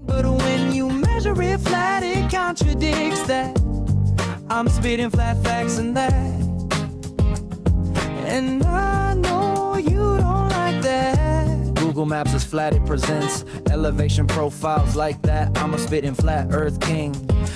But when you measure it flat, it contradicts that. I'm spitting flat facts and that. And I know you don't like that. Google Maps is flat, it presents elevation profiles like that. I'm a spitting flat earth king.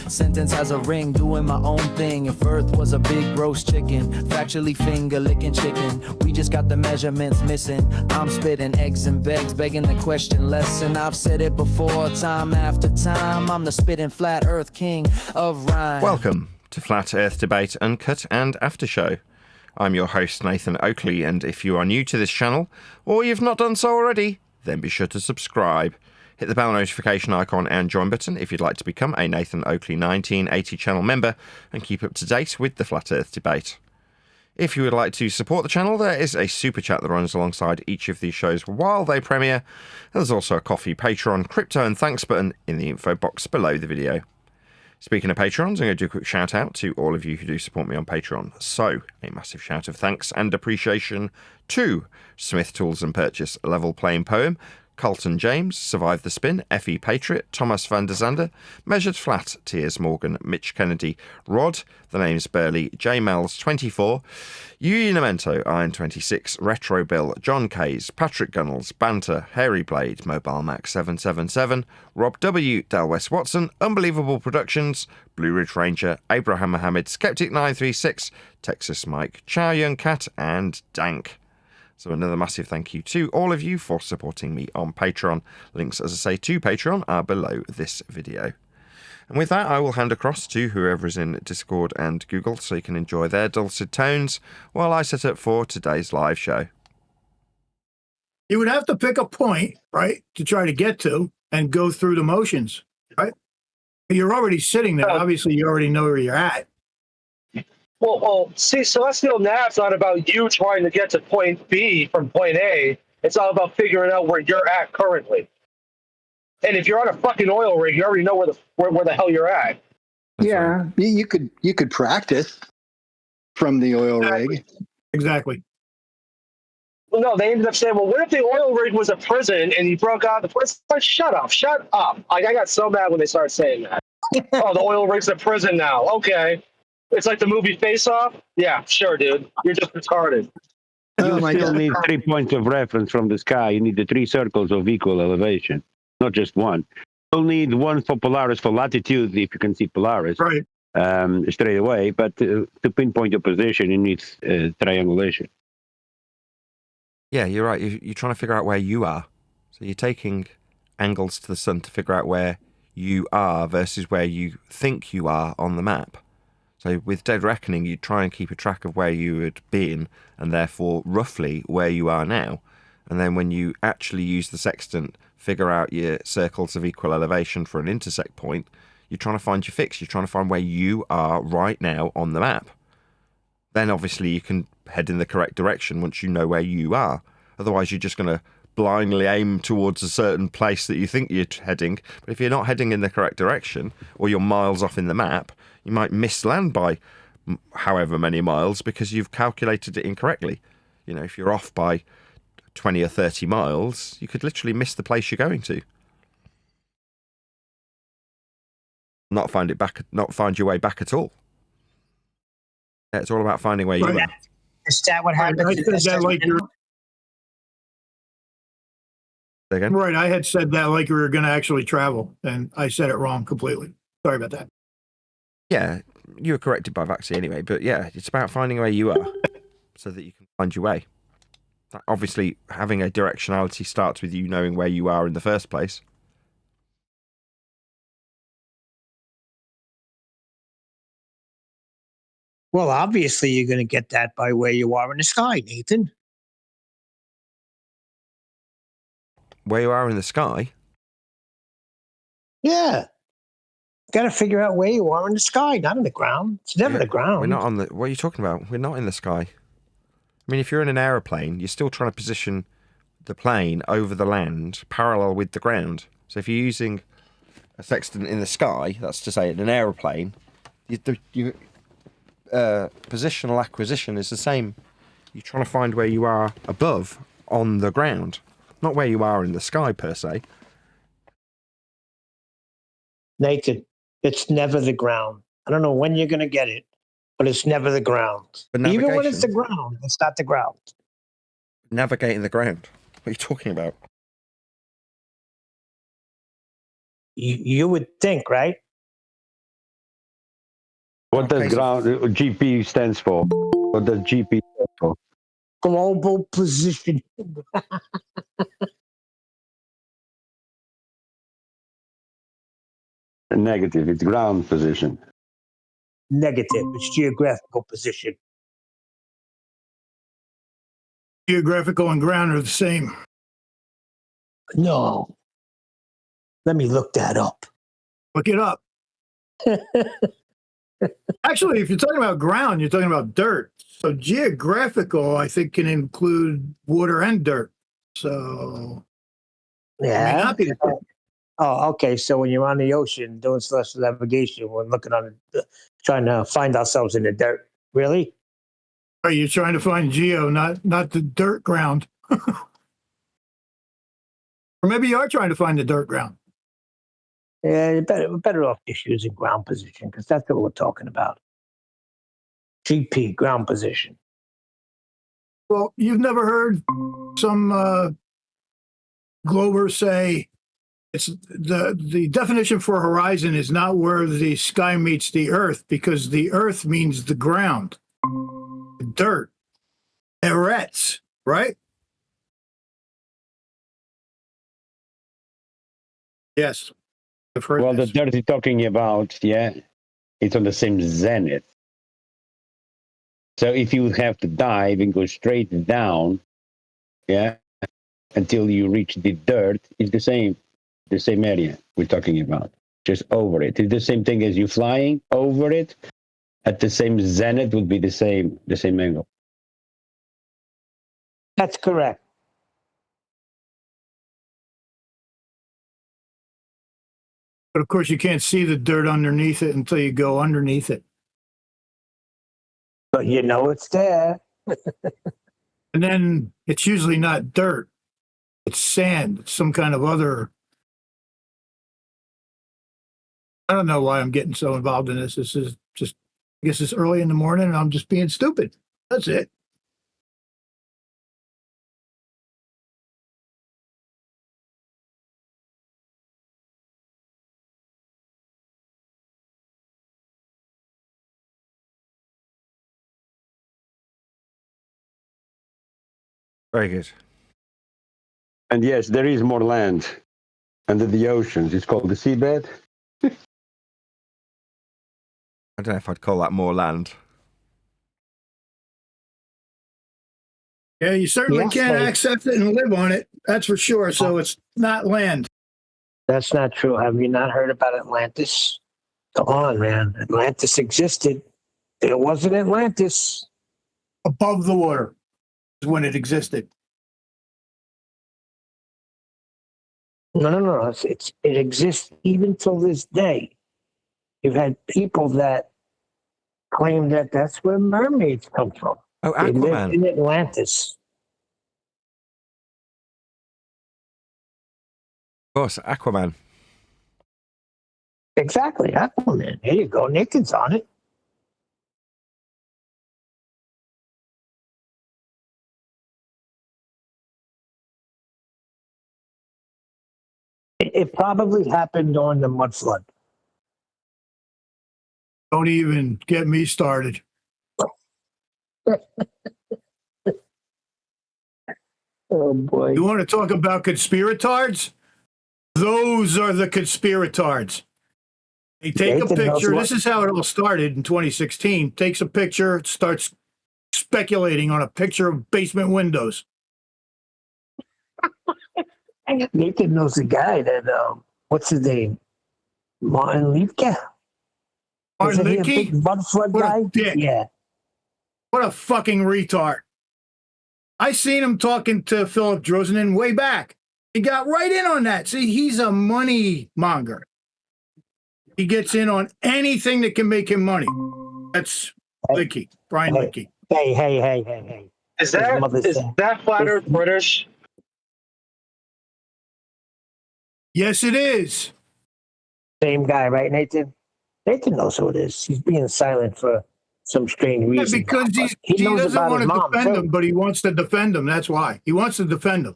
Sentence has a ring, doing my own thing. If earth was a big roast chicken, factually finger licking chicken. We just got the measurements missing. I'm spitting eggs and begs, begging the question lesson. I've said it before, time after time. I'm the spitting flat earth king of rhyme. Welcome to Flat Earth Debate Uncut and After Show. I'm your host, Nathan Oakley, and if you are new to this channel, or you've not done so already, then be sure to subscribe. Hit the bell notification icon and join button if you'd like to become a Nathan Oakley 1980 channel member and keep up to date with the Flat Earth debate. If you would like to support the channel, there is a super chat that runs alongside each of these shows while they premiere. There's also a coffee, Patreon, crypto and thanks button in the info box below the video. Speaking of Patrons, I'm going to do a quick shout out to all of you who do support me on Patreon. So, a massive shout of thanks and appreciation to Smith Tools and Purchase, Level Playing Poem, Carlton James, Survive the Spin, Effie Patriot, Thomas van der Zander, Measured Flat, Tiers Morgan, Mitch Kennedy, Rod, The Name's Burley, J Mel's 24, Unimento, Iron 26, Retro Bill, John Kays, Patrick Gunnels, Banter, Hairy Blade, Mobile Mac 777, Rob W, Del West Watson, Unbelievable Productions, Blue Ridge Ranger, Abraham Mohammed, Skeptic 936, Texas Mike, Chow Young Cat, and Dank. So another massive thank you to all of you for supporting me on Patreon. Links, as I say, to Patreon are below this video. And with that, I will hand across to whoever is in Discord and Google so you can enjoy their dulcet tones while I set up for today's live show. You would have to pick a point, right, to try to get to and go through the motions, right? You're already sitting there. Obviously, you already know where you're at. Well, see, Celestial Nav's not about you trying to get to point B from point A. It's all about figuring out where you're at currently. And if you're on a fucking oil rig, you already know where the hell you're at. Yeah, you could practice from the oil rig. Exactly. Well, no, they ended up saying, well, what if the oil rig was a prison and you broke out the prison? Shut up. I got so mad when they started saying that. Oh, the oil rig's a prison now. Okay. It's like the movie Face Off? Yeah, sure, dude. You're just retarded. Oh You my still God. need 3 points of reference from the sky. You need the 3 circles of equal elevation, not just one. You'll need one for Polaris for latitude, if you can see Polaris, Right. straight away. But to pinpoint your position, you need triangulation. Yeah, you're right. You're trying to figure out where you are. So you're taking angles to the sun to figure out where you are versus where you think you are on the map. So with Dead Reckoning, you try and keep a track of where you had been and therefore roughly where you are now. And then when you actually use the sextant, figure out your circles of equal elevation for an intersect point, you're trying to find your fix. You're trying to find where you are right now on the map. Then obviously you can head in the correct direction once you know where you are. Otherwise you're just going to blindly aim towards a certain place that you think you're heading. But if you're not heading in the correct direction or you're miles off in the map, you might miss land by however many miles because you've calculated it incorrectly. You know, if you're off by 20 or 30 miles, you could literally miss the place you're going to. Not find your way back at all. Yeah, it's all about finding where you are. Is that what happened? I said that like you're Again? right. I had said that like we were going to actually travel, and I said it wrong completely. Sorry about that. Yeah, you were corrected by Vaxi anyway, but yeah, it's about finding where you are so that you can find your way. Obviously, having a directionality starts with you knowing where you are in the first place. Well, obviously, you're going to get that by where you are in the sky, Nathan. Where you are in the sky? Yeah. Got to figure out where you are in the sky, not in the ground. It's never the ground. We're not on the... What are you talking about? We're not in the sky. I mean, if you're in an aeroplane, you're still trying to position the plane over the land parallel with the ground. So if you're using a sextant in the sky, that's to say in an aeroplane, your positional acquisition is the same. You're trying to find where you are above on the ground, not where you are in the sky per se. Nathan, it's never the ground. I don't know when you're going to get it, but it's never the ground. But Even when it's the navigation. ground, it's not the ground. Navigating the ground. What are you talking about? You would think, right? What does Okay, so- ground GP stands for? What does GP stand for? Global position. Negative. It's ground position. Negative. It's geographical position. Geographical and ground are the same. No. Let me look that up. Look it up. Actually, if you're talking about ground, you're talking about dirt. So geographical, I think, can include water and dirt. So it may Yeah. not be the case. Oh, okay. So when you're on the ocean doing celestial navigation, we're looking on, trying to find ourselves in the dirt. Really? Are you trying to find geo, not the dirt ground? Or maybe you are trying to find the dirt ground. Yeah, we're better off just using ground position because that's what we're talking about. GP, ground position. Well, you've never heard some Globers say it's the definition for horizon is not where the sky meets the earth, because the earth means the ground, the dirt, eretz, right? Yes, I've heard Well, this. the dirt you're talking about, yeah, it's on the same zenith. So if you have to dive and go straight down, yeah, until you reach the dirt, it's the same area we're talking about, just over it. It's the same thing as you flying over it. At the same zenith would be the same angle. That's correct. But of course, you can't see the dirt underneath it until you go underneath it. But you know it's there. And then it's usually not dirt, it's sand, it's some kind of other. I don't know why I'm getting so involved in this. This is just, I guess it's early in the morning and I'm just being stupid. That's it. Very good. And yes, there is more land under the oceans. It's called the seabed. I don't know if I'd call that more land. Yeah, you certainly Yes, can't Dave. access it and live on it. That's for sure. So it's not land. That's not true. Have you not heard about Atlantis? Come on, man. Atlantis existed. It wasn't Atlantis. Above the water is when it existed. No. It exists even till this day. You've had people that claim that that's where mermaids come from. Oh, They lived Aquaman. in Atlantis. Of course, Aquaman. Exactly. Aquaman. There you go. Nathan's on it. It probably happened during the mud flood. Don't even get me started. Oh boy. You want to talk about conspiratards? Those are the conspiratards. They take a Nathan knows picture. what- This is how it all started in 2016. Takes a picture, starts speculating on a picture of basement windows. Nathan knows the guy that, what's his name? Martin Licky. Martin Isn't he a Licky? big mud flood What a guy? dick. Yeah. What a fucking retard. I seen him talking to Philip Drosnin way back. He got right in on that. See, he's a money monger. He gets in on anything that can make him money. That's Licky, Brian Hey. Licky. Hey. Is His mother is said- that flat Earth British? Yes, it is. Same guy, right, Nathan? Nathan knows who it is. He's being silent for some strange Yeah, reason. because He he knows doesn't about want his to mom, defend too. him, but he wants to defend him. That's why. He wants to defend him.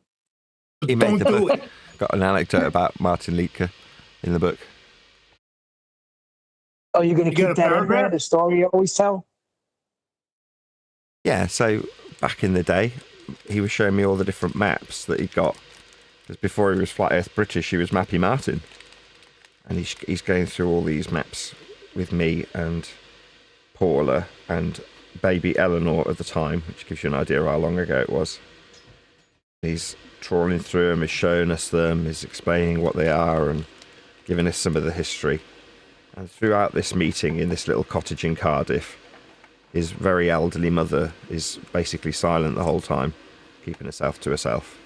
He made Don't the do book. it. Got an anecdote about Martin Licky in the book. Oh, you're going to You got keep a that in there, paragraph? the story you always tell? Yeah, so back in the day, he was showing me all the different maps that he'd got. Because before he was Flat Earth British, he was Mappy Martin. And he's going through all these maps with me and Paula and baby Eleanor at the time, which gives you an idea of how long ago it was. He's trawling through them, he's showing us them, he's explaining what they are and giving us some of the history. And throughout this meeting in this little cottage in Cardiff, his very elderly mother is basically silent the whole time, keeping herself to herself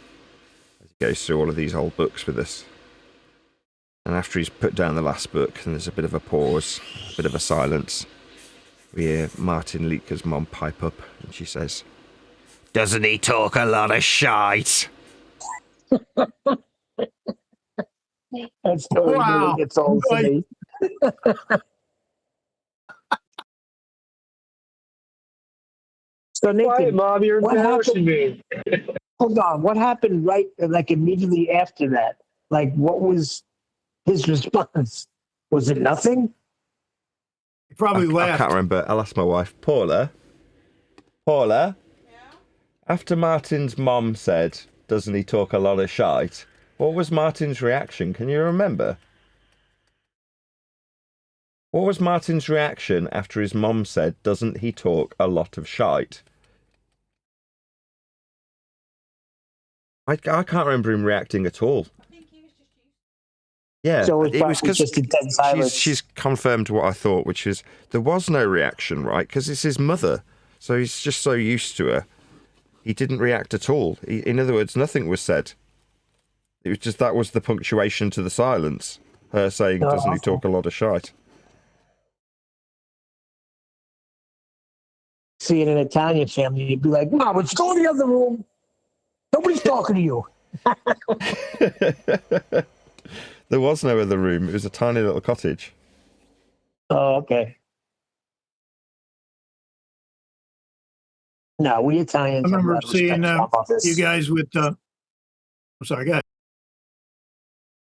as he goes through all of these old books with us. And after he's put down the last book, and there's a bit of a pause, a bit of a silence, we hear Martin Licky's mum pipe up, and she says, "Doesn't he talk a lot of shite?" That story Wow. really gets old to me. So, Quiet, Nathan, Mom, you're what embarrassing me. hold on. What happened right, like, immediately after that? Like, what was his response? Was it nothing? He probably I laughed. can't remember. I'll ask my wife. Paula? Yeah? After Martin's mom said, "Doesn't he talk a lot of shite?" What was Martin's reaction? Can you remember? What was Martin's reaction after his mom said, "Doesn't he talk a lot of shite"? I can't remember him reacting at all. Yeah, So it was because just a dead silence. she's confirmed what I thought, which is there was no reaction, right? Because it's his mother, so he's just so used to her. He didn't react at all. In other words, nothing was said. It was just that was the punctuation to the silence. Her saying, "Doesn't he talk a lot of shite?" See, in an Italian family, you'd be like, "Mom, let's go in the other room. Nobody's talking to you." There was no other room. It was a tiny little cottage. Oh, okay. No, we I Italians have a remember lot of seeing respect for mothers. you guys with. I'm sorry, go ahead.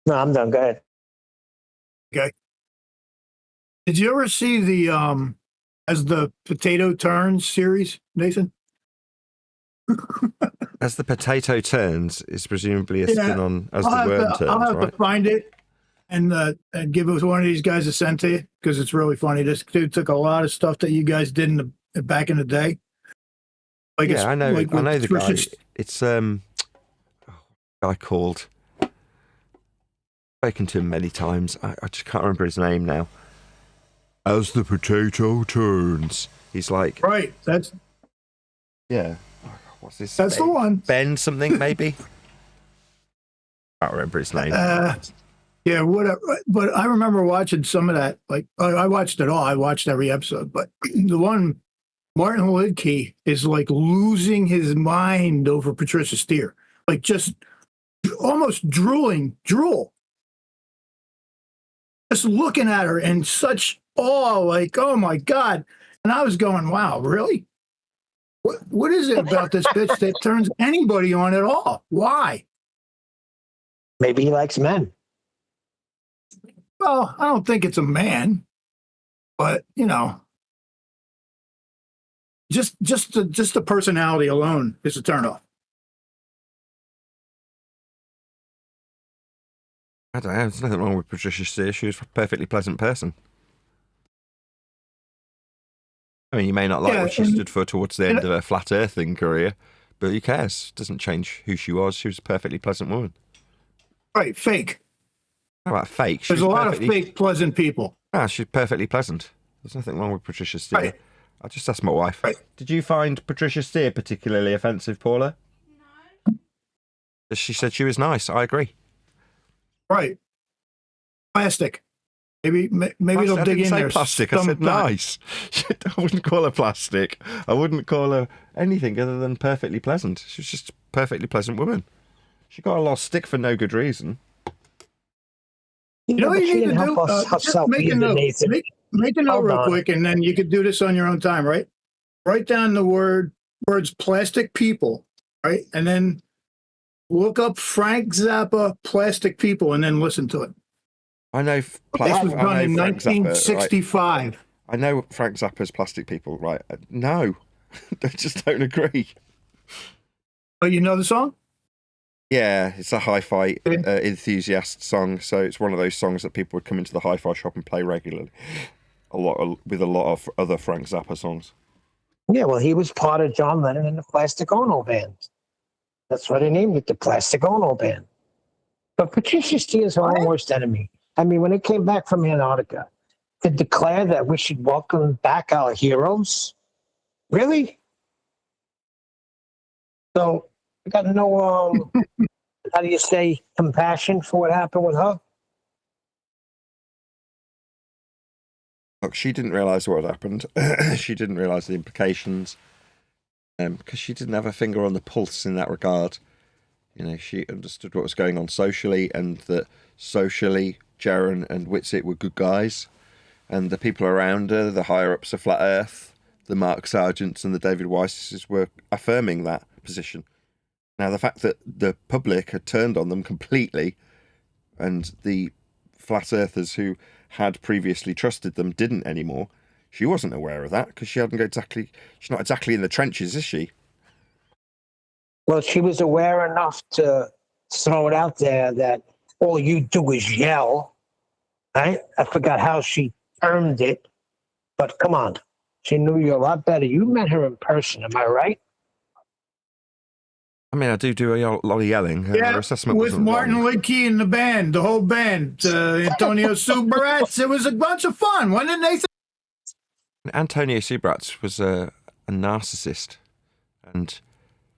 No, I'm done. Go ahead. Okay. Did you ever see the as the potato turns series, Nathan? As the potato turns, is presumably a Yeah, spin on as I'll the worm turns, I'll have right? to find it and give it to one of these guys to send to you because it's really funny. This dude took a lot of stuff that you guys did back in the day. Like Yeah, I know. like I know with the guy. Patricia- It's a guy called. Spoken to him many times. I just can't remember his name now. As the potato turns, he's like, Right. That's yeah. What's his? the one. Ben something maybe. Can't remember his name. Yeah, whatever. But I remember watching some of that. Like I watched it all. I watched every episode. But the one Martin Licky is like losing his mind over Patricia Steer, like just almost drool. Just looking at her in such awe, like, oh my God. And I was going, wow, really? What is it about this bitch that turns anybody on at all? Why? Maybe he likes men. Well, I don't think it's a man, but you know, just the personality alone is a turnoff. I don't know. There's nothing wrong with Patricia Steer. She was a perfectly pleasant person. I mean, you may not like Yeah, what she and- stood for towards the end of her flat earthing career, but who cares? It doesn't change who she was. She was a perfectly pleasant woman. Right, fake. How about fake? There's a lot of fake pleasant people. Ah, she's perfectly pleasant. There's nothing wrong with Patricia Steer. Right. I just asked my wife. Right. Did you find Patricia Steer particularly offensive, Paula? No. She said she was nice. I agree. Right. Plastic. Maybe they'll I dig didn't in say there. plastic. I said sometime. nice. I wouldn't call her plastic. I wouldn't call her anything other than perfectly pleasant. She was just a perfectly pleasant woman. She got a lot of stick for no good reason. You know what you need to help do? us Just herself make a either, note. Nathan. Make a note Hold real on. quick, and then you could do this on your own time, right? Write down the words plastic people, right? And then look up Frank Zappa plastic people and then listen to it. I know This was done in Frank Zappa, right? 1965. I know Frank Zappa's Plastic People, right? No, I just don't agree. Oh, you know the song? Yeah, it's a hi-fi enthusiast song, so it's one of those songs that people would come into the hi-fi shop and play regularly. With a lot of other Frank Zappa songs. Yeah, well, he was part of John Lennon and the Plastic Ono Band. That's why they named it the Plastic Ono Band. But Patricia Steele's her own worst enemy. I mean, when it came back from Antarctica, to declare that we should welcome back our heroes? Really? So, I got no, how do you say, compassion for what happened with her? Look, she didn't realise what had happened. She didn't realise the implications, because she didn't have a finger on the pulse in that regard. You know, she understood what was going on socially, and that socially, Jaron and Whitsitt were good guys, and the people around her, the higher-ups of Flat Earth, the Mark Sargents and the David Weisses, were affirming that position. Now, the fact that the public had turned on them completely, and the Flat Earthers who had previously trusted them didn't anymore, she wasn't aware of that, because she's not exactly in the trenches, is she? Well, she was aware enough to throw it out there that all you do is yell, right? I forgot how she termed it, but come on. She knew you a lot better. You met her in person, am I right? I mean, I do a lot of yelling. Yeah, Her assessment with wasn't Martin wrong. Licky and the band, the whole band, Antonio Subarats. It was a bunch of fun, wasn't it, Nathan? Antonio Subarats was a narcissist, and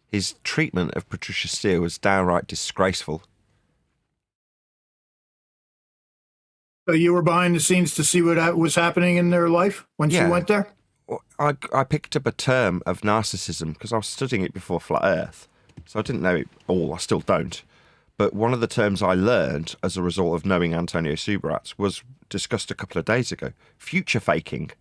his treatment of Patricia Steele was downright disgraceful. So you were behind the scenes to see what was happening in their life when she Yeah. went there? I picked up a term of narcissism because I was studying it before Flat Earth, so I didn't know it all. I still don't. But one of the terms I learned as a result of knowing Antonio Subarats was discussed a couple of days ago: future faking.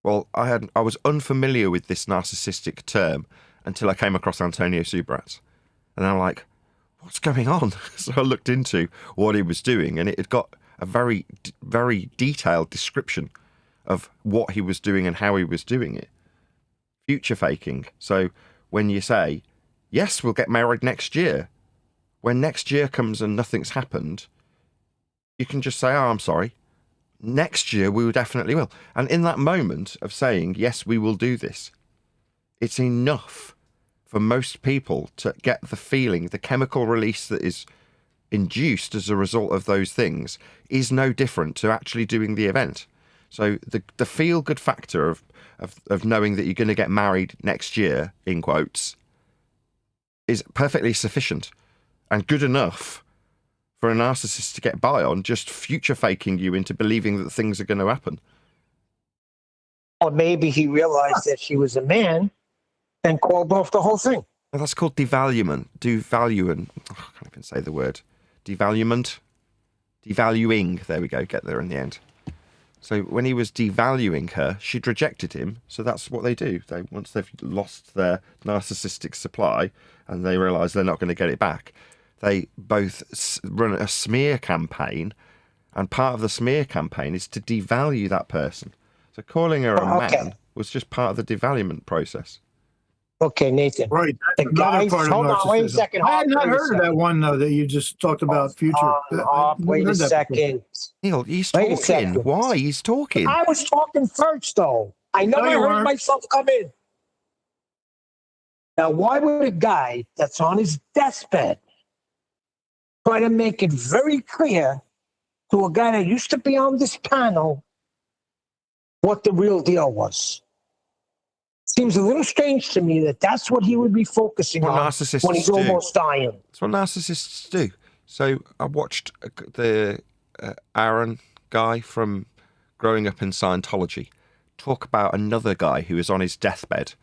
Well, I was unfamiliar with this narcissistic term until I came across Antonio Subarats, and I'm like, what's going on? So I looked into what he was doing, and it had got a very, very detailed description of what he was doing and how he was doing it. Future faking. So when you say, yes, we'll get married next year, when next year comes and nothing's happened, you can just say, oh, I'm sorry. Next year we definitely will. And in that moment of saying, yes, we will do this, it's enough for most people to get the feeling, the chemical release that is induced as a result of those things is no different to actually doing the event. So the feel-good factor of knowing that you're going to get married next year, in quotes, is perfectly sufficient and good enough for a narcissist to get by on, just future faking you into believing that things are going to happen. Or maybe he realized that she was a man and called off the whole thing. Well, that's called devaluing. I can't even say the word. Devaluing. There we go. Get there in the end. So when he was devaluing her, she'd rejected him. So that's what they do. Once they've lost their narcissistic supply and they realise they're not going to get it back, they both run a smear campaign, and part of the smear campaign is to devalue that person. So calling her a man was just part of the devaluing process. Okay, Nathan. Right. The That's another guys, part of hold on, wait a narcissism. second. I had not Wait a heard of that second. one, though, that you just talked about future. Wait a second. Neil, he's Wait a talking. second. Why? He's talking. I was talking first, though. I never you heard weren't. myself come in. Now, why would a guy that's on his deathbed try to make it very clear to a guy that used to be on this panel what the real deal was? Seems a little strange to me that that's what he would be focusing What on narcissists when he's do. almost dying. That's what narcissists do. So I watched the Aaron guy from Growing Up in Scientology talk about another guy who was on his deathbed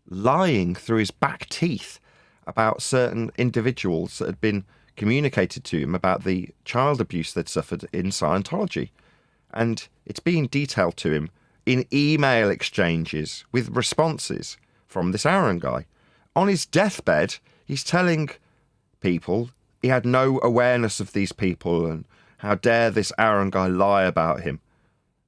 lying through his back teeth about certain individuals that had been communicated to him about the child abuse they'd suffered in Scientology. And it's being detailed to him in email exchanges with responses from this Aaron guy. On his deathbed, he's telling people he had no awareness of these people and how dare this Aaron guy lie about him.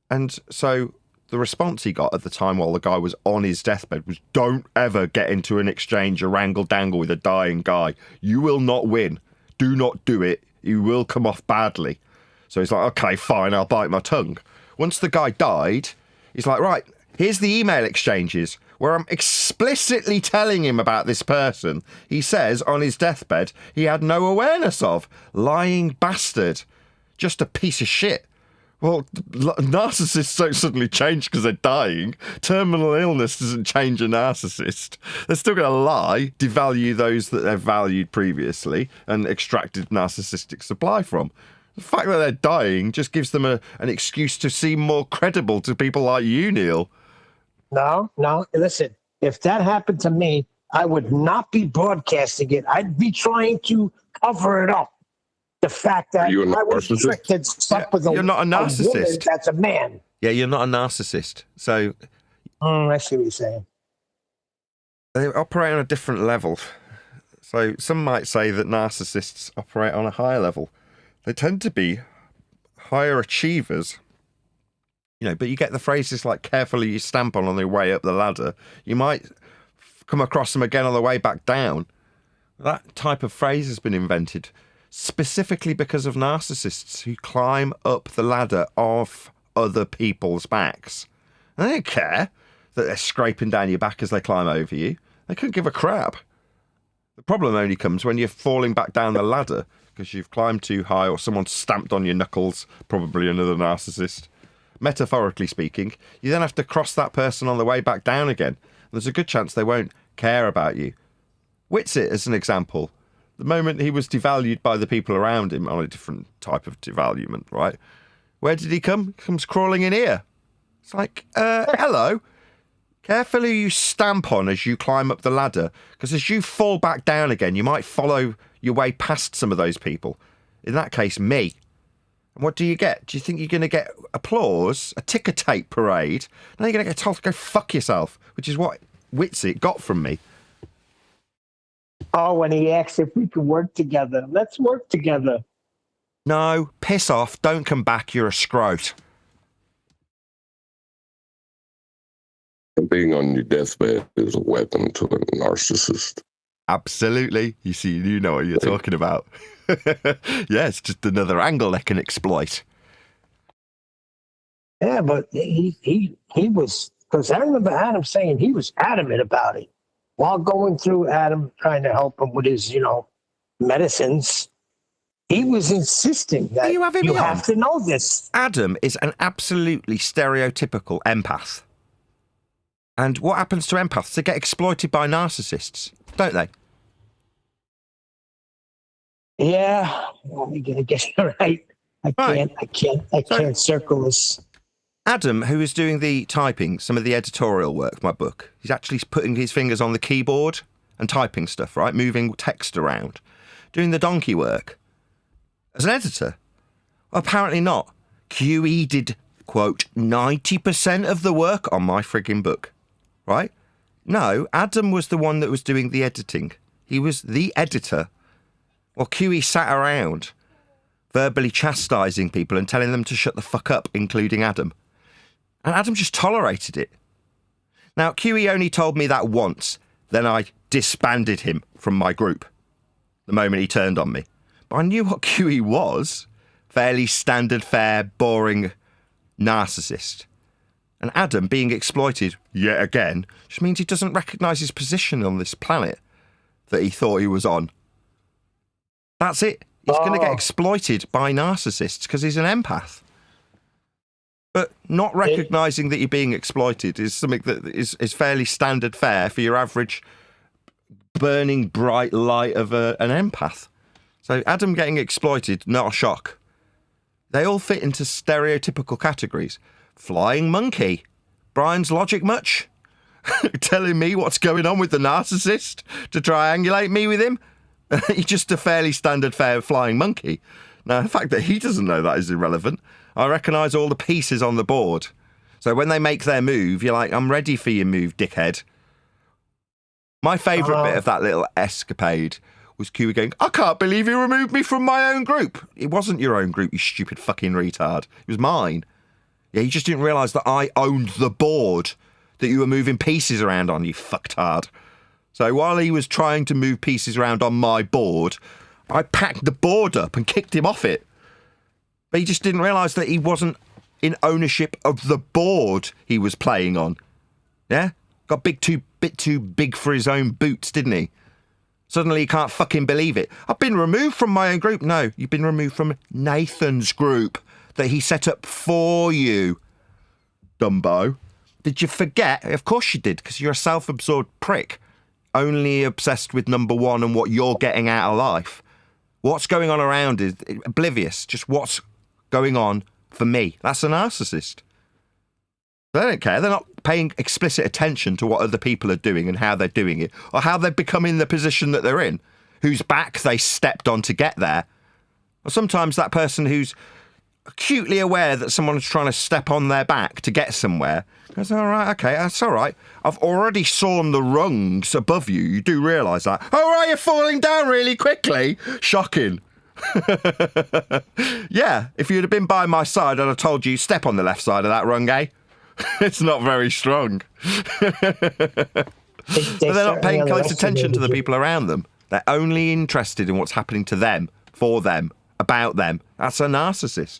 And so the response he got at the time while the guy was on his deathbed was, don't ever get into an exchange or wrangle-dangle with a dying guy. You will not win. Do not do it. You will come off badly. So he's like, okay, fine, I'll bite my tongue. Once the guy died, he's like, right, here's the email exchanges where I'm explicitly telling him about this person he says on his deathbed he had no awareness of. Lying bastard. Just a piece of shit. Well, narcissists don't suddenly change because they're dying. Terminal illness doesn't change a narcissist. They're still going to lie, devalue those that they've valued previously and extracted narcissistic supply from. The fact that they're dying just gives them an excuse to seem more credible to people like you, Neil. No. Listen, if that happened to me, I would not be broadcasting it. I'd be trying to cover it up. The fact that I was tricked and slept with you're not a narcissist. Woman that's a man. Yeah, you're not a narcissist. So I see what you're saying. They operate on a different level. So some might say that narcissists operate on a higher level. They tend to be higher achievers. You know, but you get the phrases like carefully you stamp on the way up the ladder. You might come across them again on the way back down. That type of phrase has been invented specifically because of narcissists who climb up the ladder of other people's backs. And they don't care that they're scraping down your back as they climb over you. They couldn't give a crap. The problem only comes when you're falling back down the ladder because you've climbed too high or someone's stamped on your knuckles, probably another narcissist. Metaphorically speaking, you then have to cross that person on the way back down again. There's a good chance they won't care about you. Whitsitt, as an example, the moment he was devalued by the people around him on a different type of devaluement, right? Where did he come? He comes crawling in here. It's like, hello. Careful who you stamp on as you climb up the ladder, because as you fall back down again, you might follow your way past some of those people. In that case, me. And what do you get? Do you think you're going to get applause, a ticker tape parade? No, you're going to get told to go fuck yourself, which is what Whitsitt got from me. Oh, when he asked if we could work together. Let's work together. No, piss off. Don't come back. You're a scrote. Being on your deathbed is a weapon to a narcissist. Absolutely. You see, you know what you're talking about. Yeah, it's just another angle they can exploit. Yeah, but he was, because I remember Adam saying he was adamant about it. While going through Adam trying to help him with his, medicines, he was insisting that you have to know this. Adam is an absolutely stereotypical empath. And what happens to empaths? They get exploited by narcissists, don't they? Yeah, we gotta get it right. I can't circle this. Adam, who is doing the typing, some of the editorial work, my book, he's actually putting his fingers on the keyboard and typing stuff, right? Moving text around. Doing the donkey work. As an editor? Well, apparently not. QE did, quote, 90% of the work on my frigging book, right? No, Adam was the one that was doing the editing. He was the editor. Well, QE sat around verbally chastising people and telling them to shut the fuck up, including Adam. And Adam just tolerated it. Now, QE only told me that once. Then I disbanded him from my group the moment he turned on me. But I knew what QE was. Fairly standard fare, boring narcissist. And Adam being exploited yet again just means he doesn't recognise his position on this planet that he thought he was on. That's it. He's going to get exploited by narcissists because he's an empath. But not recognising that you're being exploited is something that is fairly standard fare for your average burning bright light of an empath. So Adam getting exploited, not a shock. They all fit into stereotypical categories. Flying monkey. Brian's logic much? Telling me what's going on with the narcissist to triangulate me with him? He's just a fairly standard fair flying monkey. Now, the fact that he doesn't know that is irrelevant. I recognise all the pieces on the board. So when they make their move, you're like, I'm ready for your move, dickhead. My favourite bit of that little escapade was Kiwi going, I can't believe you removed me from my own group. It wasn't your own group, you stupid fucking retard. It was mine. Yeah, you just didn't realise that I owned the board that you were moving pieces around on, you fucktard. So while he was trying to move pieces around on my board, I packed the board up and kicked him off it. But he just didn't realise that he wasn't in ownership of the board he was playing on. Yeah? Got bit too big for his own boots, didn't he? Suddenly he can't fucking believe it. I've been removed from my own group. No, you've been removed from Nathan's group that he set up for you, Dumbo. Did you forget? Of course you did, because you're a self-absorbed prick, only obsessed with number one and what you're getting out of life. What's going on around is oblivious. Just what's going on for me. That's a narcissist. They don't care. They're not paying explicit attention to what other people are doing and how they're doing it, or how they've become in the position that they're in, whose back they stepped on to get there. Or sometimes that person who's acutely aware that someone's trying to step on their back to get somewhere goes, all right, okay, that's all right. I've already sawn the rungs above you. You do realise that. Oh, right, you're falling down really quickly. Shocking. Yeah, if you'd have been by my side, I'd have told you, step on the left side of that rung, eh? It's not very strong. But they're not paying close attention to the people around them. They're only interested in what's happening to them, for them, about them. That's a narcissist.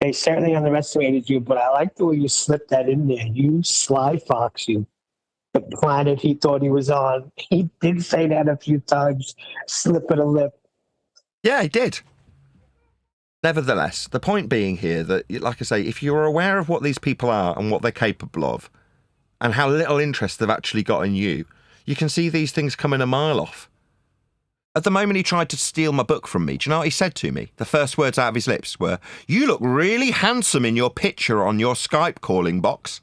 They certainly underestimated you, but I like the way you slipped that in there. You sly fox, you. The planet he thought he was on. He did say that a few times, slip of the lip. Yeah, he did. Nevertheless, the point being here that, like I say, if you're aware of what these people are and what they're capable of and how little interest they've actually got in you, you can see these things coming a mile off. At the moment he tried to steal my book from me, do you know what he said to me? The first words out of his lips were, you look really handsome in your picture on your Skype calling box.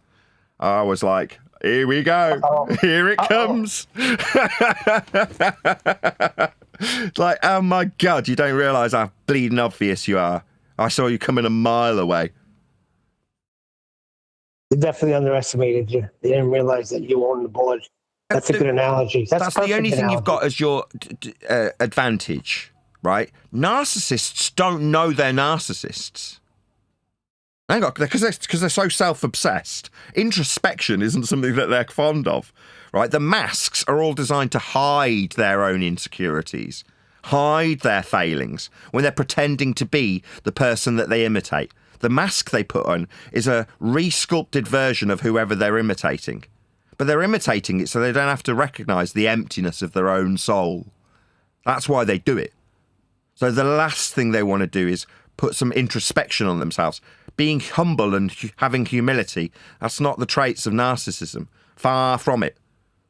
I was like, here we go. Here it comes. It's like, oh my God, you don't realise how bleeding obvious you are. I saw you coming a mile away. They definitely underestimated you. They didn't realize that you own the board. That's a good analogy. That's the only thing you've got as your advantage, right? Narcissists don't know they're narcissists. Hang on, because they're so self-obsessed. Introspection isn't something that they're fond of, right? The masks are all designed to hide their own insecurities, hide their failings when they're pretending to be the person that they imitate. The mask they put on is a re-sculpted version of whoever they're imitating. But they're imitating it so they don't have to recognise the emptiness of their own soul. That's why they do it. So the last thing they want to do is put some introspection on themselves. Being humble and having humility, that's not the traits of narcissism. Far from it.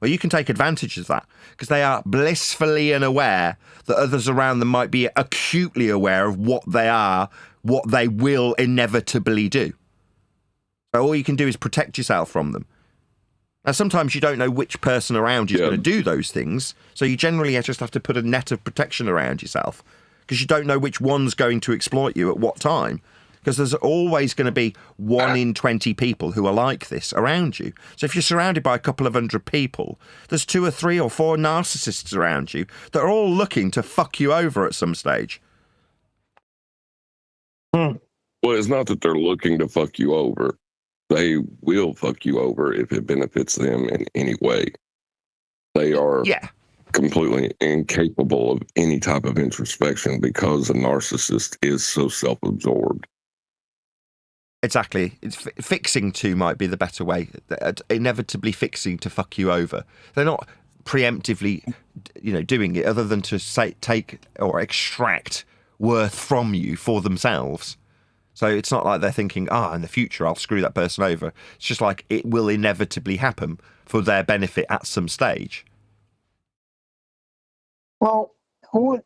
Well, you can take advantage of that because they are blissfully unaware that others around them might be acutely aware of what they are, what they will inevitably do. So all you can do is protect yourself from them. Now, sometimes you don't know which person around you is going to do those things, so you generally just have to put a net of protection around yourself because you don't know which one's going to exploit you at what time. Because there's always going to be 1 in 20 people who are like this around you. So if you're surrounded by a couple of hundred people, there's 2 or 3 or 4 narcissists around you that are all looking to fuck you over at some stage. Well, it's not that they're looking to fuck you over. They will fuck you over if it benefits them in any way. They are completely incapable of any type of introspection because a narcissist is so self-absorbed. Exactly. It's fixing to might be the better way. Inevitably fixing to fuck you over. They're not preemptively, doing it other than to take or extract worth from you for themselves. So it's not like they're thinking, in the future I'll screw that person over. It's just like it will inevitably happen for their benefit at some stage. Well, all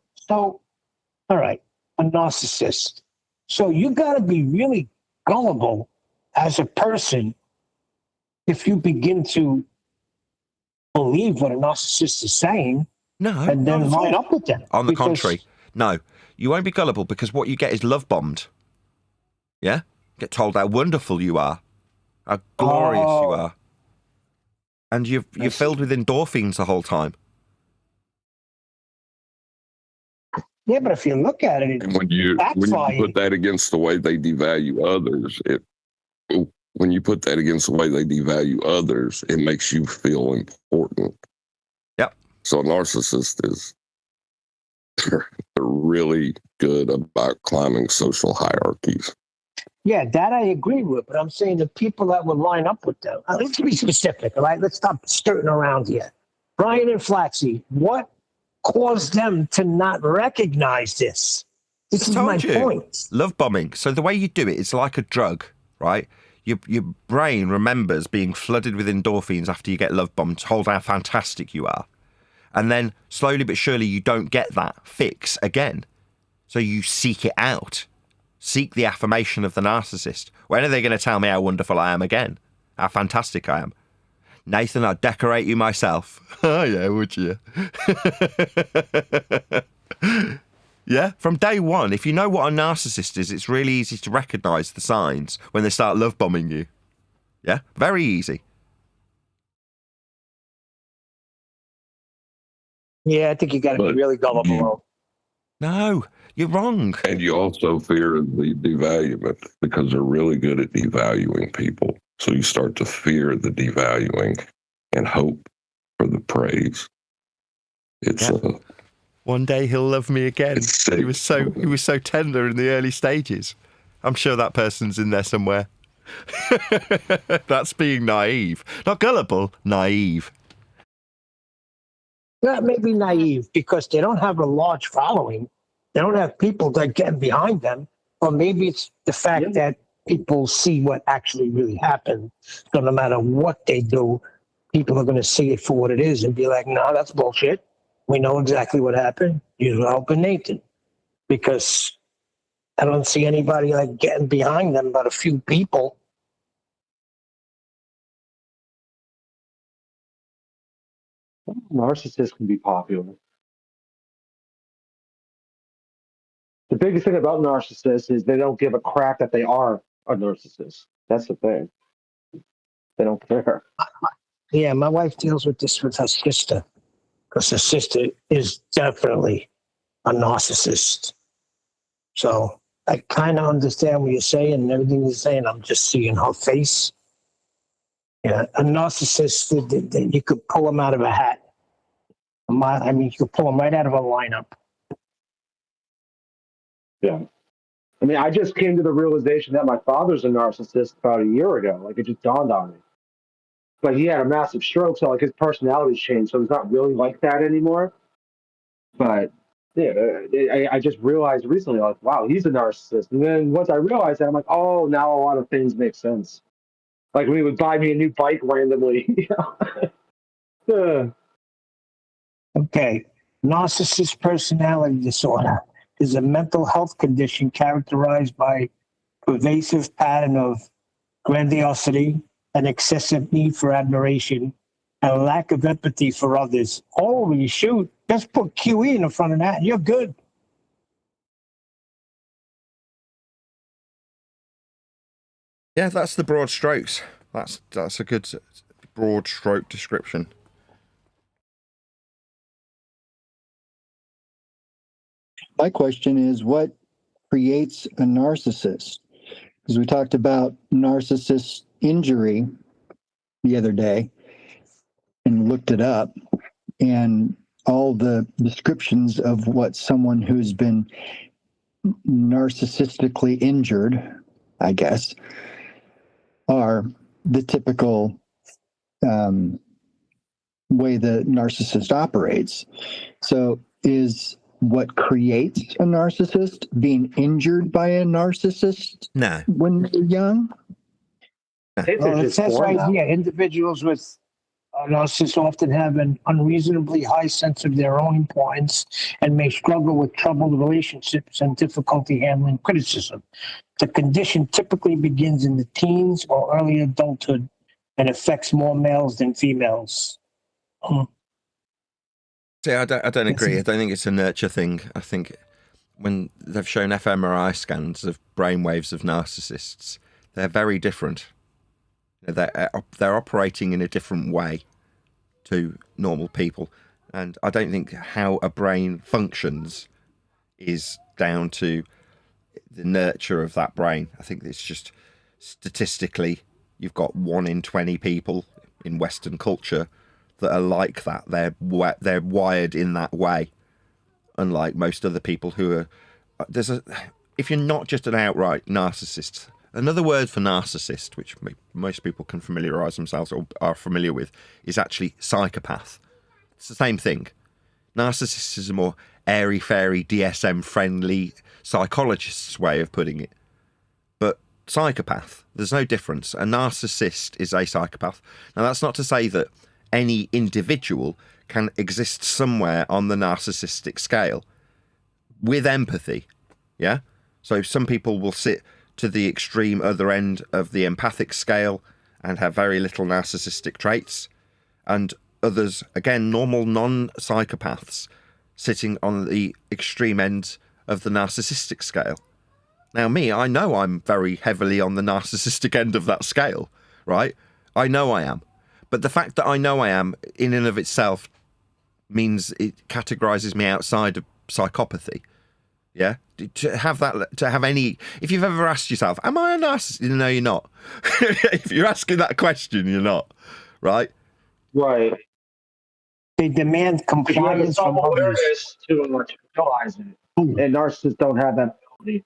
right, a narcissist. So you got to be really gullible as a person if you begin to believe what a narcissist is saying No. and then not at line all. up with them. On the Because- contrary, no. You won't be gullible because what you get is love bombed. Yeah? Get told how wonderful you are, how glorious you are. And you're filled with endorphins the whole time. Yeah, but if you look at it, And when you put that against the way they devalue others, it makes you feel important. Yep. So a narcissist is they're really good about climbing social hierarchies. yeah, that I agree with. But I'm saying the people that would line up with them. Let's be specific, all right? Let's stop skirting around here. Brian and Flaxy, what caused them to not recognize this? This is my point. Love bombing. So the way you do it, it's like a drug, right? Your brain remembers being flooded with endorphins after you get love bombed, told how fantastic you are. And then slowly but surely you don't get that fix again. So you seek it out. Seek the affirmation of the narcissist. When are they going to tell me how wonderful I am again? How fantastic I am? Nathan, I'd decorate you myself. Oh, yeah, would you? Yeah, from day one, if you know what a narcissist is, it's really easy to recognise the signs when they start love bombing you. Yeah, very easy. Yeah, I think you got to be really gullible. No, you're wrong. And you also fear the devaluement because they're really good at devaluing people. So you start to fear the devaluing and hope for the praise. It's one day he'll love me again. He was so tender in the early stages. I'm sure that person's in there somewhere. That's being naive. Not gullible, naive. That may be naive because they don't have a large following. They don't have people that get behind them. Or maybe it's the fact that people see what actually really happened. So no matter what they do, people are going to see it for what it is and be like, no, that's bullshit. We know exactly what happened. You're helping Nathan. Because I don't see anybody like getting behind them but a few people. Narcissists can be popular. The biggest thing about narcissists is they don't give a crap that they are a narcissist. That's the thing. They don't care. Yeah, my wife deals with this with her sister because her sister is definitely a narcissist. So I kind of understand what you're saying and everything you're saying. I'm just seeing her face. Yeah, a narcissist, you could pull them out of a hat. I mean, you could pull them right out of a lineup. Yeah. I mean, I just came to the realization that my father's a narcissist about a year ago. Like, it just dawned on me. But he had a massive stroke, so like his personality's changed, so he's not really like that anymore. But yeah, I just realized recently, like, wow, he's a narcissist. And then once I realized that, I'm like, oh, now a lot of things make sense. Like when he would buy me a new bike randomly. Okay, narcissist personality disorder is a mental health condition characterized by pervasive pattern of grandiosity, an excessive need for admiration, and a lack of empathy for others. Holy shoot, just put QE in the front of that and you're good. Yeah, that's the broad strokes. That's a good broad stroke description. My question is, what creates a narcissist? Because we talked about narcissist injury the other day and looked it up, and all the descriptions of what someone who's been narcissistically injured, I guess, are the typical way the narcissist operates. So is what creates a narcissist being injured by a narcissist? No. When they're young? Well, it says right here, individuals with narcissists often have an unreasonably high sense of their own importance and may struggle with troubled relationships and difficulty handling criticism. The condition typically begins in the teens or early adulthood and affects more males than females. See, I don't agree. I don't think it's a nurture thing. I think when they've shown fMRI scans of brainwaves of narcissists, they're very different. They're operating in a different way to normal people. And I don't think how a brain functions is down to the nurture of that brain. I think it's just statistically, you've got 1 in 20 people in Western culture that are like that. They're wired in that way, unlike most other people who are. If you're not just an outright narcissist, another word for narcissist, which most people can familiarise themselves or are familiar with, is actually psychopath. It's the same thing. Narcissist is a more airy-fairy, DSM-friendly psychologist's way of putting it. But psychopath, there's no difference. A narcissist is a psychopath. Now, that's not to say that any individual can exist somewhere on the narcissistic scale with empathy, yeah? So some people will sit to the extreme other end of the empathic scale and have very little narcissistic traits, and others, again, normal non-psychopaths, sitting on the extreme end of the narcissistic scale. Now, me, I know I'm very heavily on the narcissistic end of that scale, right? I know I am. But the fact that I know I am, in and of itself, means it categorises me outside of psychopathy. Yeah? To have any... If you've ever asked yourself, am I a narcissist? No, you're not. If you're asking that question, you're not. Right? Right. They demand compliance from others. Awareness to realize it. And narcissists don't have that ability.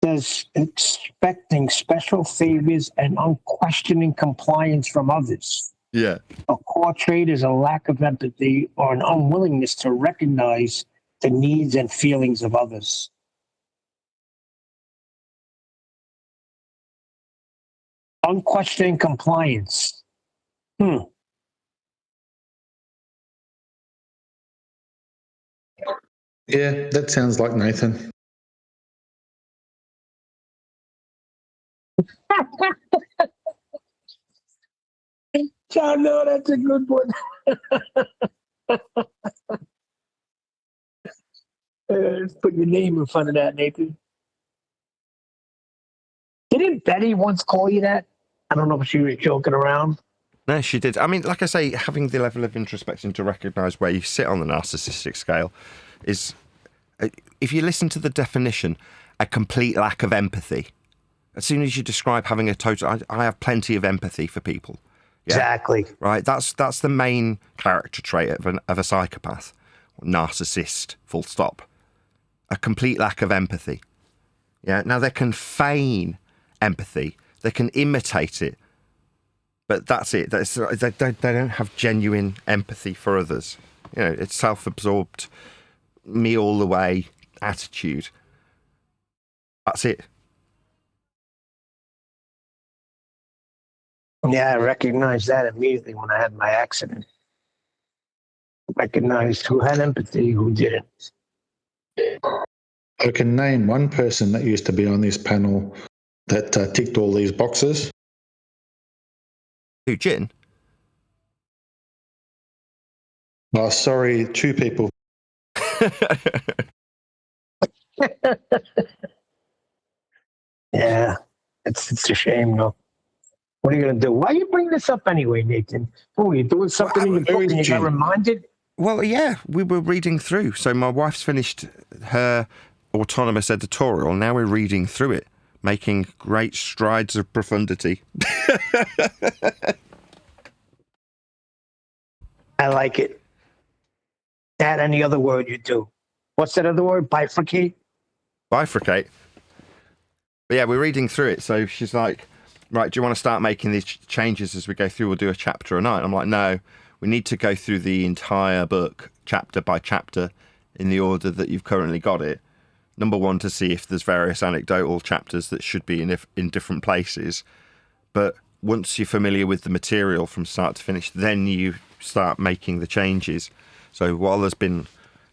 Says expecting special favors and unquestioning compliance from others. Yeah. A core trait is a lack of empathy or an unwillingness to recognize the needs and feelings of others. Unquestioning compliance. Yeah, that sounds like Nathan. John, no, that's a good one. Let's put your name in front of that, Nathan. Didn't Betty once call you that? I don't know if she was joking around. No, she did. I mean, like I say, having the level of introspection to recognise where you sit on the narcissistic scale is, if you listen to the definition, a complete lack of empathy. As soon as you describe having a total... I have plenty of empathy for people. Yeah? Exactly. Right? That's the main character trait of a psychopath. Narcissist, full stop. A complete lack of empathy. Yeah. Now, they can feign empathy. They can imitate it. But that's it. They don't have genuine empathy for others. You know, it's self-absorbed, me all the way attitude. That's it. Yeah, I recognized that immediately when I had my accident. Recognized who had empathy, who didn't. I can name one person that used to be on this panel that ticked all these boxes. Who, Jin? Oh, sorry, 2 people. Yeah, it's a shame, though. What are you going to do? Why you bring this up anyway, Nathan? Oh, you're doing something in your book and you got reminded? Well, yeah, we were reading through. So my wife's finished her autonomous editorial. Now we're reading through it, making great strides of profundity. I like it. That and the other word you do. What's that other word? Bifurcate? Bifurcate. But yeah, we're reading through it. So she's like, right, do you want to start making these changes as we go through? We'll do a chapter a night. I'm like, no, we need to go through the entire book, chapter by chapter, in the order that you've currently got it. Number 1, to see if there's various anecdotal chapters that should be in different places. But once you're familiar with the material from start to finish, then you start making the changes. So while there's been,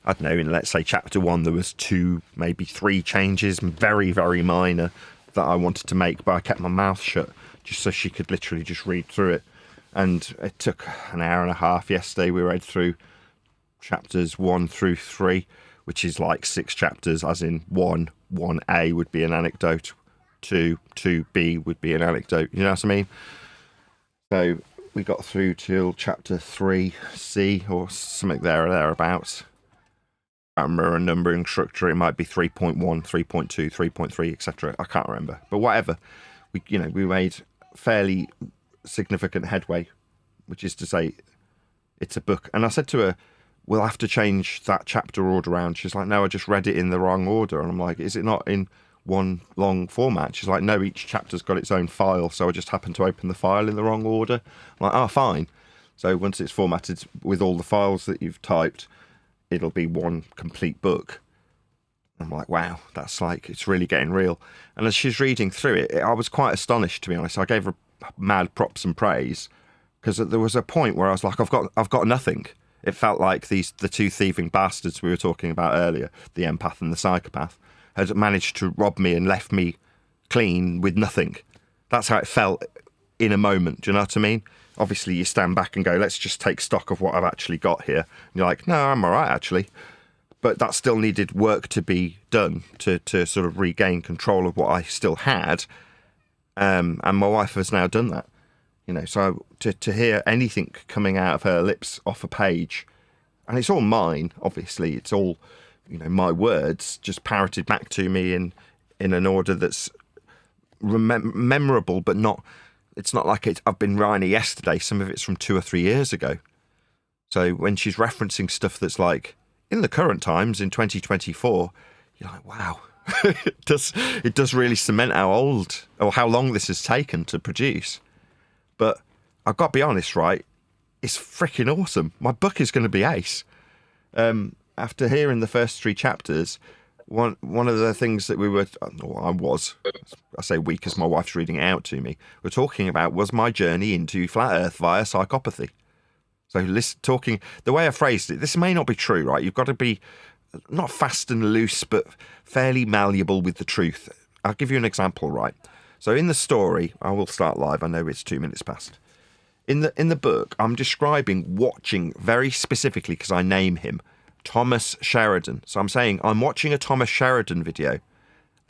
I don't know, in let's say chapter 1, there was 2, maybe 3 changes, very, very minor, that I wanted to make, but I kept my mouth shut just so she could literally just read through it. And it took an hour and a half yesterday. We read through chapters 1 through 3, which is like 6 chapters, as in 1A would be an anecdote, 2B would be an anecdote. You know what I mean? So we got through till chapter 3C or something there or thereabouts. I can't remember a numbering structure. It might be 3.1, 3.2, 3.3, etc. I can't remember. But whatever. We made fairly significant headway, which is to say it's a book. And I said to her, we'll have to change that chapter order around. She's like, no, I just read it in the wrong order. And I'm like, is it not in one long format? She's like, no, each chapter's got its own file, so I just happened to open the file in the wrong order. I'm like, oh, fine. So once it's formatted with all the files that you've typed, it'll be one complete book. I'm like, wow, that's like, it's really getting real. And as she's reading through it, I was quite astonished, to be honest. I gave her mad props and praise, because there was a point where I was like, I've got nothing. It felt like the two thieving bastards we were talking about earlier, the empath and the psychopath, had managed to rob me and left me clean with nothing. That's how it felt in a moment. Do you know what I mean? Obviously, you stand back and go, let's just take stock of what I've actually got here. And you're like, no, I'm all right, actually. But that still needed work to be done to sort of regain control of what I still had. And my wife has now done that. So to hear anything coming out of her lips off a page, and it's all mine, obviously, it's all, my words just parroted back to me in an order that's memorable, but it's not like I've been writing yesterday. Some of it's from 2 or 3 years ago. So when she's referencing stuff that's like, in the current times, in 2024, you're like, wow, it does really cement how old or how long this has taken to produce. But I've got to be honest, right? It's freaking awesome. My book is going to be ace. After hearing the first 3 chapters, one of the things that I say we because my wife's reading it out to me, we're talking about was my journey into flat earth via psychopathy. So the way I phrased it, this may not be true, right? You've got to be not fast and loose, but fairly malleable with the truth. I'll give you an example, right? So in the story, I will start live. I know it's 2 minutes past. In the book, I'm describing watching very specifically, because I name him, Thomas Sheridan. So I'm saying I'm watching a Thomas Sheridan video,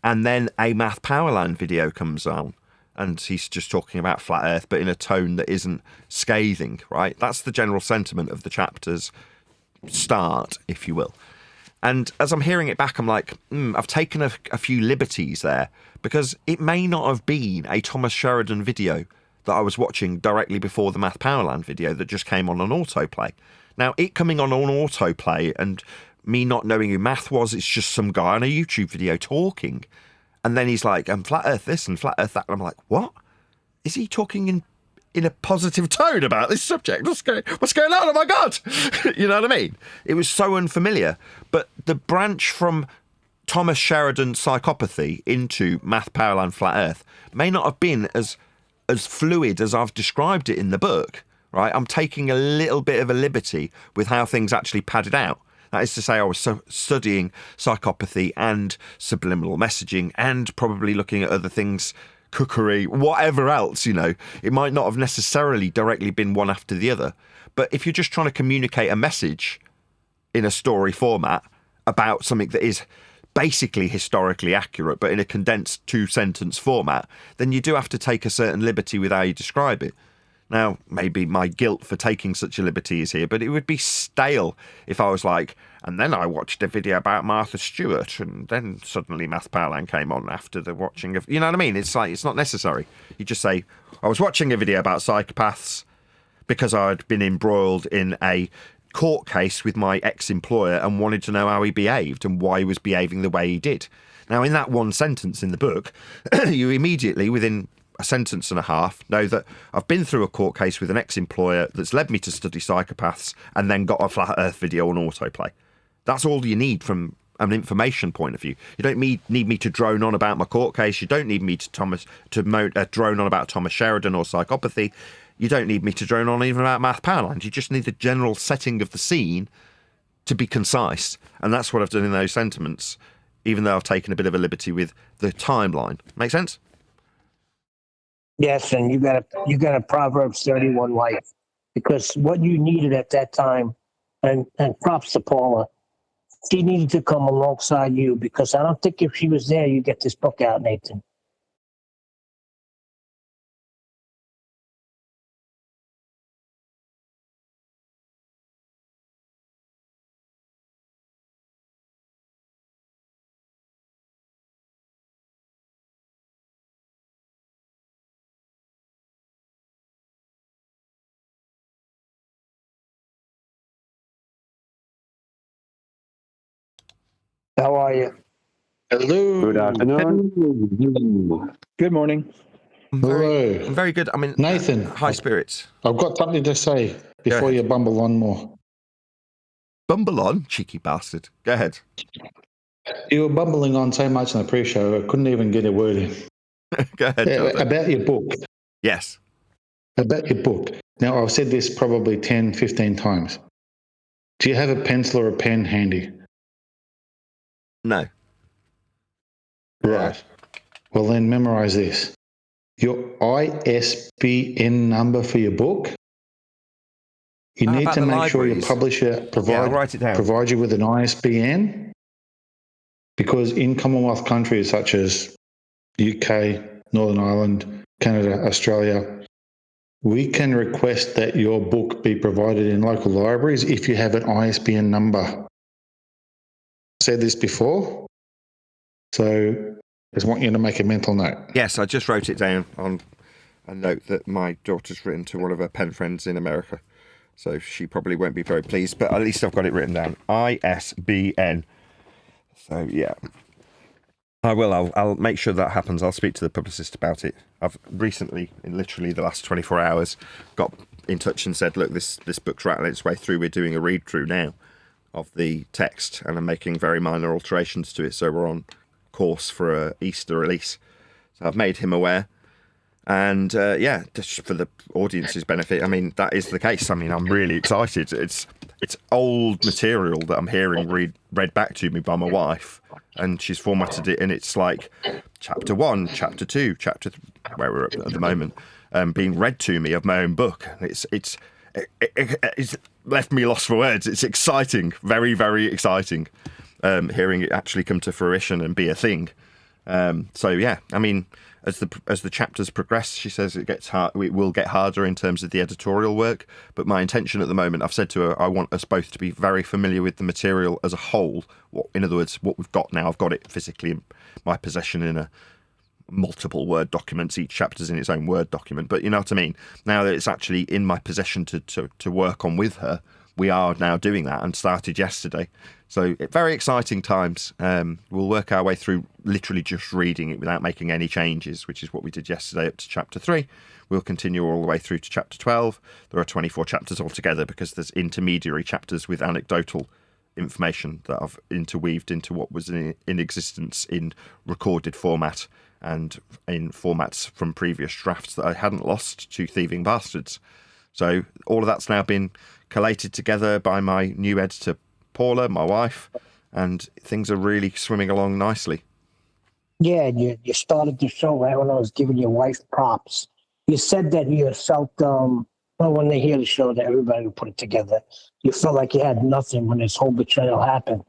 and then a Math Powerland video comes on, and he's just talking about flat Earth, but in a tone that isn't scathing, right? That's the general sentiment of the chapter's start, if you will. And as I'm hearing it back, I'm like, I've taken a few liberties there, because it may not have been a Thomas Sheridan video that I was watching directly before the Math Powerland video that just came on autoplay. Now, it coming on autoplay and me not knowing who Math was, it's just some guy on a YouTube video talking. And then he's like, flat Earth this and flat Earth that. And I'm like, what? Is he talking in a positive tone about this subject? What's going on? Oh my God! You know what I mean? It was so unfamiliar. But the branch from Thomas Sheridan psychopathy into Math Powerland flat Earth may not have been as fluid as I've described it in the book, right? I'm taking a little bit of a liberty with how things actually padded out. That is to say, I was studying psychopathy and subliminal messaging and probably looking at other things, cookery, whatever else, It might not have necessarily directly been one after the other. But if you're just trying to communicate a message in a story format about something that is basically historically accurate, but in a condensed 2-sentence format, then you do have to take a certain liberty with how you describe it. Now, maybe my guilt for taking such a liberty is here, but it would be stale if I was like, and then I watched a video about Martha Stewart, and then suddenly Math Powerland came on after the watching of... You know what I mean? It's like, it's not necessary. You just say, I was watching a video about psychopaths because I'd been embroiled in a court case with my ex-employer and wanted to know how he behaved and why he was behaving the way he did. Now, in that one sentence in the book, you immediately, within a sentence and a half, know that I've been through a court case with an ex-employer that's led me to study psychopaths and then got a flat Earth video on autoplay. That's all you need from an information point of view. You don't need me to drone on about my court case. You don't need me to drone on about Thomas Sheridan or psychopathy. You don't need me to drone on even about Math Powerland. You just need the general setting of the scene to be concise. And that's what I've done in those sentiments, even though I've taken a bit of a liberty with the timeline. Make sense? Yes, and you got a Proverbs 31 life, because what you needed at that time, and props to Paula, she needed to come alongside you, because I don't think if she was there, you get this book out, Nathan. How are you? Hello. Good afternoon. Good morning. Hello. I'm very good. I mean, Nathan. high spirits. I've got something to say before ahead. you bumble on more. Bumble on, cheeky bastard. Go ahead. You were bumbling on so much in the pre-show, I couldn't even get a word in. Go ahead, Jordan. About your book. Yes. About your book. Now, I've said this probably 10, 15 times. Do you have a pencil or a pen handy? No. Right. Well, then memorize this. Your ISBN number for your book. You need to make sure your publisher I'll write it down. provides you with an ISBN, because in Commonwealth countries such as UK, Northern Ireland, Canada, Australia, we can request that your book be provided in local libraries if you have an ISBN number. I've said this before, so I just want you to make a mental note. Yes, I just wrote it down on a note that my daughter's written to one of her pen friends in America. So she probably won't be very pleased, but at least I've got it written down. ISBN. So, yeah. I will. I'll make sure that happens. I'll speak to the publicist about it. I've recently, in literally the last 24 hours, got in touch and said, look, this book's rattling its way through. We're doing a read-through now of the text, and I'm making very minor alterations to it, so we're on course for a Easter release. So I've made him aware. And, just for the audience's benefit, I mean, that is the case. I mean, I'm really excited. It's old material that I'm hearing read back to me by my wife, and she's formatted it, and it's like chapter 1, chapter 2, where we're at the moment, being read to me of my own book. It's left me lost for words. It's exciting, very, very exciting, hearing it actually come to fruition and be a thing. So yeah, I mean, as the chapters progress, she says it will get harder in terms of the editorial work. But my intention at the moment, I've said to her, I want us both to be very familiar with the material as a whole. In other words, what we've got now, I've got it physically in my possession in a multiple Word documents. Each chapter's in its own Word document. But you know what I mean? Now that it's actually in my possession to work on with her, we are now doing that and started yesterday. So very exciting times. We'll work our way through literally just reading it without making any changes, which is what we did yesterday up to chapter 3. We'll continue all the way through to chapter 12. There are 24 chapters altogether because there's intermediary chapters with anecdotal information that I've interweaved into what was in existence in recorded format and in formats from previous drafts that I hadn't lost to Thieving Bastards. So all of that's now been collated together by my new editor, Paula, my wife, and things are really swimming along nicely. Yeah, you started the show right when I was giving your wife props. You said that you felt, when they hear the show, that everybody would put it together. You felt like you had nothing when this whole betrayal happened.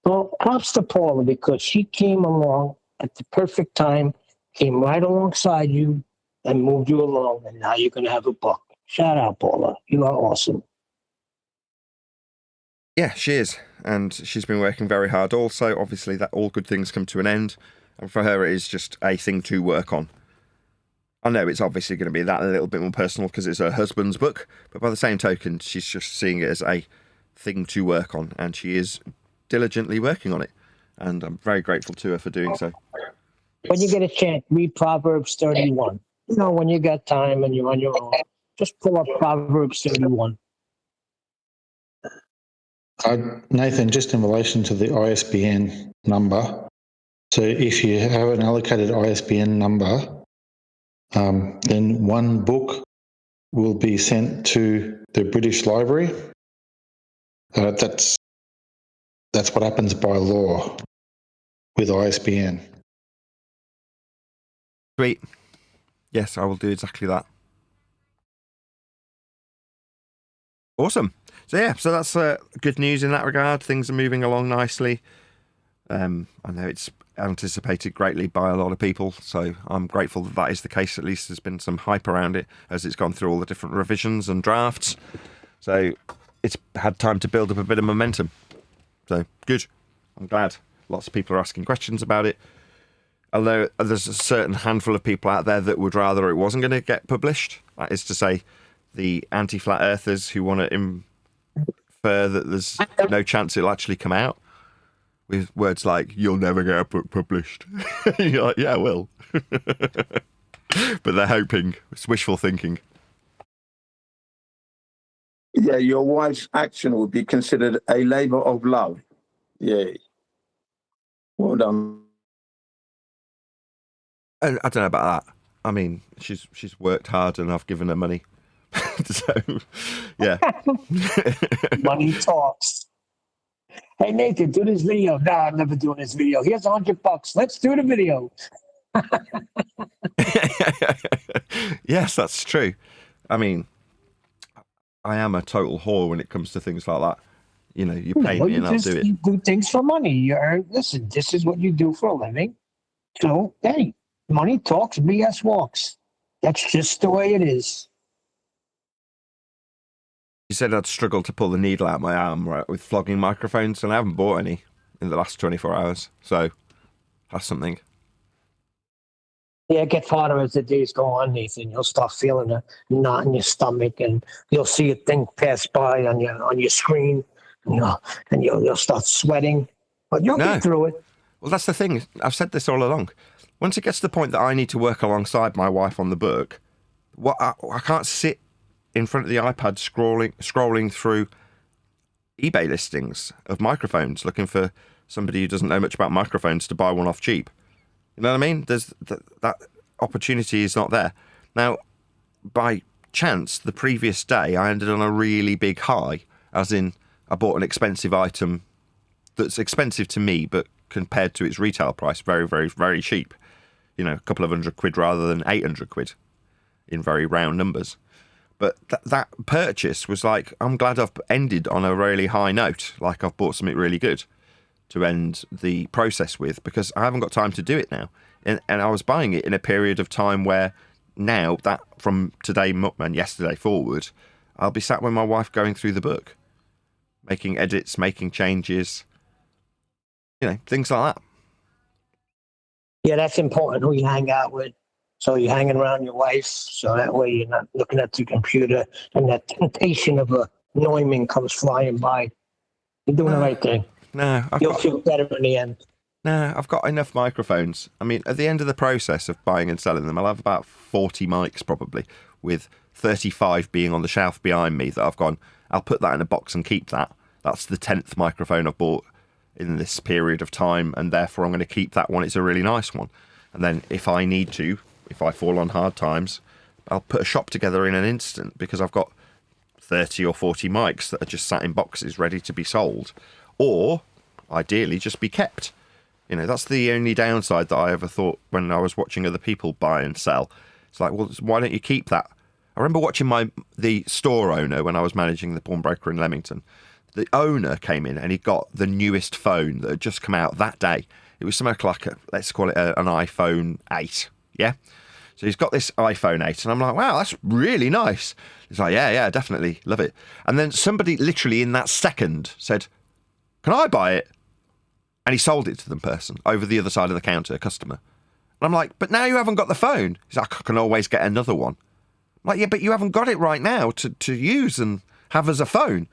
Well, props to Paula, because she came along at the perfect time, came right alongside you, and moved you along, and now you're going to have a book. Shout out, Paula. You are awesome. Yeah, she is. And she's been working very hard also. Obviously, that all good things come to an end. And for her, it is just a thing to work on. I know it's obviously going to be that a little bit more personal because it's her husband's book. But by the same token, she's just seeing it as a thing to work on. And she is diligently working on it. And I'm very grateful to her for doing so. When you get a chance, read Proverbs 31. You know, when you got time and you're on your own, just pull up Proverbs 31. Nathan, just in relation to the ISBN number, so if you have an allocated ISBN number, then one book will be sent to the British Library. That's what happens by law with ISBN. Sweet. Yes, I will do exactly that. Awesome. So yeah, so that's good news in that regard. Things are moving along nicely. I know it's anticipated greatly by a lot of people, so I'm grateful that that is the case. At least there's been some hype around it as it's gone through all the different revisions and drafts. So it's had time to build up a bit of momentum. So good. I'm glad. Lots of people are asking questions about it. Although there's a certain handful of people out there that would rather it wasn't going to get published. That is to say, the anti-flat earthers who want to infer that there's no chance it'll actually come out with words like, you'll never get a book published. You're like, yeah, I will. But they're hoping. It's wishful thinking. Yeah, your wife's action would be considered a labour of love. Yeah. Well done. I don't know about that. I mean, she's worked hard and I've given her money. So, yeah. Money talks. Hey, Nathan, do this video. No, I'm never doing this video. Here's $100. Let's do the video. Yes, that's true. I mean, I am a total whore when it comes to things like that. You know, you pay me and I'll do it. You do things for money. You earn, listen, this is what you do for a living. So, hey, money talks, BS walks. That's just the way it is. You said I'd struggle to pull the needle out of my arm, right, with flogging microphones, and I haven't bought any in the last 24 hours. So that's something. Yeah, it gets harder as the days go on, Nathan. You'll start feeling a knot in your stomach, and you'll see a thing pass by on your screen, and you'll start sweating. But you'll get through it. Well, that's the thing. I've said this all along. Once it gets to the point that I need to work alongside my wife on the book, I can't sit in front of the iPad scrolling through eBay listings of microphones, looking for somebody who doesn't know much about microphones to buy one off cheap. You know what I mean? There's that opportunity is not there. Now, by chance, the previous day, I ended on a really big high, as in I bought an expensive item that's expensive to me, but compared to its retail price, very, very, very cheap. You know, a couple of £100 rather than £800 in very round numbers. But that purchase was like, I'm glad I've ended on a really high note, like I've bought something really good to end the process with, because I haven't got time to do it now. And I was buying it in a period of time where now, that from today and yesterday forward, I'll be sat with my wife going through the book, making edits, making changes, you know, things like that. Yeah, that's important who you hang out with. So you're hanging around your wife, so that way you're not looking at the computer and that temptation of a Neumann comes flying by. You're doing the right thing. No, You'll feel better in the end. No, I've got enough microphones. I mean, at the end of the process of buying and selling them, I'll have about 40 mics probably, with 35 being on the shelf behind me that I've gone, I'll put that in a box and keep that. That's the 10th microphone I've bought in this period of time, and therefore I'm going to keep that one. It's a really nice one. And then if I need to, if I fall on hard times, I'll put a shop together in an instant, because I've got 30 or 40 mics that are just sat in boxes ready to be sold, or ideally just be kept. You know, that's the only downside that I ever thought when I was watching other people buy and sell. It's like, well, why don't you keep that? I remember watching the store owner when I was managing the pawnbroker in Leamington. The owner came in and he got the newest phone that had just come out that day. It was something like let's call it an iPhone 8. Yeah. So he's got this iPhone 8 and I'm like, wow, that's really nice. He's like, yeah, definitely. Love it. And then somebody literally in that second said, can I buy it? And he sold it to the person over the other side of the counter, a customer. And I'm like, but now you haven't got the phone. He's like, I can always get another one. I'm like, yeah, but you haven't got it right now to use and have as a phone.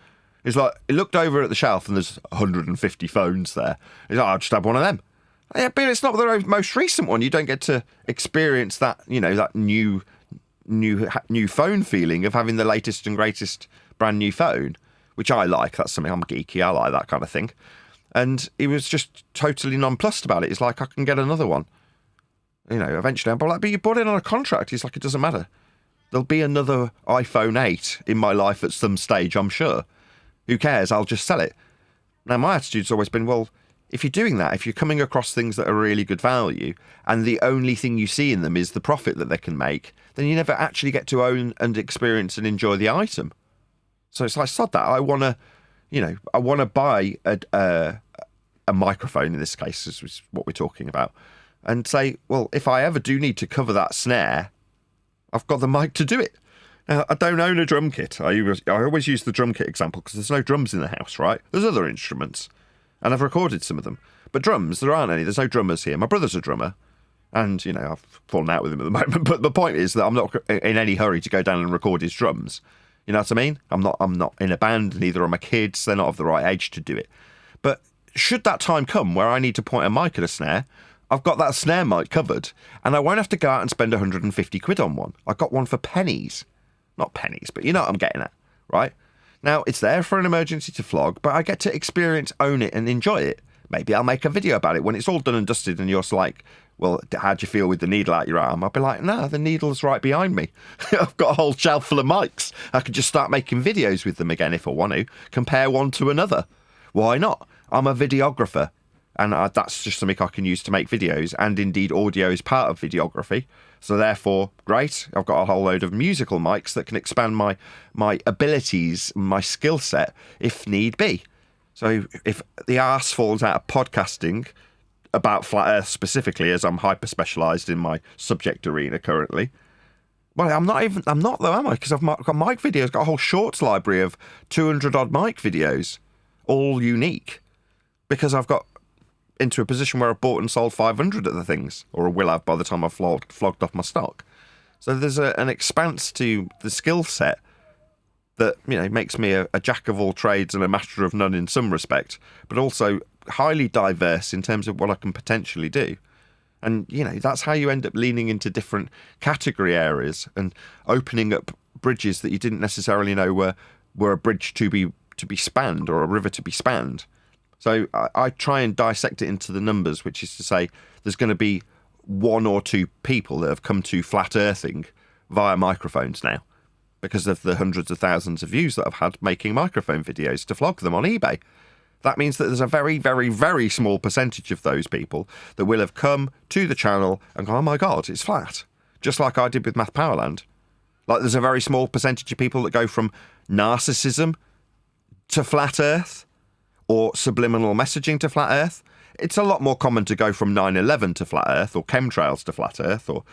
He's like, he looked over at the shelf and there's 150 phones there. He's like, I'll just have one of them. Yeah, but it's not the most recent one. You don't get to experience that, you know, that new phone feeling of having the latest and greatest brand new phone, which I like. That's something I'm geeky. I like that kind of thing. And he was just totally nonplussed about it. He's like, I can get another one. You know, eventually I'm like, but you bought it on a contract. He's like, it doesn't matter. There'll be another iPhone 8 in my life at some stage, I'm sure. Who cares? I'll just sell it. Now, my attitude's always been, well, if you're doing that, if you're coming across things that are really good value and the only thing you see in them is the profit that they can make, then you never actually get to own and experience and enjoy the item. So it's like, sod that. I want to buy a microphone in this case, is what we're talking about, and say, well, if I ever do need to cover that snare, I've got the mic to do it. Now, I don't own a drum kit. I always use the drum kit example because there's no drums in the house, right? There's other instruments, and I've recorded some of them. But drums, there aren't any. There's no drummers here. My brother's a drummer, and, you know, I've fallen out with him at the moment. But the point is that I'm not in any hurry to go down and record his drums. You know what I mean? I'm not in a band, neither are my kids. They're not of the right age to do it. But should that time come where I need to point a mic at a snare, I've got that snare mic covered, and I won't have to go out and spend 150 quid on one. I got one for pennies. Not pennies, but you know what I'm getting at, right? Now, it's there for an emergency to flog, but I get to experience, own it, and enjoy it. Maybe I'll make a video about it when it's all done and dusted, and you're like, well, how'd you feel with the needle out your arm? I'll be like, no, the needle's right behind me. I've got a whole shelf full of mics. I could just start making videos with them again if I want to. Compare one to another. Why not? I'm a videographer, and that's just something I can use to make videos, and indeed audio is part of videography. So therefore, great, I've got a whole load of musical mics that can expand my abilities, my skill set, if need be. So if the arse falls out of podcasting about Flat Earth specifically, as I'm hyper-specialised in my subject arena currently, well, I'm not though, am I? Because I've got mic videos, got a whole shorts library of 200-odd mic videos, all unique, because I've got into a position where I've bought and sold 500 of the things, or I will have by the time I've flogged off my stock. So there's an expanse to the skill set that, you know, makes me a jack of all trades and a master of none in some respect, but also highly diverse in terms of what I can potentially do. And, you know, that's how you end up leaning into different category areas and opening up bridges that you didn't necessarily know were a bridge to be spanned or a river to be spanned. So I try and dissect it into the numbers, which is to say there's going to be one or two people that have come to flat earthing via microphones now because of the hundreds of thousands of views that I've had making microphone videos to flog them on eBay. That means that there's a very, very, very small percentage of those people that will have come to the channel and gone, oh my God, it's flat. Just like I did with Math Powerland. Like there's a very small percentage of people that go from narcissism to flat earth, or subliminal messaging to flat earth. It's a lot more common to go from 9/11 to flat earth, or chemtrails to flat earth, or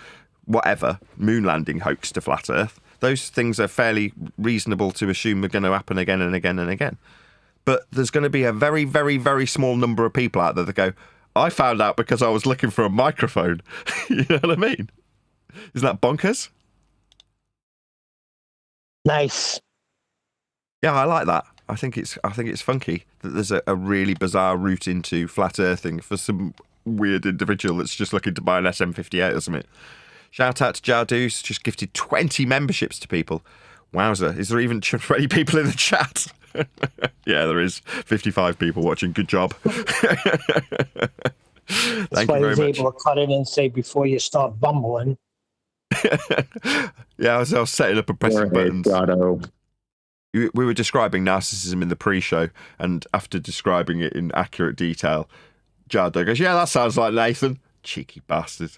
whatever, moon landing hoax to flat earth. Those things are fairly reasonable to assume are going to happen again and again and again. But there's going to be a very, very, very small number of people out there that go, I found out because I was looking for a microphone. You know what I mean? Isn't that bonkers? Nice. Yeah, I like that. I think it's funky that there's a really bizarre route into flat earthing for some weird individual that's just looking to buy an SM58 or something. Shout out to Jardoos, just gifted 20 memberships to people. Wowzer, is there even 20 people in the chat? Yeah, there is. 55 people watching. Good job. That's Thank why you I was very much. able to cut it and say before you start bumbling. Yeah, I was setting up and pressing buttons. We were describing narcissism in the pre-show, and after describing it in accurate detail, Jardo goes, yeah, that sounds like Nathan. Cheeky bastard.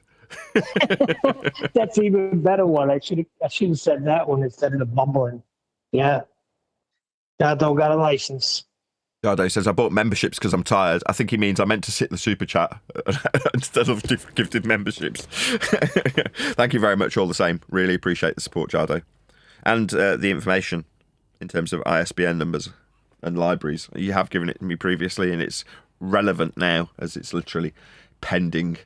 That's even better one. I should have said that one instead of the bumbling. Yeah. Jardo got a license. Jardo says, I bought memberships because I'm tired. I think he means I meant to sit the super chat instead of gifted memberships. Thank you very much all the same. Really appreciate the support, Jardo. And the information in terms of ISBN numbers and libraries. You have given it to me previously, and it's relevant now as it's literally pending.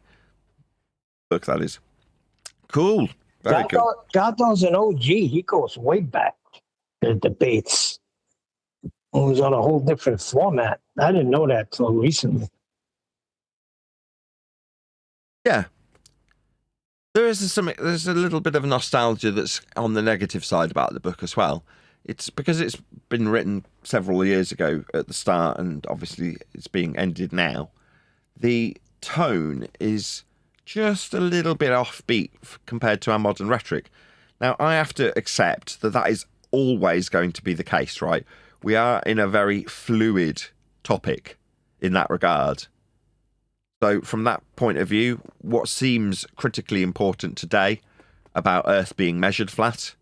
Look, that is. Cool. Very cool. Jardo's an OG. He goes way back to debates. It was on a whole different format. I didn't know that till recently. Yeah. There's a little bit of nostalgia that's on the negative side about the book as well. It's because it's been written several years ago at the start, and obviously it's being ended now. The tone is just a little bit offbeat compared to our modern rhetoric. Now, I have to accept that is always going to be the case, right? We are in a very fluid topic in that regard. So from that point of view, what seems critically important today about Earth being measured flat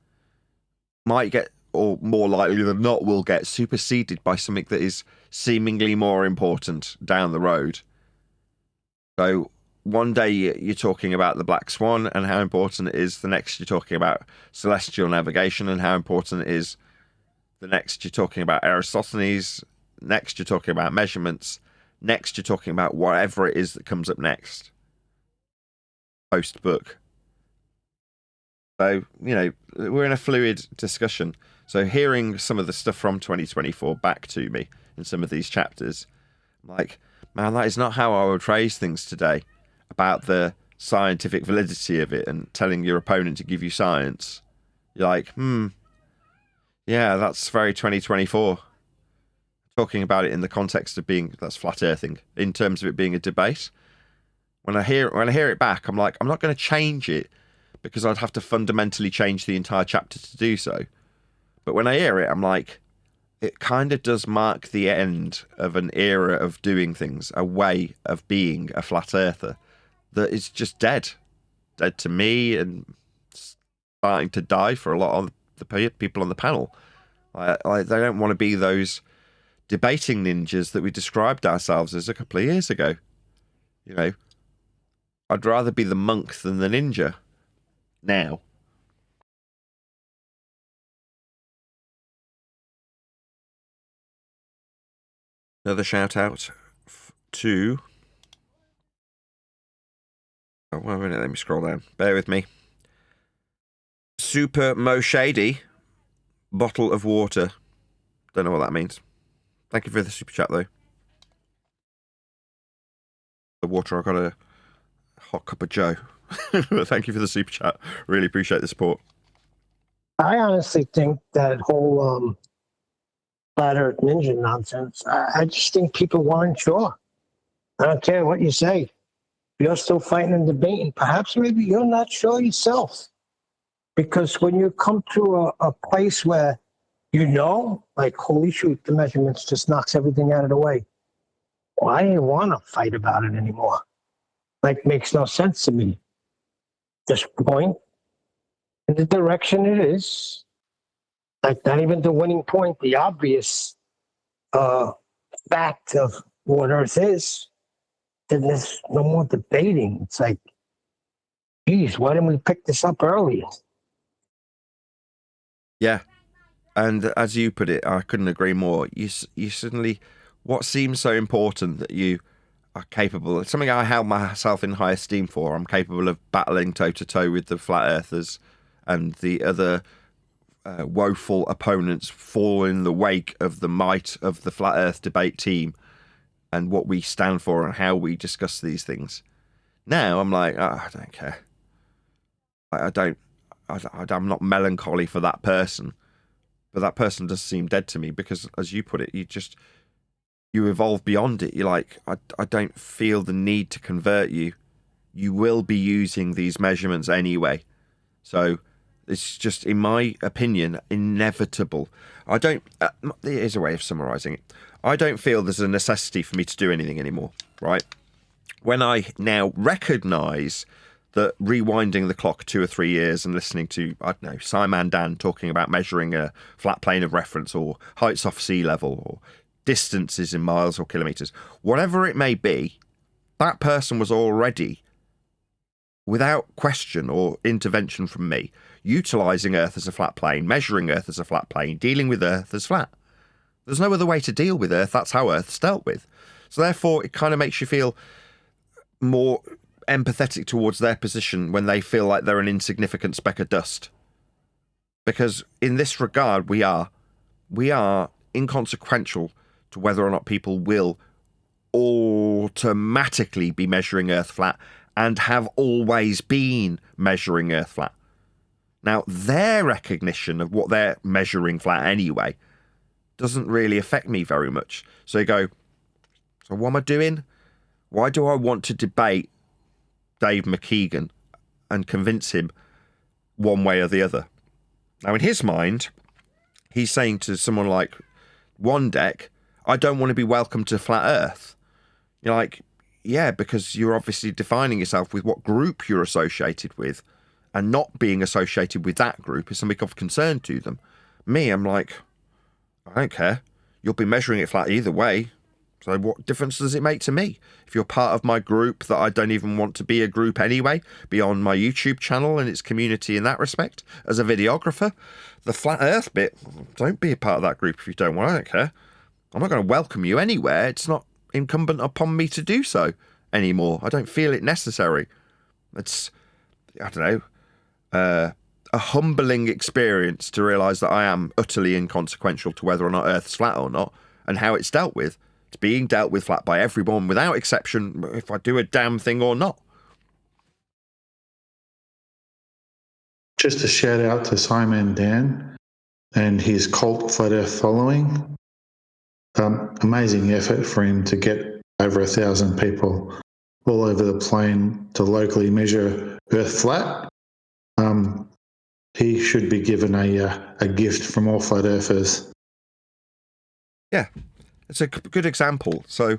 might get, or more likely than not, will get superseded by something that is seemingly more important down the road. So one day you're talking about the Black Swan and how important it is. The next you're talking about celestial navigation and how important it is. The next you're talking about Aristophanes. Next you're talking about measurements. Next you're talking about whatever it is that comes up next. Post book. So, you know, we're in a fluid discussion. So hearing some of the stuff from 2024 back to me in some of these chapters, I'm like, man, that is not how I would phrase things today about the scientific validity of it and telling your opponent to give you science. You're like, yeah, that's very 2024. Talking about it in the context of being, that's flat earthing, in terms of it being a debate. When I hear it back, I'm like, I'm not going to change it because I'd have to fundamentally change the entire chapter to do so. But when I hear it, I'm like, it kind of does mark the end of an era of doing things, a way of being a flat earther that is just dead to me and starting to die for a lot of the people on the panel. They don't want to be those debating ninjas that we described ourselves as a couple of years ago. You know, I'd rather be the monk than the ninja now. Another shout out to... Oh, 1 minute, let me scroll down. Bear with me. Super Mo Shady, bottle of water. Don't know what that means. Thank you for the super chat, though. The water, I got a hot cup of Joe. Thank you for the super chat. Really appreciate the support. I honestly think that whole flat earth ninja nonsense, I just think people weren't sure. I don't care what you say. You're still fighting and debating. Perhaps maybe you're not sure yourself. Because when you come to a place where you know, like, holy shoot, the measurements just knocks everything out of the way. Well, I didn't want to fight about it anymore. Like, makes no sense to me. Just point in the direction it is. Like, not even the winning point, the obvious fact of what Earth is. Then there's no more debating. It's like, geez, why didn't we pick this up earlier? Yeah. And as you put it, I couldn't agree more. You suddenly, what seems so important that you are capable, something I held myself in high esteem for, I'm capable of battling toe-to-toe with the flat earthers and the other woeful opponents fall in the wake of the might of the flat earth debate team and what we stand for and how we discuss these things. Now I'm like, oh, I don't care. I'm not melancholy for that person, but that person does seem dead to me because, as you put it, you evolve beyond it. You're like, I don't feel the need to convert you. You will be using these measurements anyway. So it's just, in my opinion, inevitable. Here's a way of summarizing it. I don't feel there's a necessity for me to do anything anymore, right? When I now recognize that rewinding the clock 2 or 3 years and listening to, I don't know, Simon Dan talking about measuring a flat plane of reference or heights off sea level or distances in miles or kilometers, whatever it may be, that person was already, without question or intervention from me, utilizing Earth as a flat plane, measuring Earth as a flat plane, dealing with Earth as flat. There's no other way to deal with Earth. That's how Earth's dealt with. So therefore, it kind of makes you feel more empathetic towards their position when they feel like they're an insignificant speck of dust. Because in this regard, we are inconsequential to whether or not people will automatically be measuring Earth flat and have always been measuring Earth flat. Now, their recognition of what they're measuring flat anyway doesn't really affect me very much. So you go, so what am I doing? Why do I want to debate Dave McKeegan and convince him one way or the other? Now, in his mind, he's saying to someone like One Deck, I don't want to be welcome to Flat Earth. You're like, yeah, because you're obviously defining yourself with what group you're associated with, and not being associated with that group is something of concern to them. Me, I'm like, I don't care. You'll be measuring it flat either way. So what difference does it make to me? If you're part of my group that I don't even want to be a group anyway, beyond my YouTube channel and its community in that respect, as a videographer, the flat earth bit, don't be a part of that group if you don't want. I don't care. I'm not going to welcome you anywhere. It's not incumbent upon me to do so anymore. I don't feel it necessary. It's, I don't know, a humbling experience to realise that I am utterly inconsequential to whether or not Earth's flat or not, and how it's dealt with. It's being dealt with flat by everyone without exception, if I do a damn thing or not. Just a shout out to Simon Dan and his cult Flat Earth following. Amazing effort for him to get over 1,000 people all over the plane to locally measure Earth flat. He should be given a gift from all flat earthers. Yeah, it's a good example. So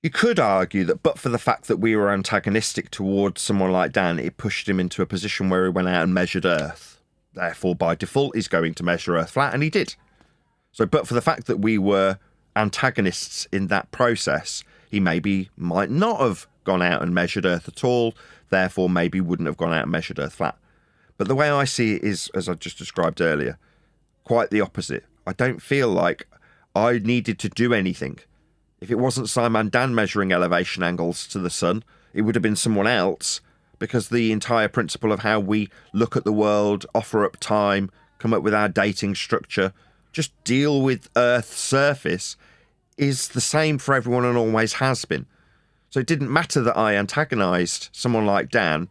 you could argue that but for the fact that we were antagonistic towards someone like Dan, it pushed him into a position where he went out and measured Earth. Therefore, by default, he's going to measure Earth flat, and he did. So, but for the fact that we were antagonists in that process, he might not have gone out and measured Earth at all, therefore maybe wouldn't have gone out and measured Earth flat. But the way I see it is, as I just described earlier, quite the opposite. I don't feel like I needed to do anything. If it wasn't Simon Dan measuring elevation angles to the sun, it would have been someone else, because the entire principle of how we look at the world, offer up time, come up with our dating structure, just deal with Earth's surface, is the same for everyone and always has been. So it didn't matter that I antagonised someone like Dan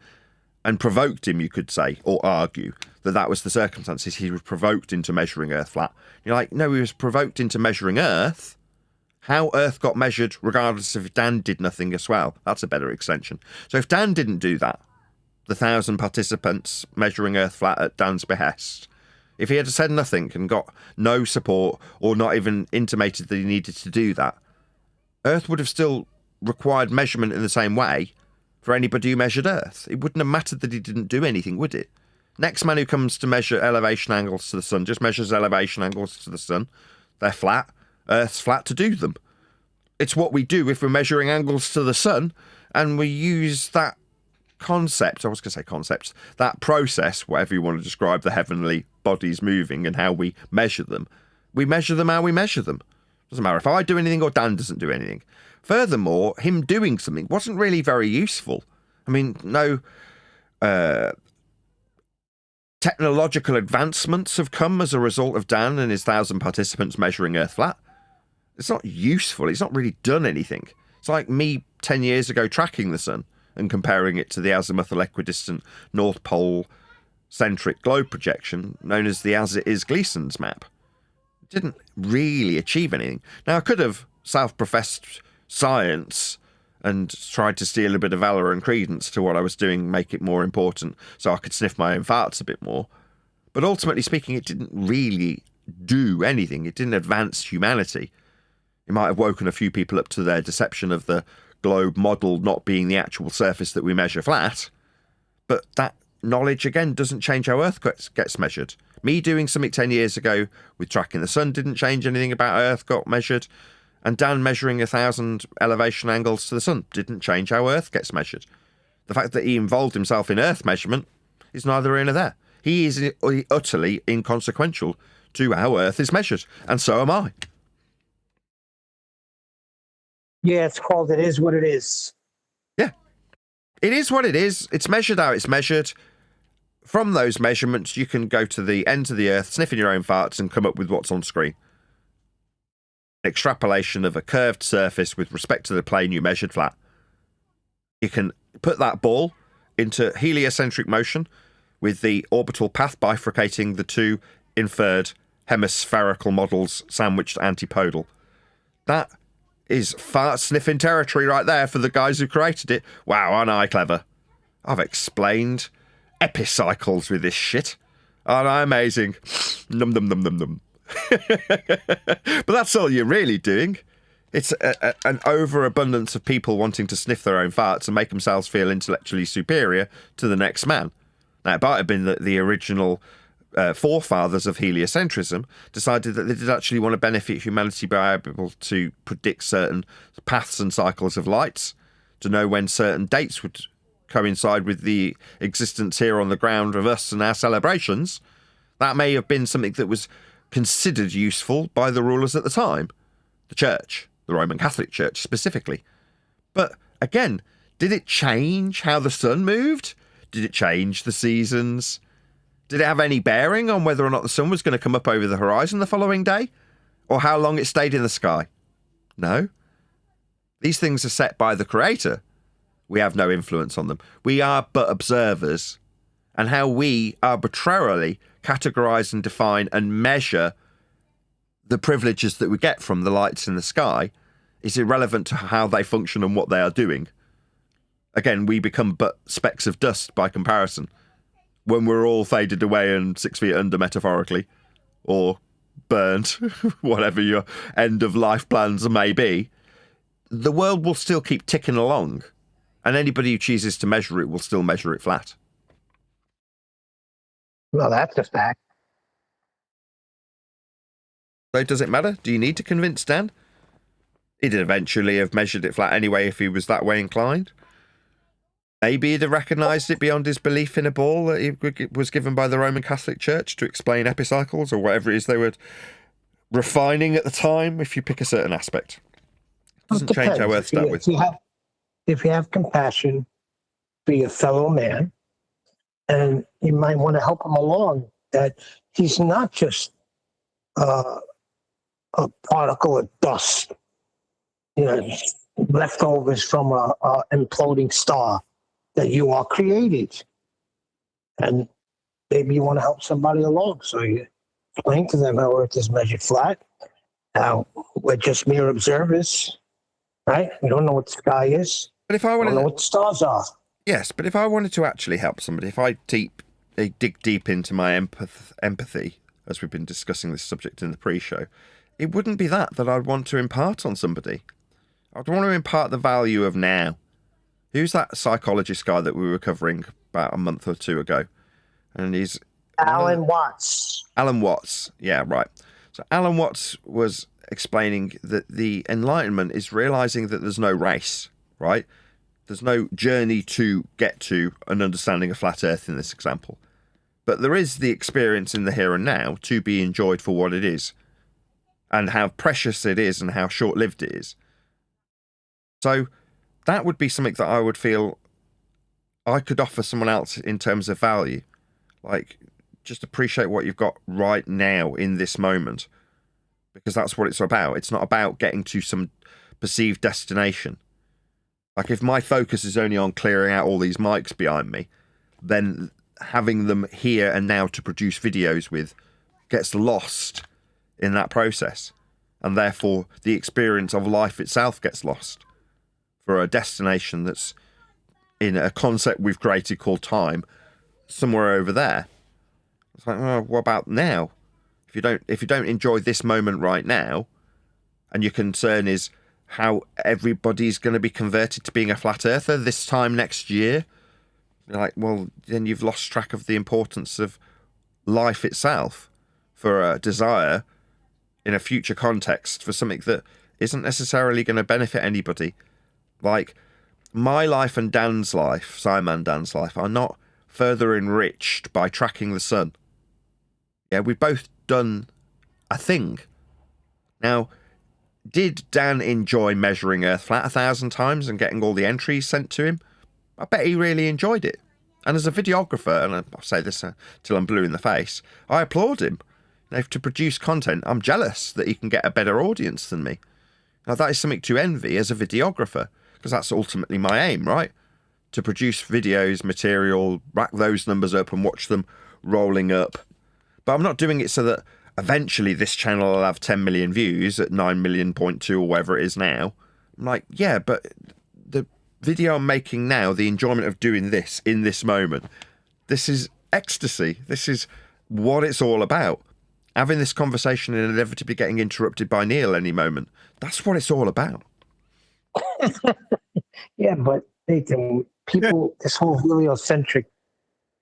and provoked him, you could say, or argue, that that was the circumstances. He was provoked into measuring Earth flat. You're like, no, he was provoked into measuring Earth. How Earth got measured, regardless if Dan did nothing as well. That's a better extension. So if Dan didn't do that, the 1,000 participants measuring Earth flat at Dan's behest, if he had said nothing and got no support or not even intimated that he needed to do that, Earth would have still required measurement in the same way for anybody who measured Earth. It wouldn't have mattered that he didn't do anything, would it? Next man who comes to measure elevation angles to the sun just measures elevation angles to the sun. They're flat. Earth's flat to do them. It's what we do if we're measuring angles to the sun, and we use that concept, that process, whatever you want to describe the heavenly bodies moving and how we measure them. We measure them how we measure them. Doesn't matter if I do anything or Dan doesn't do anything. Furthermore, him doing something wasn't really very useful. I mean, no technological advancements have come as a result of Dan and his 1,000 participants measuring Earth flat. It's not useful. It's not really done anything. It's like me 10 years ago tracking the sun and comparing it to the azimuthal equidistant North Pole centric globe projection known as the As It Is Gleason's map. It didn't really achieve anything. Now, I could have self-professed science and tried to steal a bit of valour and credence to what I was doing, make it more important so I could sniff my own farts a bit more. But ultimately speaking, it didn't really do anything. It didn't advance humanity. It might have woken a few people up to their deception of the globe model not being the actual surface that we measure flat. But that knowledge, again, doesn't change how Earth gets measured. Me doing something 10 years ago with tracking the sun didn't change anything about how Earth got measured. And Dan measuring 1,000 elevation angles to the sun didn't change how Earth gets measured. The fact that he involved himself in Earth measurement is neither here nor there. He is utterly inconsequential to how Earth is measured. And so am I. Yeah, it's called It Is What It Is. Yeah. It is what it is. It's measured how it's measured. From those measurements, you can go to the ends of the Earth, sniffing your own farts, and come up with what's on screen. Extrapolation of a curved surface with respect to the plane you measured flat. You can put that ball into heliocentric motion with the orbital path bifurcating the two inferred hemispherical models sandwiched antipodal. That is fart sniffing territory right there for the guys who created it. Wow, aren't I clever? I've explained epicycles with this shit. Aren't I amazing? Num num num num num. But that's all you're really doing. It's an overabundance of people wanting to sniff their own farts and make themselves feel intellectually superior to the next man. Now, it might have been that the original forefathers of heliocentrism decided that they did actually want to benefit humanity by being able to predict certain paths and cycles of lights, to know when certain dates would coincide with the existence here on the ground of us and our celebrations. That may have been something that was considered useful by the rulers at the time, the church, the Roman Catholic Church specifically. But again, did it change how the sun moved? Did it change the seasons? Did it have any bearing on whether or not the sun was going to come up over the horizon the following day? Or how long it stayed in the sky? No. These things are set by the Creator. We have no influence on them. We are but observers. And how we arbitrarily categorize and define and measure the privileges that we get from the lights in the sky is irrelevant to how they function and what they are doing. Again, we become but specks of dust by comparison. When we're all faded away and 6 feet under, metaphorically, or burnt, whatever your end of life plans may be, the world will still keep ticking along, and anybody who chooses to measure it will still measure it flat. Well, that's a fact. So does it matter? Do you need to convince Dan? He'd eventually have measured it flat anyway if he was that way inclined. Maybe he'd have recognised it beyond his belief in a ball that he was given by the Roman Catholic Church to explain epicycles or whatever it is they were refining at the time, if you pick a certain aspect. It doesn't change how Earth start with. If you have compassion for your fellow man, and you might want to help him along, that he's not just a particle of dust, leftovers from a imploding star, that you are created. And maybe you want to help somebody along. So you explain to them how Earth is measured flat. Now, we're just mere observers, right? We don't know what the sky is. But if I don't know what the stars are. Yes, but if I wanted to actually help somebody, if I dig deep into my empathy, as we've been discussing this subject in the pre-show, it wouldn't be that I'd want to impart on somebody. I'd want to impart the value of now. Who's that psychologist guy that we were covering about a month or two ago? And he's... Alan Watts. Alan Watts. Yeah, right. So Alan Watts was explaining that the Enlightenment is realizing that there's no race, right? There's no journey to get to an understanding of flat Earth in this example. But there is the experience in the here and now to be enjoyed for what it is, and how precious it is and how short-lived it is. So that would be something that I would feel I could offer someone else in terms of value. Like, just appreciate what you've got right now in this moment, because that's what it's about. It's not about getting to some perceived destination. Like, if my focus is only on clearing out all these mics behind me, then having them here and now to produce videos with gets lost in that process. And therefore, the experience of life itself gets lost for a destination that's in a concept we've created called time, somewhere over there. It's like, well, what about now? If you don't enjoy this moment right now, and your concern is how everybody's going to be converted to being a flat earther this time next year, you're like, well, then you've lost track of the importance of life itself for a desire in a future context for something that isn't necessarily going to benefit anybody. Like, my life and Dan's life, Simon Dan's life, are not further enriched by tracking the sun. Yeah, we've both done a thing. Now, did Dan enjoy measuring Earth flat 1,000 times and getting all the entries sent to him? I bet he really enjoyed it. And as a videographer, and I'll say this till I'm blue in the face, I applaud him. To produce content, I'm jealous that he can get a better audience than me. Now, that is something to envy as a videographer, because that's ultimately my aim, right? To produce videos, material, rack those numbers up and watch them rolling up. But I'm not doing it so that eventually this channel will have 10 million views at 9 million point 2 or whatever it is now. I'm like, yeah, but the video I'm making now, the enjoyment of doing this in this moment, this is ecstasy. This is what it's all about. having this conversation and inevitably getting interrupted by Neil any moment. That's what it's all about. Yeah, but Nathan, people, this whole heliocentric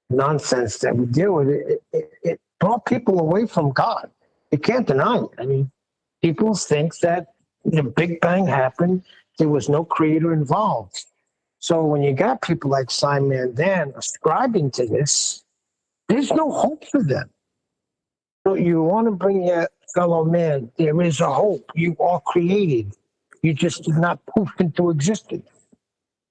nonsense that we deal with, it brought people away from God. You can't deny it. I mean, people think that the Big Bang happened, there was no creator involved. So when you got people like Simon Dan ascribing to this, there's no hope for them. So you want to bring your fellow man, there is a hope. You are created. You just did not poof into existence.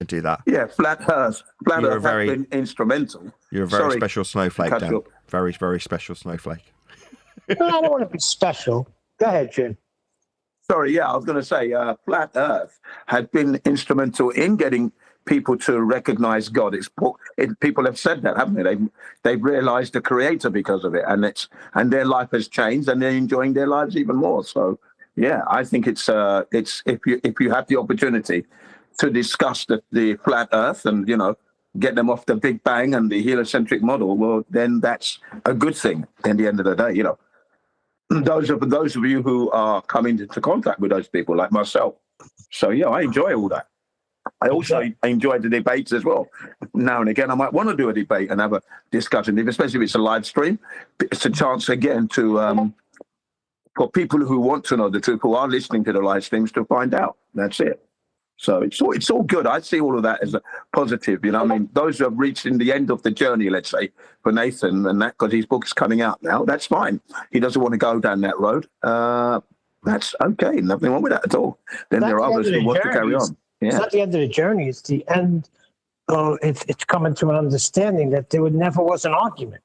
Do that. Yeah, flat Earth. Flat You're Earth has been instrumental. You're a very Sorry, special snowflake, cut Dan. you off. Very, very special snowflake. No, I don't want to be special. Go ahead, Jim. Sorry, yeah, I was going to say flat Earth had been instrumental in getting people to recognize God. People have said that, haven't they? They've realized the Creator because of it, and their life has changed, and they're enjoying their lives even more. So, yeah, I think it's if you have the opportunity to discuss the flat Earth and get them off the Big Bang and the heliocentric model, well, then that's a good thing. At the end of the day, those of you who are coming into contact with those people, like myself. So yeah, I enjoy all that. I also enjoy the debates as well. Now and again, I might want to do a debate and have a discussion, especially if it's a live stream. It's a chance again to for people who want to know the truth, who are listening to the live streams, to find out. That's it. So it's all good. I see all of that as a positive. I mean, those who have reached in the end of the journey, let's say, for Nathan and that, because his book's coming out now, that's fine. He doesn't want to go down that road. That's okay. Nothing wrong with that at all. Then there are others who want to carry on. Yeah. It's not the end of the journey. It's the end. It's coming to an understanding that there never was an argument.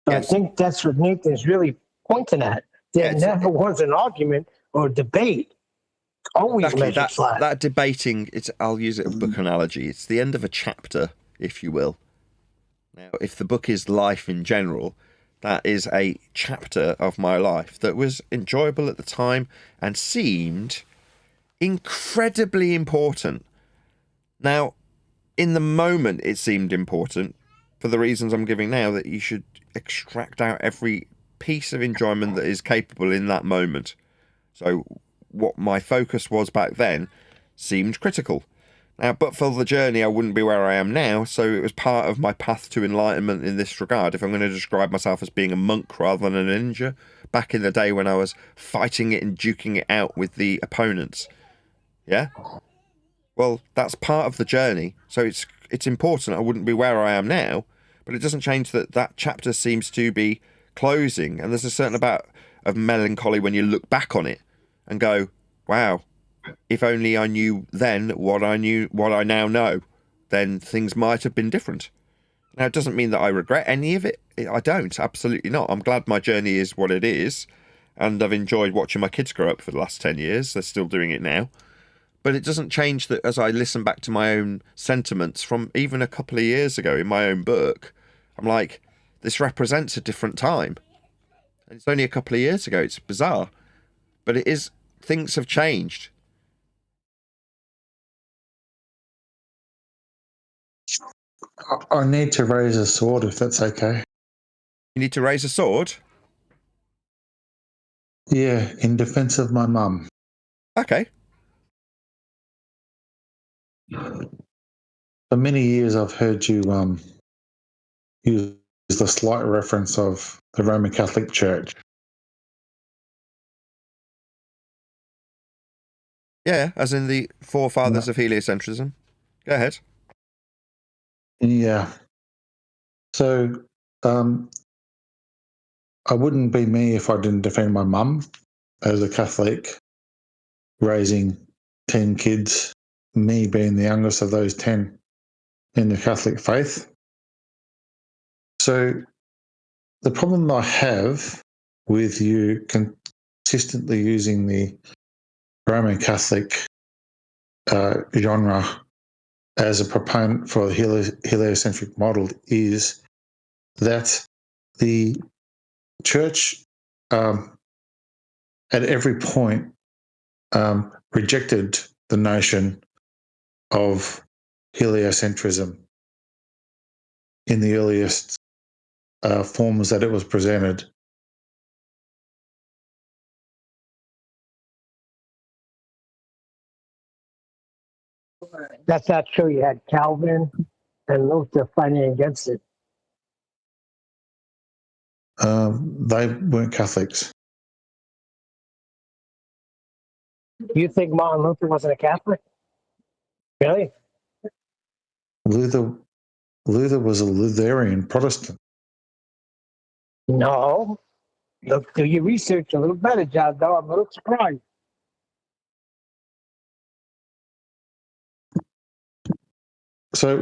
So yes. I think that's what Nathan's really pointing at. There never was an argument or debate. Always measured flat. That debating, I'll use it as a book analogy. It's the end of a chapter, if you will. Now, if the book is life in general, that is a chapter of my life that was enjoyable at the time and seemed incredibly important. Now, in the moment, it seemed important for the reasons I'm giving now, that you should extract out every piece of enjoyment that is capable in that moment. So what my focus was back then seemed critical. Now, but for the journey, I wouldn't be where I am now, so it was part of my path to enlightenment in this regard. If I'm going to describe myself as being a monk rather than a ninja, back in the day when I was fighting it and duking it out with the opponents. Yeah? Well, that's part of the journey, so it's important. I wouldn't be where I am now, but it doesn't change that chapter seems to be closing, and there's a certain amount of melancholy when you look back on it and go, wow, if only I knew then what I now know, then things might have been different. Now, it doesn't mean that I regret any of it. I don't, absolutely not. I'm glad my journey is what it is, and I've enjoyed watching my kids grow up for the last 10 years. They're still doing it now. But it doesn't change that as I listen back to my own sentiments from even a couple of years ago in my own book, I'm like, this represents a different time. And it's only a couple of years ago. It's bizarre. But it is. Things have changed. I need to raise a sword, if that's okay. You need to raise a sword? Yeah, in defense of my mum. Okay. For many years, I've heard you use the slight reference of the Roman Catholic Church. Yeah, as in the forefathers of heliocentrism. Go ahead. Yeah. So, I wouldn't be me if I didn't defend my mum as a Catholic, raising 10 kids, me being the youngest of those 10 in the Catholic faith. So the problem I have with you consistently using the Roman Catholic genre as a proponent for the heliocentric model is that the church at every point rejected the notion of heliocentrism in the earliest forms that it was presented. That's not true. You had Calvin and Luther fighting against it. They weren't Catholics. You think Martin Luther wasn't a Catholic? Really? Luther was a Lutheran Protestant. No. Look, do your research a little better, John, though. I'm a little surprised. So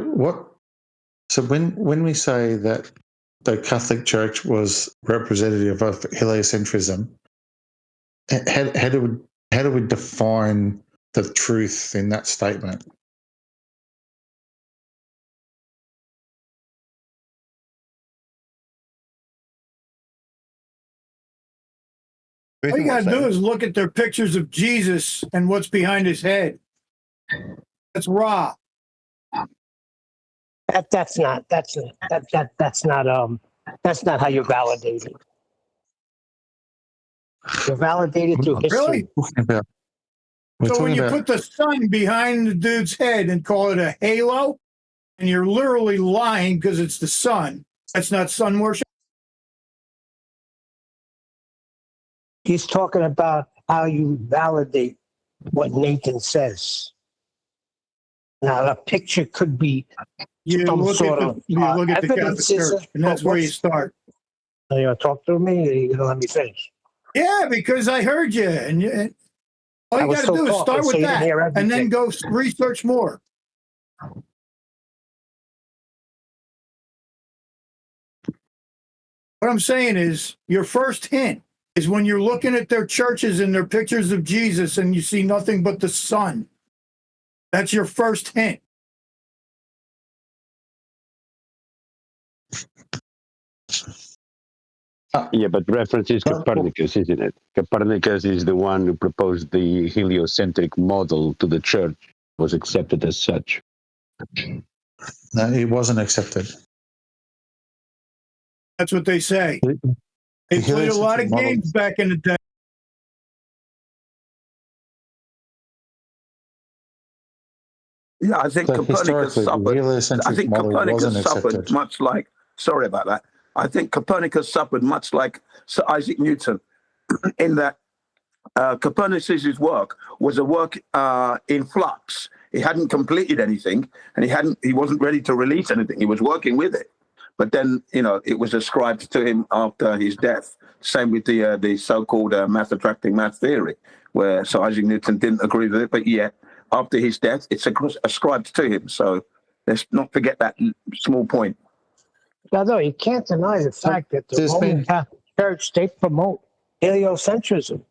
when we say that the Catholic Church was representative of heliocentrism, how do we define the truth in that statement? All you got to do is look at their pictures of Jesus and what's behind his head. That's raw. That's not how you validate it. You validate it through history. Really? So when you put the sun behind the dude's head and call it a halo, and you're literally lying because it's the sun, that's not sun worship? He's talking about how you validate what Nathan says. Now, the picture could be some sort of you look at the Catholic evidences, Church, and that's where you start. Are you going to talk to me, or are you going to let me finish? Yeah, because I heard you, and all you got to do is start with that, and then go research more. What I'm saying is, your first hint is when you're looking at their churches and their pictures of Jesus, and you see nothing but the sun. That's your first hint. Yeah, but reference is Copernicus, isn't it? Copernicus is the one who proposed the heliocentric model to the church, was accepted as such. No, it wasn't accepted. That's what they say. They played a lot of games back in the day. Yeah, I think Copernicus suffered much like, sorry about that. I think Copernicus suffered much like Sir Isaac Newton in that Copernicus's work was a work in flux. He hadn't completed anything, and he wasn't ready to release anything. He was working with it. But then, it was ascribed to him after his death. Same with the so-called mass attracting mass theory, where Sir Isaac Newton didn't agree with it, but yet after his death, it's ascribed to him. So let's not forget that small point. No, you can't deny the fact that the Roman Catholic Church, they promote heliocentrism.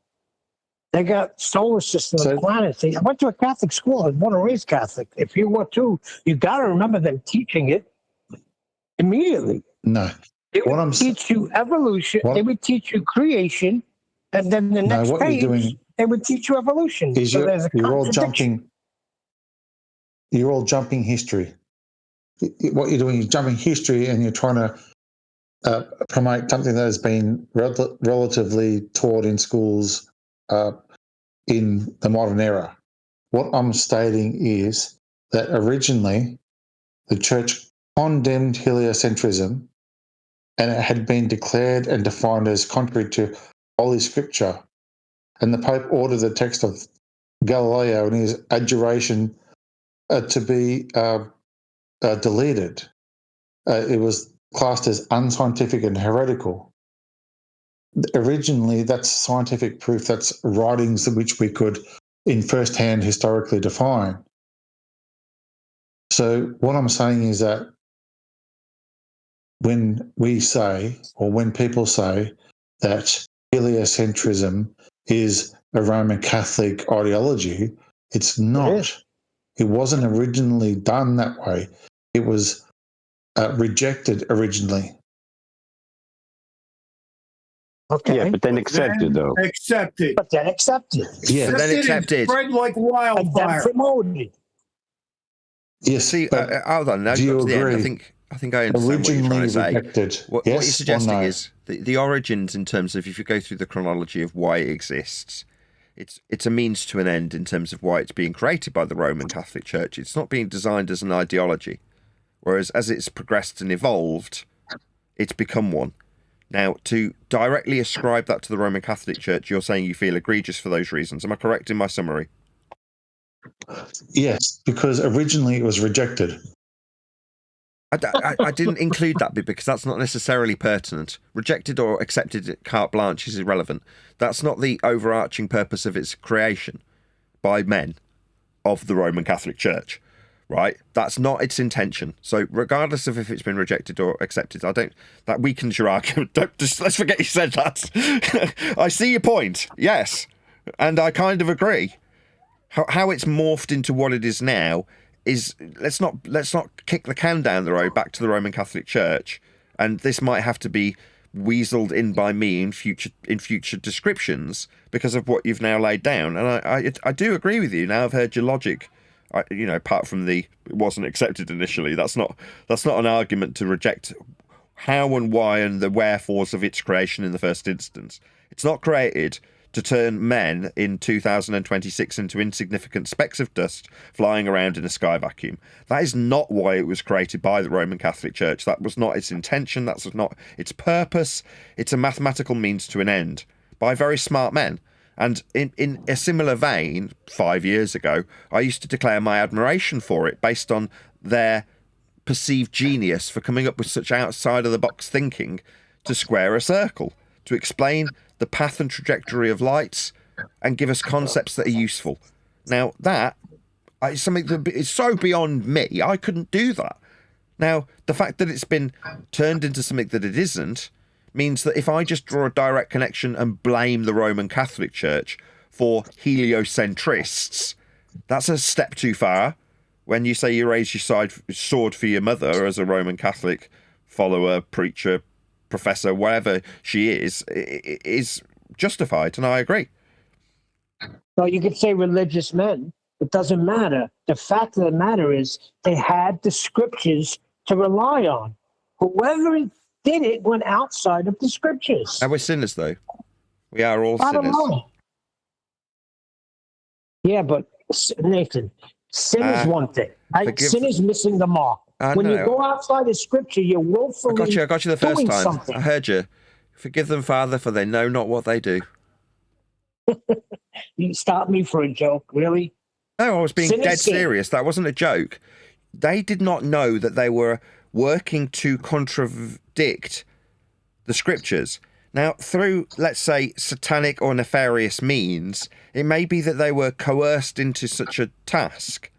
They got solar systems and planets. I went to a Catholic school. I was born and raised Catholic. If you were to, you got to remember them teaching it immediately. No. They would teach you evolution. They would teach you creation. And then the next page, they would teach you evolution. So there's a contradiction. You're all jumping history. What you're doing is jumping history, and you're trying to promote something that has been relatively taught in schools in the modern era. What I'm stating is that originally the church condemned heliocentrism, and it had been declared and defined as contrary to Holy Scripture. And the Pope ordered the text of Galileo and his adjuration to be deleted. It was classed as unscientific and heretical. Originally, that's scientific proof. That's writings which we could, in first-hand, historically define. So what I'm saying is that when we say, or when people say that heliocentrism is a Roman Catholic ideology, it's not. It wasn't originally done that way. It was rejected originally. Okay. Yeah, but then accepted, though. Accepted. But then accepted. Yeah, then accepted. Spread like wildfire. Promoted. Yes. See, hold on. Now do you got to the agree? end. I think I understand what you're trying to say. Rejected. What you're suggesting is the origins, in terms of if you go through the chronology of why it exists, It's a means to an end in terms of why it's being created by the Roman Catholic Church. It's not being designed as an ideology, whereas as it's progressed and evolved, it's become one. Now, to directly ascribe that to the Roman Catholic Church, you're saying you feel egregious for those reasons. Am I correct in my summary? Yes, because originally it was rejected. I didn't include that bit because that's not necessarily pertinent. Rejected or accepted carte blanche is irrelevant. That's not the overarching purpose of its creation by men of the Roman Catholic Church, right? That's not its intention. So regardless of if it's been rejected or accepted, that weakens your argument. Let's forget you said that. I see your point, yes, and I kind of agree. How it's morphed into what it is now is let's not kick the can down the road back to the Roman Catholic Church, and this might have to be weaseled in by me in future descriptions because of what you've now laid down. And I do agree with you. Now I've heard your logic. Apart from it wasn't accepted initially. That's not an argument to reject how and why and the wherefores of its creation in the first instance. It's not created to turn men in 2026 into insignificant specks of dust flying around in a sky vacuum. That is not why it was created by the Roman Catholic Church. That was not its intention. That's not its purpose. It's a mathematical means to an end by very smart men. And in a similar vein, 5 years ago, I used to declare my admiration for it based on their perceived genius for coming up with such outside-of-the-box thinking to square a circle, to explain the path and trajectory of lights and give us concepts that are useful. Now, that is something that is so beyond me, I couldn't do that. Now, the fact that it's been turned into something that it isn't means that if I just draw a direct connection and blame the Roman Catholic Church for heliocentrists, that's a step too far. When you say you raise your sword for your mother as a Roman Catholic follower, preacher, professor, whatever she is justified, and I agree. Well, you could say religious men. It doesn't matter. The fact of the matter is they had the scriptures to rely on. Whoever did it went outside of the scriptures. And we're sinners, though. We are all sinners. Yeah, but Nathan, sin is one thing. Sin is missing the mark. When you go outside the scripture, you're willfully I got you the first time. Something. I heard you. Forgive them, Father, for they know not what they do. You stopped me for a joke, really? No, I was being dead serious. That wasn't a joke. They did not know that they were working to contradict the scriptures. Now, through, let's say, satanic or nefarious means, it may be that they were coerced into such a task.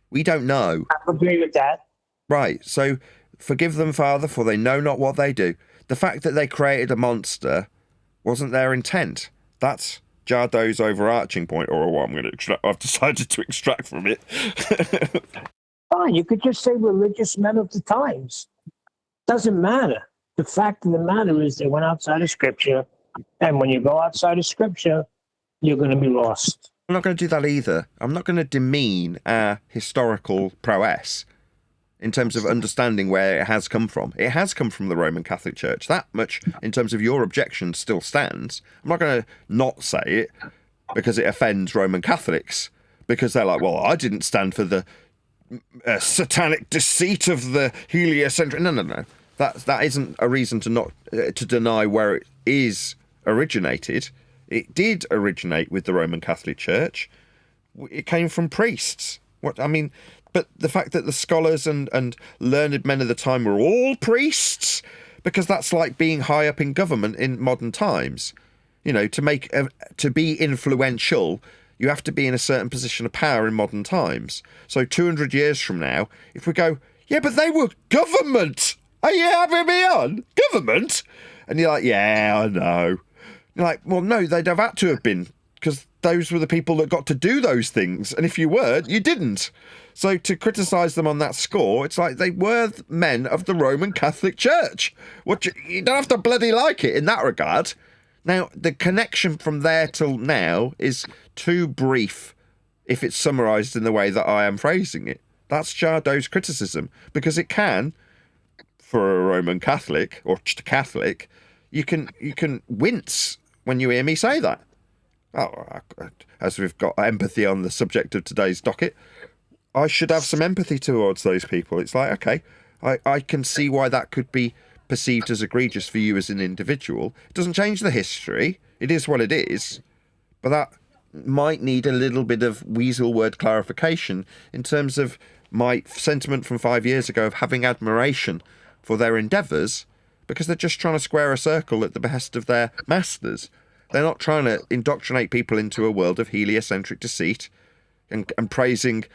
We don't know. I agree with that. Right, so forgive them, Father, for they know not what they do. The fact that they created a monster wasn't their intent. That's Jardot's overarching point, or what I've decided to extract from it. Fine, you could just say religious men of the times. Doesn't matter. The fact of the matter is they went outside of scripture, and when you go outside of scripture, you're going to be lost. I'm not going to do that either. I'm not going to demean our historical prowess in terms of understanding where it has come from. It has come from the Roman Catholic Church. That much, in terms of your objection, still stands. I'm not going to not say it because it offends Roman Catholics, because they're like, well, I didn't stand for the satanic deceit of the heliocentric. No. That isn't a reason to not to deny where it is originated. It did originate with the Roman Catholic Church. It came from priests. But the fact that the scholars and learned men of the time were all priests, because that's like being high up in government in modern times. You know, to be influential, you have to be in a certain position of power in modern times. So 200 years from now, if we go, yeah, but they were government. Are you having me on? Government? And you're like, yeah, I know. You're like, well, no, they'd have had to have been, because those were the people that got to do those things. And if you weren't, you didn't. So to criticise them on that score, it's like they were men of the Roman Catholic Church. You don't have to bloody like it in that regard. Now, the connection from there till now is too brief if it's summarised in the way that I am phrasing it. That's Jardot's criticism, because it can, for a Roman Catholic, or just a Catholic, you can wince when you hear me say that. as we've got empathy on the subject of today's docket, I should have some empathy towards those people. It's like, okay, I can see why that could be perceived as egregious for you as an individual. It doesn't change the history. It is what it is. But that might need a little bit of weasel word clarification in terms of my sentiment from 5 years ago of having admiration for their endeavours, because they're just trying to square a circle at the behest of their masters. They're not trying to indoctrinate people into a world of heliocentric deceit and praising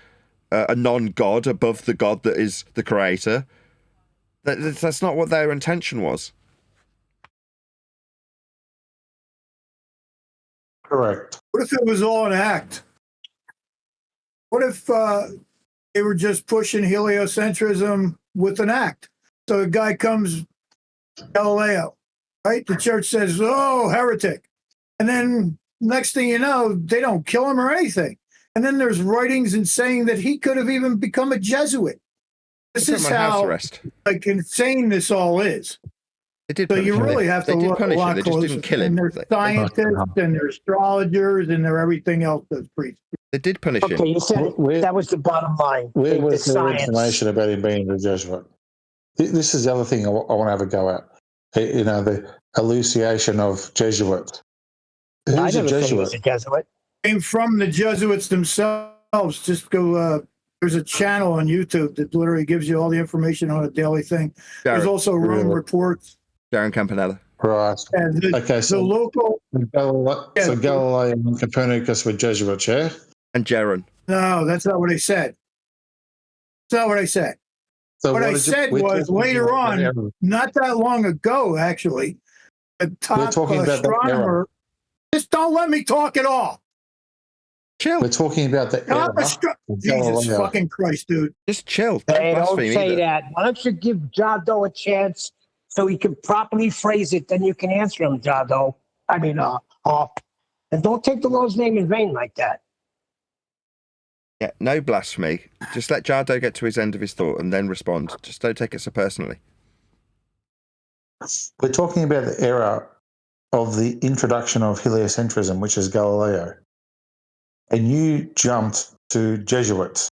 a non-god above the god that is the creator. That's not what their intention was. Correct. What if it was all an act? What if they were just pushing heliocentrism with an act? So a guy comes, Galileo, right? The church says, oh, heretic. And then next thing you know, they don't kill him or anything. And then there's writings and saying that he could have even become a Jesuit. This is how like insane this all is. So you really have to look a lot closer. They just didn't kill him. And there's scientists and there's astrologers and there's everything else that's preached. They did punish him. Okay, you said that was the bottom line. Where was the the information about him being a Jesuit? This is the other thing I want to have a go at. You know, the elucidation of Jesuits. Who's a Jesuit? A Jesuit. Came from the Jesuits themselves. Just go. There's a channel on YouTube that literally gives you all the information on a daily thing. There's also Rome reports. Darren Campanella. Right. Okay, so the local. So Galileo and Copernicus were Jesuits, yeah? And Jaron. No, that's not what I said. That's not what I said. So what I said was later on, not that long ago, actually, a top astronomer. Just don't let me talk at all. Chill. We're talking about the Jesus fucking Christ, dude. Just chill. Hey, don't say that. Why don't you give Jado a chance so he can properly phrase it? Then you can answer him, Jado. I mean, and don't take the Lord's name in vain like that. Yeah, no blasphemy. Just let Jado get to his end of his thought and then respond. Just don't take it so personally. We're talking about the era of the introduction of heliocentrism, which is Galileo. And you jumped to Jesuits.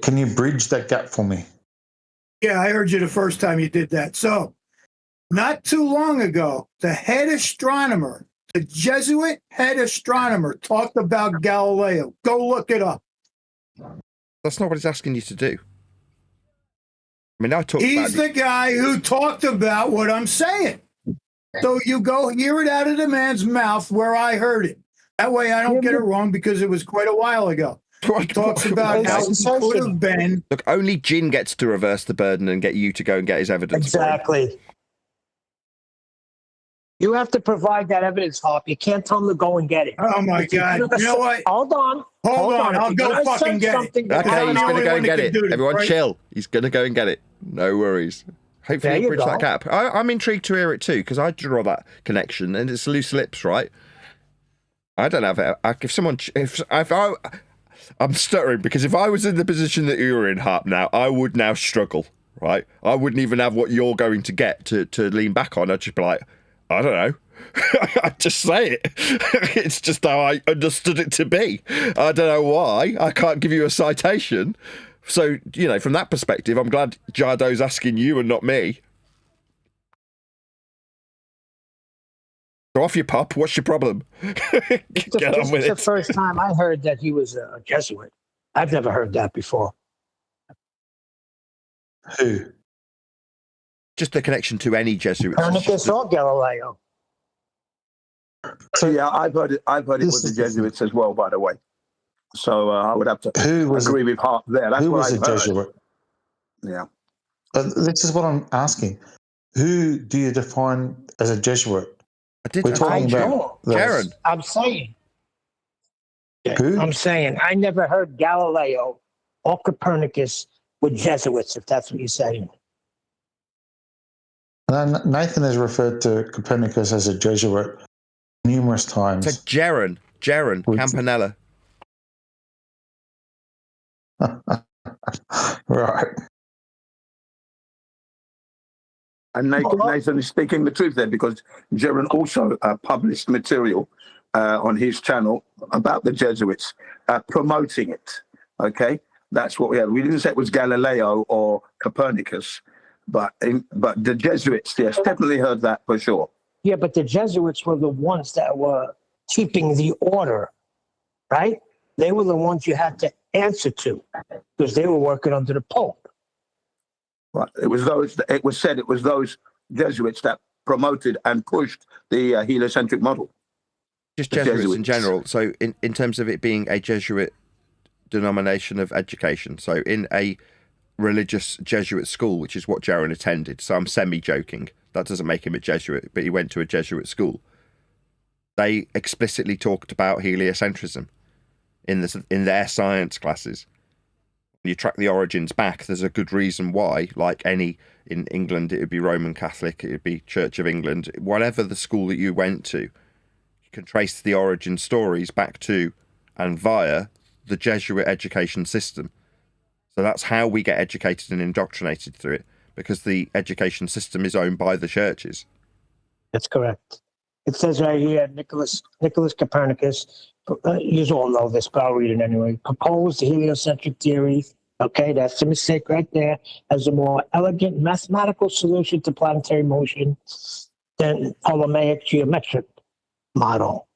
Can you bridge that gap for me? Yeah, I heard you the first time you did that. So, not too long ago, the head astronomer, the Jesuit head astronomer, talked about Galileo. Go look it up. That's not what he's asking you to do. I mean, He's the guy who talked about what I'm saying. So you go hear it out of the man's mouth where I heard it. That way I don't get it wrong because it was quite a while ago. He talks about how he could have been. Look, only Jin gets to reverse the burden and get you to go and get his evidence. Exactly. You have to provide that evidence, Hop. You can't tell him to go and get it. Oh, my God. You know what? Hold on. Hold on. I'll go fucking get it. Okay, he's going to go and get it. Everyone chill. He's going to go and get it. No worries. Hopefully he'll bridge that gap. I'm intrigued to hear it too, because I draw that connection, and it's loose lips, right? I don't have it. I'm stuttering, because if I was in the position that you're in, Harp, now, I would now struggle, right? I wouldn't even have what you're going to get to lean back on. I'd just be like, I don't know. I'd just say it. It's just how I understood it to be. I don't know why. I can't give you a citation. So, you know, from that perspective, I'm glad Jado's asking you and not me. Go off your pop. What's your problem? Get on with it. It's the first time I heard that he was a Jesuit. I've never heard that before. Who? Just the connection to any Jesuit. Copernicus or Galileo. So yeah, I've heard it with the Jesuits as well, by the way. So I would have to agree with Hart there. That's who what was I've a heard. Jesuit? Yeah. This is what I'm asking. Who do you define as a Jesuit? We're talking about Jaron. I'm saying. Who? I'm saying I never heard Galileo or Copernicus with Jesuits, if that's what you're saying. Nathan has referred to Copernicus as a Jesuit numerous times. It's Jaron Campanella. Right. And Nathan is speaking the truth there, because Jaron also published material on his channel about the Jesuits, promoting it. Okay, that's what we had. We didn't say it was Galileo or Copernicus, but the Jesuits, yes, definitely heard that for sure. Yeah, but the Jesuits were the ones that were keeping the order, right? They were the ones you had to answer to because they were working under the Pope. Right. It was those. It was said it was those Jesuits that promoted and pushed the heliocentric model. Just Jesuits in general. So in terms of it being a Jesuit denomination of education, so in a religious Jesuit school, which is what Jaron attended, so I'm semi-joking, that doesn't make him a Jesuit, but he went to a Jesuit school. They explicitly talked about heliocentrism in their science classes. When you track the origins back, there's a good reason why, like any, in England it would be Roman Catholic, it would be Church of England, whatever the school that you went to, you can trace the origin stories back to and via the Jesuit education system. So that's how we get educated and indoctrinated through it, because the education system is owned by the churches. That's correct. It says right here, Nicholas Copernicus, you all know this, but I'll read it anyway, proposed the heliocentric theory, okay, that's the mistake right there, as a more elegant mathematical solution to planetary motion than Ptolemaic geocentric model.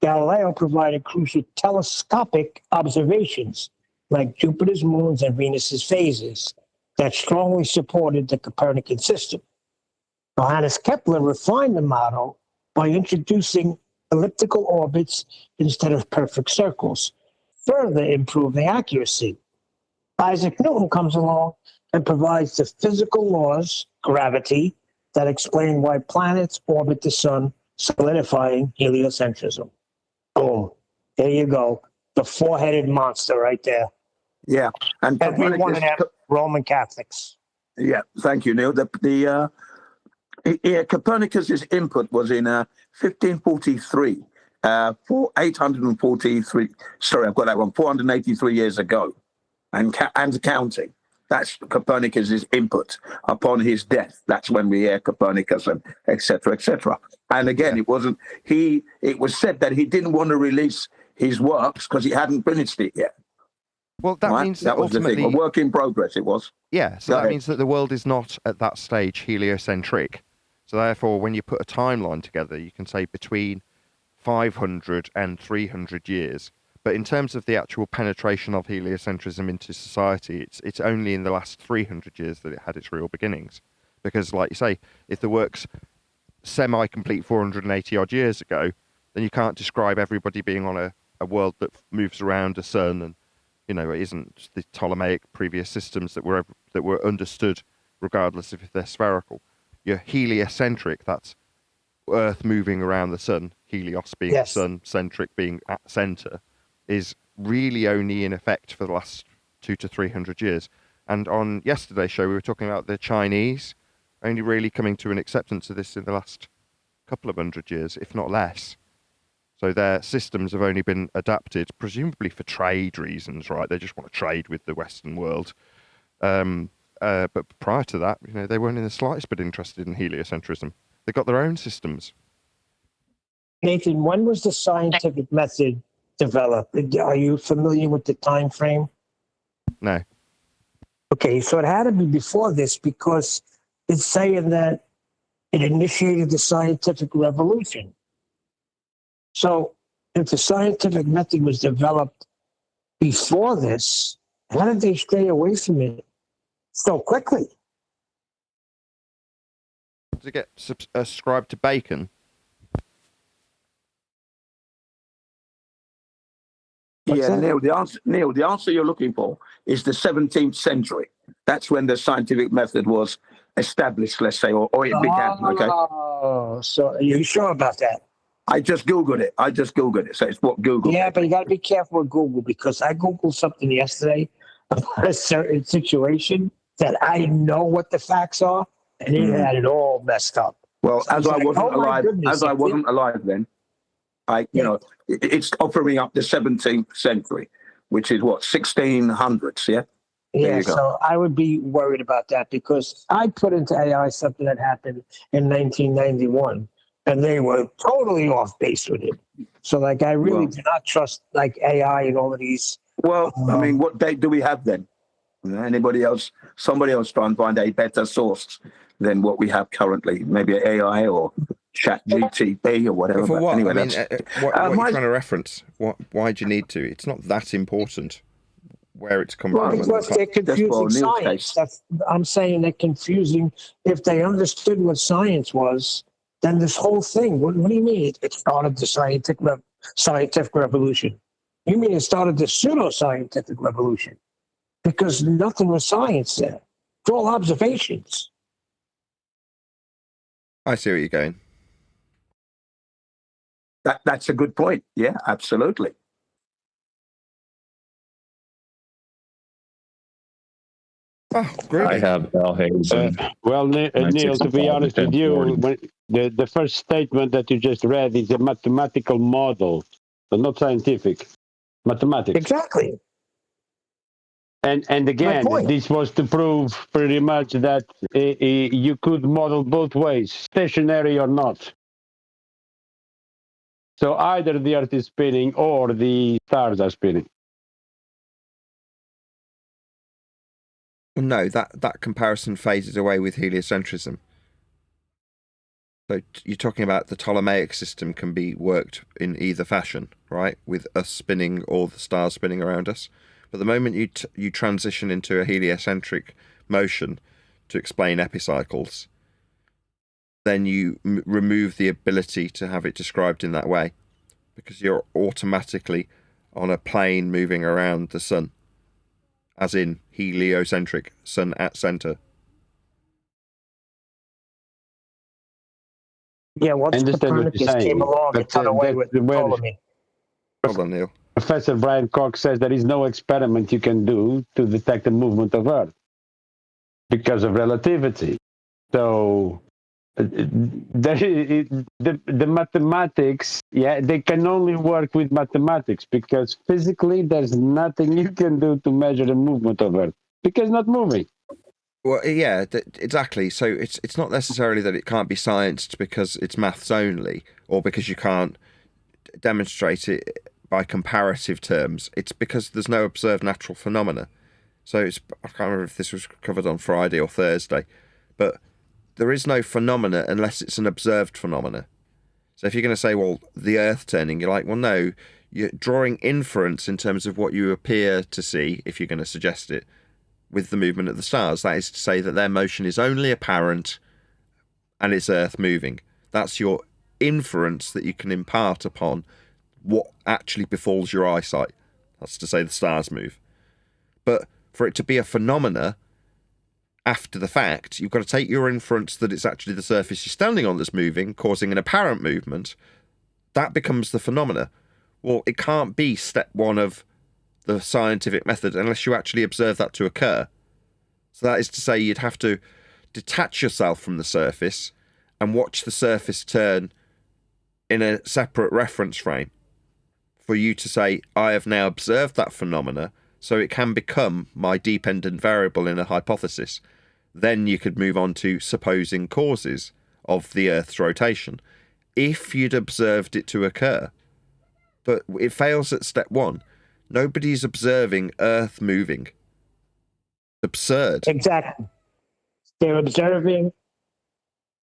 Galileo provided crucial telescopic observations like Jupiter's moons and Venus's phases that strongly supported the Copernican system. Johannes Kepler refined the model by introducing elliptical orbits instead of perfect circles, further improving accuracy. Isaac Newton comes along and provides the physical laws, gravity, that explain why planets orbit the sun, solidifying heliocentrism. Boom. There you go. The four-headed monster right there. Yeah. And every one of them Roman Catholics. Yeah, thank you, Neil. Copernicus's input was in 1543, 843. Sorry, I've got that wrong. 483 years ago, and counting. That's Copernicus's input upon his death. That's when we hear Copernicus and etc. etc. And again, it wasn't he. It was said that he didn't want to release his works because he hadn't finished it yet. Well, that means that was the thing. A work in progress. It was. Yeah. So that means that the world is not at that stage heliocentric. So therefore, when you put a timeline together, you can say between 500 and 300 years. But in terms of the actual penetration of heliocentrism into society, it's only in the last 300 years that it had its real beginnings. Because, like you say, if the work's semi-complete 480 odd years ago, then you can't describe everybody being on a world that moves around a sun, and it isn't the Ptolemaic previous systems that were understood, regardless if they're spherical. You're heliocentric, that's Earth moving around the sun, helios being the sun, centric being at center, is really only in effect for the last 200 to 300 years. And on yesterday's show, we were talking about the Chinese only really coming to an acceptance of this in the last couple of 100 years, if not less. So their systems have only been adapted, presumably for trade reasons, right? They just want to trade with the Western world. But prior to that, they weren't in the slightest bit interested in heliocentrism. They got their own systems. Nathan, when was the scientific method developed? Are you familiar with the time frame? No. Okay, so it had to be before this because it's saying that it initiated the scientific revolution. So if the scientific method was developed before this, how did they stray away from it so quickly? To get ascribed to Bacon? Yeah, Neil, the answer you're looking for is the 17th century. That's when the scientific method was established, let's say, or it began, okay? Oh, so are you sure about that? I just Googled it. So it's what Google. Yeah, but you got to be careful with Google because I Googled something yesterday about a certain situation that I know what the facts are, and it had it all messed up. Well, So as I wasn't alive then, it's offering up the 17th century, which is what, 1600s, yeah? Yeah, so I would be worried about that because I put into AI something that happened in 1991 and they were totally off base with it. So, like, I really do not trust like AI and all of these. Well, I mean, what date do we have then? Anybody else? Somebody else try and find a better source than what we have currently. Maybe AI or Chat GTP or whatever. But for what? Anyway, I mean, what are you trying to reference? Why do you need to? It's not that important where it's come from. Because they're confusing science. I'm saying they're confusing. If they understood what science was, then this whole thing, what do you mean? It started the scientific revolution. You mean it started the pseudo-scientific revolution? Because nothing was science there. It's all observations. I see where you're going. That's a good point. Yeah, absolutely. Oh, great. I have Well, Neil, to be honest with you, the first statement that you just read is a mathematical model, but not scientific. Mathematics. Exactly. And again, this was to prove pretty much that you could model both ways, stationary or not. So either the Earth is spinning or the stars are spinning. Well, no, that comparison faded away with heliocentrism. So you're talking about the Ptolemaic system can be worked in either fashion, right? With us spinning or the stars spinning around us. But the moment you transition into a heliocentric motion to explain epicycles, then you remove the ability to have it described in that way, because you're automatically on a plane moving around the sun, as in heliocentric, sun at center. Yeah, once Copernicus came along and cut away with Ptolemy. Hold on, Neil. Professor Brian Cox says there is no experiment you can do to detect the movement of Earth because of relativity. So the mathematics, they can only work with mathematics because physically there's nothing you can do to measure the movement of Earth because it's not moving. Well, yeah, exactly. So it's not necessarily that it can't be scienced because it's maths only, or because you can't demonstrate it by comparative terms. It's because there's no observed natural phenomena. So I can't remember if this was covered on Friday or Thursday, but there is no phenomena unless it's an observed phenomena. So if you're going to say, well, the Earth turning, you're like, well, no, you're drawing inference in terms of what you appear to see, if you're going to suggest it, with the movement of the stars. That is to say that their motion is only apparent and it's Earth moving. That's your inference that you can impart upon what actually befalls your eyesight. That's to say the stars move. But for it to be a phenomena after the fact, you've got to take your inference that it's actually the surface you're standing on that's moving, causing an apparent movement. That becomes the phenomena. Well, it can't be step one of the scientific method unless you actually observe that to occur. So that is to say you'd have to detach yourself from the surface and watch the surface turn in a separate reference frame for you to say, I have now observed that phenomena, so it can become my dependent variable in a hypothesis. Then you could move on to supposing causes of the Earth's rotation, if you'd observed it to occur. But it fails at step one. Nobody's observing Earth moving. Absurd. Exactly. They're observing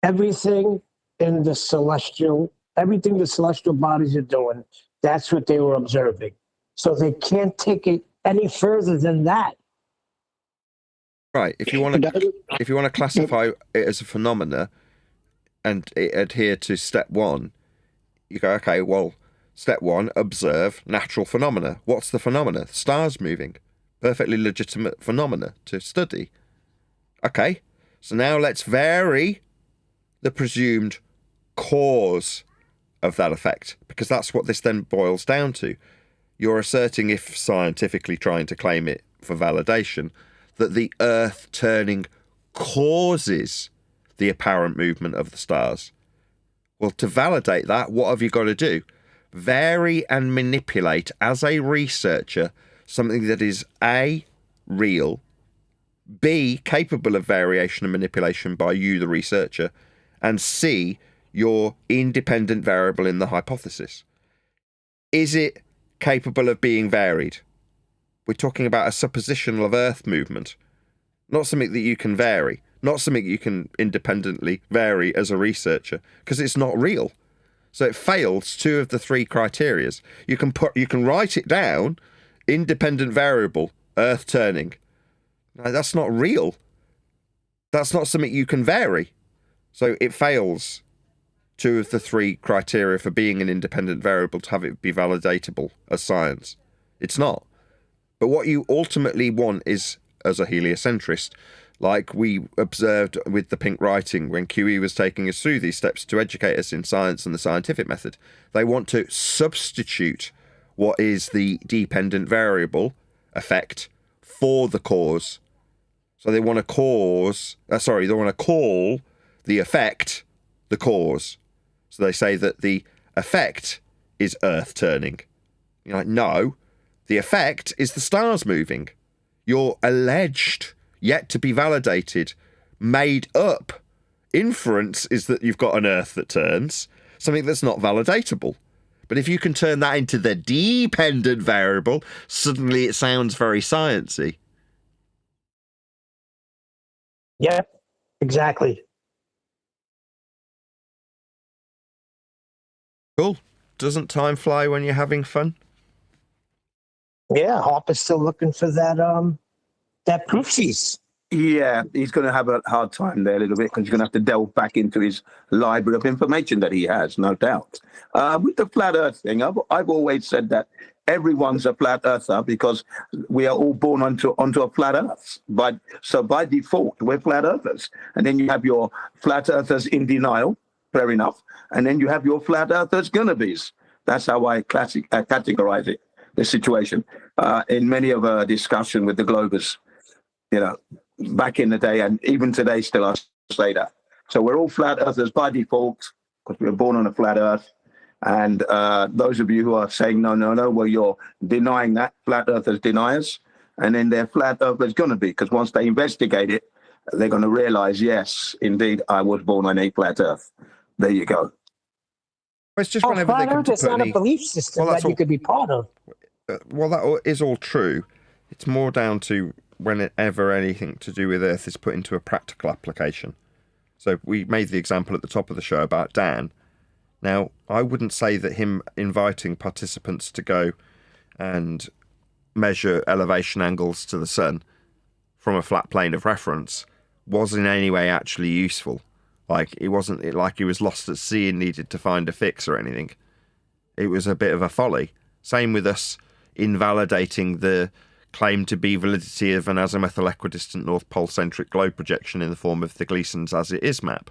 everything in the celestial, everything the celestial bodies are doing. That's what they were observing. So they can't take it any further than that. Right. If you want to classify it as a phenomena and adhere to step one, you go, okay, well, step one, observe natural phenomena. What's the phenomena? Stars moving. Perfectly legitimate phenomena to study. Okay, so now let's vary the presumed cause of that effect, because that's what this then boils down to. You're asserting, if scientifically trying to claim it for validation, that the Earth turning causes the apparent movement of the stars. Well, to validate that, what have you got to do? Vary and manipulate, as a researcher, something that is A, real, B, capable of variation and manipulation by you, the researcher, and C, your independent variable in the hypothesis. Is it capable of being varied? We're talking about a suppositional of Earth movement, not something that you can vary, not something you can independently vary as a researcher, because it's not real. So it fails 2 of the 3 criterias. You can write it down, independent variable, Earth turning. No, that's not real. That's not something you can vary. So it fails 2 of the 3 criteria for being an independent variable to have it be validatable as science. It's not. But what you ultimately want is, as a heliocentrist, like we observed with the pink writing when QE was taking us through these steps to educate us in science and the scientific method, they want to substitute what is the dependent variable effect for the cause. So they want to call the effect the cause. So they say that the effect is Earth turning. You're like, no, the effect is the stars moving. Your alleged, yet to be validated, made up inference is that you've got an Earth that turns, something that's not validatable. But if you can turn that into the dependent variable, suddenly it sounds very sciencey. Yeah, exactly. Cool. Doesn't time fly when you're having fun? Yeah, Harper's still looking for that proof piece. Yeah, he's going to have a hard time there a little bit because he's going to have to delve back into his library of information that he has, no doubt. With the flat Earth thing, I've always said that everyone's a flat earther because we are all born onto a flat Earth. So by default, we're flat earthers. And then you have your flat earthers in denial, fair enough. And then you have your flat earthers gonnabes. That's how I categorize it, the situation. In many of our discussion with the Globers, back in the day, and even today still I say that. So we're all flat earthers by default because we were born on a flat Earth. And those of you who are saying, no, well, you're denying that. Flat earthers deniers. And then they're flat earthers going to be, because once they investigate it, they're going to realize, yes, indeed, I was born on a flat Earth. There you go. It's just whenever flat they come Earth to is put not any... a belief system Well, that you could be part of. Well, that is all true. It's more down to whenever anything to do with Earth is put into a practical application. So we made the example at the top of the show about Dan. Now, I wouldn't say that him inviting participants to go and measure elevation angles to the sun from a flat plane of reference was in any way actually useful. Like, it wasn't like he was lost at sea and needed to find a fix or anything. It was a bit of a folly. Same with us invalidating the claim to be validity of an azimuthal equidistant North Pole centric globe projection in the form of the Gleason's as it is map.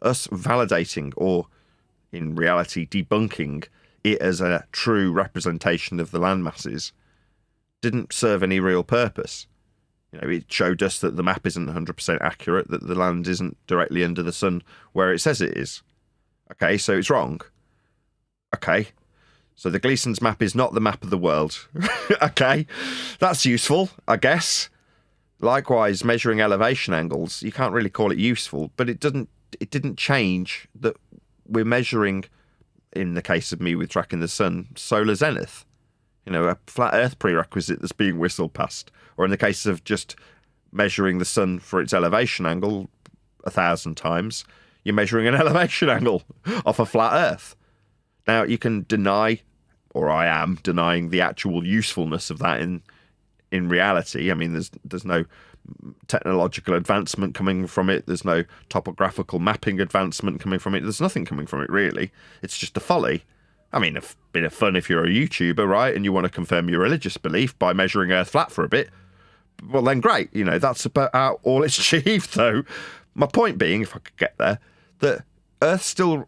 Us validating, or in reality debunking, it as a true representation of the land masses didn't serve any real purpose. It showed us that the map isn't 100% accurate, that the land isn't directly under the sun where it says it is. Okay, so it's wrong. Okay, so the Gleason's map is not the map of the world. Okay, that's useful, I guess. Likewise, measuring elevation angles, you can't really call it useful, but it didn't change that we're measuring, in the case of me with tracking the sun, solar zenith. A flat Earth prerequisite that's being whistled past. Or in the case of just measuring the sun for its elevation angle 1,000 times, you're measuring an elevation angle off a flat Earth. Now, you can deny, or I am denying, the actual usefulness of that in reality. I mean, there's no technological advancement coming from it. There's no topographical mapping advancement coming from it. There's nothing coming from it, really. It's just a folly. I mean, a bit of fun if you're a YouTuber, right? And you want to confirm your religious belief by measuring Earth flat for a bit. Well, then great. That's about all it's achieved, though. My point being, if I could get there, that Earth still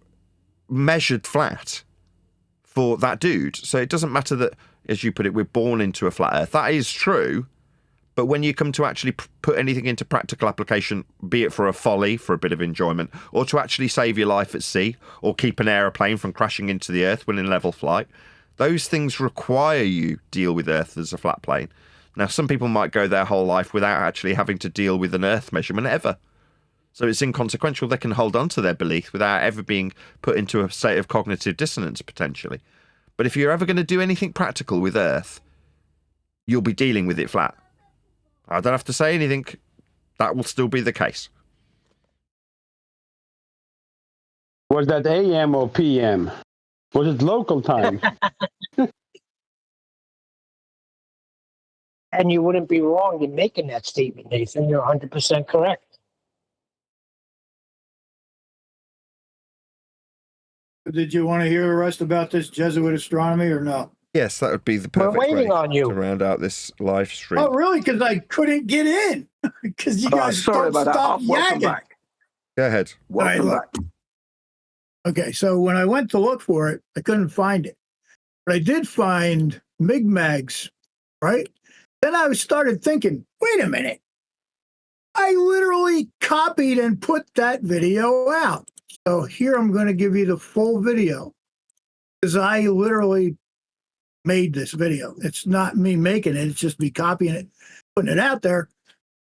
measured flat for that dude. So it doesn't matter that, as you put it, we're born into a flat Earth. That is true. But when you come to actually put anything into practical application, be it for a folly, for a bit of enjoyment, or to actually save your life at sea, or keep an aeroplane from crashing into the Earth when in level flight, those things require you deal with Earth as a flat plane. Now, some people might go their whole life without actually having to deal with an Earth measurement ever. So it's inconsequential. They can hold on to their belief without ever being put into a state of cognitive dissonance, potentially. But if you're ever going to do anything practical with Earth, you'll be dealing with it flat. I don't have to say anything. That will still be the case. Was that AM or PM? Was it local time? And you wouldn't be wrong in making that statement, Nathan. You're 100% correct. Did you want to hear the rest about this Jesuit astronomy or no? Yes, that would be the perfect waiting way on you. to round out this live stream. Oh, really? Because I couldn't get in. Because you guys sorry about that. stop Welcome yagging. back. Go ahead. Welcome look. back. Okay, so when I went to look for it, I couldn't find it. But I did find Mi'kmags, right? Then I started thinking, wait a minute. I literally copied and put that video out. So here I'm going to give you the full video because I literally made this video. It's not me making it. It's just me copying it, putting it out there.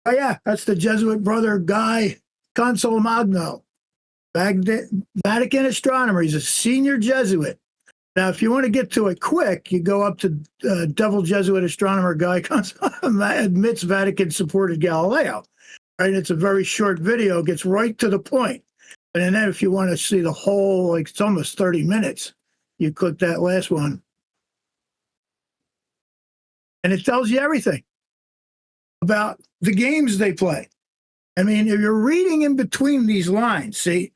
Oh, yeah, that's the Jesuit brother Guy Consul Magno, Vatican astronomer. He's a senior Jesuit. Now, if you want to get to it quick, you go up to Devil Jesuit astronomer Guy Consul admits Vatican supported Galileo. Right? It's a very short video, gets right to the point. And then if you want to see the whole, like it's almost 30 minutes, you click that last one. And it tells you everything about the games they play. I mean, if you're reading in between these lines, see,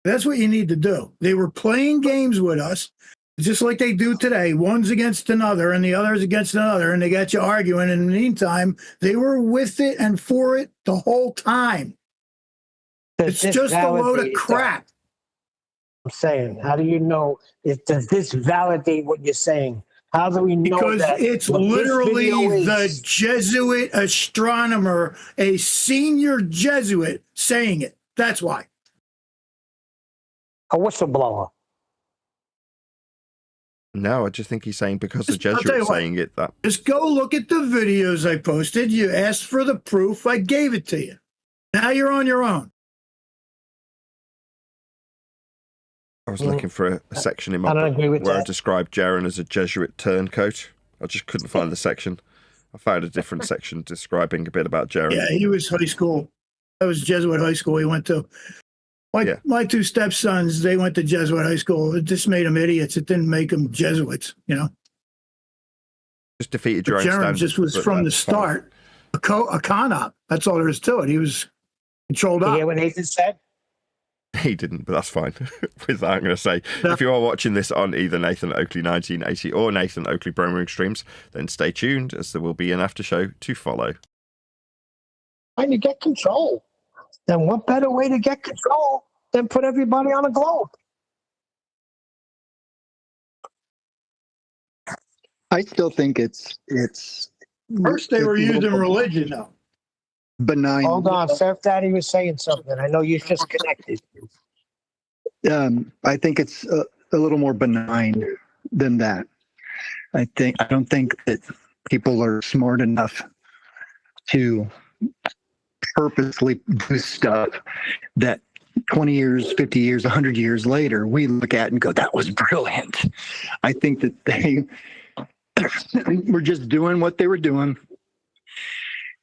that's what you need to do. They were playing games with us, just like they do today. One's against another and the other's against another, and they got you arguing. In the meantime, they were with it and for it the whole time. It's just a load of crap. I'm saying, how do you know? Does this validate what you're saying? How do we know because that? It's literally the Jesuit astronomer, a senior Jesuit, saying it. That's why. A whistleblower. No, I just think he's saying because the Jesuit's saying it. That just go look at the videos I posted. You asked for the proof. I gave it to you. Now you're on your own. I was looking for a section in my I don't book agree with where I that. described Jaron as a Jesuit turncoat. I just couldn't find the section. I found a different section describing a bit about Jaron. Yeah, he was high school. That was Jesuit high school he went to. My two stepsons, they went to Jesuit high school. It just made them idiots. It didn't make them Jesuits, you know. Just defeated your own Jaron standards. just was from the start a con op. That's all there is to it. He was controlled You up. hear what Nathan said? He didn't, but that's fine. With that, I'm going to say, if you are watching this on either Nathan Oakley 1980 or Nathan Oakley Bromering streams, then stay tuned as there will be an after show to follow. Trying to get control. Then what better way to get control than put everybody on a globe? I still think it's First they were using religion, though. Benign. Hold on, Surf Daddy was saying something. I know you just connected. I think it's a little more benign than that. I don't think that people are smart enough to purposely do stuff that 20 years, 50 years, 100 years later, we look at and go, that was brilliant. I think that they were just doing what they were doing.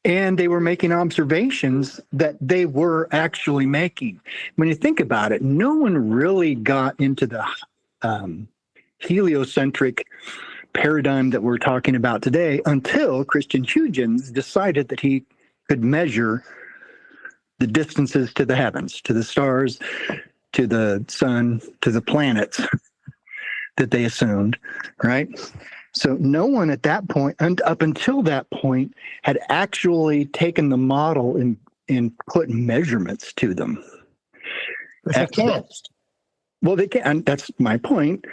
And they were making observations that they were actually making. When you think about it, no one really got into the heliocentric paradigm that we're talking about today until Christian Huygens decided that he could measure the distances to the heavens, to the stars, to the sun, to the planets that they assumed, right? So no one at that point, and up until that point, had actually taken the model and put measurements to them. They can't. Well, they can. And that's my point,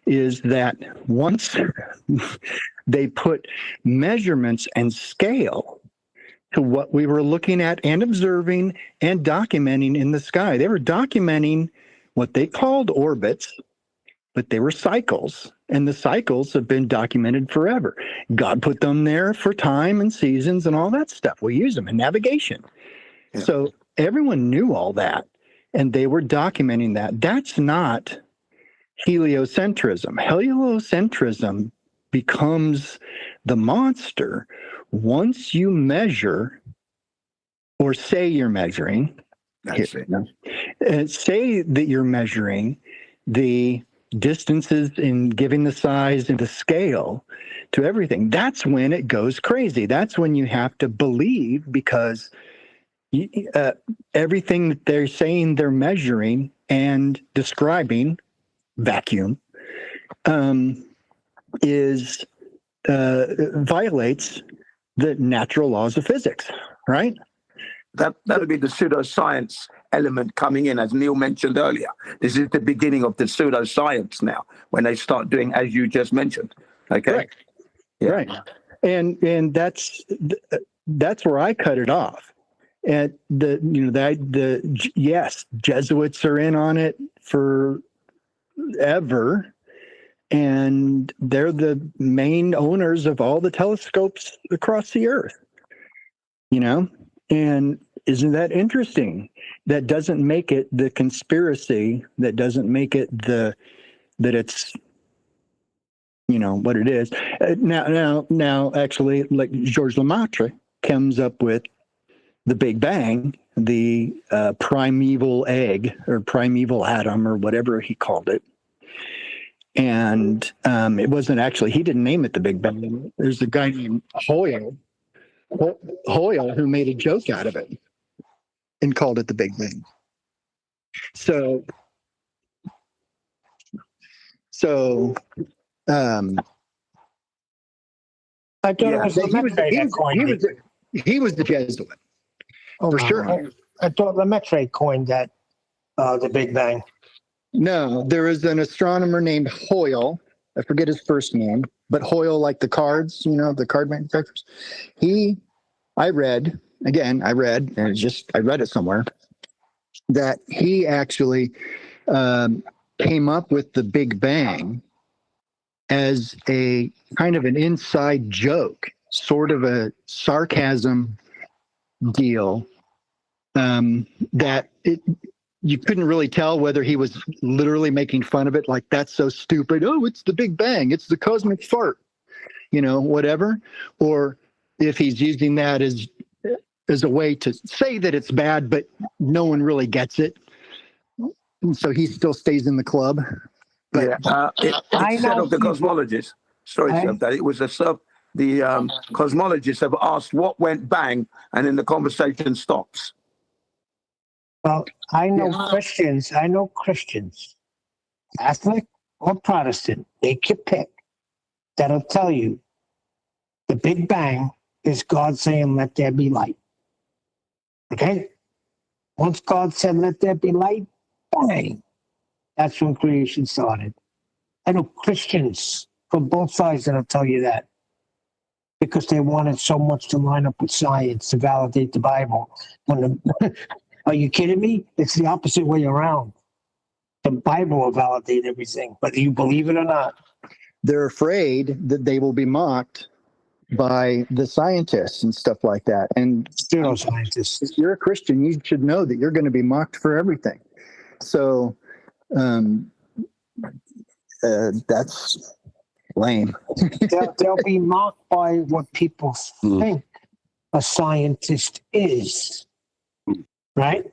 is that once they put measurements and scale to what we were looking at and observing and documenting in the sky, they were documenting what they called orbits, but they were cycles, and the cycles have been documented forever. God put them there for time and seasons and all that stuff. We use them in navigation. Yeah. So everyone knew all that, and they were documenting that. That's not heliocentrism. Heliocentrism becomes the monster once you measure or say you're measuring. That's it. Say that you're measuring the distances in giving the size and the scale to everything. That's when it goes crazy. That's when you have to believe, because everything that they're saying they're measuring and describing, vacuum, is violates the natural laws of physics, right? That would be the pseudoscience element coming in, as Neil mentioned earlier. This is the beginning of the pseudoscience now, when they start doing, as you just mentioned. Okay, right, yeah. Right, and that's where I cut it off. And yes, Jesuits are in on it forever, and they're the main owners of all the telescopes across the earth. And isn't that interesting? That doesn't make it the conspiracy. That doesn't make it that it's, what it is. Now, actually, like Georges Lemaitre comes up with the Big Bang, the primeval egg or primeval atom or whatever he called it. And it wasn't actually, he didn't name it the Big Bang. There's a guy named Hoyle who made a joke out of it and called it the Big Bang. So I thought it was Lemaitre that coined it. He was the Jesuit, for sure. I thought Lemaitre coined that, the Big Bang. No, there is an astronomer named Hoyle. I forget his first name, but Hoyle, like the cards, the card manufacturers. I read it somewhere, that he actually came up with the Big Bang as a kind of an inside joke, sort of a sarcasm deal, that you couldn't really tell whether he was literally making fun of it, like, that's so stupid. Oh, it's the Big Bang. It's the cosmic fart, whatever. Or if he's using that as a way to say that it's bad, but no one really gets it. And so he still stays in the club. But it's said of the cosmologists. Sorry, sir, that it was the cosmologists have asked what went bang, and then the conversation stops. Well, I know Christians, Catholic or Protestant, take your pick, that'll tell you the Big Bang is God saying, let there be light. Okay? Once God said, let there be light, bang. That's when creation started. I know Christians from both sides that'll tell you that, because they wanted so much to line up with science to validate the Bible. Are you kidding me? It's the opposite way around. The Bible will validate everything, whether you believe it or not. They're afraid that they will be mocked by the scientists and stuff like that. And pseudoscientists. If you're a Christian, you should know that you're going to be mocked for everything. So that's lame. They'll be mocked by what people think a scientist is. Right?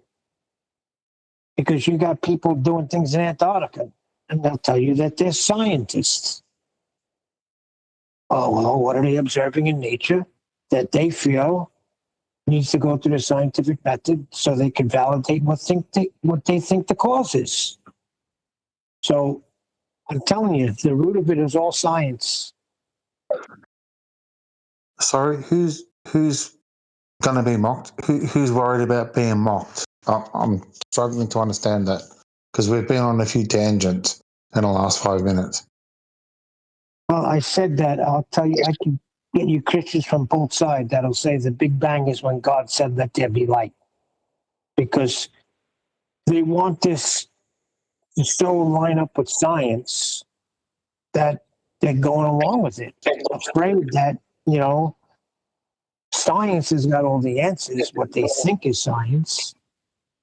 Because you got people doing things in Antarctica, and they'll tell you that they're scientists. Oh, well, what are they observing in nature that they feel needs to go through the scientific method so they can validate what they think the cause is? So I'm telling you, the root of it is all science. Sorry, who's going to be mocked? Who's worried about being mocked? I'm struggling to understand that, because we've been on a few tangents in the last 5 minutes. Well, I said that. I'll tell you, I can get you Christians from both sides that'll say the Big Bang is when God said, let there be light. Because they want this to so line up with science that they're going along with it. They're afraid that, science has got all the answers, what they think is science.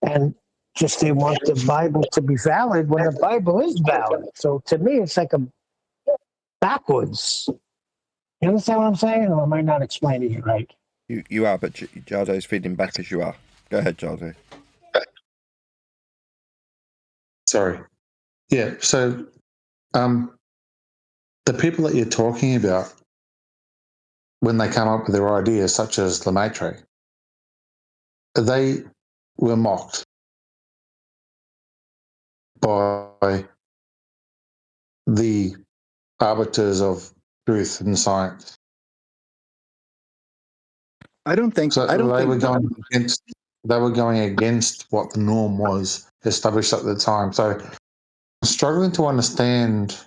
and just they want the Bible to be valid when the Bible is valid. So to me, it's like a backwards. You understand what I'm saying, or am I not explaining it right? You are, but Jardo's feeding back as you are. Go ahead, Jardo. Sorry. Yeah. So, the people that you're talking about, when they come up with their ideas, such as Lemaitre, they were mocked by the arbiters of truth and science. I don't think. So I don't they think. were going against. They were going against what the norm was established at the time. So I'm struggling to understand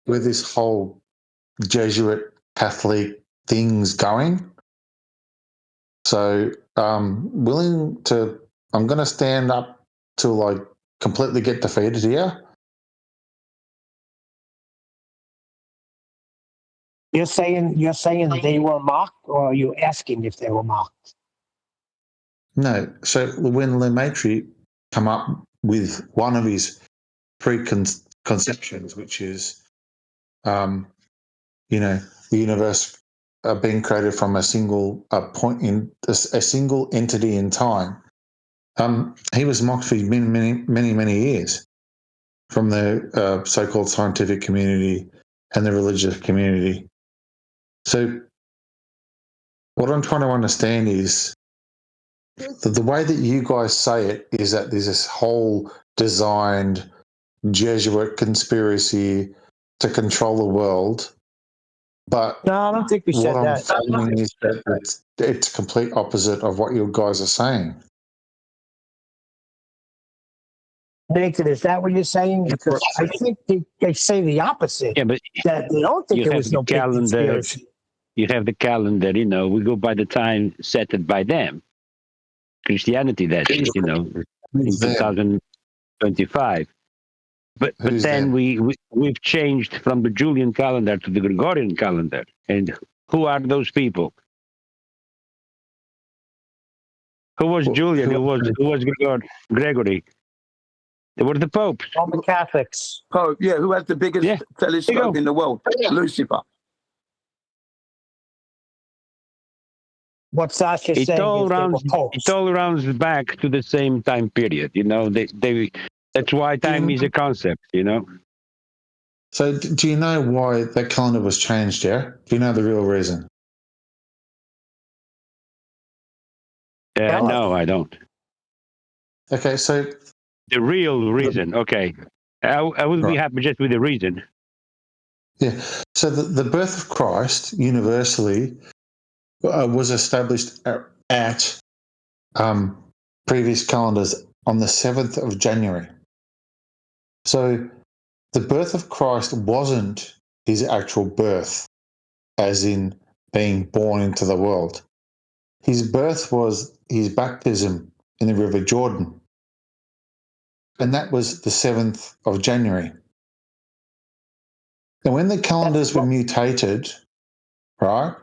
where this whole Jesuit Catholic thing's going. So I'm going to stand up till I completely get defeated here. You're saying they were mocked, or are you asking if they were mocked? No. So when Lemaitre come up with one of his preconceptions, which is, the universe being created from a single point in a single entity in time, he was mocked for many years from the so-called scientific community and the religious community. So what I'm trying to understand is that the way that you guys say it is that there's this whole designed Jesuit conspiracy to control the world. But No, I don't think we what said I'm that. finding is that it's complete opposite of what you guys are saying. Nathan, is that what you're saying? Because I think they say the opposite. Yeah, but That they don't think you there have was the no big calendar. conspiracy. You have the calendar. We go by the time set it by them. Christianity, that is, in Who's them? 2025. But Who's then them? we've changed from the Julian calendar to the Gregorian calendar. And who are those people? Who was Julian? Who was Gregory? They were the popes. Roman Catholics. Oh, yeah, who has the biggest Yeah. telescope in the world? Lucifer. What Sasha's It saying all is they were rounds. popes. It all rounds back to the same time period. They. That's why time is a concept. So do you know why that calendar was changed, yeah? Do you know the real reason? No, I don't. Okay, so The real reason. Okay, I would be happy just with the reason. yeah, so the birth of Christ universally was established at previous calendars on the 7th of January. So the birth of Christ wasn't his actual birth, as in being born into the world. His birth was his baptism in the River Jordan. And that was the 7th of January. And when the calendars were mutated, right,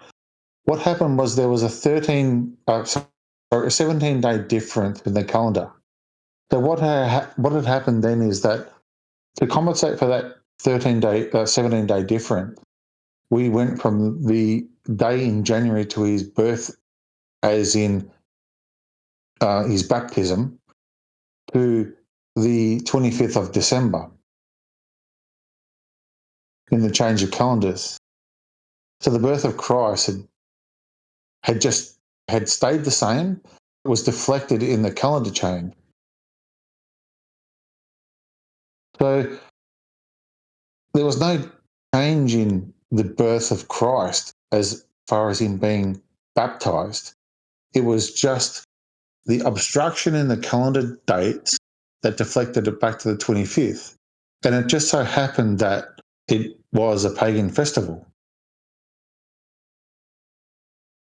what happened was there was a 17-day difference in the calendar. So what had happened then is that to compensate for that 17-day difference, we went from the day in January to his birth, as in his baptism, to the 25th of December in the change of calendars. So the birth of Christ had stayed the same. It was deflected in the calendar change. So there was no change in the birth of Christ as far as him being baptized. It was just the obstruction in the calendar dates that deflected it back to the 25th. And it just so happened that it was a pagan festival.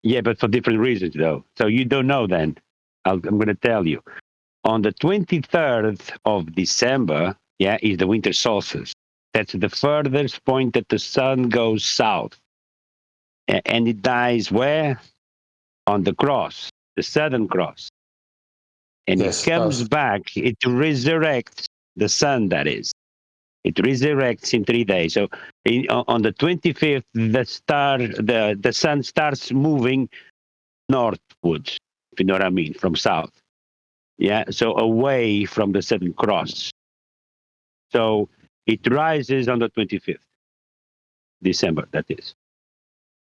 Yeah, but for different reasons, though. So you don't know then. I'm going to tell you. On the 23rd of December, is the winter solstice. That's the furthest point that the sun goes south. And it dies where? On the cross, the Southern Cross. and Yes, it comes does. back. It resurrects the sun. That is, it resurrects in 3 days. So on the 25th, the sun starts moving northwards. If you know what I mean, from south. Yeah, so away from the Southern Cross. So it rises on the 25th December. That is.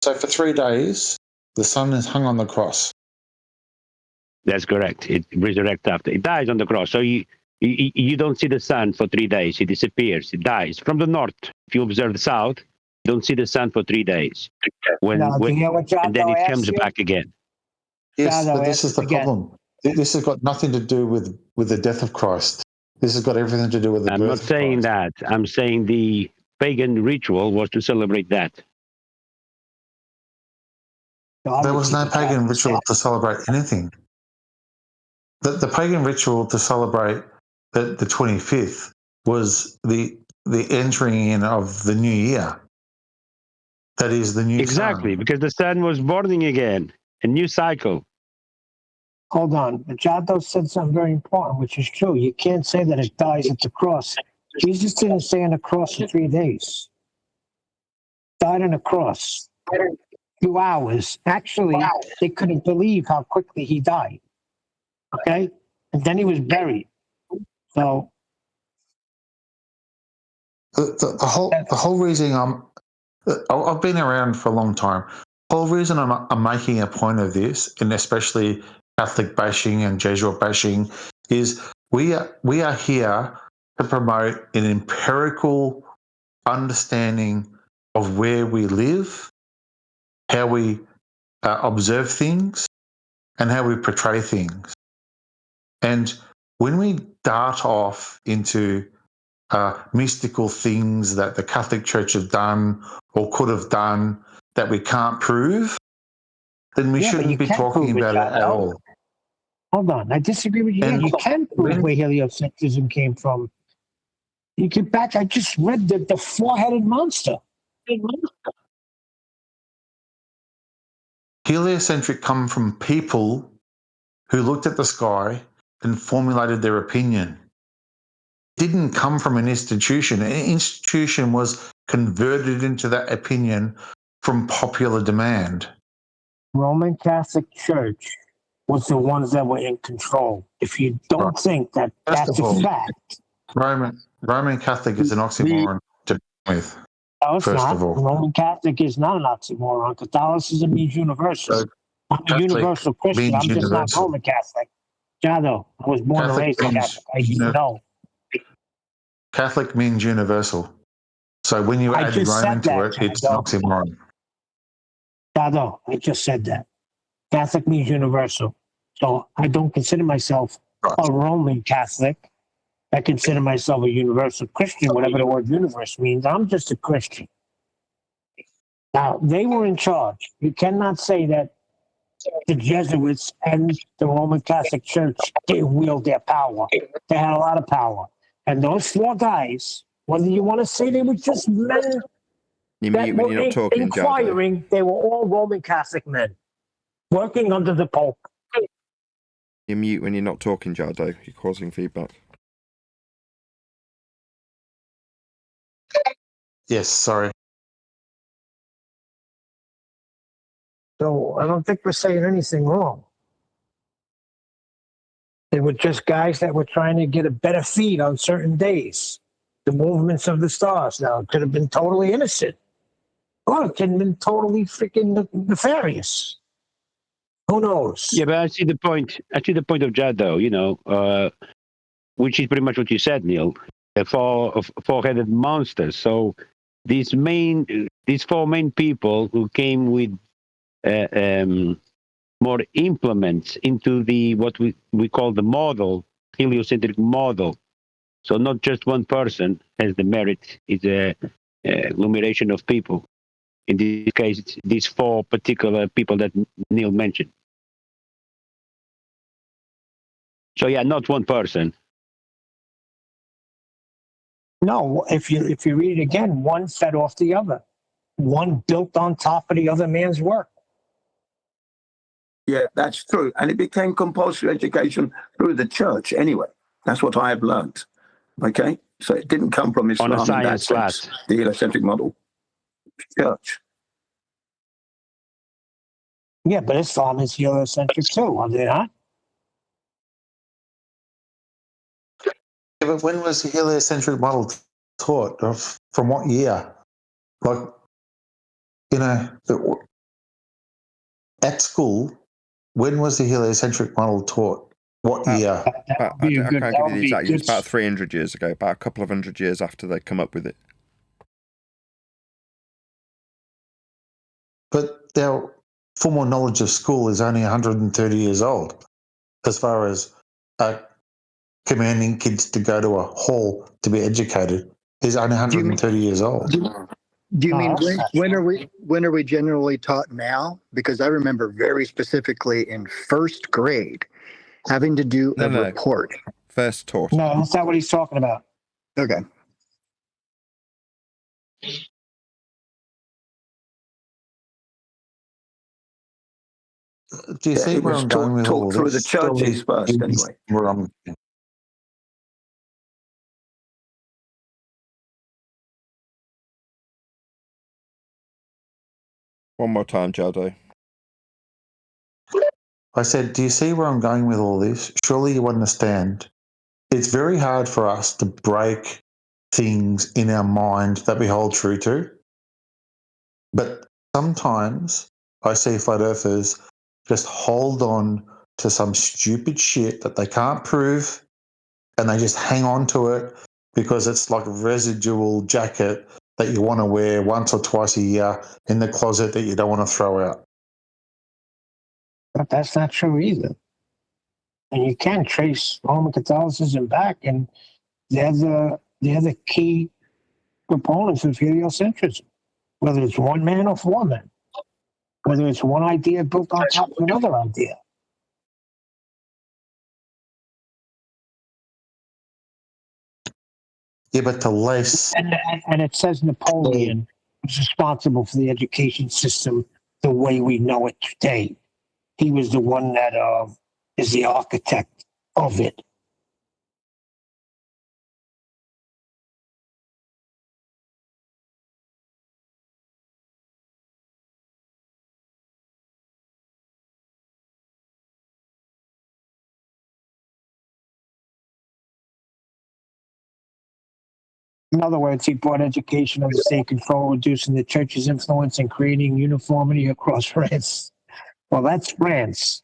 So for 3 days, the sun is hung on the cross. That's correct. It resurrects after. It dies on the cross. So you don't see the sun for 3 days. It disappears. It dies. From the north, if you observe the south, you don't see the sun for 3 days. Do you know what And then Jado it asked comes you? back again. Yes, Jado but this asked is the again. problem. This has got nothing to do with the death of Christ. This has got everything to do with the I'm not birth of saying Christ. that. I'm saying the pagan ritual was to celebrate that. There was no pagan ritual to celebrate anything. The pagan ritual to celebrate the 25th was the entering in of the new year. That is the new Exactly, sun. because the sun was born again, a new cycle. Hold on. But Jado said something very important, which is true. You can't say that it dies at the cross. Jesus didn't stay on the cross for 3 days. Died on the cross. Few hours. Actually, they couldn't believe how quickly he died. Okay? And then he was buried. So The whole reason I've been around for a long time. The whole reason I'm making a point of this, and especially Catholic bashing and Jesuit bashing, is we are here to promote an empirical understanding of where we live, how we observe things, and how we portray things. And when we dart off into mystical things that the Catholic Church have done or could have done that we can't prove, then we shouldn't be talking about it at all. Hold on. I disagree with you. And You can prove where heliocentrism came from. You get back. I just read the four-headed monster. Heliocentric come from people who looked at the sky and formulated their opinion. It didn't come from an institution. An institution was converted into that opinion from popular demand. Roman Catholic Church was the ones that were in control. If you don't think that that's a fact. Roman Catholic is an oxymoron to begin with. No, it's First not. of all. Roman Catholic is not an oxymoron. Catholicism means universal. So I'm a universal Christian. I'm just not universal. Roman Catholic. Jado, I was born and raised a Catholic. I know. Catholic means universal. So when you add Roman to it, it's an oxymoron. Jado, I just said that. Catholic means universal. So I don't consider myself a Roman Catholic. I consider myself a universal Christian, whatever the word universe means. I'm just a Christian. Now, they were in charge. You cannot say that the Jesuits and the Roman Catholic Church didn't wield their power. They had a lot of power. And those four guys, whether you want to say they were just men that were inquiring, they were all Roman Catholic men working under the Pope. You're mute when you're not talking, Jado. You're causing feedback. Yes, sorry. So I don't think we're saying anything wrong. They were just guys that were trying to get a better feed on certain days. The movements of the stars. Now, it could have been totally innocent. Or it could have been totally freaking nefarious. Who knows? Yeah, but I see the point. I see the point of Jado, which is pretty much what you said, Neil. Four-headed monsters. So these four main people who came with more implements into what we call the model, heliocentric model. So not just one person has the merit; it's a agglomeration of people. In this case, it's these four particular people that Neil mentioned. So yeah, not one person. No, if you read it again, one fed off the other. One built on top of the other man's work. Yeah, that's true. And it became compulsory education through the church anyway. That's what I have learned. Okay? So it didn't come from On a Islam in that science sense, class. the heliocentric model. Church. Yeah, but Islam is heliocentric too, are they not? Yeah, but when was the heliocentric model taught? From what year? Like, at school, when was the heliocentric model taught? What year? I can't give you the exact year. It's about 300 years ago, about a couple of hundred years after they come up with it. But our formal knowledge of school is only 130 years old, as far as commanding kids to go to a hall to be educated is only 130 years old. Do you mean when are we generally taught now? Because I remember very specifically in first grade having to do a report. First taught. No, that's not what he's talking about. Okay. Do you see where I'm going with all through this? the churches first, anyway. Where I'm One more time, Jaldo. I said, do you see where I'm going with all this? Surely you understand. It's very hard for us to break things in our mind that we hold true to. But sometimes I see flat earthers just hold on to some stupid shit that they can't prove, and they just hang on to it because it's like a residual jacket that you want to wear once or twice a year in the closet that you don't want to throw out. But that's not true either. And you can trace Roman Catholicism back, and they're the key proponents of heliocentrism, whether it's one man or four men, whether it's one idea built on top of another idea. Yeah, but to lace... And it says Napoleon was responsible for the education system the way we know it today. He was the one that is the architect of it. In other words, he brought education under state control, reducing the church's influence and creating uniformity across France. Well, that's France.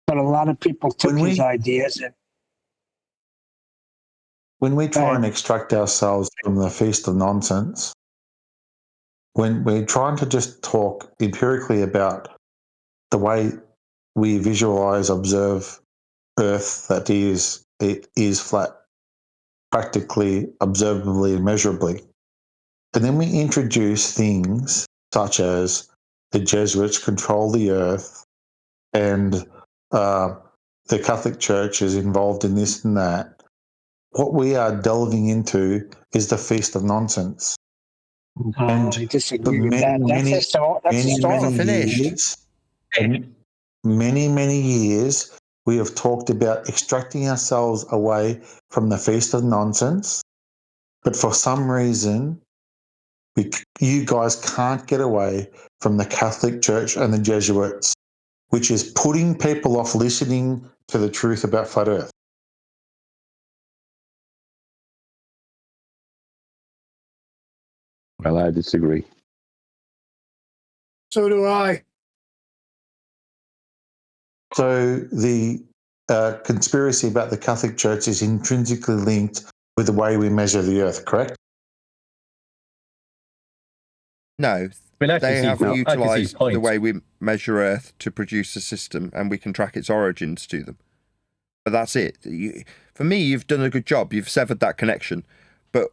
But a lot of people took his ideas and... When we try and extract ourselves from the feast of nonsense, when we're trying to just talk empirically about the way we visualize, observe Earth, that it is flat, practically, observably, and measurably. And then we introduce things such as the Jesuits control the Earth, and the Catholic Church is involved in this and that. What we are delving into is the feast of nonsense. And I disagree with that. That's many years, we have talked about extracting ourselves away from the feast of nonsense, but for some reason, you guys can't get away from the Catholic Church and the Jesuits, which is putting people off listening to the truth about flat Earth. Well, I disagree. So do I. So the conspiracy about the Catholic Church is intrinsically linked with the way we measure the Earth, correct? No, they have utilised the way we measure Earth to produce a system, and we can track its origins to them. But that's it. For me, you've done a good job. You've severed that connection. But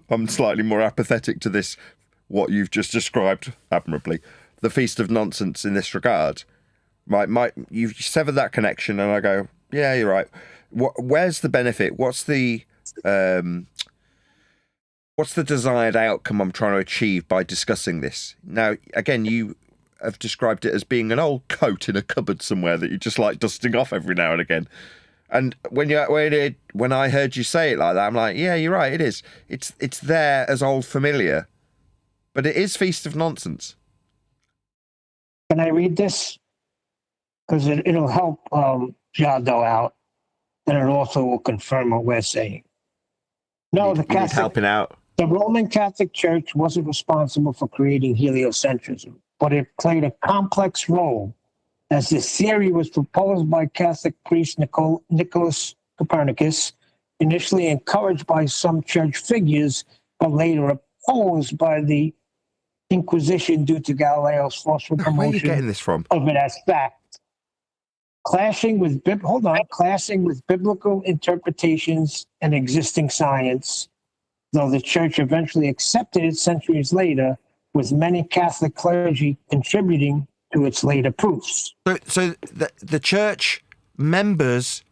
I'm slightly more apathetic to this, what you've just described admirably, the feast of nonsense in this regard. You've severed that connection, and I go, yeah, you're right. Where's the benefit? What's the what's the desired outcome I'm trying to achieve by discussing this? Now, again, you have described it as being an old coat in a cupboard somewhere that you just like dusting off every now and again. And when I heard you say it like that, I'm like, yeah, you're right. It is. It's there as old familiar, but it is Feast of Nonsense. Can I read this? Because it'll help Jado out, and it also will confirm what we're saying. No, you need helping out. The Roman Catholic Church wasn't responsible for creating heliocentrism, but it played a complex role, as this theory was proposed by Catholic priest Nicholas Copernicus, initially encouraged by some church figures, but later opposed by the Inquisition due to Galileo's forceful promotion Where are you getting this from? of it as fact. Clashing with biblical interpretations and existing science, though the church eventually accepted it centuries later, with many Catholic clergy contributing to its later proofs. So the church members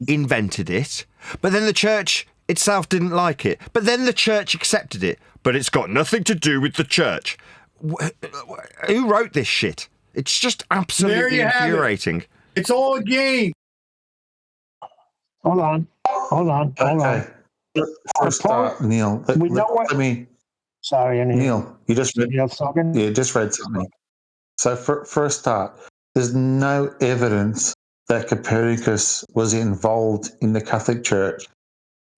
invented it, but then the church itself didn't like it, but then the church accepted it, but it's got nothing to do with the church. Who wrote this shit? It's just absolutely infuriating. It's all a game. Hold on. Okay. For a start, Neil, Sorry, Neil, you just read, talking? you just read something. So for a start, there's no evidence that Copernicus was involved in the Catholic Church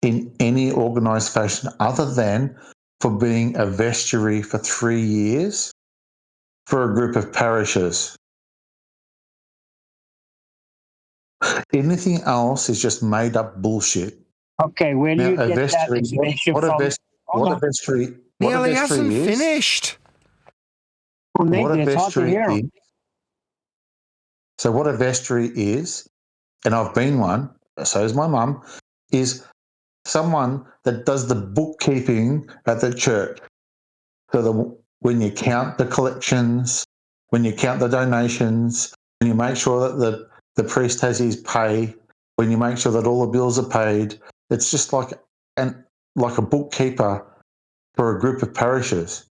in any organized fashion other than for being a vestry for 3 years for a group of parishes. Anything else is just made up bullshit. Okay, where do you get that information from? What a vestry Neil, he hasn't is. Finished. Well, Nathan, it's hard to hear. So what a vestry is, and I've been one, so is my mum, is someone that does the bookkeeping at the church. So when you count the collections, when you count the donations, when you make sure that the priest has his pay, when you make sure that all the bills are paid, it's just like a bookkeeper for a group of parishes.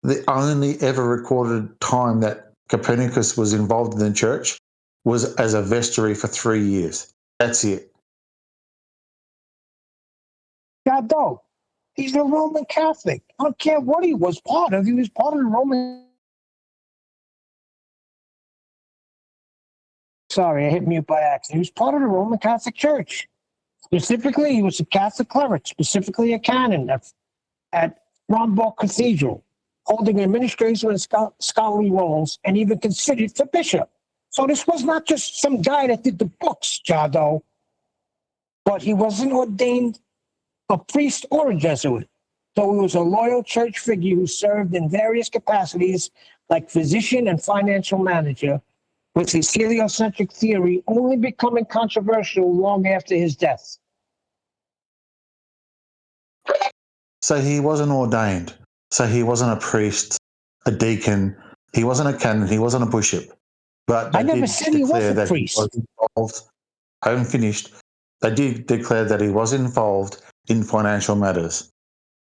The only ever recorded time that Copernicus was involved in the church was as a vestry for 3 years. That's it. God, no. He's a Roman Catholic. I don't care what he was part of. He was part of the Roman. Sorry, I hit mute by accident. He was part of the Roman Catholic Church. Specifically, he was a Catholic cleric, specifically a canon at Romborg Cathedral, holding administrative and scholarly roles, and even considered for bishop. So this was not just some guy that did the books, Jado, but he wasn't ordained a priest or a Jesuit. So he was a loyal church figure who served in various capacities like physician and financial manager, with his heliocentric theory only becoming controversial long after his death. So he wasn't ordained. So he wasn't a priest, a deacon. He wasn't a canon. He wasn't a bishop. But I never said he was a priest. He was involved. I haven't finished. They did declare that he was involved in financial matters.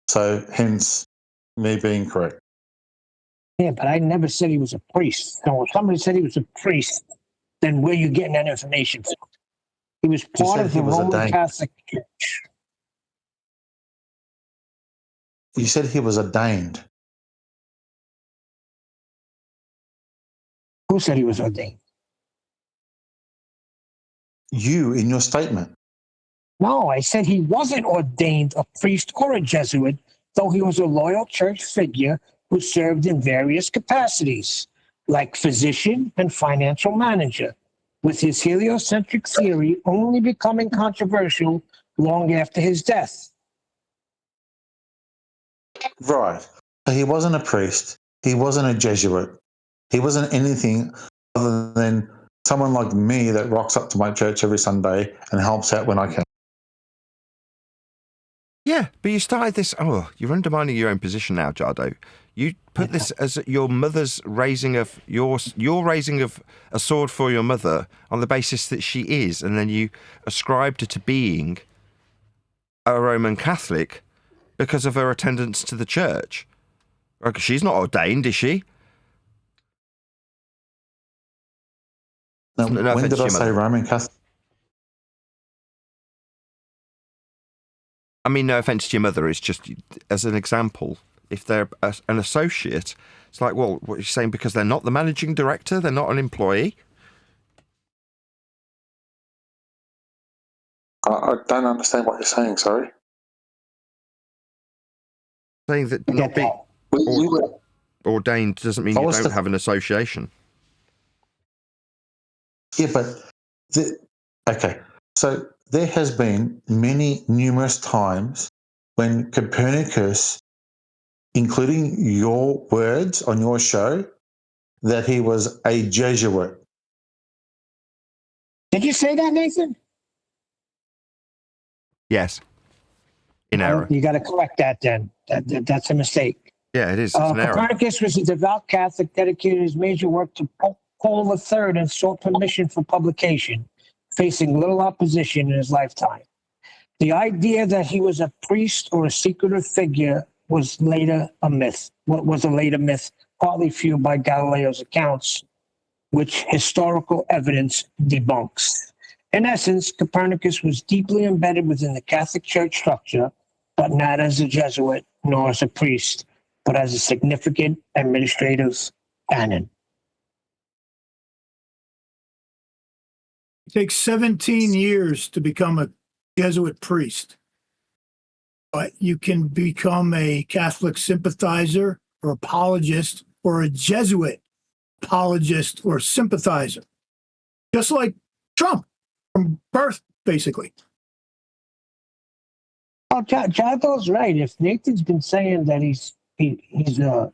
So hence me being correct. Yeah, but I never said he was a priest. So if somebody said he was a priest, then where are you getting that information from? He was part of the Roman Catholic Church. You said he was ordained. Who said he was ordained? You in your statement. No, I said he wasn't ordained a priest or a Jesuit, though he was a loyal church figure who served in various capacities, like physician and financial manager, with his heliocentric theory only becoming controversial long after his death. Right. So he wasn't a priest. He wasn't a Jesuit. He wasn't anything other than someone like me that rocks up to my church every Sunday and helps out when I can. Yeah, but you started this. Oh, you're undermining your own position now, Jado. You put this as your mother's raising of your raising of a sword for your mother on the basis that she is, and then you ascribed her to being a Roman Catholic, because of her attendance to the church. She's not ordained, is she? No, No when offense did to I your say mother. Roman Catholic? I mean, no offense to your mother. It's just as an example. If they're an associate, it's like, well, what you're saying, because they're not the managing director, they're not an employee. I don't understand what you're saying. Sorry. Saying that not being ordained doesn't mean you don't have an association. Yeah, but okay. So there has been numerous times when Copernicus, including your words on your show, that he was a Jesuit. Did you say that, Nathan? Yes. In error. You got to correct that then. That's a mistake. Yeah, it is. It's an error. Copernicus was a devout Catholic, dedicated his major work to Pope Paul III and sought permission for publication, facing little opposition in his lifetime. The idea that he was a priest or a secretive figure was later a myth. What was a later myth, partly fueled by Galileo's accounts, which historical evidence debunks. In essence, Copernicus was deeply embedded within the Catholic Church structure, but not as a Jesuit nor as a priest, but as a significant administrative canon. It takes 17 years to become a Jesuit priest, but you can become a Catholic sympathizer or apologist or a Jesuit apologist or sympathizer, just like Trump from birth, basically. Oh, Jago's right. If Nathan's been saying that he's a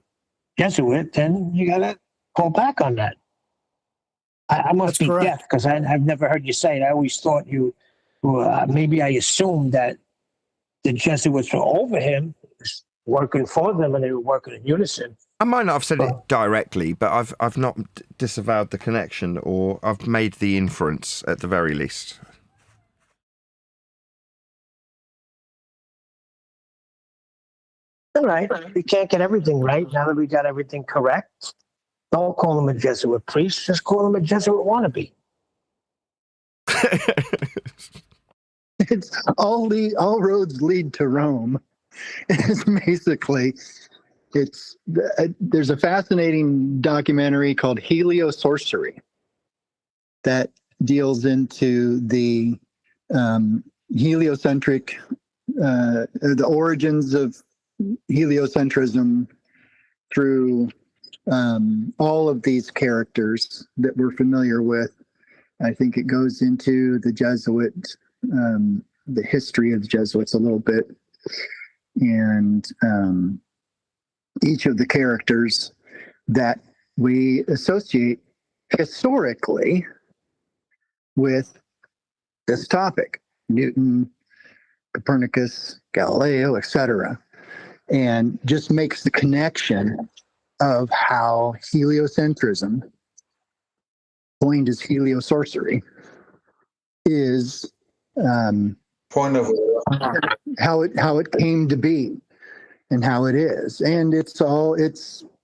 Jesuit, then you got to pull back on that. I must be deaf because I've never heard you say it. I always thought you, maybe I assumed that the Jesuits were over him, working for them, and they were working in unison. I might not have said it directly, but I've not disavowed the connection, or I've made the inference at the very least. All right. We can't get everything right. Now that we got everything correct, don't call him a Jesuit priest. Just call him a Jesuit wannabe. It's all roads lead to Rome. It's basically, there's a fascinating documentary called Heliocentrism that deals into the heliocentric, the origins of heliocentrism through all of these characters that we're familiar with. I think it goes into the Jesuit, the history of the Jesuits a little bit, and each of the characters that we associate historically with this topic: Newton, Copernicus, Galileo, etc., and just makes the connection of how heliocentrism, coined as heliosorcery, is point of how it came to be and how it is. And it's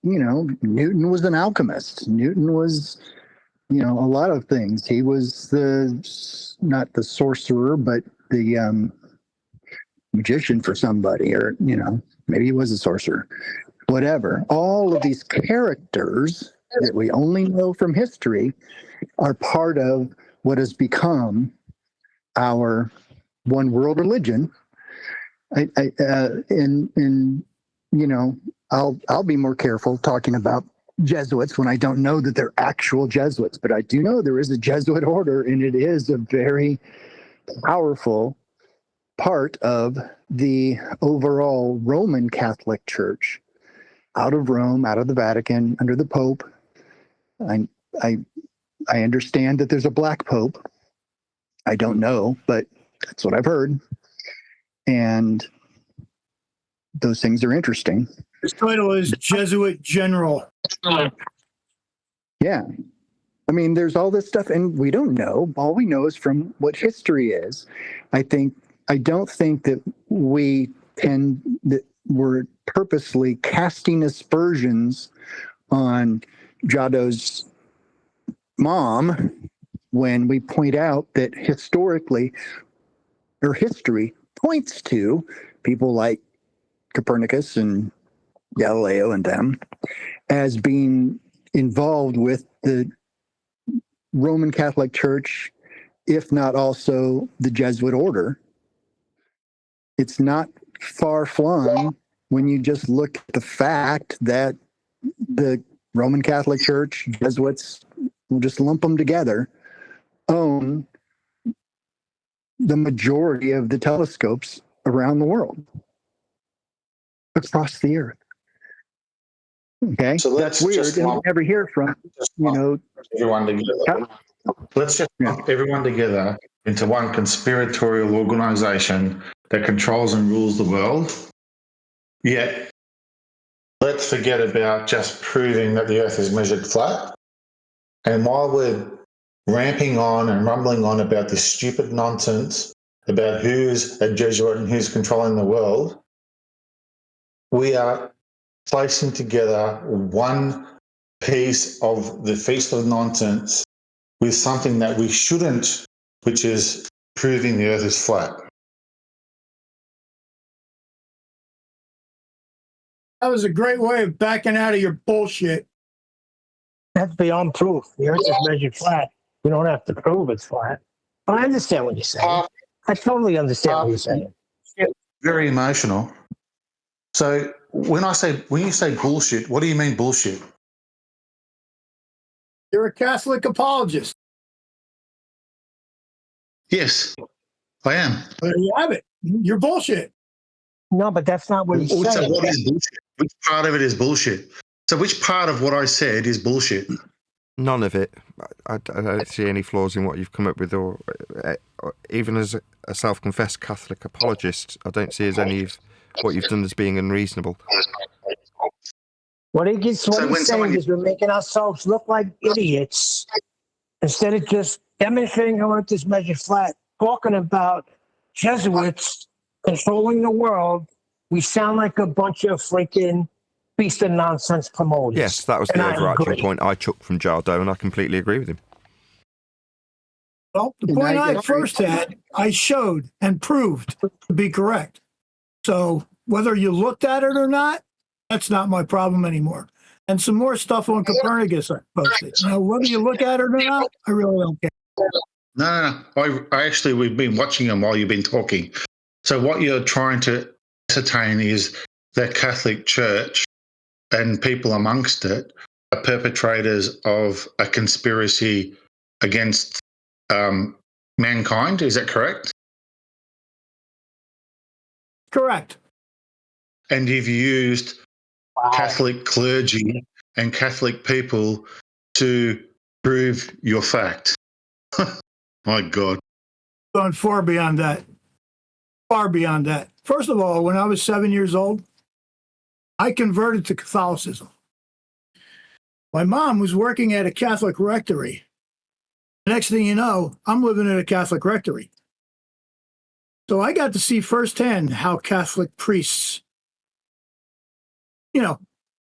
Newton was an alchemist. Newton was, a lot of things. He was not the sorcerer, but the magician for somebody, or maybe he was a sorcerer, whatever. All of these characters that we only know from history are part of what has become our one world religion. I'll be more careful talking about Jesuits when I don't know that they're actual Jesuits, but I do know there is a Jesuit order, and it is a very powerful part of the overall Roman Catholic Church, out of Rome, out of the Vatican, under the Pope. I understand that there's a black Pope. I don't know, but that's what I've heard. And those things are interesting. His title is Jesuit General. Yeah. I mean, there's all this stuff, and we don't know. All we know is from what history is. I don't think that we were purposely casting aspersions on Jado's mom when we point out that historically, her history points to people like Copernicus and Galileo and them as being involved with the Roman Catholic Church, if not also the Jesuit order. It's not far-flung when you just look at the fact that the Roman Catholic Church, Jesuits, we'll just lump them together, own the majority of the telescopes around the world, across the earth. Okay, So that's weird. And we never hear from, everyone together. Let's just lump everyone together into one conspiratorial organization that controls and rules the world. Yet, let's forget about just proving that the earth is measured flat. And while we're ramping on and rumbling on about this stupid nonsense about who's a Jesuit and who's controlling the world, we are placing together one piece of the feast of nonsense with something that we shouldn't, which is proving the earth is flat. That was a great way of backing out of your bullshit. That's beyond proof. The earth is measured flat. We don't have to prove it's flat. But I understand what you're saying. I totally understand what you're saying. Very emotional. So when you say bullshit, what do you mean bullshit? You're a Catholic apologist. Yes, I am. There you have it. You're bullshit. No, but that's not what he's So saying. what is bullshit? Which part of it is bullshit? So which part of what I said is bullshit? None of it. I don't see any flaws in what you've come up with, or even as a self-confessed Catholic apologist, I don't see as any of what you've done as being unreasonable. What he's saying is we're making ourselves look like idiots instead of just demonstrating how earth is measured flat, talking about Jesuits controlling the world. We sound like a bunch of freaking piece of nonsense promoters. Yes, that was the overarching point I took from Jado, and I completely agree with him. Well, the point I first had, I showed and proved to be correct. So whether you looked at it or not, that's not my problem anymore. And some more stuff on Copernicus I posted. Now, whether you look at it or not, I really don't care. No. I actually, we've been watching them while you've been talking. So what you're trying to ascertain is the Catholic Church and people amongst it are perpetrators of a conspiracy against mankind. Is that correct? Correct. And you've used Catholic clergy and Catholic people to prove your fact. My God. Gone far beyond that. Far beyond that. First of all, when I was 7 years old, I converted to Catholicism. My mom was working at a Catholic rectory. Next thing you know, I'm living in a Catholic rectory. So I got to see firsthand how Catholic priests, go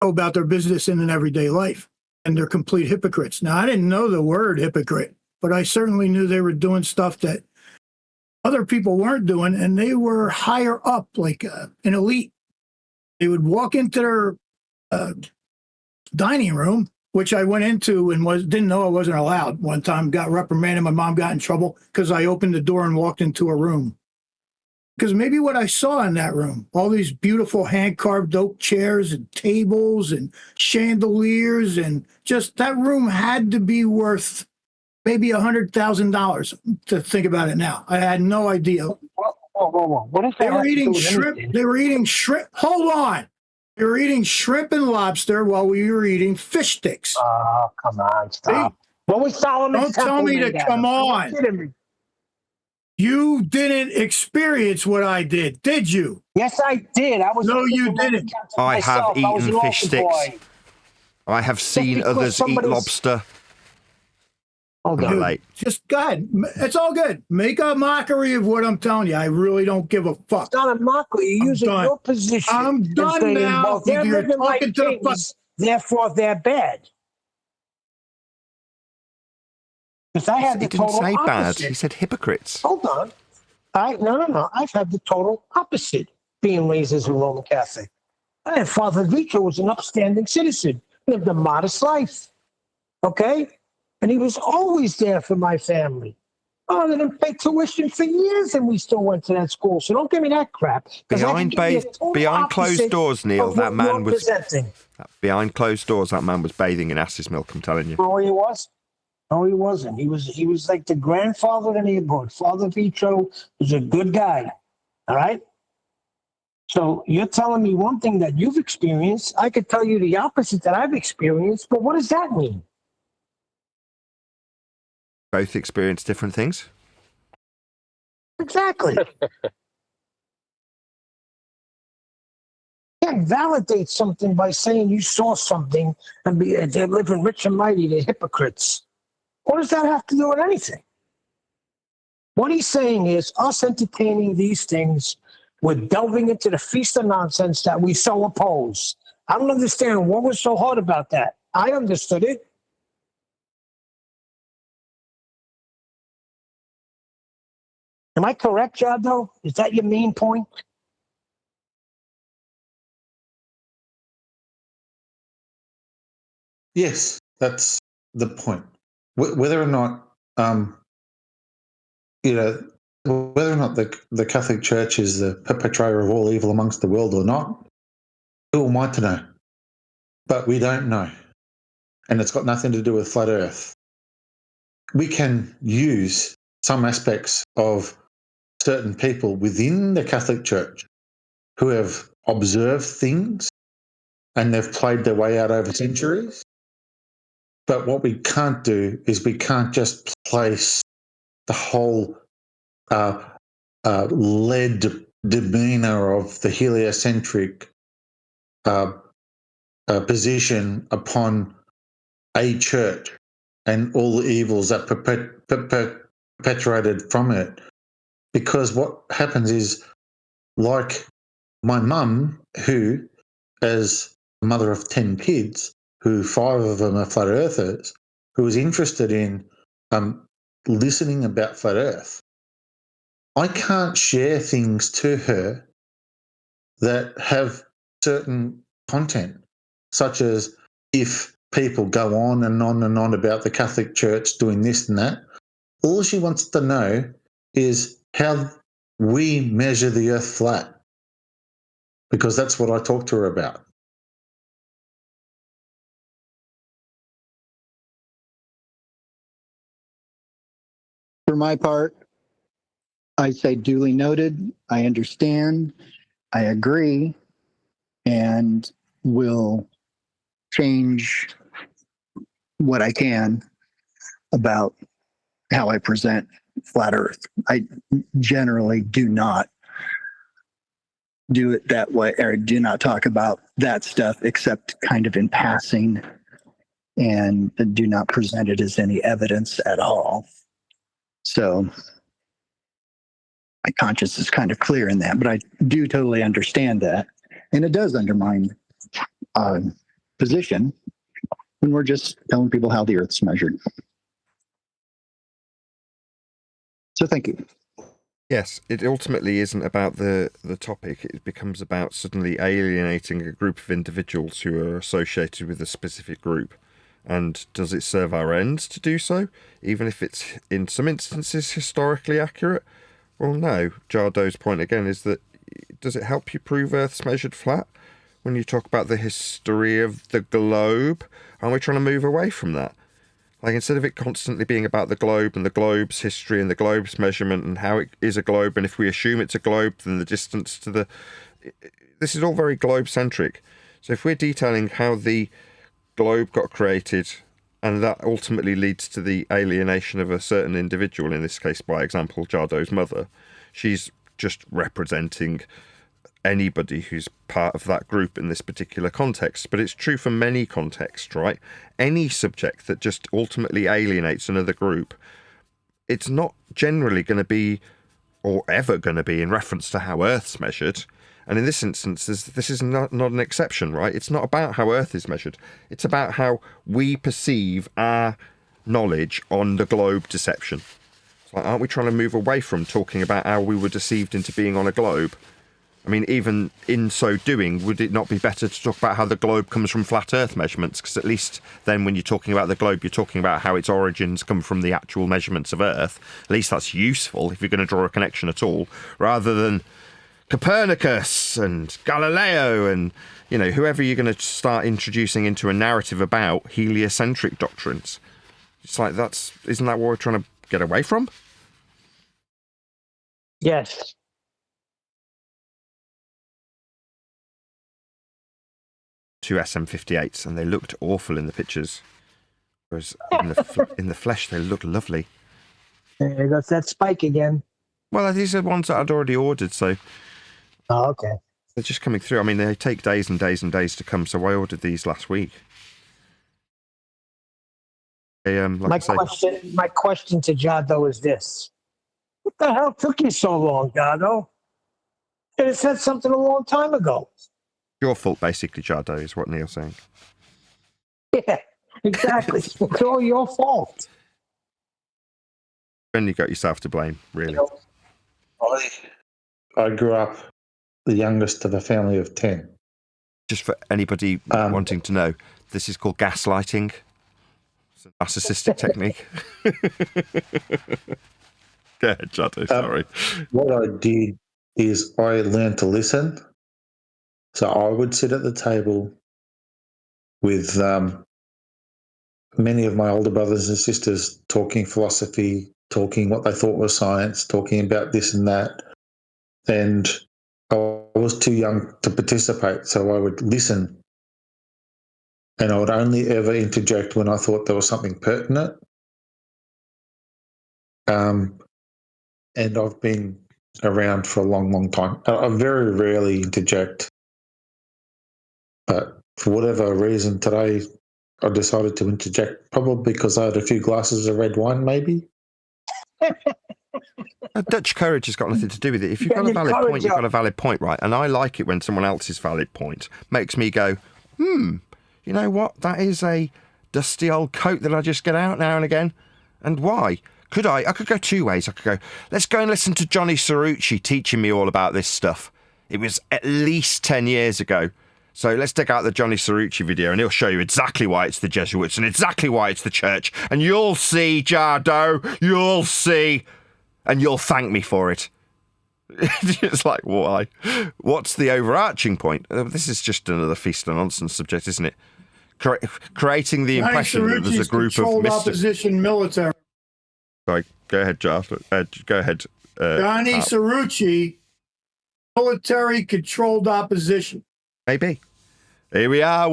about their business in an everyday life, and they're complete hypocrites. Now, I didn't know the word hypocrite, but I certainly knew they were doing stuff that other people weren't doing, and they were higher up, like an elite. They would walk into their dining room, which I went into and didn't know I wasn't allowed. One time got reprimanded. My mom got in trouble because I opened the door and walked into a room. Because maybe what I saw in that room, all these beautiful hand-carved oak chairs and tables and chandeliers, and just that room had to be worth maybe $100,000 to think about it now. I had no idea. Whoa. What if They were eating shrimp. They were eating shrimp. Hold on. They were eating shrimp and lobster while we were eating fish sticks. Oh, come on, stop. What was Solomon's Don't tell me to come on. You didn't experience what I did you? Yes, I did. I was. No, you didn't. I have eaten fish sticks. I have seen others eat lobster. Hold I'm on. late. Just go ahead. It's all good. Make a mockery of what I'm telling you. I really don't give a fuck. It's not a mockery. You're using done. your position. I'm and done saying, now. well, they're You're living like talking to the kings, therefore they're bad. Because I had He the didn't total say bad. opposite. He said hypocrites. Hold on. No. I've had the total opposite being raised as a Roman Catholic. And Father Vito was an upstanding citizen, lived a modest life. Okay? And he was always there for my family. Oh, they didn't pay tuition for years and we still went to that school. So don't give me that crap. Behind closed doors, Neil, that man was presenting. behind closed doors. That man was bathing in ass's milk. I'm telling you. Oh, he was. No, he wasn't. He was like the grandfather of the neighborhood. Father Vito was a good guy. All right? So you're telling me one thing that you've experienced. I could tell you the opposite that I've experienced, but what does that mean? Both experience different things. Exactly. You can't validate something by saying you saw something and they're living rich and mighty, they're hypocrites. What does that have to do with anything? What he's saying is us entertaining these things, we're delving into the feast of nonsense that we so oppose. I don't understand what was so hard about that. I understood it. Am I correct, Jado? Is that your main point? Yes, that's the point. Whether or not, whether or not the Catholic Church is the perpetrator of all evil amongst the world or not, who am I to know? But we don't know. And it's got nothing to do with flat Earth. We can use some aspects of certain people within the Catholic Church who have observed things and they've played their way out over centuries. But what we can't do is we can't just place the whole led demeanor of the heliocentric position upon a church and all the evils that perpetuated from it. Because what happens is, like my mum, who, as a mother of 10 kids, who 5 of them are flat earthers, who was interested in listening about flat earth, I can't share things to her that have certain content, such as if people go on and on and on about the Catholic Church doing this and that, all she wants to know is how we measure the earth flat, because that's what I talk to her about. For my part, I say duly noted. I understand. I agree, and will change what I can about how I present flat Earth. I generally do not do it that way, or do not talk about that stuff except kind of in passing, and do not present it as any evidence at all. So my conscience is kind of clear in that, but I do totally understand that. And it does undermine position when we're just telling people how the Earth's measured. So thank you. Yes, it ultimately isn't about the topic. It becomes about suddenly alienating a group of individuals who are associated with a specific group. And does it serve our ends to do so, even if it's in some instances historically accurate? Well, no. Jardo's point again is that, does it help you prove Earth's measured flat? When you talk about the history of the globe, aren't we trying to move away from that? Like, instead of it constantly being about the globe and the globe's history and the globe's measurement and how it is a globe, and if we assume it's a globe, then the distance to the... This is all very globe-centric. So if we're detailing how the globe got created, and that ultimately leads to the alienation of a certain individual, in this case, by example, Jardo's mother, she's just representing anybody who's part of that group in this particular context, but it's true for many contexts, right? Any subject that just ultimately alienates another group, it's not generally going to be, or ever going to be, in reference to how Earth's measured. And in this instance, this is not an exception, right? It's not about how Earth is measured. It's about how we perceive our knowledge on the globe deception. It's like, aren't we trying to move away from talking about how we were deceived into being on a globe? I mean, even in so doing, would it not be better to talk about how the globe comes from flat Earth measurements? Because at least then when you're talking about the globe, you're talking about how its origins come from the actual measurements of Earth. At least that's useful if you're going to draw a connection at all, rather than Copernicus and Galileo and, you know, whoever you're going to start introducing into a narrative about heliocentric doctrines. It's like, isn't that what we're trying to get away from? Yes. Two SM58s, and they looked awful in the pictures, whereas in the flesh they looked lovely. That's that spike again. Well, these are ones that I'd already ordered, so Oh, okay. they're just coming through. I mean, they take days and days and days to come, so I ordered these last week. My question to Jado is this: what the hell took you so long, Jado? Should have said something a long time ago. Your fault, basically, Jado, is what Neil's saying. Yeah, exactly. It's all your fault. Then you got yourself to blame, really. I grew up the youngest of a family of 10. Just for anybody wanting to know, this is called gaslighting. It's a narcissistic technique. Go ahead, Jado, sorry. What I did is I learned to listen. So I would sit at the table with many of my older brothers and sisters talking philosophy, talking what they thought was science, talking about this and that. And I was too young to participate, so I would listen. And I would only ever interject when I thought there was something pertinent. And I've been around for a long, long time. I very rarely interject. But for whatever reason today, I decided to interject, probably because I had a few glasses of red wine, maybe. Dutch courage has got nothing to do with it. If you've got a valid point, you've got a valid point, right? And I like it when someone else's valid point makes me go, you know what? That is a dusty old coat that I just get out now and again. And why? I could go two ways. I could go, let's go and listen to Johnny Cerrucci teaching me all about this stuff. It was at least 10 years ago. So let's dig out the Johnny Cerrucci video and he'll show you exactly why it's the Jesuits and exactly why it's the church. And you'll see, Jado, you'll see. And you'll thank me for it. It's like, why? What's the overarching point? This is just another feast of nonsense subject, isn't it? Creating the impression that there's a group of opposition military. Sorry, go ahead, Jado. Go ahead. Johnny Cerrucci, military-controlled opposition. Maybe. Here we are.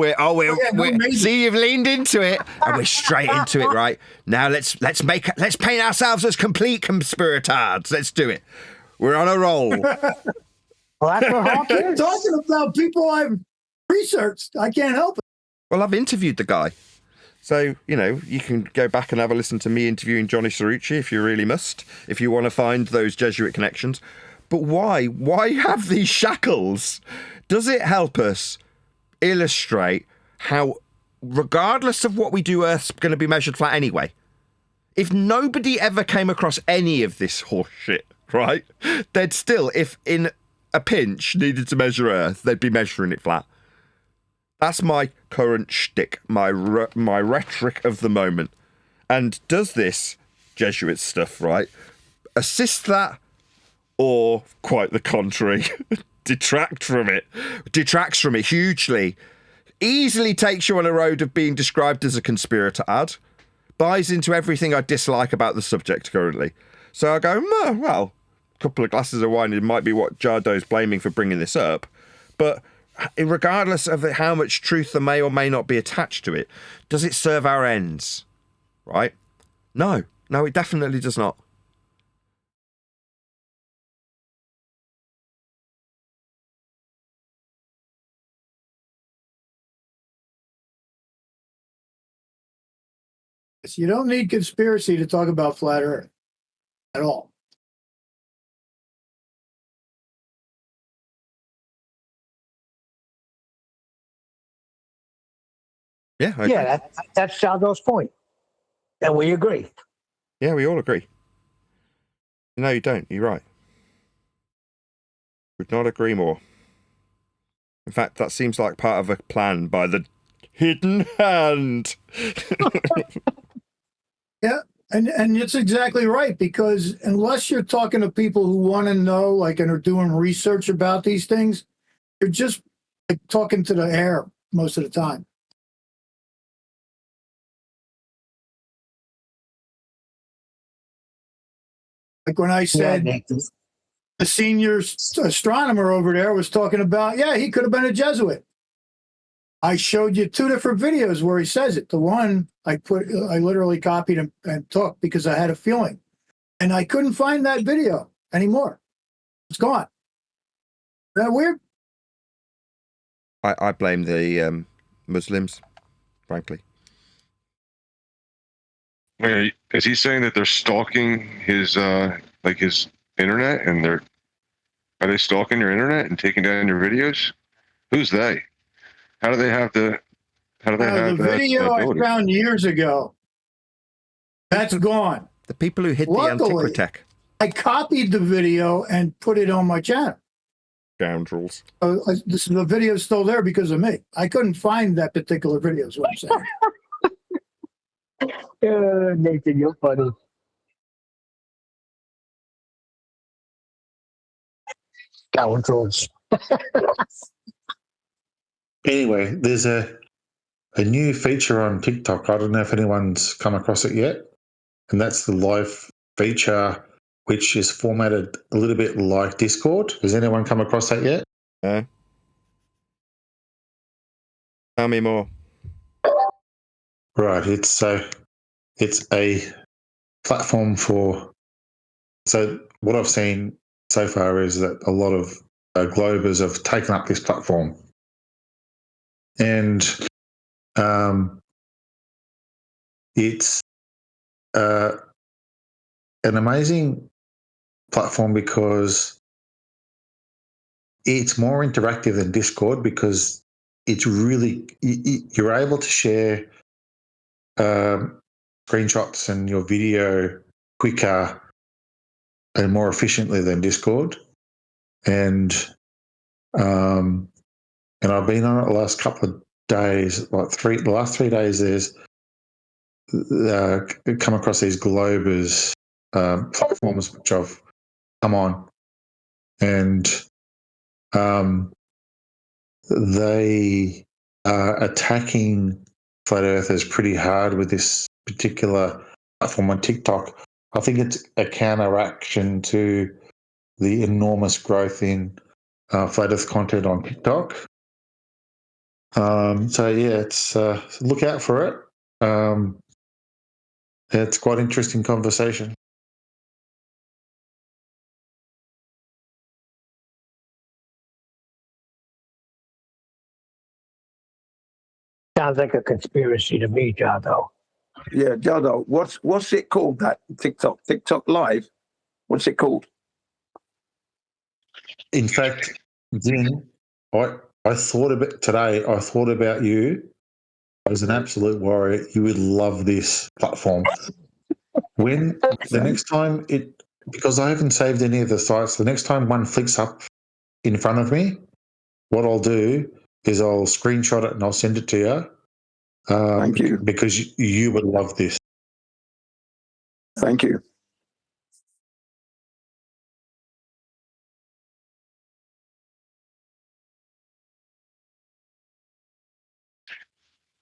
See, you've leaned into it, and we're straight into it, right? Now let's paint ourselves as complete conspirators. Let's do it. We're on a roll. I'm talking about people I've researched. I can't help it. Well, I've interviewed the guy, so you know you can go back and have a listen to me interviewing Johnny Cerrucci if you really must, if you want to find those Jesuit connections. But why? Why have these shackles? Does it help us illustrate how, regardless of what we do, Earth's going to be measured flat anyway? If nobody ever came across any of this horse shit, right, they'd still, if in a pinch needed to measure Earth, they'd be measuring it flat. That's my current shtick, my rhetoric of the moment. And does this Jesuit stuff, right, assist that, or quite the contrary? Detracts from it hugely. Easily takes you on a road of being described as a conspirator ad. Buys into everything I dislike about the subject currently. So I go, well, a couple of glasses of wine, it might be what Jado's blaming for bringing this up. But regardless of how much truth there may or may not be attached to it, does it serve our ends? Right? No, it definitely does not. You don't need conspiracy to talk about flat Earth at all. Yeah, I Yeah, agree. that's Shaldo's point. And we agree. Yeah, we all agree. No, you don't. You're right. Would not agree more. In fact, that seems like part of a plan by the hidden hand. Yeah, and it's exactly right, because unless you're talking to people who want to know, like, and are doing research about these things, you're just like talking to the air most of the time. Like when I said the senior astronomer over there was talking about, yeah, he could have been a Jesuit. I showed you 2 different videos where he says it. The one I literally copied and took because I had a feeling, and I couldn't find that video anymore. It's gone. Isn't that weird? I blame the Muslims, frankly. Is he saying that they're stalking his his internet, and are they stalking your internet and taking down your videos? Who's they? How do they have the The video I ability? found years ago, that's gone. The people who hid Luckily, the Antiquitech. I copied the video and put it on my channel. Scoundrels. The video's still there because of me. I couldn't find that particular video, is what I'm saying. Nathan, you're funny. Scoundrels. Anyway, there's a new feature on TikTok. I don't know if anyone's come across it yet. And that's the live feature, which is formatted a little bit like Discord. Has anyone come across that yet? No. Tell me more. Right. It's a platform for. So what I've seen so far is that a lot of Globers have taken up this platform, and it's an amazing platform because it's more interactive than Discord, because it's really you're able to share screenshots and your video quicker and more efficiently than Discord. And I've been on it the last couple of days, the last 3 days. There's come across these Globers platforms which I've come on, and they are attacking flat earthers pretty hard with this particular platform on TikTok. I think it's a counteraction to the enormous growth in flat earth content on TikTok. So yeah, it's look out for it. It's quite interesting conversation. Sounds like a conspiracy to me, Jado. Yeah, Jado, what's it called, that TikTok Live? What's it called? In fact, Jim, I thought about today. I thought about you as an absolute warrior. You would love this platform. When the next time because I haven't saved any of the sites. The next time one flicks up in front of me, what I'll do is I'll screenshot it and I'll send it to you. Thank you. Because you would love this. Thank you.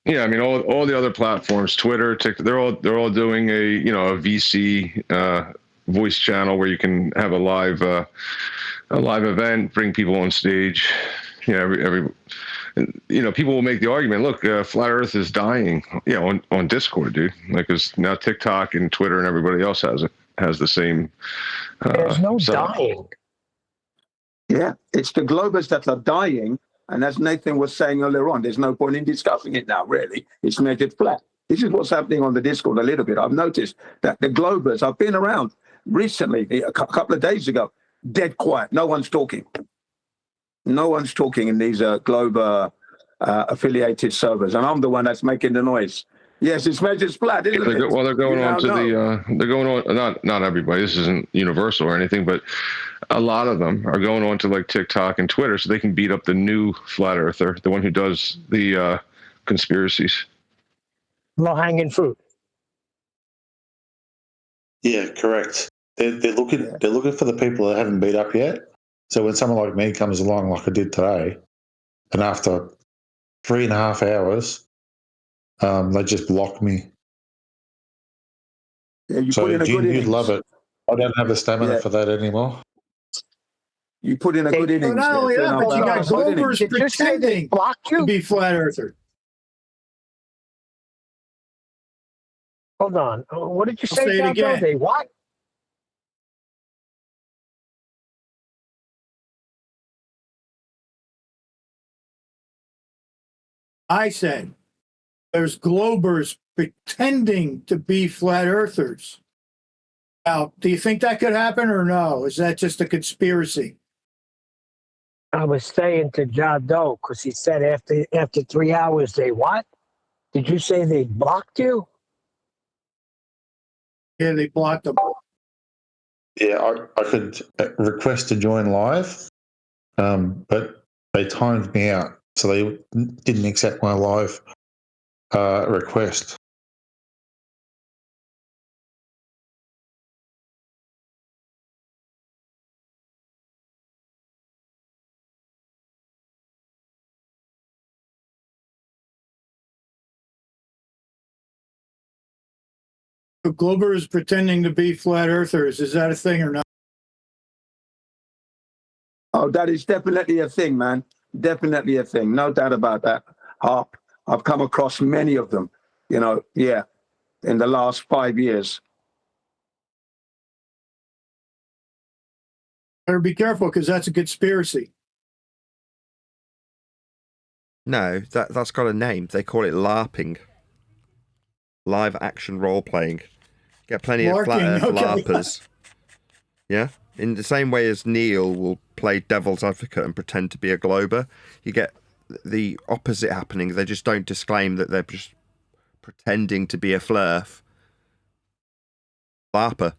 Yeah, I mean, all the other platforms, Twitter, TikTok, they're all doing a VC voice channel where you can have a live event, bring people on stage. Every people will make the argument, look, flat Earth is dying. Yeah, on Discord, dude. Like, because now TikTok and Twitter and everybody else has the same. There's no setup. dying. Yeah, it's the Globers that are dying. And as Nathan was saying earlier on, there's no point in discussing it now, really. It's made it flat. This is what's happening on the Discord a little bit. I've noticed that the Globers, I've been around recently, a couple of days ago, dead quiet. No one's talking. No one's talking in these Globe affiliated servers. And I'm the one that's making the noise. Yes, it's Major Splat, isn't it? Well, they're going You on now to know. they're going on, not everybody, this isn't universal or anything, but a lot of them are going on to like TikTok and Twitter so they can beat up the new flat earther, the one who does the conspiracies. Low-hanging fruit. Yeah, correct. They're looking Yeah. they're looking for the people that haven't beat up yet. So when someone like me comes along, like I did today, and after 3.5 hours, they just block me. Yeah, you So put in a good you'd innings. love it. I don't have the stamina Yeah. for that anymore. You put in a good So innings. not only that, but you got Globers Did you say they pretending blocked to you? be flat earther. Hold on. What did you I'll say, say it Dado? again. They what? I said there's Globers pretending to be flat earthers. Now, do you think that could happen or no? Is that just a conspiracy? I was saying to Jado because he said after 3 hours they what? Did you say they blocked you? Yeah, they blocked them. Yeah, I could request to join live, but they timed me out, so they didn't accept my live request. So Globers pretending to be flat earthers. Is that a thing or not? Oh, that is definitely a thing, man. Definitely a thing. No doubt about that. Harp. I've come across many of them, yeah, in the last 5 years. Better be careful because that's a conspiracy. No, that's got a name. They call it LARPing. Live action role playing. Get plenty of flat Larking, earth okay. LARPers. Yeah? In the same way as Neil will play devil's advocate and pretend to be a Glober, you get the opposite happening. They just don't disclaim that they're just pretending to be a flurf. LARPer.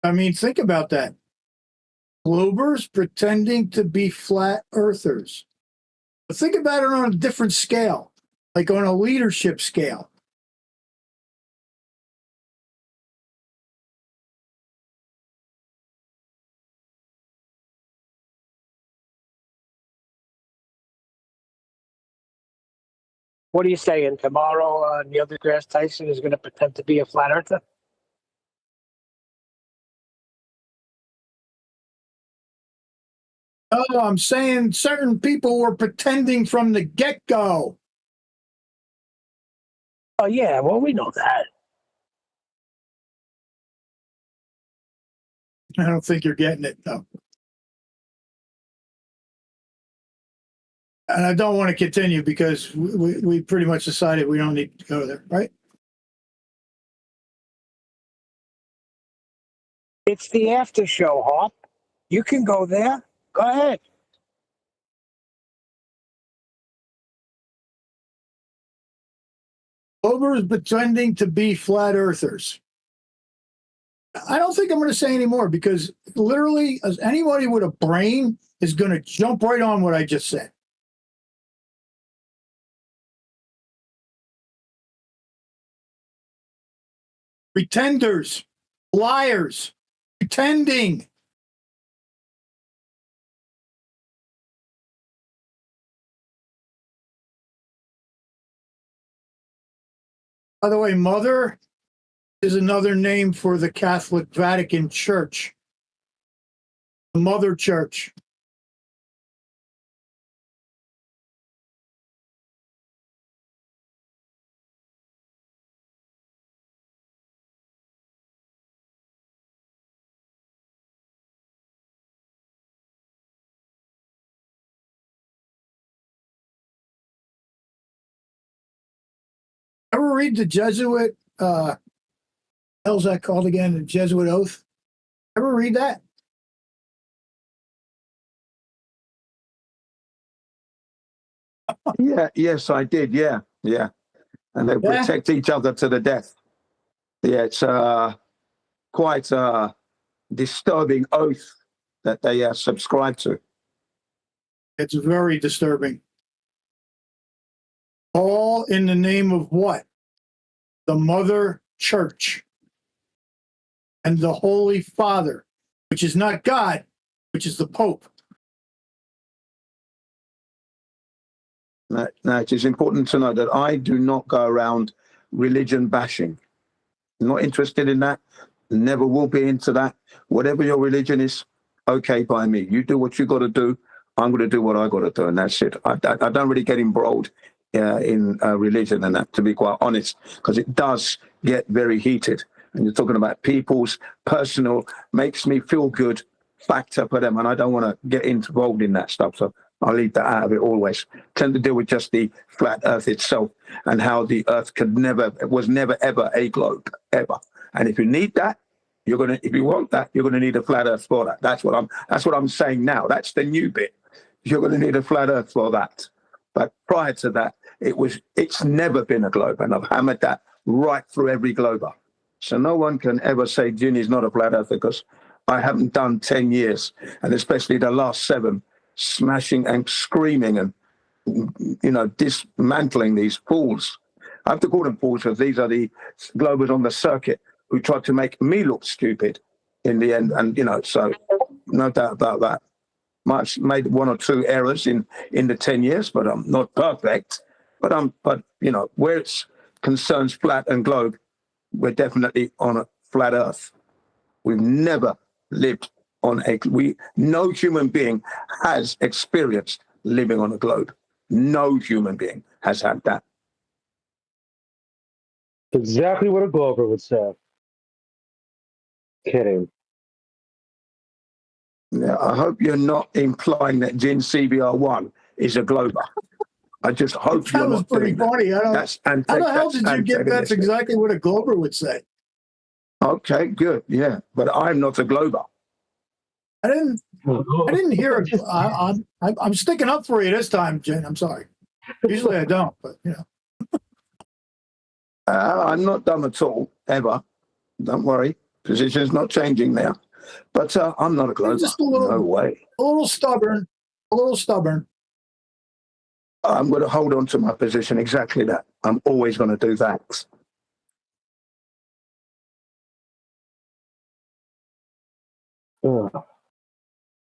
I mean, think about that. Globers pretending to be flat earthers. But think about it on a different scale, like on a leadership scale. What are you saying? Tomorrow, Neil deGrasse Tyson is going to pretend to be a flat earther? Oh, I'm saying certain people were pretending from the get-go. Oh, yeah. Well, we know that. I don't think you're getting it, though. And I don't want to continue because we pretty much decided we don't need to go there, right? It's the after show, Hop. You can go there. Go ahead. Globers pretending to be flat earthers. I don't think I'm going to say any more because literally, as anybody with a brain is going to jump right on what I just said. Pretenders, liars, pretending. By the way, mother is another name for the Catholic Vatican Church, the Mother Church. read the Jesuit, how's that called again? The Jesuit Oath? Ever read that? Yeah, yes, I did. Yeah, yeah. And they protect each other to the death. Yeah, it's quite a disturbing oath that they subscribe to. It's very disturbing. All in the name of what? The Mother Church and the Holy Father, which is not God, which is the Pope. Now, it is important to know that I do not go around religion bashing. I'm not interested in that. Never will be into that. Whatever your religion is, okay by me. You do what you got to do. I'm going to do what I got to do, and that's it. I don't really get embroiled in religion and that, to be quite honest, because it does get very heated. And you're talking about people's personal, makes me feel good factor for them, and I don't want to get involved in that stuff. So I'll leave that out of it always. Tend to deal with just the flat Earth itself and how the Earth was never ever a globe ever. And if you need that, if you want that, you're gonna need a flat Earth for that. That's what I'm saying now. That's the new bit. You're gonna need a flat Earth for that. But prior to that, it's never been a globe, and I've hammered that right through every glober. So no one can ever say Ginny's not a flat Earther, because I haven't done 10 years, and especially the last 7, smashing and screaming and, dismantling these fools. I have to call them fools because these are the globers on the circuit who tried to make me look stupid in the end. And, so no doubt about that. Might have made 1 or 2 errors in the 10 years, but I'm not perfect. But where it concerns flat and globe, we're definitely on a flat Earth. We've never lived on no human being has experienced living on a globe. No human being has had that. Exactly what a Glober would say. Kidding. Yeah, I hope you're not implying that Jin CBR1 is a glober. I just hope you're not doing that. That was pretty funny. How the hell did you get that's exactly what a Glober would say? Okay, good. Yeah, but I'm not a glober. I didn't hear it. I'm sticking up for you this time, Jen. I'm sorry. Usually I don't, but I'm not dumb at all, ever. Don't worry. Position's not changing now. But I'm not a glober. Just no way. A little stubborn. I'm going to hold on to my position, exactly that. I'm always going to do that.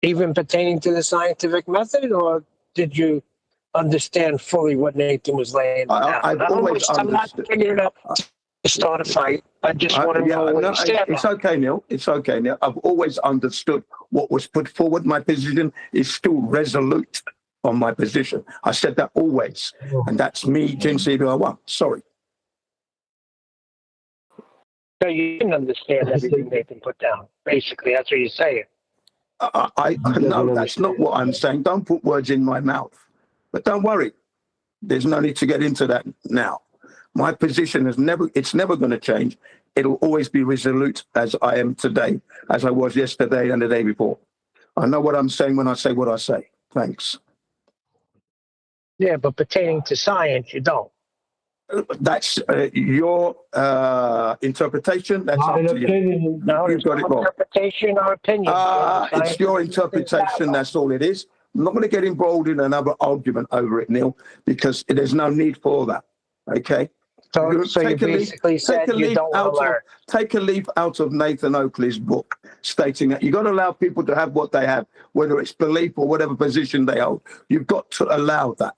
Even pertaining to the scientific method, or did you understand fully what Nathan was laying down? I'm not bringing it up to start a fight. I just want to know what you stand on. It's okay, Neil. It's okay, Neil. I've always understood what was put forward. My position is still resolute on my position. I said that always. And that's me, Jin CBR1. Sorry. So you didn't understand everything Nathan put down. Basically, that's what you're saying. No, that's not what I'm saying. Don't put words in my mouth. But don't worry. There's no need to get into that now. My position it's never going to change. It'll always be resolute as I am today, as I was yesterday and the day before. I know what I'm saying when I say what I say. Thanks. Yeah, but pertaining to science, you don't. That's your interpretation. That's up to you. No, you've got it wrong. Interpretation or opinion. It's your interpretation. That's all it is. I'm not going to get embroiled in another argument over it, Neil, because there's no need for that. Okay? So you basically said you don't want to learn. Take a leaf out of Nathan Oakley's book, stating that you've got to allow people to have what they have, whether it's belief or whatever position they hold. You've got to allow that.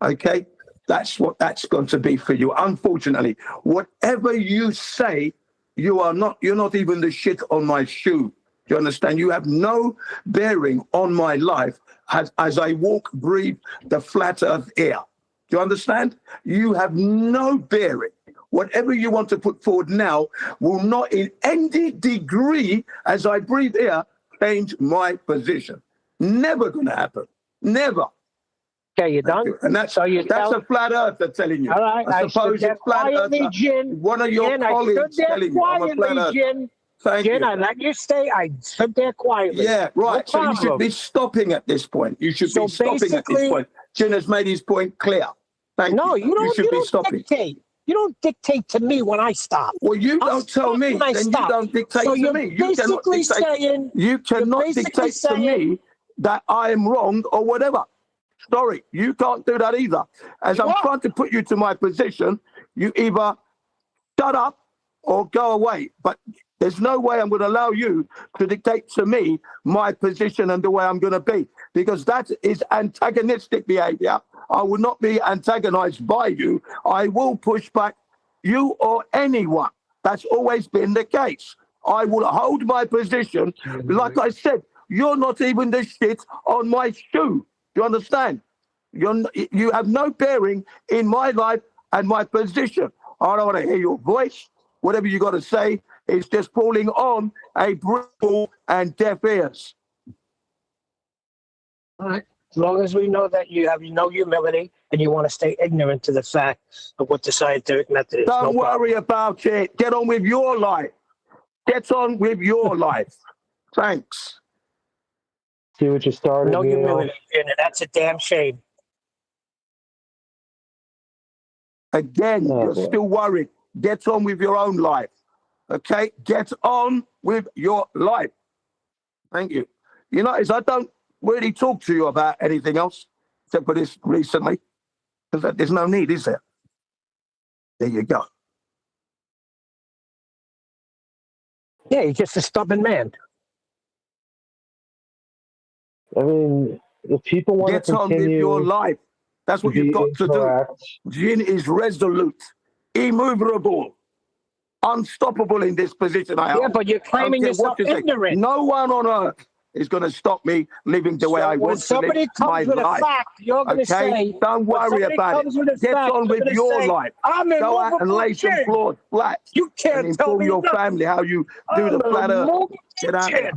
Okay? That's what that's going to be for you. Unfortunately, whatever you say, you're not even the shit on my shoe. Do you understand? You have no bearing on my life as I walk, breathe the flat earth air. Do you understand? You have no bearing. Whatever you want to put forward now will not in any degree, as I breathe air, change my position. Never going to happen. Never. Okay, you done? And that's a flat earther telling you. All right, I suppose it's flat earther. Jin. One of your Jin, colleagues telling you I'm a flat earther. Jin. Thank Jin, you. I let you stay. I stood there quietly. Yeah, right. No So you should problem. be stopping at this point. You should be stopping at this point. Jin has made his point clear. Thank you. No, you don't. should be stopping. Dictate. You don't dictate to me when I stop. Well, you don't tell me. Then you don't dictate to me. You cannot dictate. You cannot dictate to me that I am wrong or whatever. Sorry, you can't do that either. As I'm trying to put you to my position, you either shut up or go away. But there's no way I'm going to allow you to dictate to me my position and the way I'm going to be, because that is antagonistic behavior. I will not be antagonized by you. I will push back you or anyone. That's always been the case. I will hold my position. Like I said, you're not even the shit on my shoe. You understand? You have no bearing in my life and my position. I don't want to hear your voice. Whatever you got to say is just falling on a brick and deaf ears. All right. As long as we know that you have no humility and you want to stay ignorant to the facts of what the scientific method is. Don't worry about it. Get on with your life. Get on with your life. Thanks. See what you started. No humility, and that's a damn shame. Again, you're still worried. Get on with your own life. Okay? Get on with your life. Thank you. You know, I don't really talk to you about anything else except for this recently, because there's no need, is there? There you go. Yeah, you're just a stubborn man. I mean, if people want Get to on with continue your life. That's what you've got to do. Jin is resolute, immovable, unstoppable in this position I have. Yeah, but you're claiming yourself ignorant. No one on earth is going to stop me living the way I want to live my life. When somebody comes with a fact, you're going to say... Don't worry about it. Get on with your life. Go out and lay some floors flat. You can't inform your family how you do the flat earth. Get out there.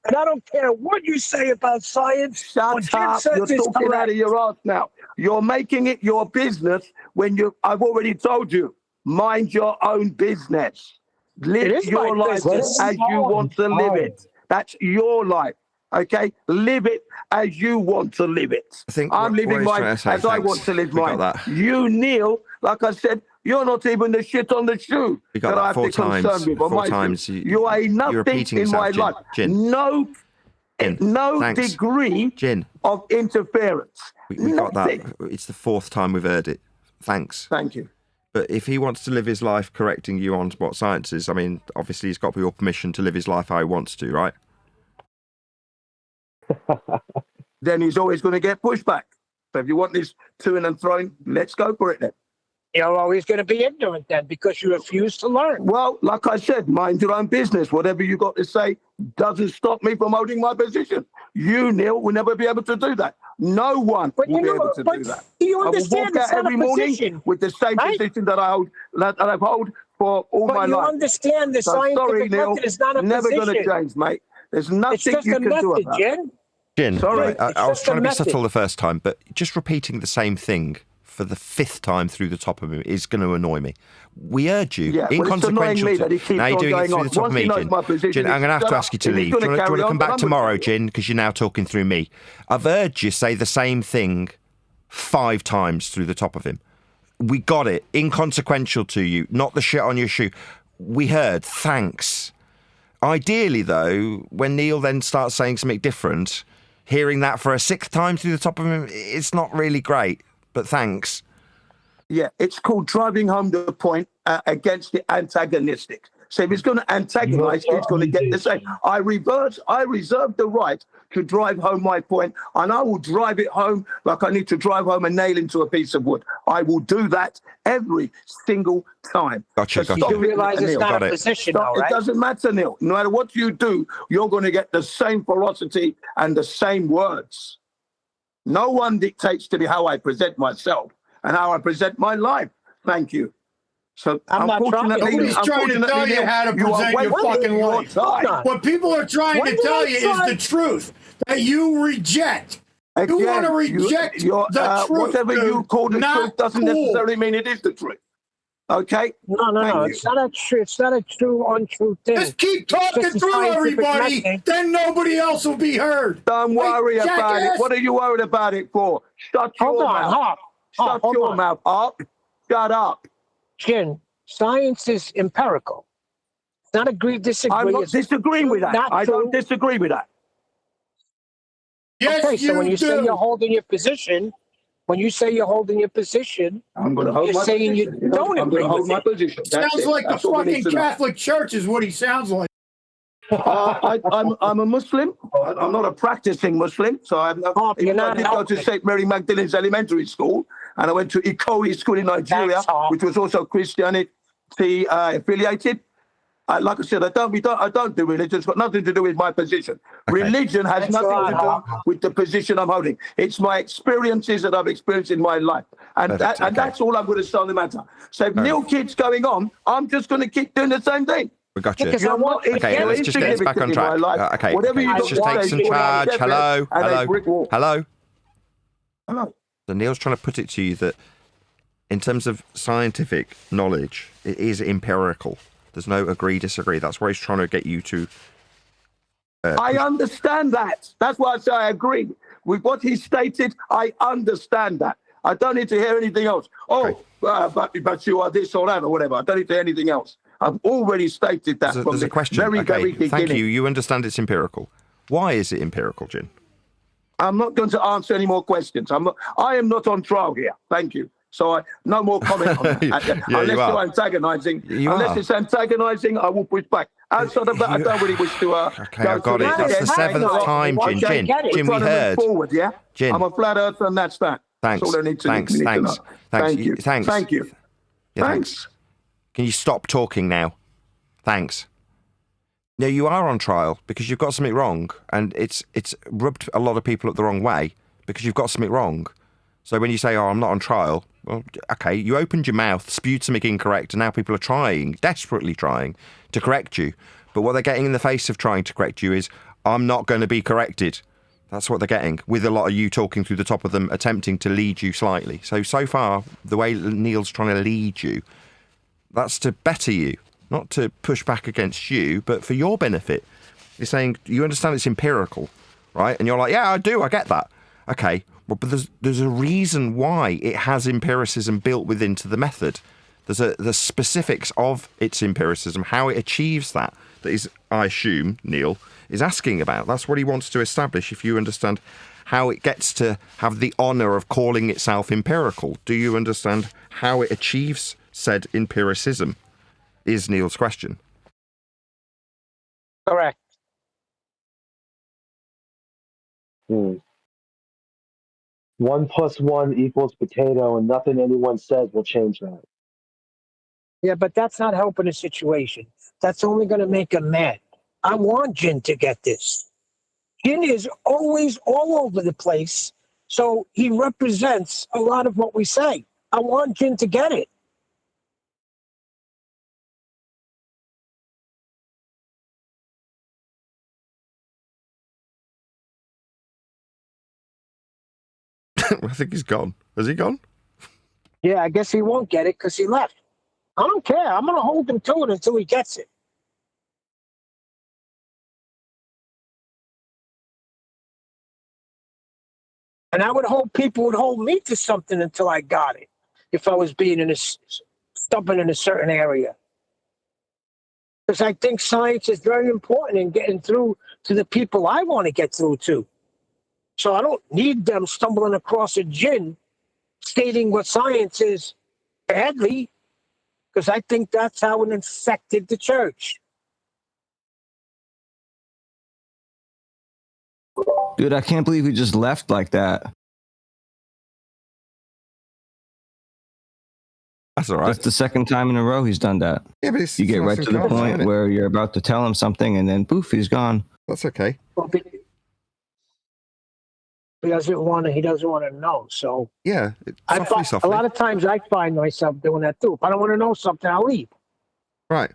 And I don't care what you say about science. Shut up. You're talking out of your ass now. You're making it your business when I've already told you, mind your own business. Live your life as you want to live it. That's your life. Okay? Live it as you want to live it. I'm living mine as I want to live mine. You, Neil, like I said, you're not even the shit on the shoe that I have to concern with. Four times. You are nothing in my life. No degree of interference. We got that. It's the fourth time we've heard it. Thanks. Thank you. But if he wants to live his life correcting you on what science is, I mean, obviously he's got your permission to live his life how he wants to, right? Then he's always going to get pushback. So if you want this to-ing and throwing, let's go for it then. You're always going to be ignorant then because you refuse to learn. Well, like I said, mind your own business. Whatever you got to say doesn't stop me from holding my position. You, Neil, will never be able to do that. No one will be able to do that. You I will walk out every morning with the same position that I hold, that I've held for all my life. You understand the scientific method is not a never position. going to change, mate. There's nothing you can do about it. Jin, sorry, I was trying to be subtle the first time, but just repeating the same thing for the fifth time through the top of him is going to annoy me. We urge you, inconsequential. Now you're doing it through the top of me, Jin. Jin, I'm going to have to ask you to leave. Do you want to come back tomorrow, Jin? Because you're now talking through me. I've urged you say the same thing 5 times through the top of him. We got it. Inconsequential to you, not the shit on your shoe. We heard. Thanks. Ideally, though, when Neil then starts saying something different, hearing that for a 6th time through the top of him, it's not really great. But thanks. Yeah, it's called driving home the point against the antagonistic. So if he's going to antagonize, he's going to get the same. I reserve the right to drive home my point, and I will drive it home like I need to drive home a nail into a piece of wood. I will do that every single time. Gotcha. You realize it's not a position, though, right? It doesn't matter, Neil. No matter what you do, you're going to get the same ferocity and the same words. No one dictates to me how I present myself and how I present my life. Thank you. So Nobody's trying to tell you how to present your fucking life. What people are trying to tell you is the truth that you reject. You want to reject the truth. Whatever dude. you call the Not truth doesn't cool. necessarily mean it is the truth. Okay? No. Thank you. It's not a true. It's not a true, untrue thing. Just keep It's talking just a through scientific everybody, method. then nobody else will be heard. Don't worry Hey, about jackass. it. What are you worried about it for? Shut Hold your on, mouth. Hop. Shut Hold your on. mouth up. Shut up. Jin, science is empirical. It's not agree, disagree. I'm not It's disagreeing with that. not I don't true. disagree with that. Yes, Okay, so when you say do. you're holding your position, I'm going to hold You're my saying you position. don't I'm going agree to hold with my it. position. That's Sounds it. like the That's all we need fucking to know. Catholic Church is what he sounds like. I'm a Muslim. I'm not a practicing Muslim, so I'm not. Oh, you're Even though I not did go to helping. St. Mary Magdalene's Elementary School, and I went to Ikoyi School in Nigeria, Thanks, Hop. which was also Christianity affiliated. Like I said, I don't do religion. It's got nothing to do with my position. Okay. Religion has Thanks a nothing lot, to Hop. do with the position I'm holding. It's my experiences that I've experienced in my life, and Perfect, okay. that's all I'm going to say on the matter. So if Neil keeps going on, I'm just going to keep doing the same thing. We got you. Because You're I want not- Okay, you're let's just get this back on insignificant in track. my life. Okay, Whatever you let's do, just take say some is charge. deathbeds Hello, and a hello, brick wall. hello. Hello. So Neil's trying to put it to you that in terms of scientific knowledge, it is empirical. There's no agree, disagree. That's where he's trying to get you to. I understand that. That's why I say I agree with what he stated. I understand that. I don't need to hear anything else. Oh, but you are this or that or whatever. I don't need to hear anything else. I've already stated that from There's the a question. very Okay, beginning. thank you. You understand it's empirical. Why is it empirical, Jin? I'm not going to answer any more questions. I am not on trial here. Thank you. So no more comment on that. Yeah, unless you are. you're antagonising. You It's are. antagonising, I will push back. Outside of that, I don't really wish to. Okay, I've got it. No, That's the it's seventh not. time, Why Jin. don't you Jin, get it? Jin, We're we trying to move heard. forward, yeah? Jin. I'm a flat earther, and that's that. Thanks. That's all I need to, Thanks. need to Thanks. know. Thanks. Thank you. Thanks. Thank you. Yeah, Thanks. Can you stop talking now? Thanks. No, you are on trial because you've got something wrong, and it's rubbed a lot of people up the wrong way because you've got something wrong. So when you say, "Oh, I'm not on trial," well, okay, you opened your mouth, spewed something incorrect, and now people are trying, desperately trying, to correct you. But what they're getting in the face of trying to correct you is, "I'm not going to be corrected." That's what they're getting, with a lot of you talking through the top of them, attempting to lead you slightly. So far, the way Neil's trying to lead you, that's to better you, not to push back against you, but for your benefit. He's saying, you understand it's empirical, right? And you're like, yeah, I do, I get that. Okay, well, but there's a reason why it has empiricism built within to the method. There's the specifics of its empiricism, how it achieves that is, I assume, Neil is asking about. That's what he wants to establish, if you understand how it gets to have the honour of calling itself empirical. Do you understand how it achieves said empiricism, is Neil's question. Correct. 1 + 1 = potato, and nothing anyone says will change that. Yeah, but that's not helping the situation. That's only going to make him mad. I want Jin to get this. Jin is always all over the place, so he represents a lot of what we say. I want Jin to get it. I think he's gone. Has he gone? Yeah, I guess he won't get it because he left. I don't care. I'm going to hold him to it until he gets it. And I would hope people would hold me to something until I got it, if I was being stubborn in a certain area. Because I think science is very important in getting through to the people I want to get through to. So I don't need them stumbling across a Jin stating what science is badly, because I think that's how it infected the church. Dude, I can't believe he just left like that. That's all right. That's the second time in a row he's done that. Yeah, but it's You get right nice to and the calm, point isn't it? where you're about to tell him something, and then poof, he's gone. That's okay. Well, he doesn't want to know. So Yeah, a lot of times I find myself doing that too. If I don't want to know something, I'll leave. Right.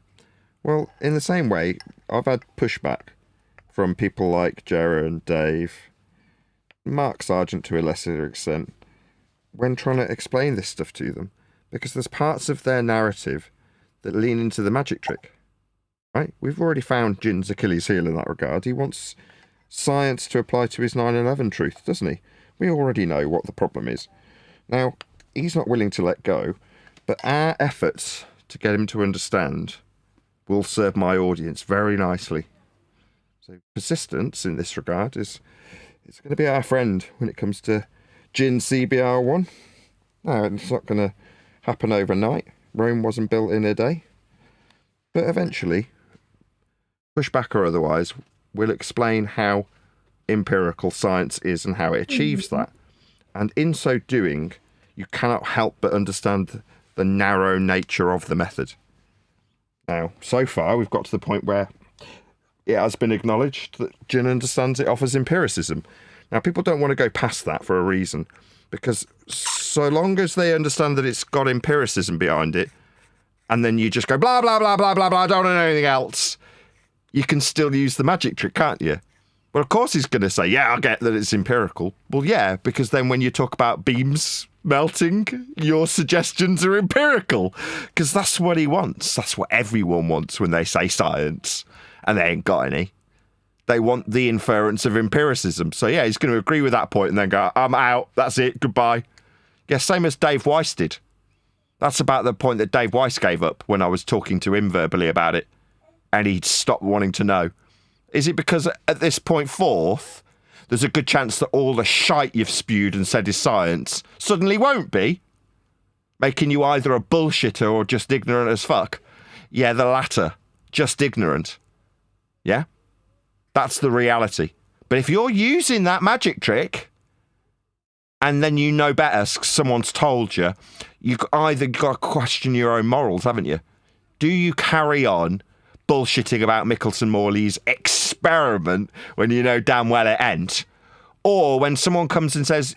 Well, in the same way, I've had pushback from people like Jera and Dave Mark Sargent to a lesser extent when trying to explain this stuff to them, because there's parts of their narrative that lean into the magic trick, right? We've already found Jin's Achilles heel in that regard. He wants science to apply to his 9/11 truth, doesn't he? We already know what the problem is. Now, he's not willing to let go, but our efforts to get him to understand will serve my audience very nicely. So persistence in this regard is going to be our friend when it comes to Jin CBR1. No, it's not going to happen overnight. Rome wasn't built in a day. But eventually, pushback or otherwise, we'll explain how empirical science is and how it achieves that. And in so doing, you cannot help but understand the narrow nature of the method. Now, so far, we've got to the point where it has been acknowledged that Jin understands it offers empiricism. Now, people don't want to go past that for a reason, because so long as they understand that it's got empiricism behind it, and then you just go, blah, blah, blah, blah, blah, blah, I don't know anything else, you can still use the magic trick, can't you? Well, of course he's going to say, yeah, I get that it's empirical. Well, yeah, because then when you talk about beams melting, your suggestions are empirical, because that's what he wants. That's what everyone wants when they say science, and they ain't got any. They want the inference of empiricism. So, yeah, he's going to agree with that point and then go, I'm out. That's it. Goodbye. Yeah, same as Dave Weiss did. That's about the point that Dave Weiss gave up when I was talking to him verbally about it. And he stopped wanting to know. Is it because at this point forth, there's a good chance that all the shite you've spewed and said is science suddenly won't be? Making you either a bullshitter or just ignorant as fuck? Yeah, the latter. Just ignorant. Yeah? That's the reality. But if you're using that magic trick, and then you know better, someone's told you, you've either got to question your own morals, haven't you? Do you carry on bullshitting about Michelson-Morley's experiment when you know damn well it ain't? Or when someone comes and says,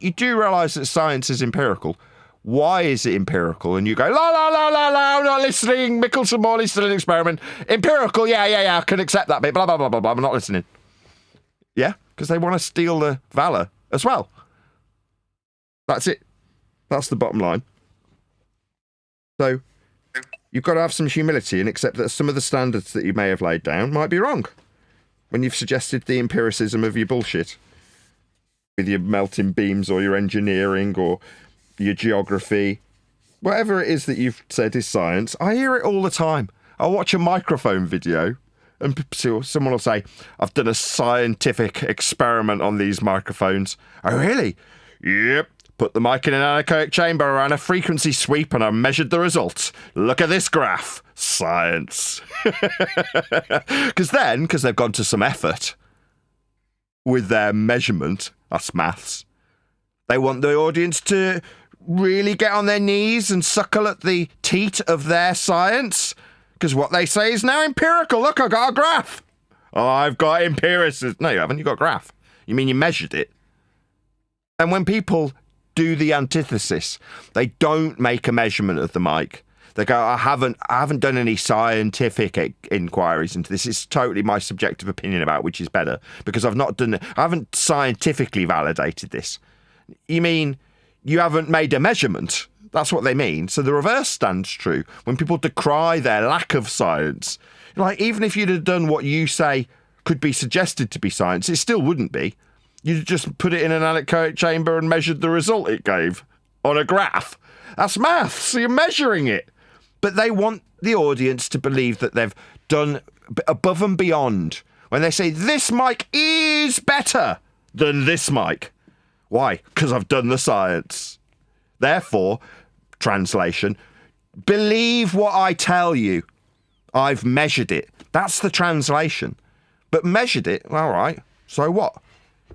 you do realise that science is empirical. Why is it empirical? And you go, la, la, la, la, la, I'm not listening. Michelson-Morley's still an experiment. Empirical, yeah, I can accept that bit. Blah, blah, blah, blah, blah. I'm not listening. Yeah, because they want to steal the valor as well. That's it. That's the bottom line. So you've got to have some humility and accept that some of the standards that you may have laid down might be wrong when you've suggested the empiricism of your bullshit with your melting beams or your engineering or your geography, whatever it is that you've said is science. I hear it all the time. I'll watch a microphone video and someone will say, I've done a scientific experiment on these microphones. Oh, really? Yep. Put the mic in an anechoic chamber around a frequency sweep and I measured the results. Look at this graph. Science. Because they've gone to some effort with their measurement, that's maths, they want the audience to really get on their knees and suckle at the teat of their science, because what they say is now empirical. Look, I got a graph. Oh, I've got empiricism. No, you haven't. You got a graph. You mean you measured it? And when people do the antithesis, they don't make a measurement of the mic. They go, I haven't done any scientific inquiries into this. It's totally my subjective opinion about which is better, because I haven't scientifically validated this. You mean you haven't made a measurement? That's what they mean. So the reverse stands true. When people decry their lack of science, like, even if you'd have done what you say could be suggested to be science, it still wouldn't be. You'd just put it in an anechoic chamber and measured the result it gave on a graph. That's maths, so you're measuring it. But they want the audience to believe that they've done above and beyond when they say, this mic is better than this mic. Why? Because I've done the science. Therefore, translation, believe what I tell you. I've measured it. That's the translation. But measured it, all right, so what?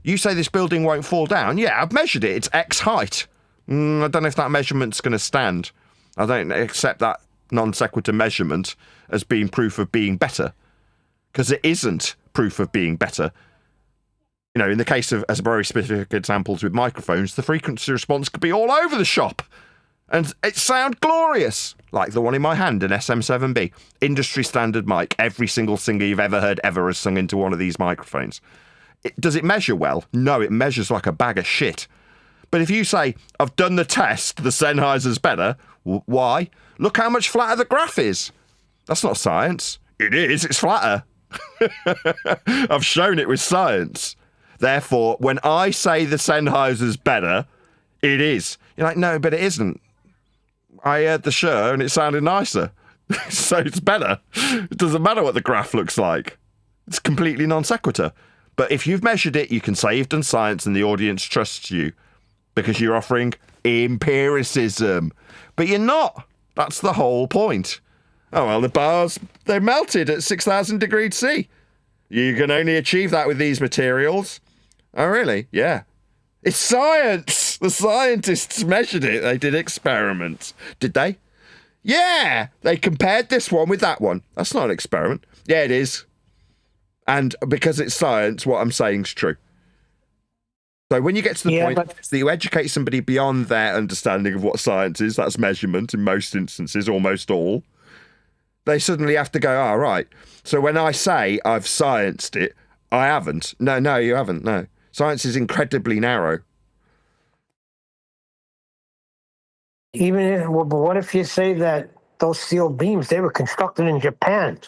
You say this building won't fall down. Yeah, I've measured it. It's X height. I don't know if that measurement's going to stand. I don't accept that non sequitur measurement as being proof of being better, because it isn't proof of being better. You know, in the case of, as very specific examples with microphones, the frequency response could be all over the shop and it sound glorious, like the one in my hand, an SM7B, industry standard mic. Every single singer you've ever heard ever has sung into one of these microphones. Does it measure well? No, it measures like a bag of shit. But if you say, I've done the test, the Sennheiser's better, why? Look how much flatter the graph is. That's not science. It is, it's flatter. I've shown it with science. Therefore, when I say the Sennheiser's better, it is. You're like, no, but it isn't. I heard the show and it sounded nicer. So it's better. It doesn't matter what the graph looks like. It's completely non sequitur. But if you've measured it, you can say you've done science and the audience trusts you because you're offering empiricism. But you're not. That's the whole point. Oh, well, the bars, they're melted at 6,000 degrees C. You can only achieve that with these materials. Oh, really? Yeah. It's science. The scientists measured it. They did experiments. Did they? Yeah. They compared this one with that one. That's not an experiment. Yeah, it is. And because it's science, what I'm saying is true. So when you get to the point that you educate somebody beyond their understanding of what science is, that's measurement in most instances, almost all, they suddenly have to go, oh, right. So when I say I've scienced it, I haven't. No, you haven't. No. Science is incredibly narrow. But what if you say that those steel beams, they were constructed in Japan?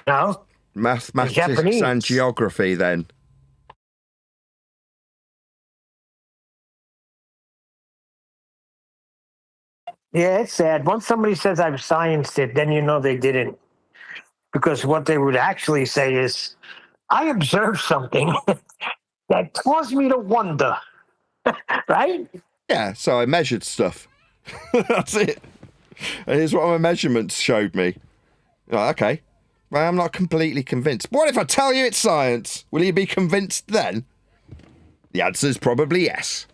No? Mathematics and geography, then. Yeah, it's sad. Once somebody says I've scienced it, then you know they didn't. Because what they would actually say is, I observed something that caused me to wonder. Right? Yeah, so I measured stuff. That's it. And here's what my measurements showed me. Like, okay, well, I'm not completely convinced. What if I tell you it's science? Will you be convinced then? The answer is probably yes.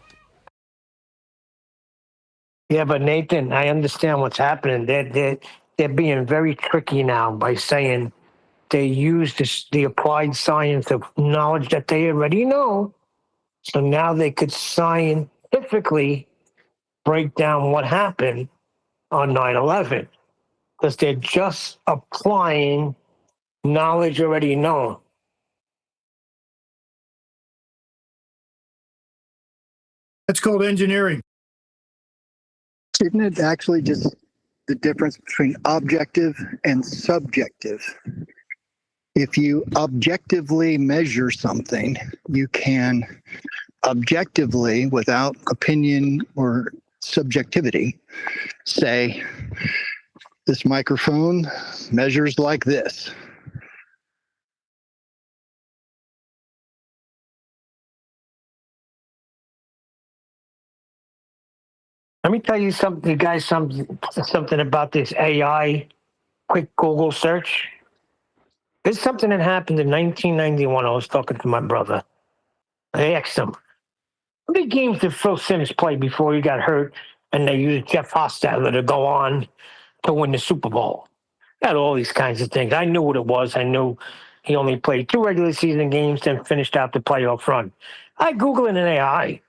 Yeah, but Nathan, I understand what's happening. They're being very tricky now by saying they use the applied science of knowledge that they already know. So now they could scientifically break down what happened on 9/11 because they're just applying knowledge already known. That's called engineering. Isn't it actually just the difference between objective and subjective? If you objectively measure something, you can objectively, without opinion or subjectivity, say, this microphone measures like this. Let me tell you something, you guys, something about this AI quick Google search. There's something that happened in 1991. I was talking to my brother. I asked him, how many games did Phil Simms play before he got hurt and they used Jeff Hostetler to go on to win the Super Bowl? Had all these kinds of things. I knew what it was. I knew he only played 2 regular season games, then finished out the playoff run. I Googled an AI.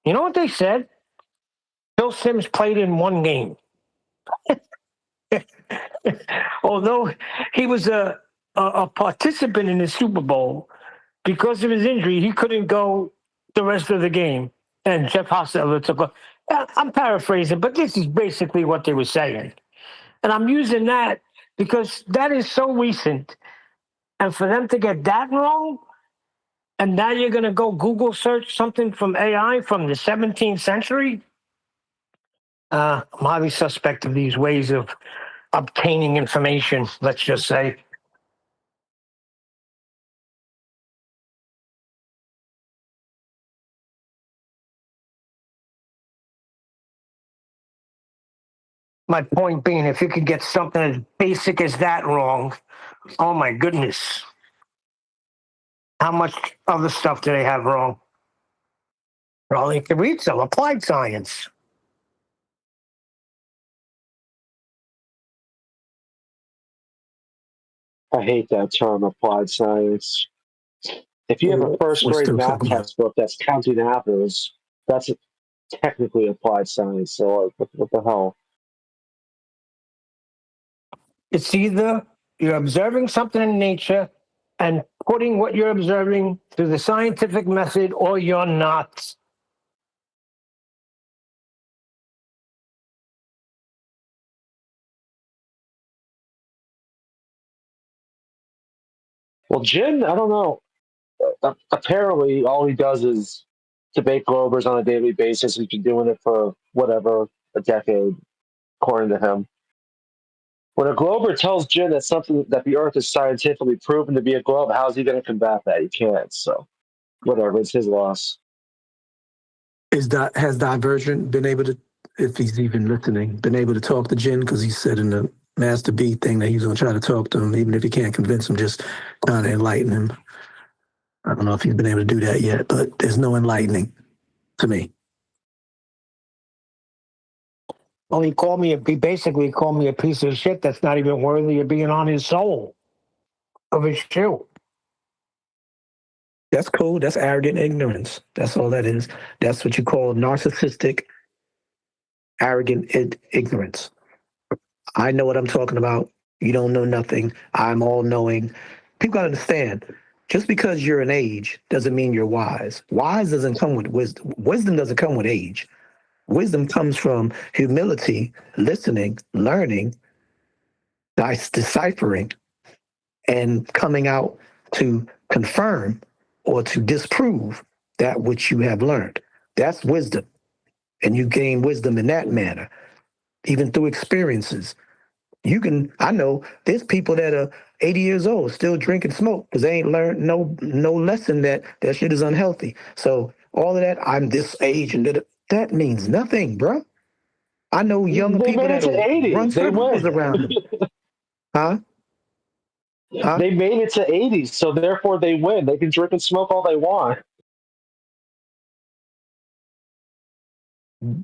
You know what they said? Phil Simms played in 1 game. Although he was a participant in the Super Bowl, because of his injury, he couldn't go the rest of the game. And Jeff Hostetler took off. I'm paraphrasing, but this is basically what they were saying. And I'm using that because that is so recent. And for them to get that wrong, and now you're going to go Google search something from AI from the 17th century? I'm highly suspect of these ways of obtaining information, let's just say. My point being, if you could get something as basic as that wrong, oh my goodness. How much other stuff do they have wrong? Well, you can read some applied science. I hate that term, applied science. If you have a first grade math textbook that's counting apples, that's technically applied science. So, like, what the hell? It's either you're observing something in nature and putting what you're observing through the scientific method, or you're not. Well, Jin, I don't know. Apparently, all he does is debate Globers on a daily basis. He's been doing it for whatever, a decade, according to him. When a Glober tells Jin that something that the Earth is scientifically proven to be a globe, how's he going to combat that? He can't. So, whatever, it's his loss. Has Divergent been able to, if he's even listening, been able to talk to Jin? Because he said in the Master B thing that he's going to try to talk to him, even if he can't convince him, just kind of enlighten him. I don't know if he's been able to do that yet, but there's no enlightening to me. Well, he basically called me a piece of shit that's not even worthy of being on his soul, of his shoe. That's cool. That's arrogant ignorance. That's all that is. That's what you call narcissistic, arrogant ignorance. I know what I'm talking about. You don't know nothing. I'm all knowing. People gotta understand, just because you're an age doesn't mean you're wise. Wise doesn't come with wisdom. Wisdom doesn't come with age. Wisdom comes from humility, listening, learning, deciphering, and coming out to confirm or to disprove that which you have learned. That's wisdom. And you gain wisdom in that manner, even through experiences. I know there's people that are 80 years old still drink and smoke because they ain't learned no lesson that shit is unhealthy. So all of that, I'm this age, and that means nothing, bro. I know younger people that run circles around them. Huh? They made it to 80s, so therefore they win. They can drink and smoke all they want.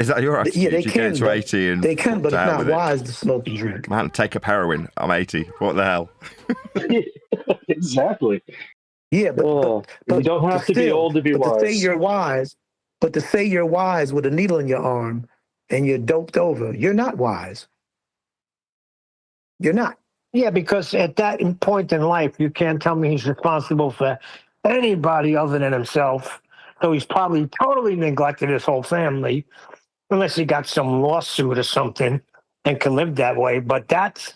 Is that your attitude? Yeah, they you can. Get to 80 and they can, but it's not wise to smoke and drink. Man, take up heroin. I'm 80. What the hell? Exactly. Yeah, but you don't have to be old to be wise. To say you're wise, but to say you're wise with a needle in your arm and you're doped over, you're not wise. You're not. Yeah, because at that point in life, you can't tell me he's responsible for anybody other than himself. So he's probably totally neglected his whole family, unless he got some lawsuit or something and can live that way. But that's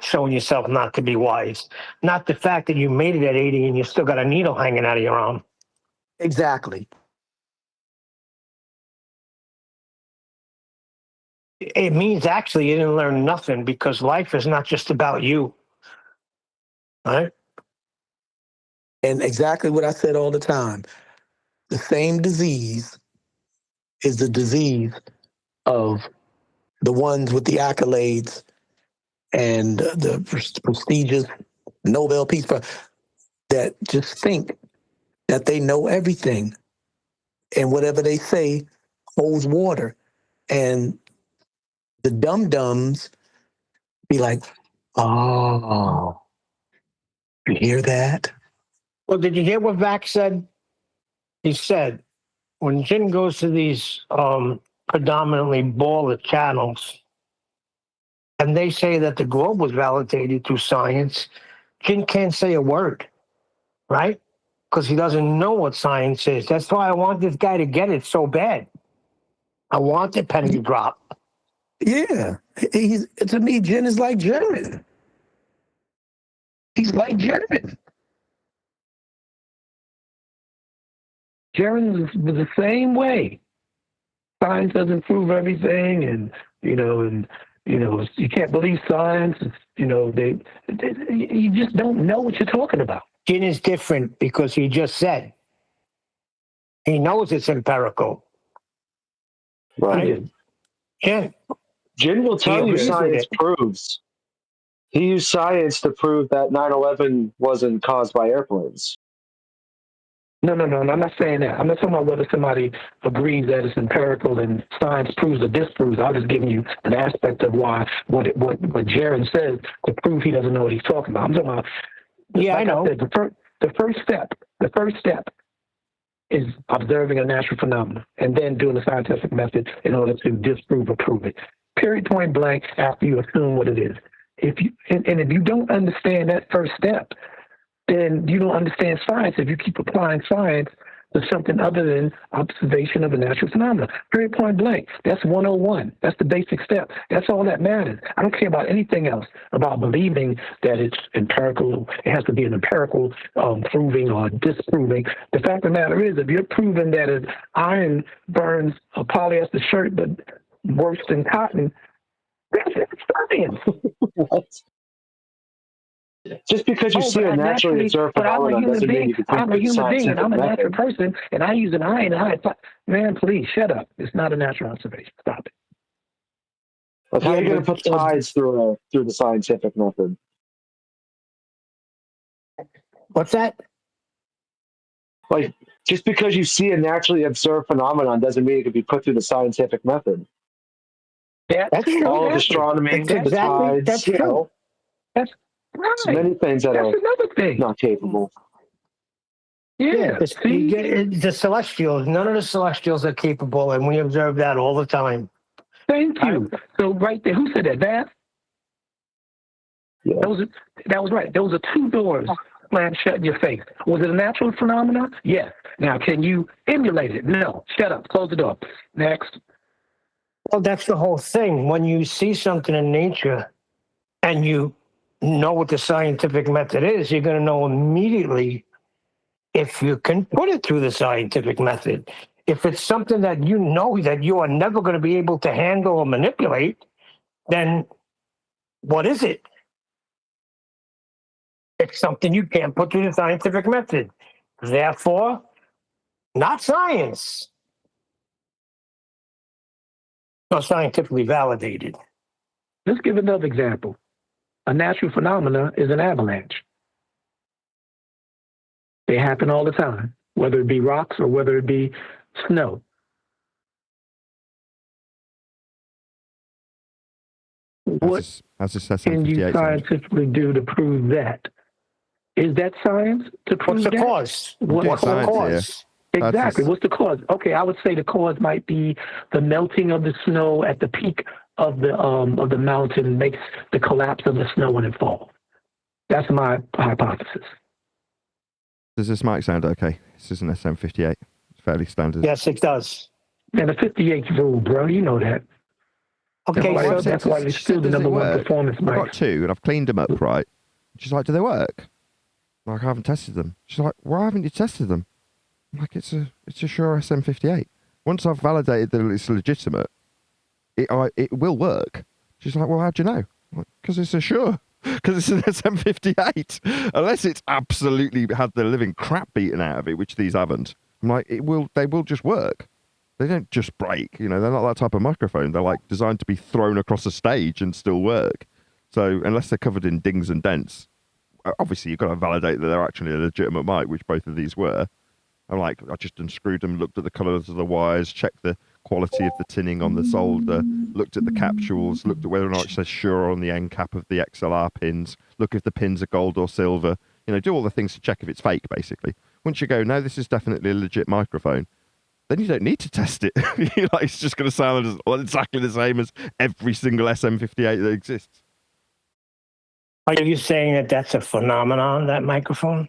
showing yourself not to be wise, not the fact that you made it at 80 and you still got a needle hanging out of your arm. Exactly. It means actually you didn't learn nothing, because life is not just about you. Right? And exactly what I said all the time. The same disease is the disease of the ones with the accolades and the prestigious Nobel Peace Prize that just think that they know everything, and whatever they say holds water. And the dum-dums be like, oh, you hear that? Well, did you hear what Vac said? He said, when Jin goes to these predominantly baller channels, and they say that the globe was validated through science, Jin can't say a word, right? Because he doesn't know what science is. That's why I want this guy to get it so bad. I want the penny drop. Yeah. To me, Jin is like German. He's like German. German was the same way. Science doesn't prove everything, and you can't believe science. You just don't know what you're talking about. Jin is different because he just said he knows it's empirical. Right? Yeah. Jin will tell you science proves. He used science to prove that 9/11 wasn't caused by airplanes. No, I'm not saying that. I'm not talking about whether somebody agrees that it's empirical and science proves or disproves. I'm just giving you an aspect of why what Jaron says to prove he doesn't know what he's talking about. I'm talking about. Yeah, I know. The first step is observing a natural phenomenon and then doing the scientific method in order to disprove or prove it. Period, point blank, after you assume what it is. If you don't understand that first step, then you don't understand science if you keep applying science to something other than observation of a natural phenomenon. Period, point blank. That's 101. That's the basic step. That's all that matters. I don't care about anything else, about believing that it's empirical. It has to be an empirical proving or disproving. The fact of the matter is, if you're proving that an iron burns a polyester shirt but worse than cotton, that's science. Just because you see a naturally observed phenomenon doesn't mean you can take I'm a the human being, scientific and I'm a natural method. person, and I use an iron. Man, please shut up. It's not a natural observation. Stop it. Like, how are you going to put tides through the scientific method? What's that? Like, just because you see a naturally observed phenomenon doesn't mean it can be put through the scientific method. That's true. All of astronomy, That's the tides, that's true. That's right. so many things that That's are another thing. not capable. Yeah. The celestials, none of the celestials are capable, and we observe that all the time. Thank you. So right there, who said that? That? Yeah. That was right. Those are two doors slammed shut in your face. Was it a natural phenomenon? Yes. Now, can you emulate it? No. Shut up. Close the door. Next. Well, that's the whole thing. When you see something in nature and you know what the scientific method is, you're going to know immediately if you can put it through the scientific method. If it's something that you know that you are never going to be able to handle or manipulate, then what is it? It's something you can't put through the scientific method. Therefore, not science. Not scientifically validated. Let's give another example. A natural phenomenon is an avalanche. They happen all the time, whether it be rocks or whether it be snow. What can you scientifically do to prove that? Is that science to prove that? What's the cause? What's the cause? Exactly. What's the cause? Okay, I would say the cause might be the melting of the snow at the peak of the mountain makes the collapse of the snow when it falls. That's my hypothesis. Does this mic sound okay? This is an SM58. It's fairly standard. Yes, it does. And the 58's rule, bro. You know that. Okay, that's why it's still the number one performance mic. I've got two, and I've cleaned them up right. She's like, do they work? I'm like, I haven't tested them. She's like, why haven't you tested them? I'm like, it's a Shure SM58. Once I've validated that it's legitimate, it will work. She's like, well, how'd you know? Because it's a Shure. Because it's an SM58. Unless it's absolutely had the living crap beaten out of it, which these haven't. I'm like, they will just work. They don't just break. You know, they're not that type of microphone. They're like designed to be thrown across a stage and still work. So unless they're covered in dings and dents, obviously you've got to validate that they're actually a legitimate mic, which both of these were. I'm like, I just unscrewed them, looked at the colours of the wires, checked the quality of the tinning on the solder, looked at the capsules, looked at whether or not it says Shure on the end cap of the XLR pins, look if the pins are gold or silver, you know, do all the things to check if it's fake, basically. Once you go, no, this is definitely a legit microphone, then you don't need to test it. Like, it's just going to sound exactly the same as every single SM58 that exists. Are you saying that that's a phenomenon, that microphone?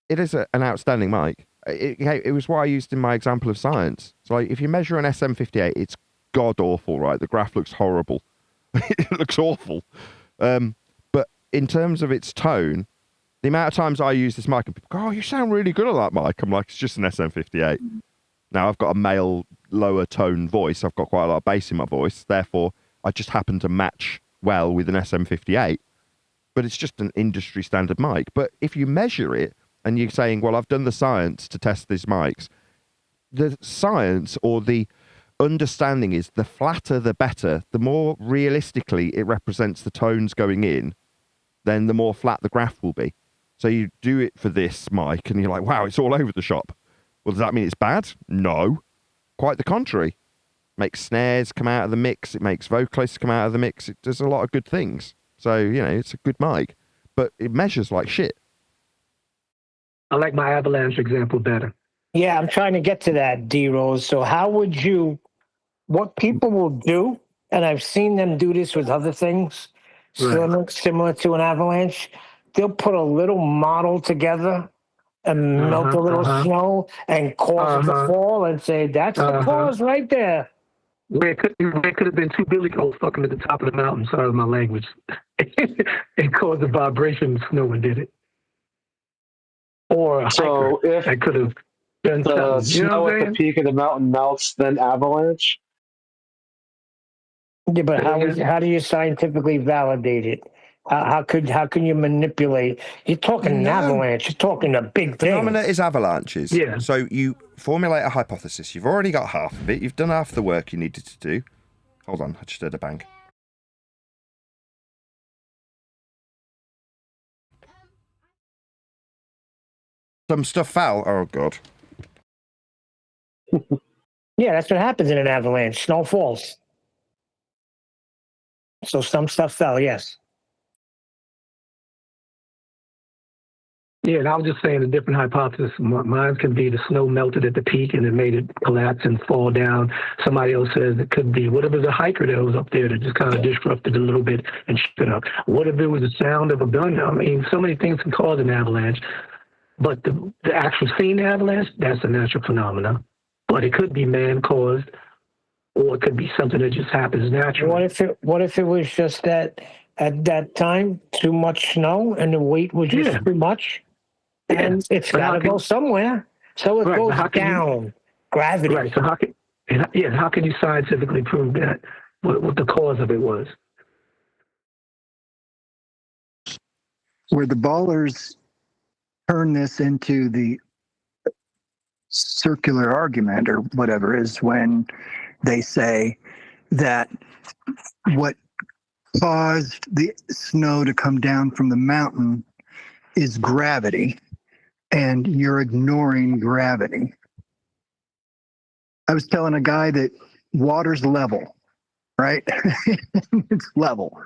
It is an outstanding mic. It was what I used in my example of science. So like, if you measure an SM58, it's god-awful, right? The graph looks horrible. It looks awful. But in terms of its tone, the amount of times I use this mic and people go, oh, you sound really good on that mic. I'm like, it's just an SM58. Now, I've got a male lower tone voice. I've got quite a lot of bass in my voice. Therefore, I just happen to match well with an SM58. But it's just an industry standard mic. But if you measure it, and you're saying, well, I've done the science to test these mics. The science or the understanding is the flatter, the better. The more realistically it represents the tones going in, then the more flat the graph will be. So you do it for this mic and you're like, wow, it's all over the shop. Well, does that mean it's bad? No. Quite the contrary. Makes snares come out of the mix. It makes vocalists come out of the mix. It does a lot of good things. So, you know, it's a good mic. But it measures like shit. I like my avalanche example better. Yeah, I'm trying to get to that, D-Rose. So how would you, what people will do, and I've seen them do this with other things, similar to an avalanche, they'll put a little model together and melt a little snow and cause it to fall and say, that's the cause right there. Where it could have been two billy goats fucking at the top of the mountain. Sorry, my language. It caused a vibration. Snow and did it. Or a So hiker if that could have done the something. You know snow what at I'm the saying? peak of the mountain melts, then avalanche. Yeah, but how do you scientifically validate it? How can you manipulate? You're talking an avalanche. You're talking a big thing. Phenomena is avalanches. Yeah. So you formulate a hypothesis. You've already got half of it. You've done half the work you needed to do. Hold on, I just heard a bang. Some stuff fell. Oh, God. Yeah, that's what happens in an avalanche. Snow falls. So some stuff fell, yes. Yeah, and I was just saying a different hypothesis. Mine can be the snow melted at the peak and it made it collapse and fall down. Somebody else says it could be, what if it was a hiker that was up there that just kind of disrupted a little bit and shut up? What if it was the sound of a gun? I mean, so many things can cause an avalanche. But the actual scene avalanche, that's a natural phenomenon. But it could be man-caused, or it could be something that just happens naturally. What if it was just that at that time too much snow and the weight was just too much, and it's got to go somewhere, so it goes down. Gravity. Right. So how can you scientifically prove that? What the cause of it was? Where the ballers turn this into the circular argument or whatever is when they say that what caused the snow to come down from the mountain is gravity, and you're ignoring gravity. I was telling a guy that water's level, right? It's level.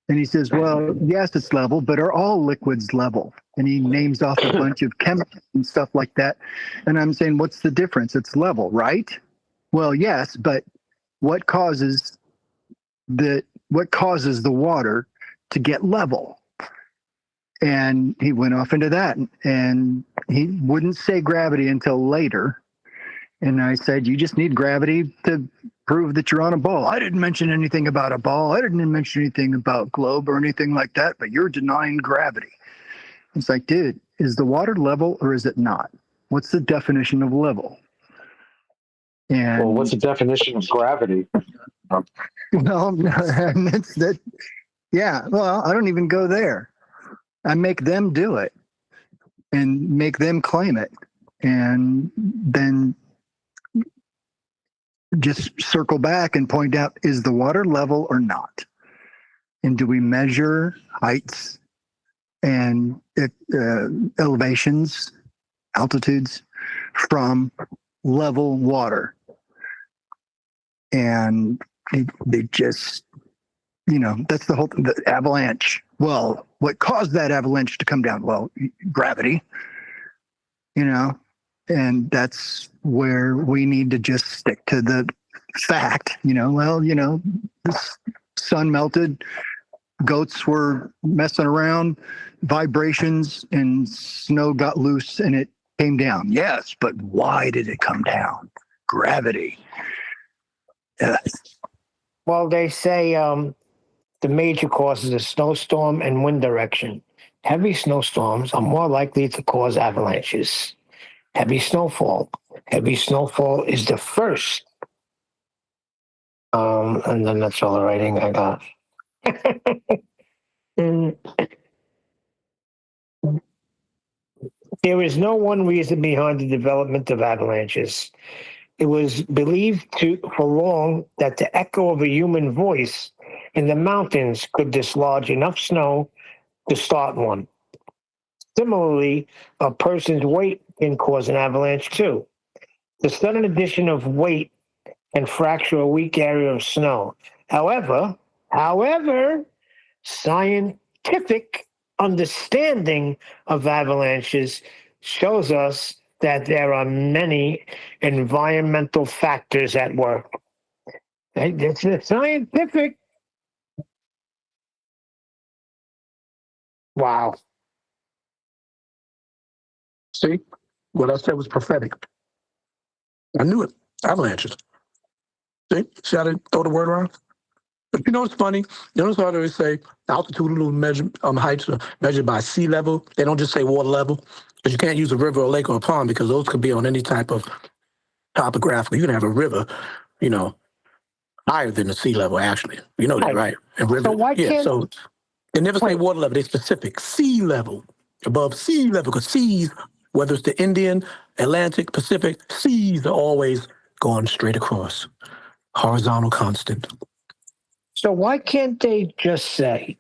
And he says, well, yes, it's level, but are all liquids level? And he names off a bunch of chemicals and stuff like that. And I'm saying, what's the difference? It's level, right? Well, yes, but what causes the water to get level? And he went off into that, and he wouldn't say gravity until later. And I said, you just need gravity to prove that you're on a ball. I didn't mention anything about a ball. I didn't mention anything about globe or anything like that, but you're denying gravity. It's like, dude, is the water level or is it not? What's the definition of level? And Well, what's the definition of gravity? well, that's that. Yeah, well, I don't even go there. I make them do it and make them claim it, and then just circle back and point out, is the water level or not? And do we measure heights and elevations, altitudes from level water? And they just, that's the avalanche. Well, what caused that avalanche to come down? Well, gravity, and that's where we need to just stick to the fact, the sun melted, goats were messing around, vibrations, and snow got loose and it came down. Yes, but why did it come down? Gravity. Well, they say the major causes are snowstorm and wind direction. Heavy snowstorms are more likely to cause avalanches. Heavy snowfall. Heavy snowfall is the first. And then that's all the writing I got. There is no one reason behind the development of avalanches. It was believed for long that the echo of a human voice in the mountains could dislodge enough snow to start one. Similarly, a person's weight can cause an avalanche too. The sudden addition of weight can fracture a weak area of snow. However, scientific understanding of avalanches shows us that there are many environmental factors at work. It's scientific. Wow. See, what I said was prophetic. I knew it. Avalanches. See how they throw the word around? But you know what's funny? You notice how they say altitudinal heights are measured by sea level. They don't just say water level. Because you can't use a river or lake or a pond because those could be on any type of topographical. You can have a river, higher than the sea level, actually. You know that, right? And river, So why can't... So they never say water level. They're specific. Sea level. Above sea level. Because seas, whether it's the Indian, Atlantic, Pacific, seas are always going straight across. Horizontal constant. So why can't they just say,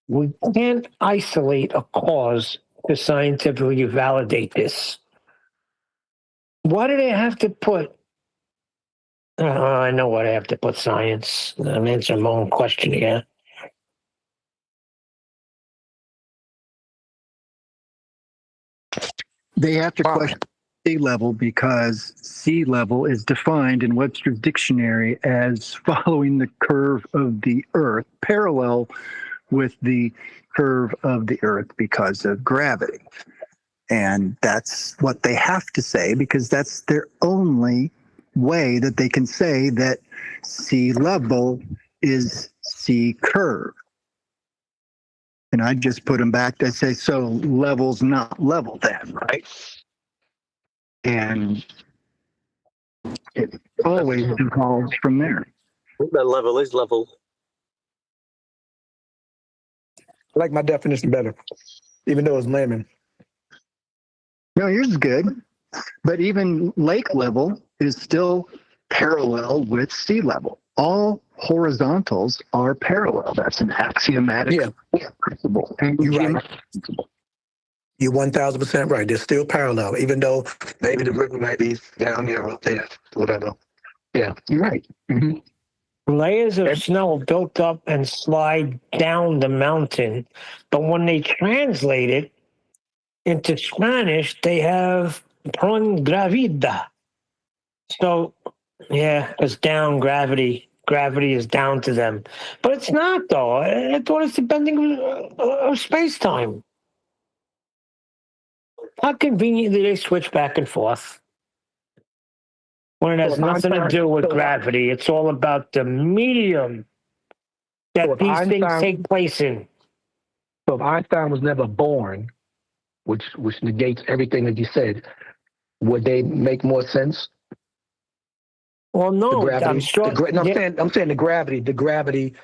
we can't isolate a cause to scientifically validate this? Why do they have to put, I know why they have to put science. I'm answering my own question here. They have to question sea level because sea level is defined in Webster's dictionary as following the curve of the earth, parallel with the curve of the earth because of gravity. And that's what they have to say because that's their only way that they can say that sea level is sea curve. And I just put them back to say, so level's not level then, right? And it always evolves from there. That level is level. I like my definition better, even though it's layman. No, yours is good. But even lake level is still parallel with sea level. All horizontals are parallel. That's an axiomatic principle. And you're right. You're 1,000% right. They're still parallel, even though maybe the river might be down here or up there, whatever. Yeah, you're right. Mm-hmm. Layers of snow built up and slide down the mountain, but when they translate it into Spanish, they have "pron gravida." So, yeah, it's down gravity. Gravity is down to them. But it's not, though. I thought it's the bending of space-time. How conveniently they switch back and forth when it has nothing to do with gravity. It's all about the medium that these things take place in. So if Einstein was never born, which negates everything that you said, would they make more sense? Well, no, I'm saying the gravity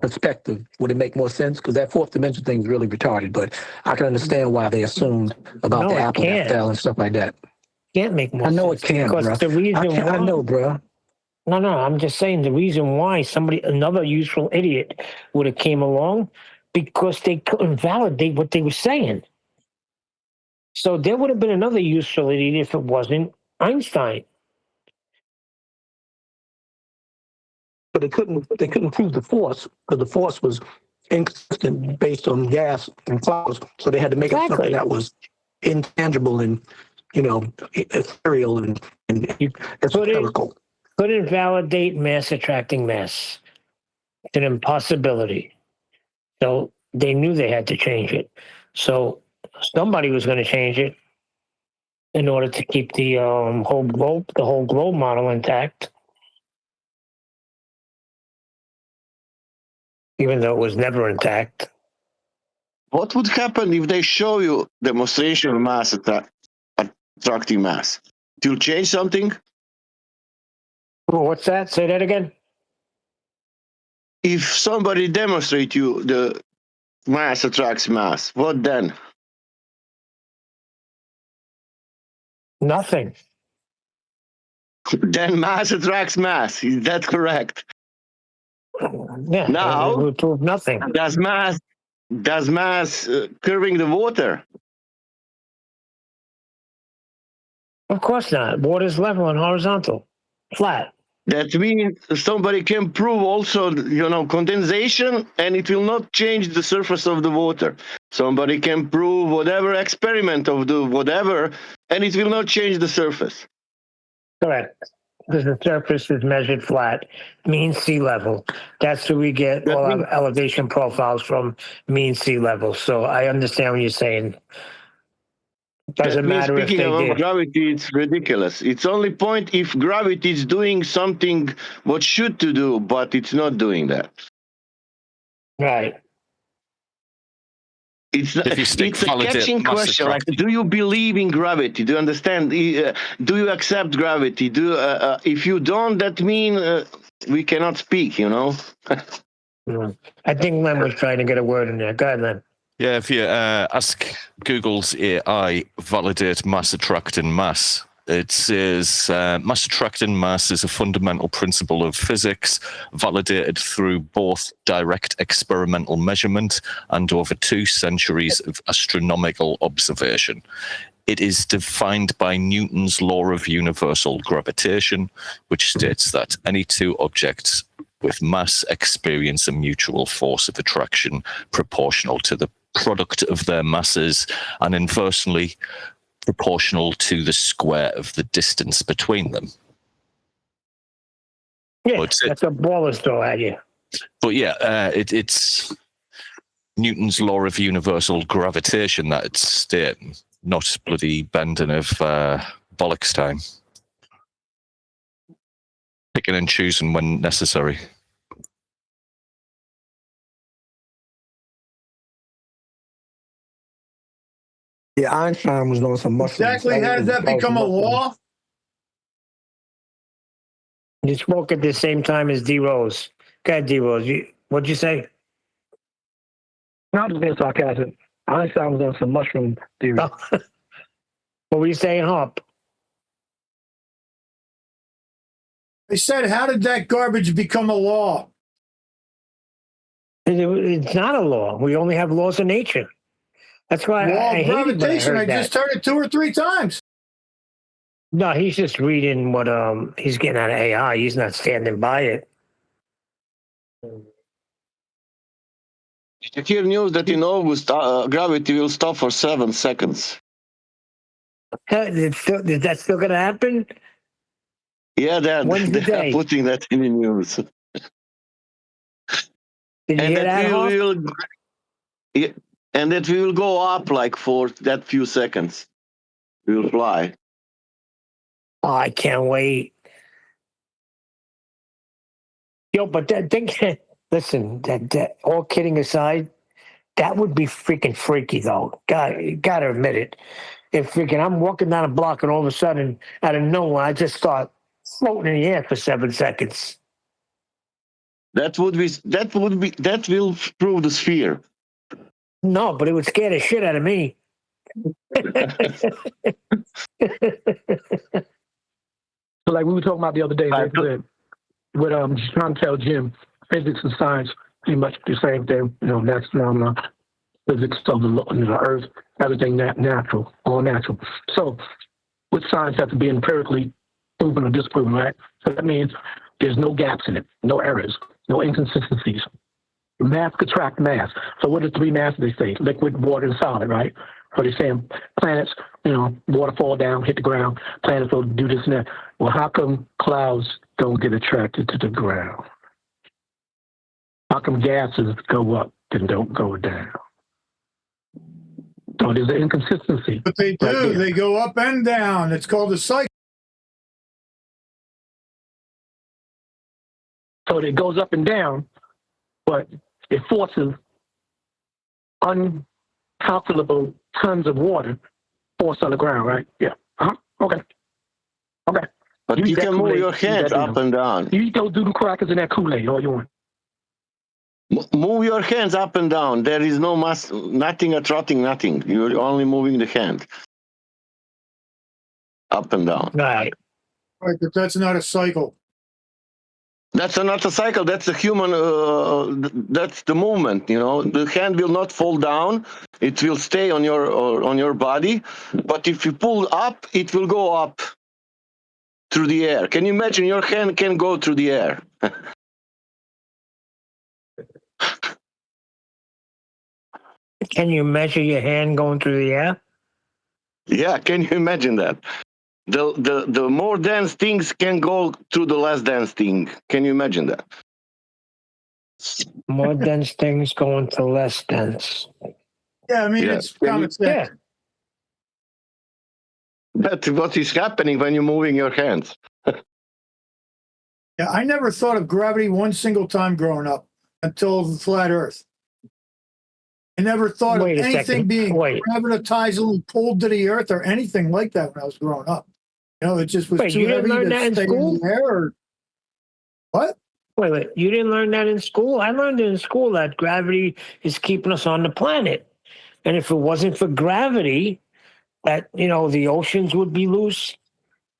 perspective, would it make more sense? Because that fourth dimension thing is really retarded, but I can understand why they assumed about the apple that fell and stuff like that. Can't make more sense. I know it can, bro. The reason why, I know, bro. No, I'm just saying the reason why another useful idiot would have came along, because they couldn't validate what they were saying. So there would have been another useful idiot if it wasn't Einstein. But they couldn't prove the force because the force was inconsistent based on gas and clouds. So they had to make up something that was intangible and ethereal and esoterical. Couldn't validate mass attracting mass. It's an impossibility. So they knew they had to change it. So somebody was going to change it in order to keep the whole globe model intact. Even though it was never intact. What would happen if they show you demonstration of mass attracting mass? It will change something? What's that? Say that again. If somebody demonstrates you the mass attracts mass, what then? Nothing. Then mass attracts mass. Is that correct? Yeah. Now, it would prove nothing. Does mass curving the water? Of course not. Water's level and horizontal, flat. That means somebody can prove also, condensation, and it will not change the surface of the water. Somebody can prove whatever experiment of the whatever, and it will not change the surface. Correct. Because the surface is measured flat, mean sea level. That's where we get all our elevation profiles from, mean sea level. So I understand what you're saying. Doesn't That means matter if speaking they about did. gravity, it's ridiculous. It's only point if gravity is doing something what should to do, but it's not doing that. Right. It's stick a validate catching mass question. Like, attraction. do you believe in gravity? Do you understand? Do you accept gravity? If you don't, that means we cannot speak. You know. I think Len was trying to get a word in there. Go ahead, Len. Yeah, if you ask Google's AI, validate mass attracting mass, it says mass attracting mass is a fundamental principle of physics validated through both direct experimental measurement and over 2 centuries of astronomical observation. It is defined by Newton's law of universal gravitation, which states that any 2 objects with mass experience a mutual force of attraction proportional to the product of their masses and inversely proportional to the square of the distance between them. Yeah, that's a baller's throw at you. But yeah, it's Newton's law of universal gravitation that it's stating, not bloody bending of bollocks time. Picking and choosing when necessary. Yeah, Einstein was on some mushrooms. Exactly. How does that become a law? You spoke at the same time as D Rose. Go ahead, D Rose. What'd you say? No, I'm just being sarcastic. Einstein was on some mushroom theory. What were you saying, Hop? They said, how did that garbage become a law? It's not a law. We only have laws of nature. That's why Law I of hated when I gravitation. heard I just heard it 2 or 3 times. No, he's just reading what he's getting out of AI. He's not standing by it. Did you hear news that in August gravity will stop for 7 seconds? Is that still going to happen? Yeah, they're putting that in the news. Did you hear that, and that we will go up like for that few seconds. We will fly. Oh, I can't wait. Yo, but listen, that all kidding aside, that would be freaking freaky, though. Gotta admit it. If freaking I'm walking down a block and all of a sudden, out of nowhere, I just start floating in the air for 7 seconds. That will prove the sphere. No, but it would scare the shit out of me. So like we were talking about the other day, with trying to tell Jim, physics and science pretty much the same thing. You know, that's phenomenon. Physics of the earth, everything natural, all natural. So with science have to be empirically proven or disproven, right? So that means there's no gaps in it, no errors, no inconsistencies. Mass attract mass. So what are 3 masses they say? Liquid, water, and solid, right? So they're saying planets, water fall down, hit the ground, planets will do this and that. Well, how come clouds don't get attracted to the ground? How come gases go up and don't go down? So there's an inconsistency. But they do. Right, they go up and down. It's called a cycle. So it goes up and down, but it forces uncalculable tons of water forced on the ground, right? Yeah. Okay. But you can move your hands up and down. You go do the crackers in that Kool-Aid all you want. Move your hands up and down. There is no mass, nothing attracting nothing. You're only moving the hand up and down. Right. Right, but that's not a cycle. That's not a cycle. That's a human. That's the movement. The hand will not fall down. It will stay on your body. But if you pull up, it will go up through the air. Can you imagine your hand can go through the air? Can you measure your hand going through the air? Yeah, can you imagine that? The more dense things can go through the less dense thing. Can you imagine that? More dense things going to less dense. Yeah, I mean, it's common sense. Yeah. That's what is happening when you're moving your hands. Yeah, I never thought of gravity one single time growing up until the flat Earth. I never thought Wait of a anything second. being Wait. gravitationally pulled to the Earth or anything like that when I was growing up. You know, it just was Wait, too you didn't heavy learn to that in stay school? in the air. Or... What? Wait. You didn't learn that in school? I learned in school that gravity is keeping us on the planet. And if it wasn't for gravity, that, you know, the oceans would be loose.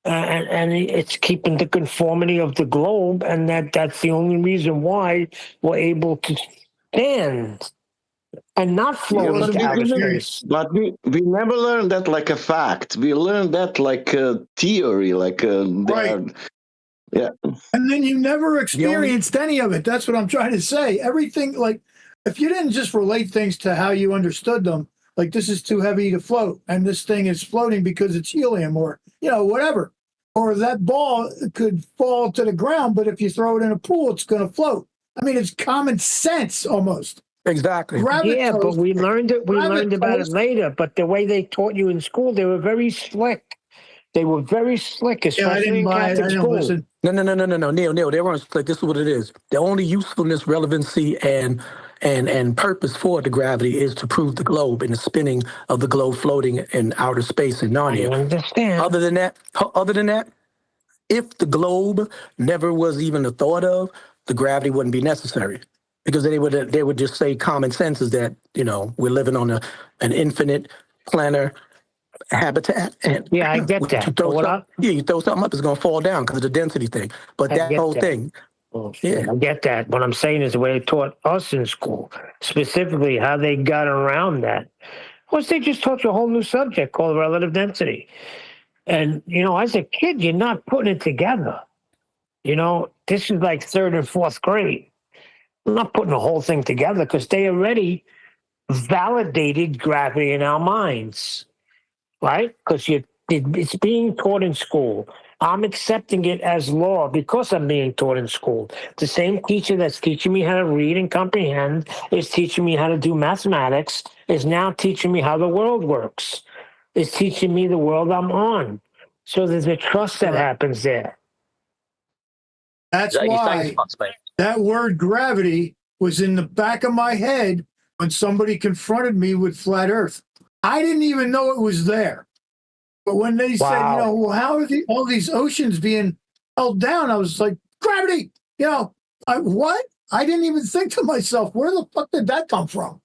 And it's keeping the conformity of the globe. And that's the only reason why we're able to stand and not float Yeah, into outer space. but we never learned that like a fact. We learned that like a theory, like Right. Yeah. And then you never experienced any of it. That's what I'm trying to say. Everything, like, if you didn't just relate things to how you understood them, like this is too heavy to float and this thing is floating because it's helium or, you know, whatever. Or that ball could fall to the ground, but if you throw it in a pool, it's going to float. I mean, it's common sense almost. Exactly. Yeah, but we learned it. We learned about it later. But the way they taught you in school, they were very slick. They were very slick, especially in Catholic school. No, Neil, they weren't slick. This is what it is. The only usefulness, relevancy, and purpose for the gravity is to prove the globe and the spinning of the globe floating in outer space in Narnia. I understand. Other than that, if the globe never was even a thought of, the gravity wouldn't be necessary. Because they would just say common sense is that, you know, we're living on an infinite planar habitat. And yeah, I get that. You throw something up, it's going to fall down because of the density thing. But that whole thing. Yeah, I get that. What I'm saying is the way they taught us in school, specifically how they got around that, was they just taught you a whole new subject called relative density. And, you know, as a kid, you're not putting it together. You know, this is like 3rd and 4th grade. I'm not putting the whole thing together because they already validated gravity in our minds, right? Because it's being taught in school. I'm accepting it as law because I'm being taught in school. The same teacher that's teaching me how to read and comprehend is teaching me how to do mathematics, is now teaching me how the world works, is teaching me the world I'm on. So there's a trust that happens there. That's why that word gravity was in the back of my head when somebody confronted me with flat Earth. I didn't even know it was there. But when they said, you know, well, how are all these oceans being held down? I was like, gravity, you know, what? I didn't even think to myself, where the fuck did that come from?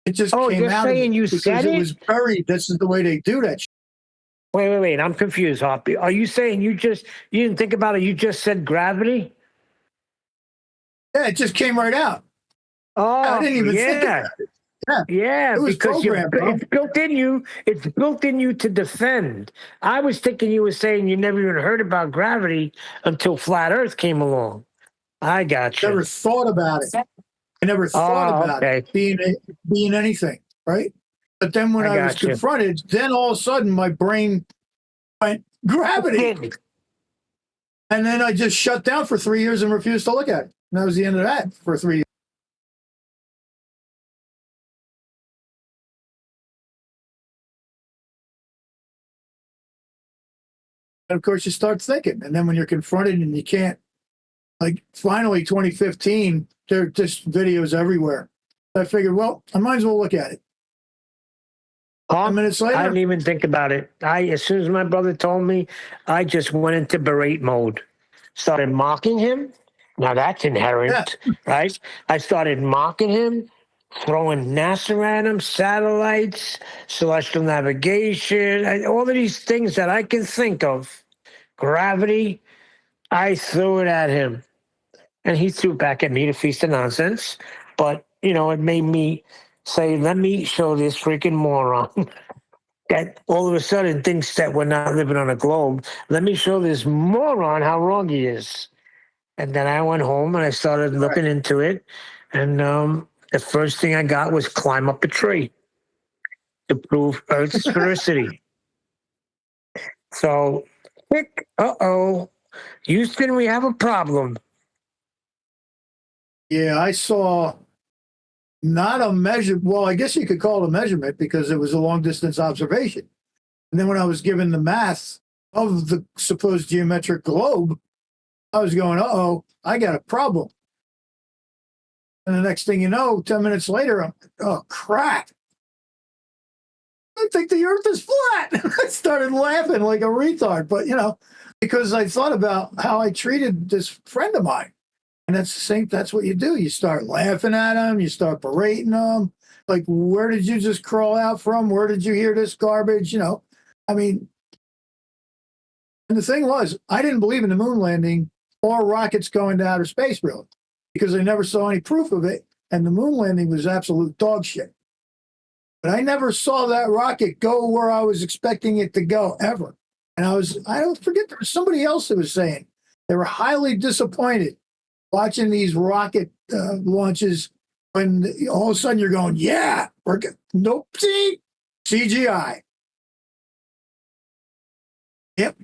It just came out of me because it was buried. This is the way they do that shit. Wait. I'm confused, Hoppy. Are you saying you didn't think about it? You just said gravity? Yeah, it just came right out. Oh, I didn't even think about it. Yeah, it was because programmed, it's built in you. It's built in you to defend. I was thinking you were saying you never even heard about gravity until flat Earth came along. I got you. Never thought about it. I never thought about it being anything, right? But then when I was confronted, then all of a sudden my brain went, gravity. And then I just shut down for 3 years and refused to look at it. And that was the end of that for 3 years. And of course, you start thinking. And then when you're confronted and you can't, like finally 2015, there are just videos everywhere. I figured, well, I might as well look at it. 10 minutes later, I didn't even think about it. As soon as my brother told me, I just went into berate mode. Started mocking him. Now that's inherent, right? I started mocking him, throwing NASA at him, satellites, celestial navigation, all of these things that I can think of. Gravity, I threw it at him. And he threw back at me to feast of nonsense. But, you know, it made me say, let me show this freaking moron that all of a sudden thinks that we're not living on a globe. Let me show this moron how wrong he is. And then I went home and I started looking into it. And the first thing I got was climb up a tree to prove Earth's sphericity. So, quick, Houston, we have a problem. Yeah, I saw not a measure. Well, I guess you could call it a measurement because it was a long distance observation. And then when I was given the math of the supposed geometric globe, I was going, uh-oh, I got a problem. And the next thing you know, 10 minutes later, I'm, oh, crap. I think the earth is flat. I started laughing like a retard, but, because I thought about how I treated this friend of mine. And that's what you do. You start laughing at them. You start berating them. Like, where did you just crawl out from? Where did you hear this garbage? I mean, and the thing was, I didn't believe in the moon landing or rockets going to outer space, really, because I never saw any proof of it. And the moon landing was absolute dog shit. But I never saw that rocket go where I was expecting it to go, ever. And I don't forget, there was somebody else that was saying they were highly disappointed watching these rocket launches when all of a sudden you're going, yeah, nope, see, CGI. Yep.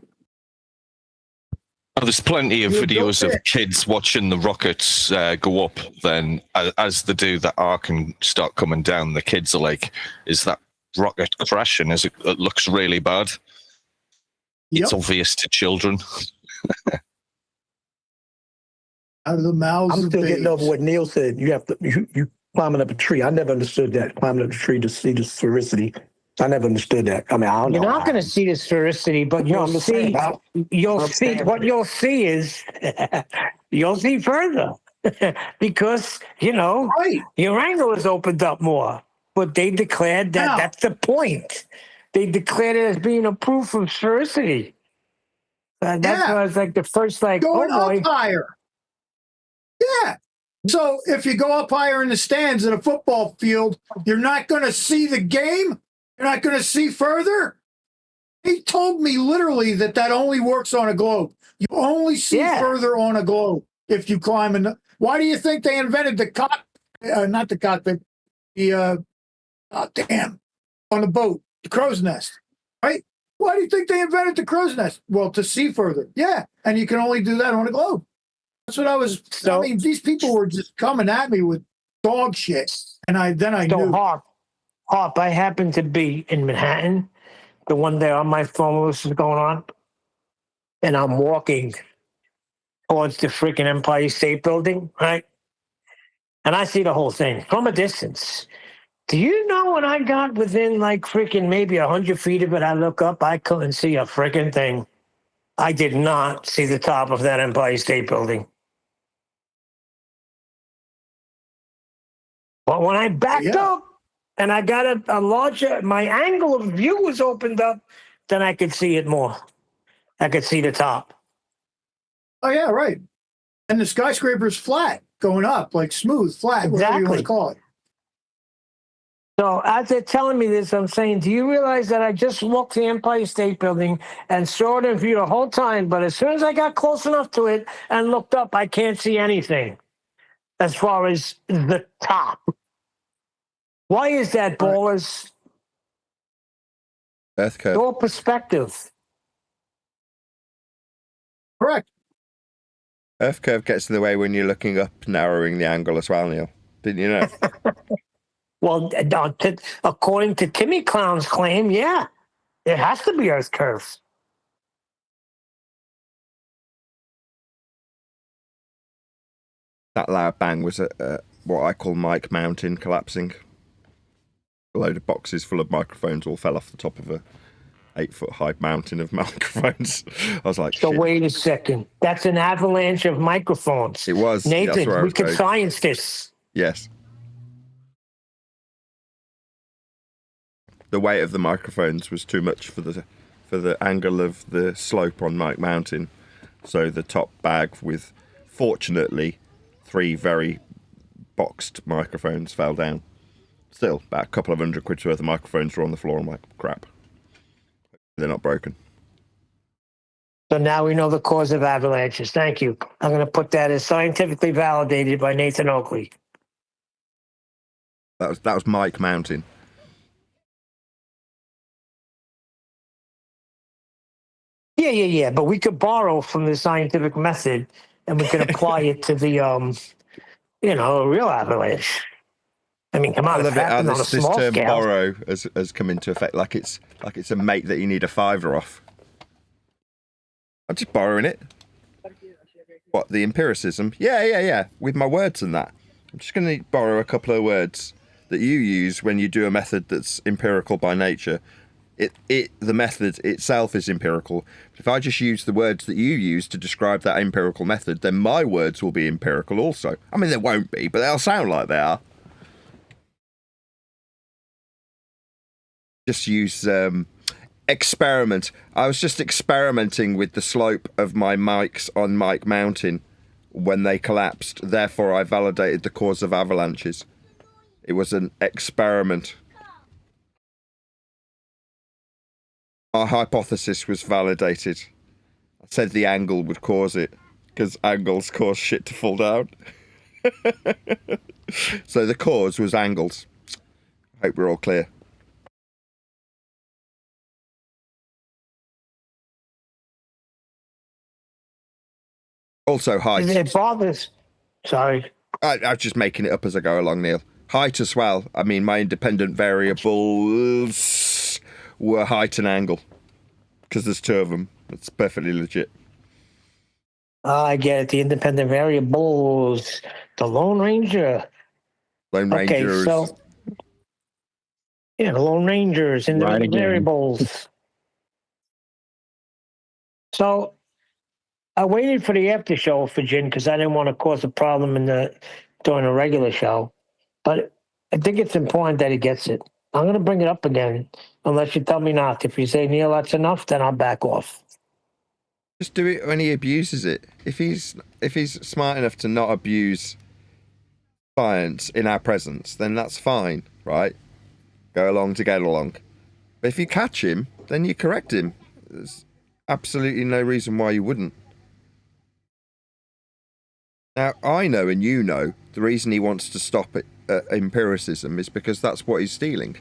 Oh, there's plenty of videos of kids watching the rockets go up. Then, as they do, the arc and start coming down, the kids are like, "Is that rocket crashing? It looks really bad." Yep. It's obvious to children. Out of the mouths I'm of still babes. getting over what Neil said. You have to you climbing up a tree. I never understood that, climbing up a tree to see the sphericity. I never understood that. I mean, I don't know. You're not going to see the sphericity, but you'll see. What you'll see is you'll see further because your angle is opened up more. But they declared that that's the point. They declared it as being a proof of sphericity. That's was like the first, like, going oh boy. up higher. Yeah. So if you go up higher in the stands at a football field, you're not going to see the game. You're not going to see further. He told me literally that only works on a globe. You only see further on a globe if you climb. Why do you think they invented the not the cockpit, on the boat, the crow's nest, right? Why do you think they invented the crow's nest? Well, to see further. Yeah, and you can only do that on a globe. That's what I was. I mean, these people were just coming at me with dog shit, and I knew. Hop, I happened to be in Manhattan, the one day on my phone this is going on, and I'm walking towards the freaking Empire State Building, right? And I see the whole thing from a distance. Do you know when I got within like freaking maybe 100 feet of it, I look up, I couldn't see a freaking thing. I did not see the top of that Empire State Building. But when I backed up, and I got a larger, my angle of view was opened up, then I could see it more. I could see the top. Oh, yeah, right. And the skyscraper's flat, going up, like smooth, flat, whatever you want to call it. So as they're telling me this, I'm saying, do you realize that I just walked the Empire State Building and saw it in view the whole time, but as soon as I got close enough to it and looked up, I can't see anything as far as the top. Why is that, ballers? Earth curve. Your perspective. Correct. Earth curve gets in the way when you're looking up, narrowing the angle as well, Neil. Didn't you know? Well, according to Timmy Clown's claim, yeah. It has to be Earth curves. That loud bang was what I call mic mountain collapsing. A load of boxes full of microphones all fell off the top of a 8-foot high mountain of microphones. I was like, so shit. Wait a second. That's an avalanche of microphones. It was. Nathan, we could science this. Yes. The weight of the microphones was too much for the angle of the slope on Mike Mountain. So the top bag with, fortunately, 3 very boxed microphones fell down. Still, about a couple of $100 worth of microphones were on the floor. I'm like, crap. They're not broken. So now we know the cause of avalanches. Thank you. I'm going to put that as scientifically validated by Nathan Oakley. That was Mike Mountain. Yeah. But we could borrow from the scientific method and we could apply it to the, real avalanche. I mean, come on, I love it's it how happened on a this small term scale. borrow has come into effect, like it's a mate that you need a fiver off. I'm just borrowing it. What, the empiricism? Yeah. With my words and that. I'm just going to borrow a couple of words that you use when you do a method that's empirical by nature. The method itself is empirical. If I just use the words that you use to describe that empirical method, then my words will be empirical also. I mean, they won't be, but they'll sound like they are. Just use experiment. I was just experimenting with the slope of my mics on Mike Mountain when they collapsed. Therefore, I validated the cause of avalanches. It was an experiment. Our hypothesis was validated. I said the angle would cause it, because angles cause shit to fall down. So the cause was angles. Hope we're all clear. Also height. It bothers. Sorry. I was just making it up as I go along, Neil. Height as well. I mean, my independent variables were height and angle. Because there's two of them. It's perfectly legit. I get it. The independent variables. The Lone Ranger. Lone Rangers. Okay, so... Yeah, the Lone Rangers, independent variables. So... I waited for the after show for Jin because I didn't want to cause a problem during a regular show. But I think it's important that he gets it. I'm going to bring it up again, unless you tell me not. If you say, Neil, that's enough, then I'll back off. Just do it when he abuses it. If he's smart enough to not abuse science in our presence, then that's fine, right? Go along to get along. But if you catch him, then you correct him. There's absolutely no reason why you wouldn't. Now, I know and you know the reason he wants to stop empiricism is because that's what he's stealing,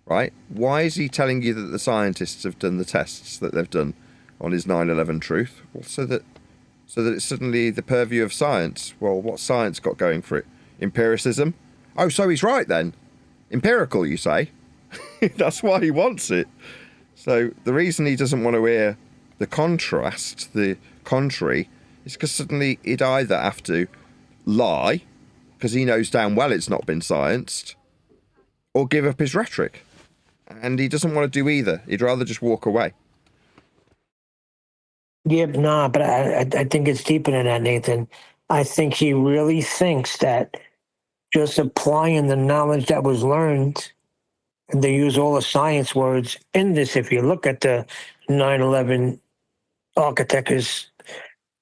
right? Why is he telling you that the scientists have done the tests that they've done on his 9/11 truth? Well, so that it's suddenly the purview of science. Well, what's science got going for it? Empiricism? Oh, so he's right then. Empirical, you say? That's why he wants it. So the reason he doesn't want to hear the contrast, the contrary, is because suddenly he'd either have to lie, because he knows damn well it's not been scienced, or give up his rhetoric. And he doesn't want to do either. He'd rather just walk away. Yeah, but I think it's deeper than that, Nathan. I think he really thinks that just applying the knowledge that was learned, and they use all the science words in this, if you look at the 9/11 architectures,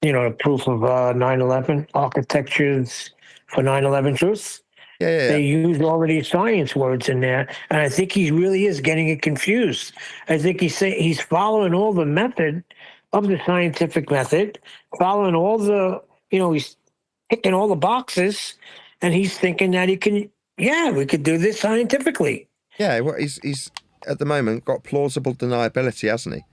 the proof of 9/11 architectures for 9/11 truth. Yeah. They use already science words in there, and I think he really is getting it confused. I think he's following all the method of the scientific method, following all the, he's ticking all the boxes, and he's thinking that he can, we could do this scientifically. Yeah, well, he's at the moment got plausible deniability, hasn't he?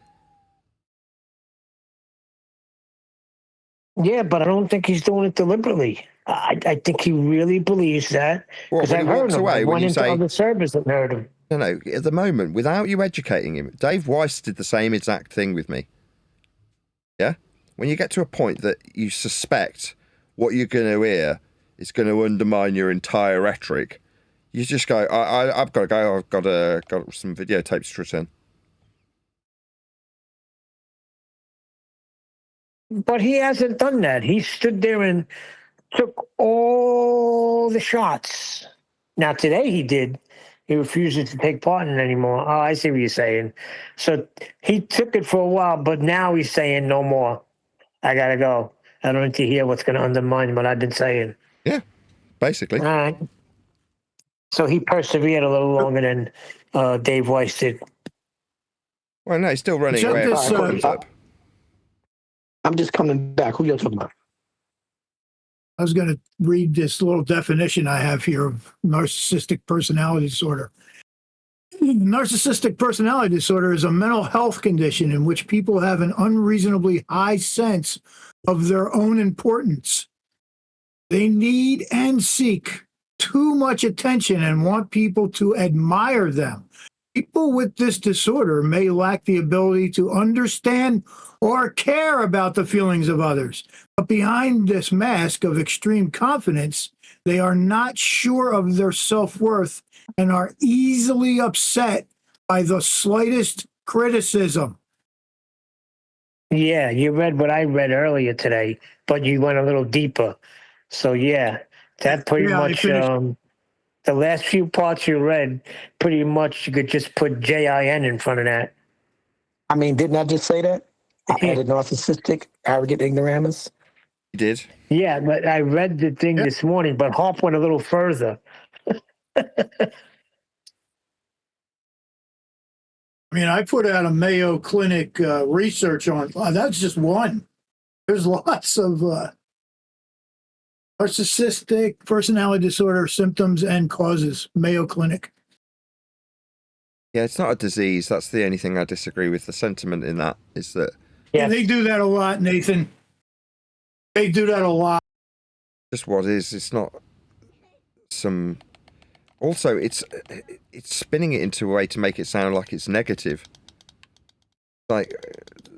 Yeah, but I don't think he's doing it deliberately. I think he really believes that. Because I've heard him. I went into other servers that heard him. No, at the moment, without you educating him, Dave Weiss did the same exact thing with me. Yeah? When you get to a point that you suspect what you're going to hear is going to undermine your entire rhetoric, you just go, I've got to go, I've got some videotapes to return. But he hasn't done that. He stood there and took all the shots. Now, today he did. He refuses to take part in it anymore. Oh, I see what you're saying. So he took it for a while, but now he's saying no more. I got to go. I don't need to hear what's going to undermine what I've been saying. Yeah, basically. All right. So he persevered a little longer than Dave Weiss did. Well, no, he's still running away. I'm just coming back. Who you talking about? I was going to read this little definition I have here of narcissistic personality disorder. Narcissistic personality disorder is a mental health condition in which people have an unreasonably high sense of their own importance. They need and seek too much attention and want people to admire them. People with this disorder may lack the ability to understand or care about the feelings of others. But behind this mask of extreme confidence, they are not sure of their self-worth and are easily upset by the slightest criticism. Yeah, you read what I read earlier today, but you went a little deeper. So yeah, that pretty Yeah, I much finished. the last few parts you read, pretty much you could just put JIN in front of that. I mean, didn't I just say that? I added narcissistic, arrogant ignoramus. You did. Yeah, but I read the thing this morning, but Hop went a little further. I mean, I put out a Mayo Clinic research on, that's just one. There's lots of narcissistic personality disorder symptoms and causes, Mayo Clinic. Yeah, it's not a disease. That's the only thing I disagree with. The sentiment in that is that... Yeah, they do that a lot, Nathan. They do that a lot. Just what is. It's not some... Also, it's spinning it into a way to make it sound like it's negative. Like,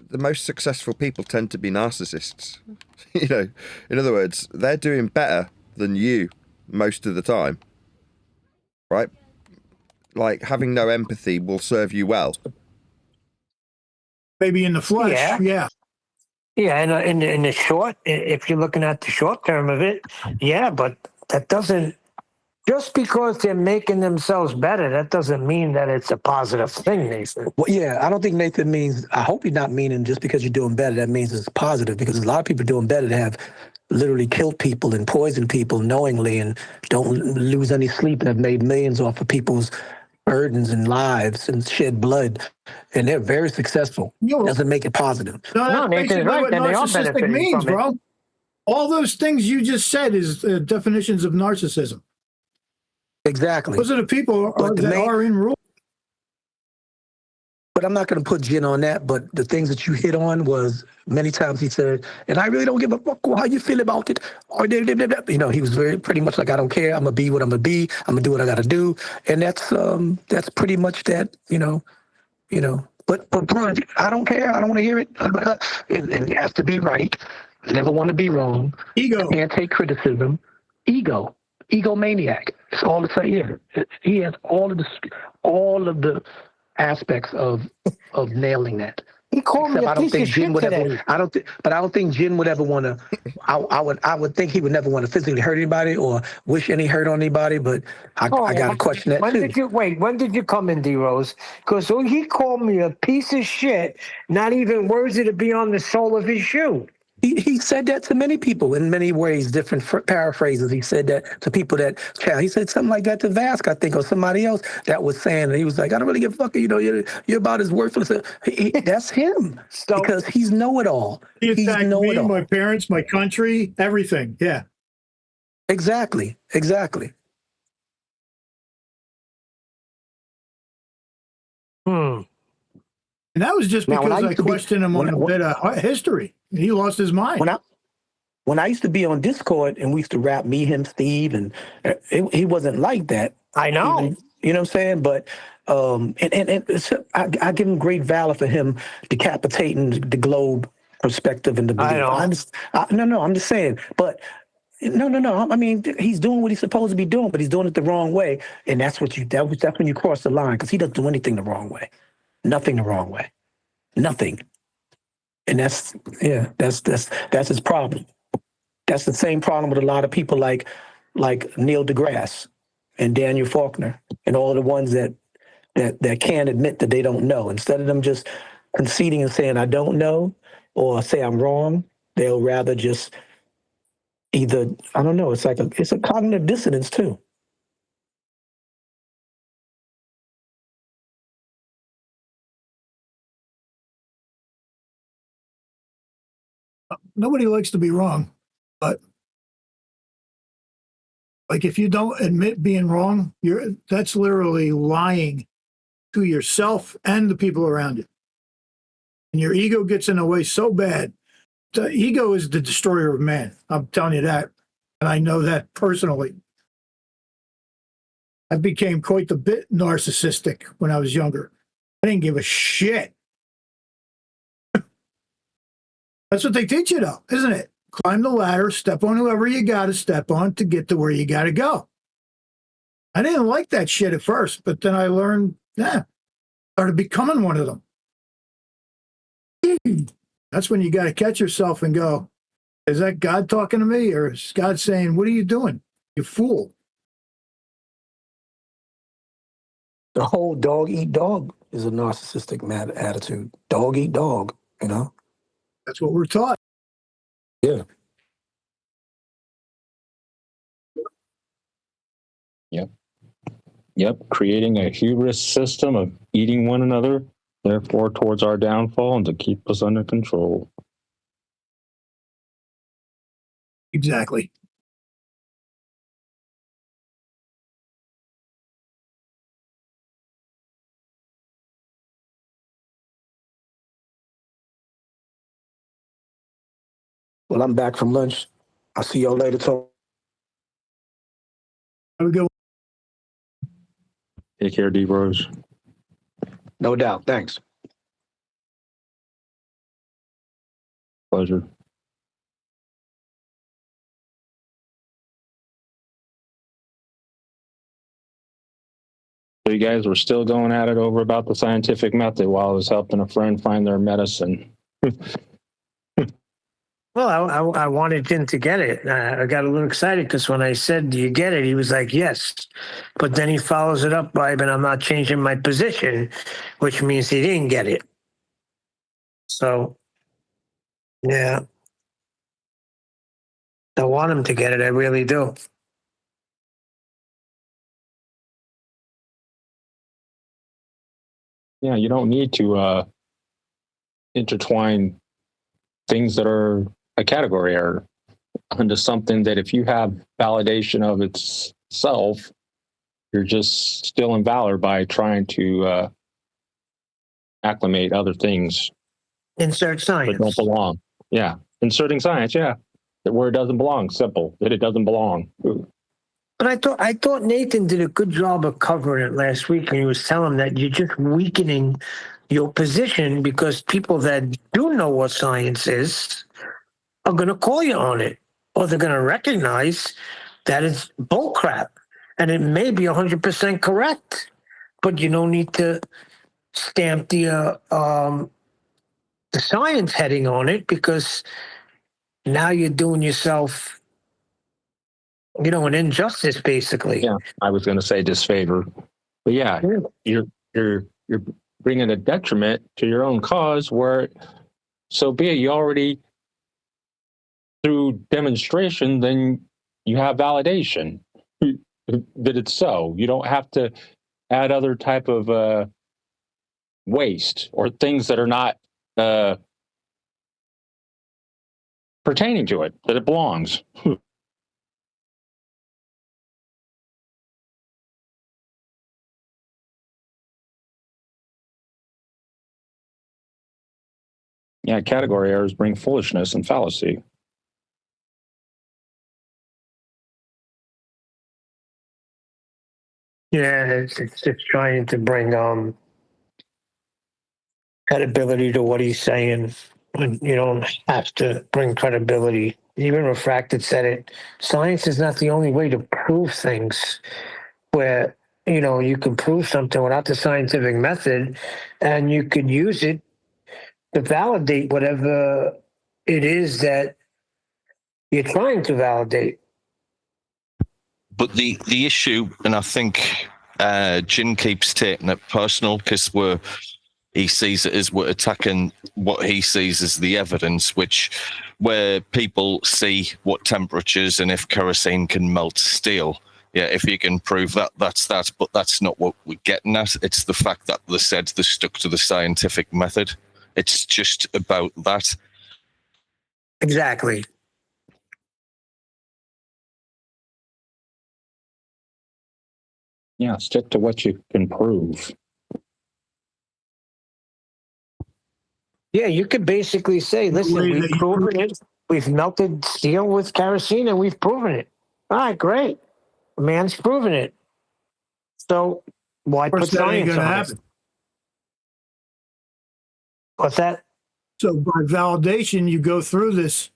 the most successful people tend to be narcissists. You know, in other words, they're doing better than you most of the time. Right? Like, having no empathy will serve you well. Maybe in the flesh, yeah. Yeah, and in the short, if you're looking at the short term of it, yeah, but that doesn't, just because they're making themselves better, that doesn't mean that it's a positive thing, Nathan. Well, yeah, I don't think Nathan means, I hope he's not meaning just because you're doing better, that means it's positive, because a lot of people doing better that have literally killed people and poisoned people knowingly and don't lose any sleep and have made millions off of people's burdens and lives and shed blood, and they're very successful. Doesn't make it positive. No, that's basically what narcissistic means, bro. All those things you just said is definitions of narcissism. Exactly. Those are the people that are in rule. But I'm not going to put Jen on that. But the things that you hit on was many times he said, and I really don't give a fuck how you feel about it. Or you know, he was very pretty much like, I don't care. I'm gonna be what I'm gonna be. I'm gonna do what I got to do. And that's pretty much that. You know. But bro, I don't care. I don't want to hear it. It has to be right. Never want to be wrong. Ego. Can't take criticism. Ego. Egomaniac. It's all the same. Yeah. He has all of the aspects of nailing that. He called me a piece of shit today. I don't think Jen would ever want to. I would think he would never want to physically hurt anybody or wish any hurt on anybody. But I got to question that too. When did you come in, D Rose? Because he called me a piece of shit, not even worthy to be on the sole of his shoe. He said that to many people in many ways, different paraphrases. He said that to people he said something like that to Vask, I think, or somebody else that was saying, he was like, I don't really give a fuck, you know, you're about as worthless. That's him, because he's know-it-all. He attacked me, my parents, my country, everything, yeah. Exactly. And that was just because I questioned him on a bit of history. He lost his mind. When I used to be on Discord and we used to rap me, him, Steve, and he wasn't like that. I know. Even, you know what I'm saying? But I give him great valor for him decapitating the globe perspective and the belief. I know. I'm just saying. But no. I mean, he's doing what he's supposed to be doing, but he's doing it the wrong way. And that's when you cross the line, because he doesn't do anything the wrong way. Nothing the wrong way. Nothing. And that's his problem. That's the same problem with a lot of people like Neil deGrasse and Daniel Faulkner and all the ones that can't admit that they don't know. Instead of them just conceding and saying, I don't know, or say I'm wrong, they'll rather just either, I don't know, it's a cognitive dissonance too. Nobody likes to be wrong, but like if you don't admit being wrong, that's literally lying to yourself and the people around you. And your ego gets in the way so bad. The ego is the destroyer of man. I'm telling you that. And I know that personally. I became quite a bit narcissistic when I was younger. I didn't give a shit. That's what they teach you, though, isn't it? Climb the ladder, step on whoever you got to step on to get to where you got to go. I didn't like that shit at first, but then I learned, started becoming one of them. That's when you got to catch yourself and go, is that God talking to me? Or is God saying, what are you doing? You fool. The whole dog eat dog is a narcissistic attitude. Dog eat dog, you know? That's what we're taught. Yeah. Yep. Creating a hubris system of eating one another, therefore towards our downfall and to keep us under control. Exactly. Well, I'm back from lunch. I'll see y'all later. Talk. Have a good one. Take care, D-Rose. No doubt. Thanks. Pleasure. So you guys were still going at it over about the scientific method while I was helping a friend find their medicine. Well, I wanted him to get it. I got a little excited because when I said, do you get it? He was like, yes. But then he follows it up by, but I'm not changing my position, which means he didn't get it. So, yeah. I want him to get it. I really do. Yeah, you don't need to intertwine things that are a category error onto something that if you have validation of itself, you're just still in valor by trying to acclimate other things. Insert science. That don't belong. Yeah. Inserting science, yeah. Where it doesn't belong. Simple. That it doesn't belong. But I thought Nathan did a good job of covering it last week, and he was telling that you're just weakening your position because people that do know what science is are going to call you on it, or they're going to recognize that it's bullcrap, and it may be 100% correct, but you don't need to stamp the science heading on it because now you're doing yourself, an injustice, basically. Yeah, I was going to say disfavor, but yeah, you're bringing a detriment to your own cause. Where, so be it. You already, through demonstration, then you have validation that it's so. You don't have to add other type of waste or things that are not pertaining to it, that it belongs. Yeah, category errors bring foolishness and fallacy. Yeah, it's just trying to bring credibility to what he's saying. When you don't have to bring credibility. Even Refracted said it. Science is not the only way to prove things. Where you can prove something without the scientific method, and you could use it to validate whatever it is that you're trying to validate. But the issue, and I think Jin keeps taking it personal because he sees it as we're attacking what he sees as the evidence, where people see what temperatures and if kerosene can melt steel. Yeah, if you can prove that, that's that. But that's not what we're getting at. It's the fact that they said they stuck to the scientific method. It's just about that. Exactly. Yeah, stick to what you can prove. Yeah, you could basically say, listen, we've proven it. We've melted steel with kerosene and we've proven it. All right, great. The man's proven it. So why Of course, put that ain't science going to on it? happen. What's that? So by validation, you go through this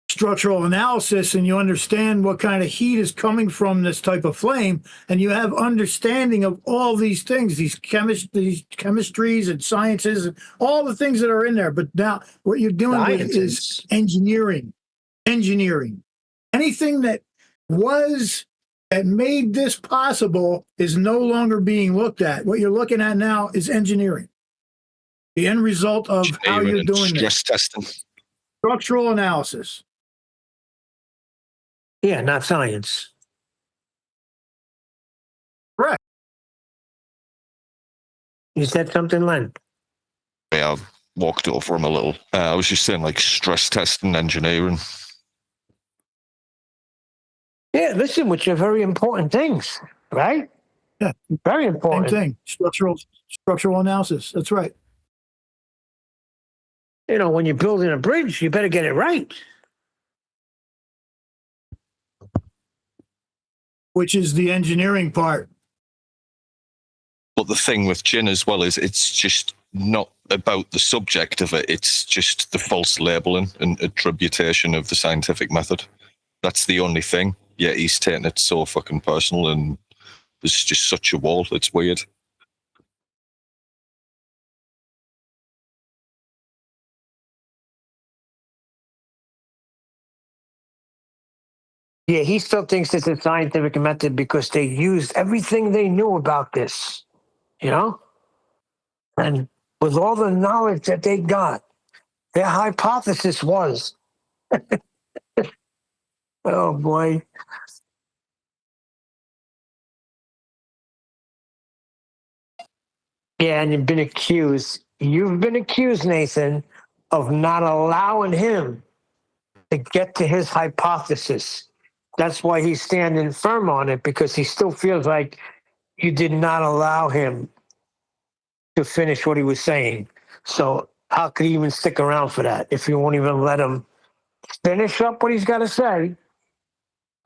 structural analysis and you understand what kind of heat is coming from this type of flame, and you have understanding of all these things, these chemistries and sciences and all the things that are in there. But now what you're doing is engineering. Anything that made this possible is no longer being looked at. What you're looking at now is engineering. The end result of how you're doing stress testing. Structural analysis. Yeah, not science. Correct. You said something, Len? Yeah, I walked over him a little. I was just saying, like, stress testing, engineering. Yeah, listen, which are very important things, right? Yeah, very important. Same thing. Structural analysis. That's right. You know, when you're building a bridge, you better get it right. Which is the engineering part. But the thing with gin as well is it's just not about the subject of it. It's just the false labeling and attribution of the scientific method. That's the only thing. Yeah, he's taking it so fucking personal, and there's just such a wall. It's weird. Yeah, he still thinks it's a scientific method because they used everything they knew about this, you know? And with all the knowledge that they got, their hypothesis was, oh boy. Yeah, and you've been accused, Nathan, of not allowing him to get to his hypothesis. That's why he's standing firm on it, because he still feels like you did not allow him to finish what he was saying. So how could he even stick around for that if you won't even let him finish up what he's got to say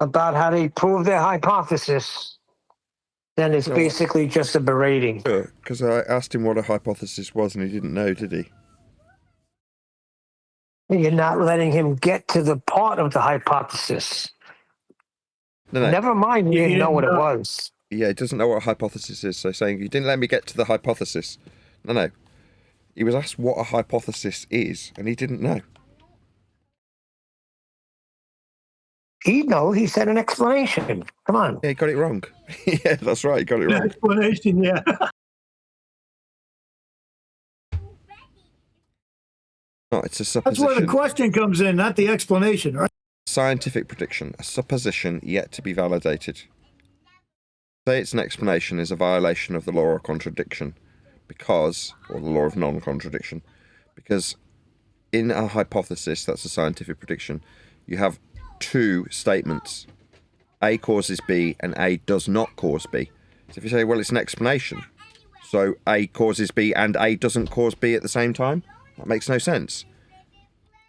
about how they prove their hypothesis? Then it's basically just a berating. Because I asked him what a hypothesis was and he didn't know, did he? You're not letting him get to the part of the hypothesis. No. Never mind, you didn't know what it was. Yeah, he doesn't know what a hypothesis is. So saying, you didn't let me get to the hypothesis. No. He was asked what a hypothesis is, and he didn't know. He said an explanation. Come on. Yeah, he got it wrong. Yeah, that's right, he got it wrong. Explanation, yeah. No, it's a supposition. That's where the question comes in, not the explanation, right? Scientific prediction, a supposition yet to be validated. Say it's an explanation is a violation of the law of contradiction, or the law of non-contradiction, because in a hypothesis, that's a scientific prediction, you have two statements. A causes B and A does not cause B. So if you say, well, it's an explanation, so A causes B and A doesn't cause B at the same time, that makes no sense.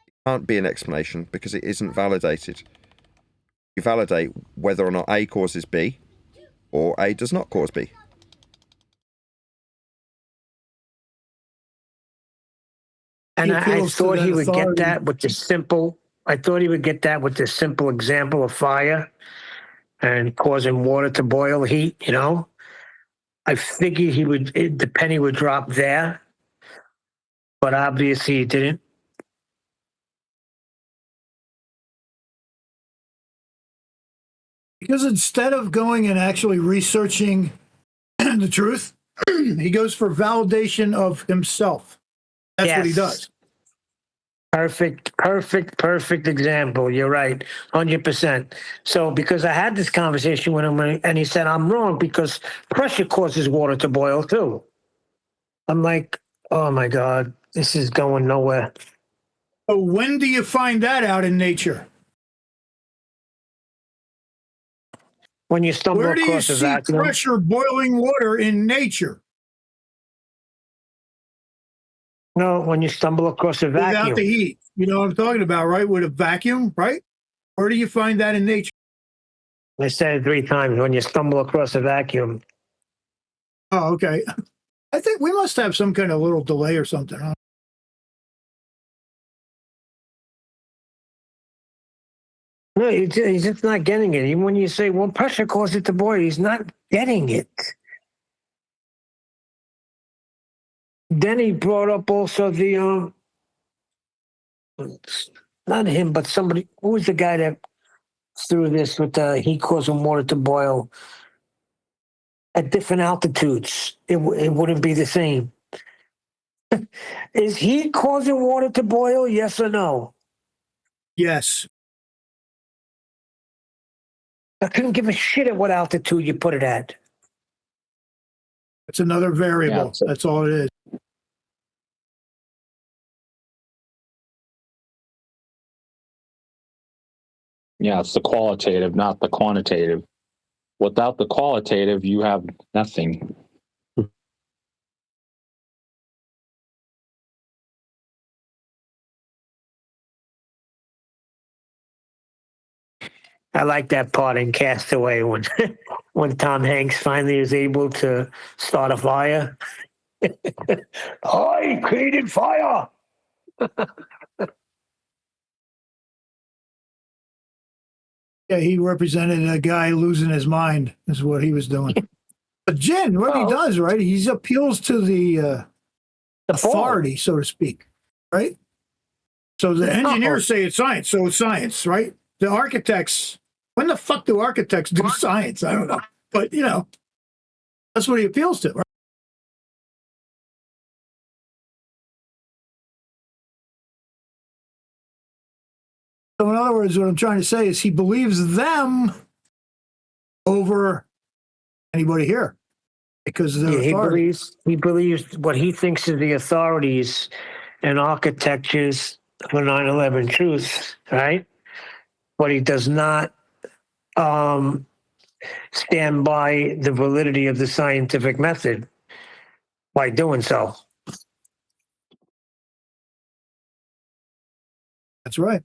It can't be an explanation because it isn't validated. You validate whether or not A causes B or A does not cause B. And I thought he would get that with the simple. I thought he would get that with the simple example of fire and causing water to boil, heat. You know, I figured the penny would drop there, but obviously he didn't. Because instead of going and actually researching the truth, he goes for validation of himself. That's what he does. Perfect example. You're right, 100%. So because I had this conversation with him and he said, I'm wrong because pressure causes water to boil too. I'm like, oh my God, this is going nowhere. So when do you find that out in nature? When you stumble across a vacuum. Where do you see pressure boiling water in nature? No, when you stumble across a vacuum. Without the heat. You know what I'm talking about, right? With a vacuum, right? Where do you find that in nature? I said it 3 times. When you stumble across a vacuum. Oh, okay. I think we must have some kind of little delay or something. Huh? No, he's just not getting it. Even when you say, well, pressure caused it to boil, he's not getting it. Then he brought up also the, not him, but somebody, who was the guy that threw this with heat causing water to boil? At different altitudes, it wouldn't be the same. Is heat causing water to boil? Yes or no? Yes. I couldn't give a shit at what altitude you put it at. It's another variable. Yeah, that's all it is. Yeah, it's the qualitative, not the quantitative. Without the qualitative, you have nothing. I like that part in Castaway when when Tom Hanks finally is able to start a fire. I created fire. Yeah, he represented a guy losing his mind, is what he was doing. But Jen, what he does, right? He appeals to the authority, so to speak, right? So the engineers say it's science, so it's science, right? The architects, when the fuck do architects do science? I don't know. But, you know, that's what he appeals to, right? So in other words, what I'm trying to say is he believes them over anybody here because of their authority. He believes what he thinks is the authorities and architectures for 9/11 truths, right? But he does not stand by the validity of the scientific method by doing so. That's right.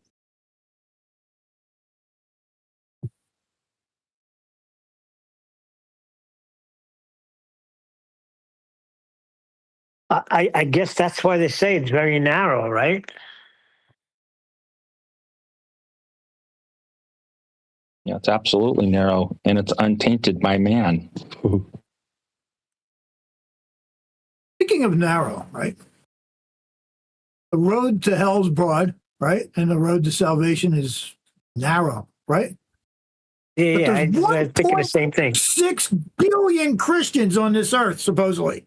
I guess that's why they say it's very narrow, right? Yeah, it's absolutely narrow, and it's untainted by man. Speaking of narrow, right? The road to hell's broad, right? And the road to salvation is narrow, right? Yeah, I'm thinking the same thing. 6 billion Christians on this earth, supposedly.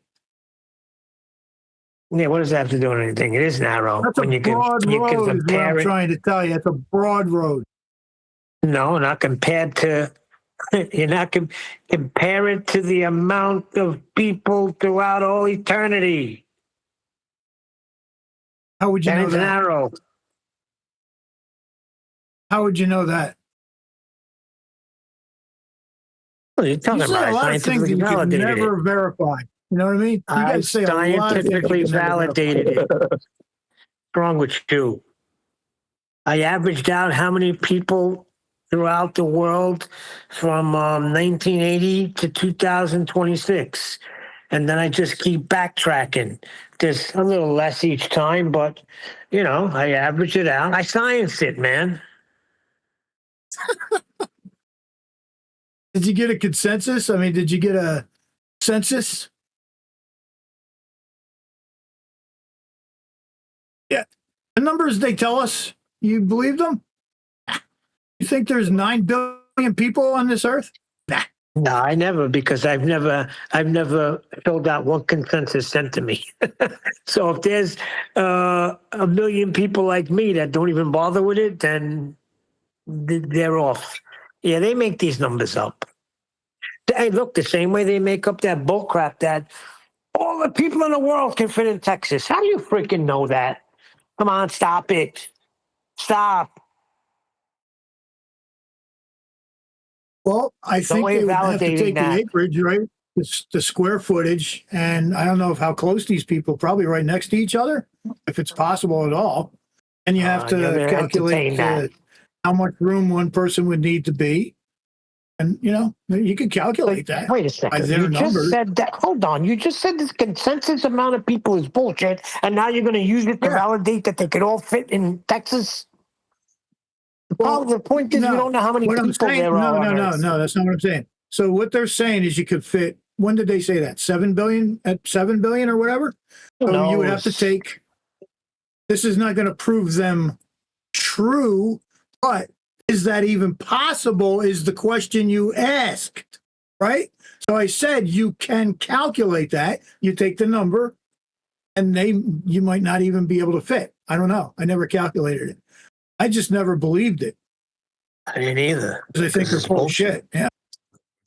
Yeah, what does that have to do with anything? It is narrow. That's a broad road, is what I'm trying to tell you. It's a broad road. No, not compared to, you're not compare it to the amount of people throughout all eternity. How would you know it's that? Narrow. How would you know that? Well, you're talking about a lot of things that you can never verify. You know what I mean? You I say a lot of things scientifically you can never validated it. What's wrong with you? I averaged out how many people throughout the world from 1980 to 2026. And then I just keep backtracking. There's a little less each time, but, you know, I average it out. I scienced it, man. Did you get a consensus? I mean, did you get a census? Yeah. The numbers they tell us, you believe them? You think there's 9 billion people on this earth? Nah. No, I never, because I've never filled out one consensus sent to me. So if there's 1 million people like me that don't even bother with it, then they're off. Yeah, they make these numbers up. Hey, look, the same way they make up that bullcrap that all the people in the world can fit in Texas. How do you freaking know that? Come on, stop it. Stop. Well, I think they would have to take the acreage, right? The square footage. And I don't know how close these people, probably right next to each other, if it's possible at all. And you have to calculate how much room one person would need to be. And, you can calculate that. Wait a by second. their You just numbers. said that. Hold on. You just said this consensus amount of people is bullshit, and now you're going to use it to validate that they could all fit in Texas? The point is, we don't know how many people there are. No, that's not what I'm saying. So what they're saying is you could fit, when did they say that? 7 billion at 7 billion or whatever? So you would have to take, this is not going to prove them true, but is that even possible is the question you asked, right? So I said you can calculate that. You take the number and you might not even be able to fit. I don't know. I never calculated it. I just never believed it. I didn't either. Because I think they're full of shit. Yeah.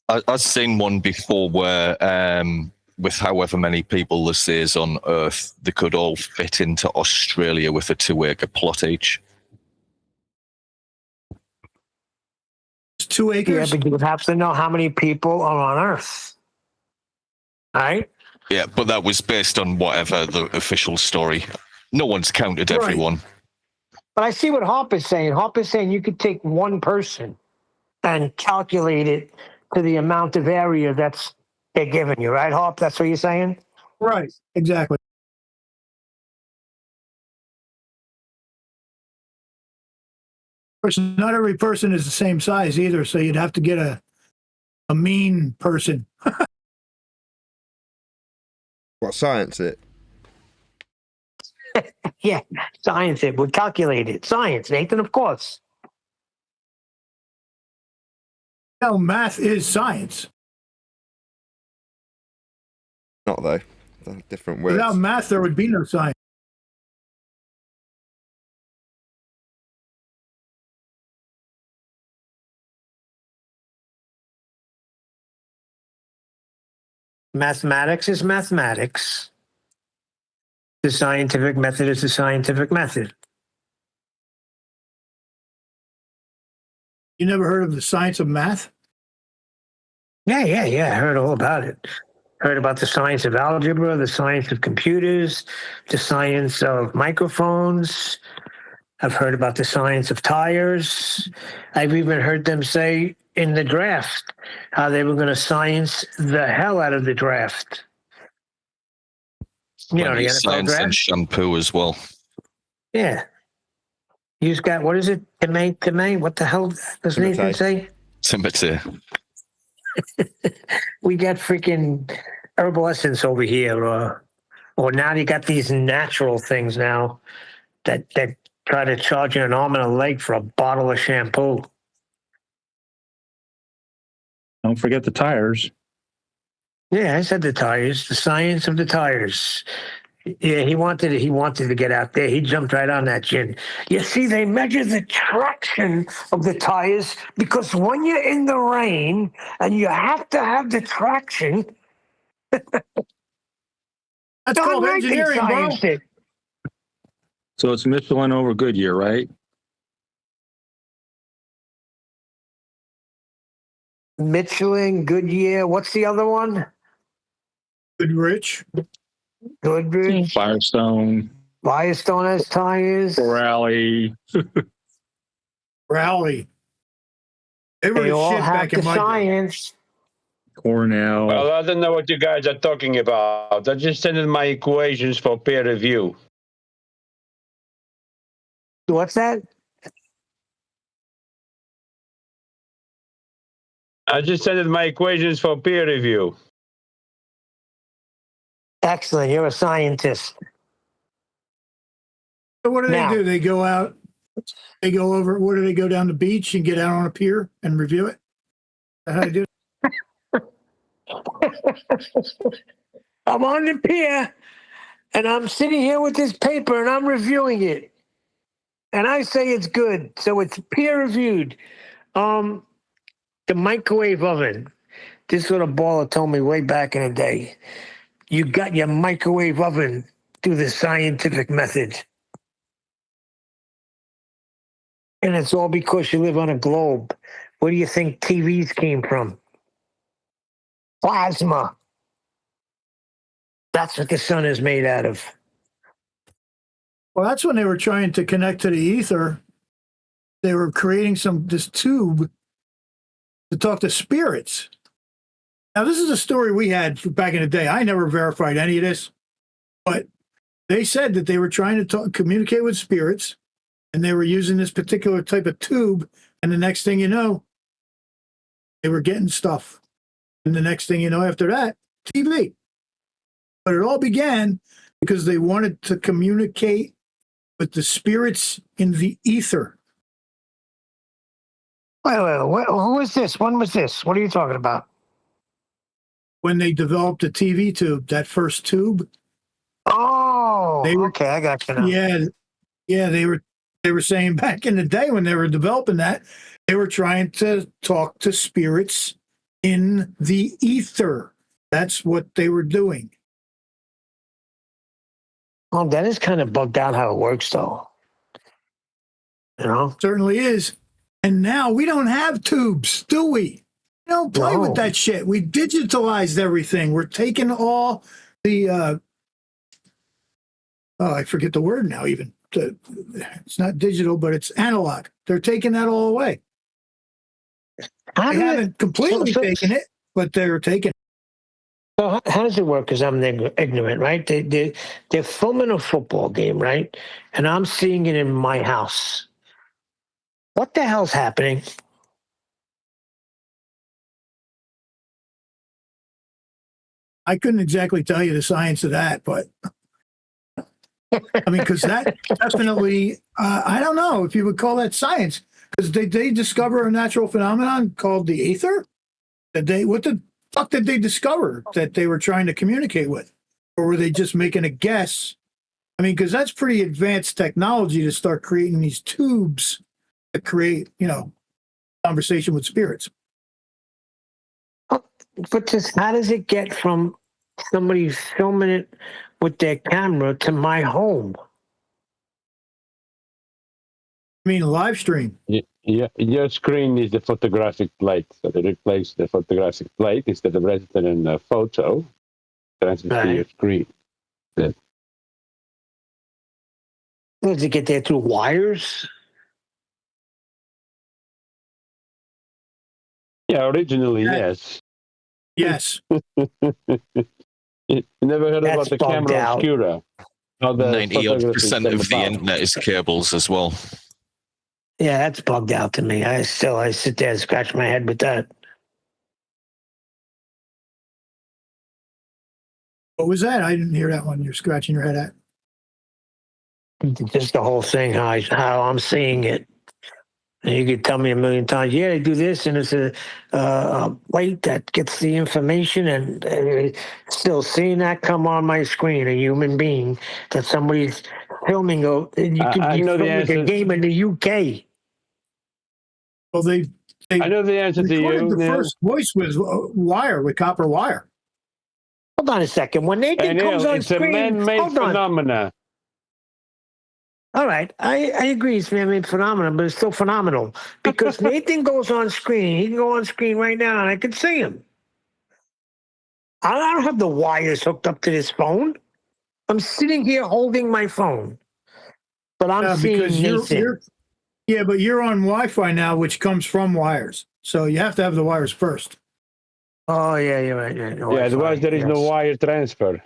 I've seen one before where, with however many people this is on Earth, they could all fit into Australia with a 2-acre plot each. It's 2 acres? Yeah, but you would have to know how many people are on Earth. Right? Yeah, but that was based on whatever the official story. No one's counted everyone. But I see what Hop is saying. Hop is saying you could take one person and calculate it to the amount of area they're giving you, right, Hop? That's what you're saying? Right, exactly. Of course, not every person is the same size either, so you'd have to get a mean person. What, science it? Yeah, science it. We'll calculate it. Science, Nathan, of course. No, math is science. Not though. They're different words. Without math, there would be no science. Mathematics is mathematics. The scientific method is the scientific method. You never heard of the science of math? Yeah. I heard all about it. Heard about the science of algebra, the science of computers, the science of microphones. I've heard about the science of tires. I've even heard them say in the draft how they were going to science the hell out of the draft. The NFL science draft? and shampoo as well. Yeah. You've got, what is it? Timay? What the hell does Nathan say? Timothy. We got freaking herbal essence over here, or now you got these natural things now that try to charge you an arm and a leg for a bottle of shampoo. Don't forget the tires. Yeah, I said the tires, the science of the tires. Yeah, he wanted to get out there. He jumped right on that, Jin. You see, they measure the traction of the tires because when you're in the rain and you have to have the traction. That's called engineering, bro. So it's Michelin over Goodyear, right? Michelin, Goodyear. What's the other one? Goodrich. Firestone. Firestone has tires. Rally. Rally. They all have the science. Cornell. Well, I don't know what you guys are talking about. I just sent in my equations for peer review. What's that? I just sent in my equations for peer review. Excellent. You're a scientist. So what do they do? They go out, they go over, where do they go down the beach and get out on a pier and review it? Is that how they do it? I'm on the pier and I'm sitting here with this paper and I'm reviewing it. And I say it's good. So it's peer reviewed. The microwave oven. This little baller told me way back in the day. You got your microwave oven through the scientific method. And it's all because you live on a globe. Where do you think TVs came from? Plasma. That's what the sun is made out of. Well, that's when they were trying to connect to the ether. They were creating this tube to talk to spirits. Now, this is a story we had back in the day. I never verified any of this, but they said that they were trying to communicate with spirits, and they were using this particular type of tube, and the next thing you know, they were getting stuff. And the next thing you know after that, TV. But it all began because they wanted to communicate with the spirits in the ether. Wait, who is this? When was this? What are you talking about? When they developed the TV tube, that first tube. Oh, okay, I got you now. Yeah, they were saying back in the day when they were developing that, they were trying to talk to spirits in the ether. That's what they were doing. Well, that is kind of bugged out how it works, though. You know? Certainly is. And now we don't have tubes, do we? We don't play with that shit. We digitalized everything. We're taking all the, I forget the word now even. It's not digital, but it's analog. They're taking that all away. They haven't completely taken it, but they're taking it. So how does it work? Because I'm ignorant, right? They're filming a football game, right? And I'm seeing it in my house. What the hell's happening? I couldn't exactly tell you the science of that, but I mean, because that definitely, I don't know if you would call that science, because they discover a natural phenomenon called the ether. What the fuck did they discover that they were trying to communicate with? Or were they just making a guess? I mean, because that's pretty advanced technology to start creating these tubes that create, conversation with spirits. But just how does it get from somebody filming it with their camera to my home? I mean, a live stream. Yeah, your screen is the photographic plate. So they replace the photographic plate instead of registering a photo, transfer to your screen. Good. Does it get there through wires? Yeah, originally, yes. Yes. You never heard about the camera out. obscura? 90% of the internet is cables as well. Yeah, that's bugged out to me. I sit there and scratch my head with that. What was that? I didn't hear that one. You're scratching your head at. Just the whole thing, how I'm seeing it. And you could tell me a million times, yeah, they do this, and it's a plate that gets the information, and still seeing that come on my screen, a human being, that somebody's filming. You could be filming a game in the UK. Well, they I know the answer to you. The first voice was wire, with copper wire. Hold on a second. When Nathan comes on it's screen, a man-made phenomena. All right, I agree it's man-made phenomenon, but it's still phenomenal because Nathan goes on screen. He can go on screen right now, and I can see him. I don't have the wires hooked up to this phone. I'm sitting here holding my phone, but I'm seeing Nathan. Yeah, but you're on Wi-Fi now, which comes from wires. So you have to have the wires first. Oh, yeah, you're right. Yeah, otherwise there is no wire transfer.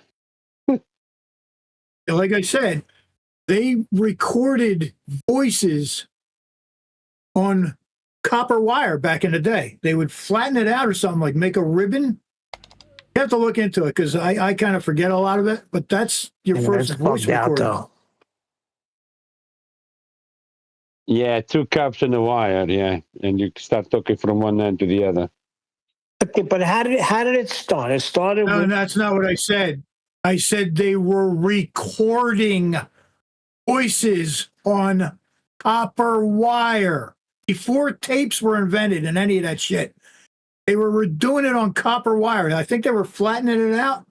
Like I said, they recorded voices on copper wire back in the day. They would flatten it out or something, like make a ribbon. You have to look into it because I kind of forget a lot of it, but that's your first voice recording. Yeah, 2 cups in the wire, yeah. And you start talking from one end to the other. Okay, but how did it start? It started No, that's not what I said. I said they were recording voices on copper wire before tapes were invented and any of that shit. They were doing it on copper wire. I think they were flattening it out.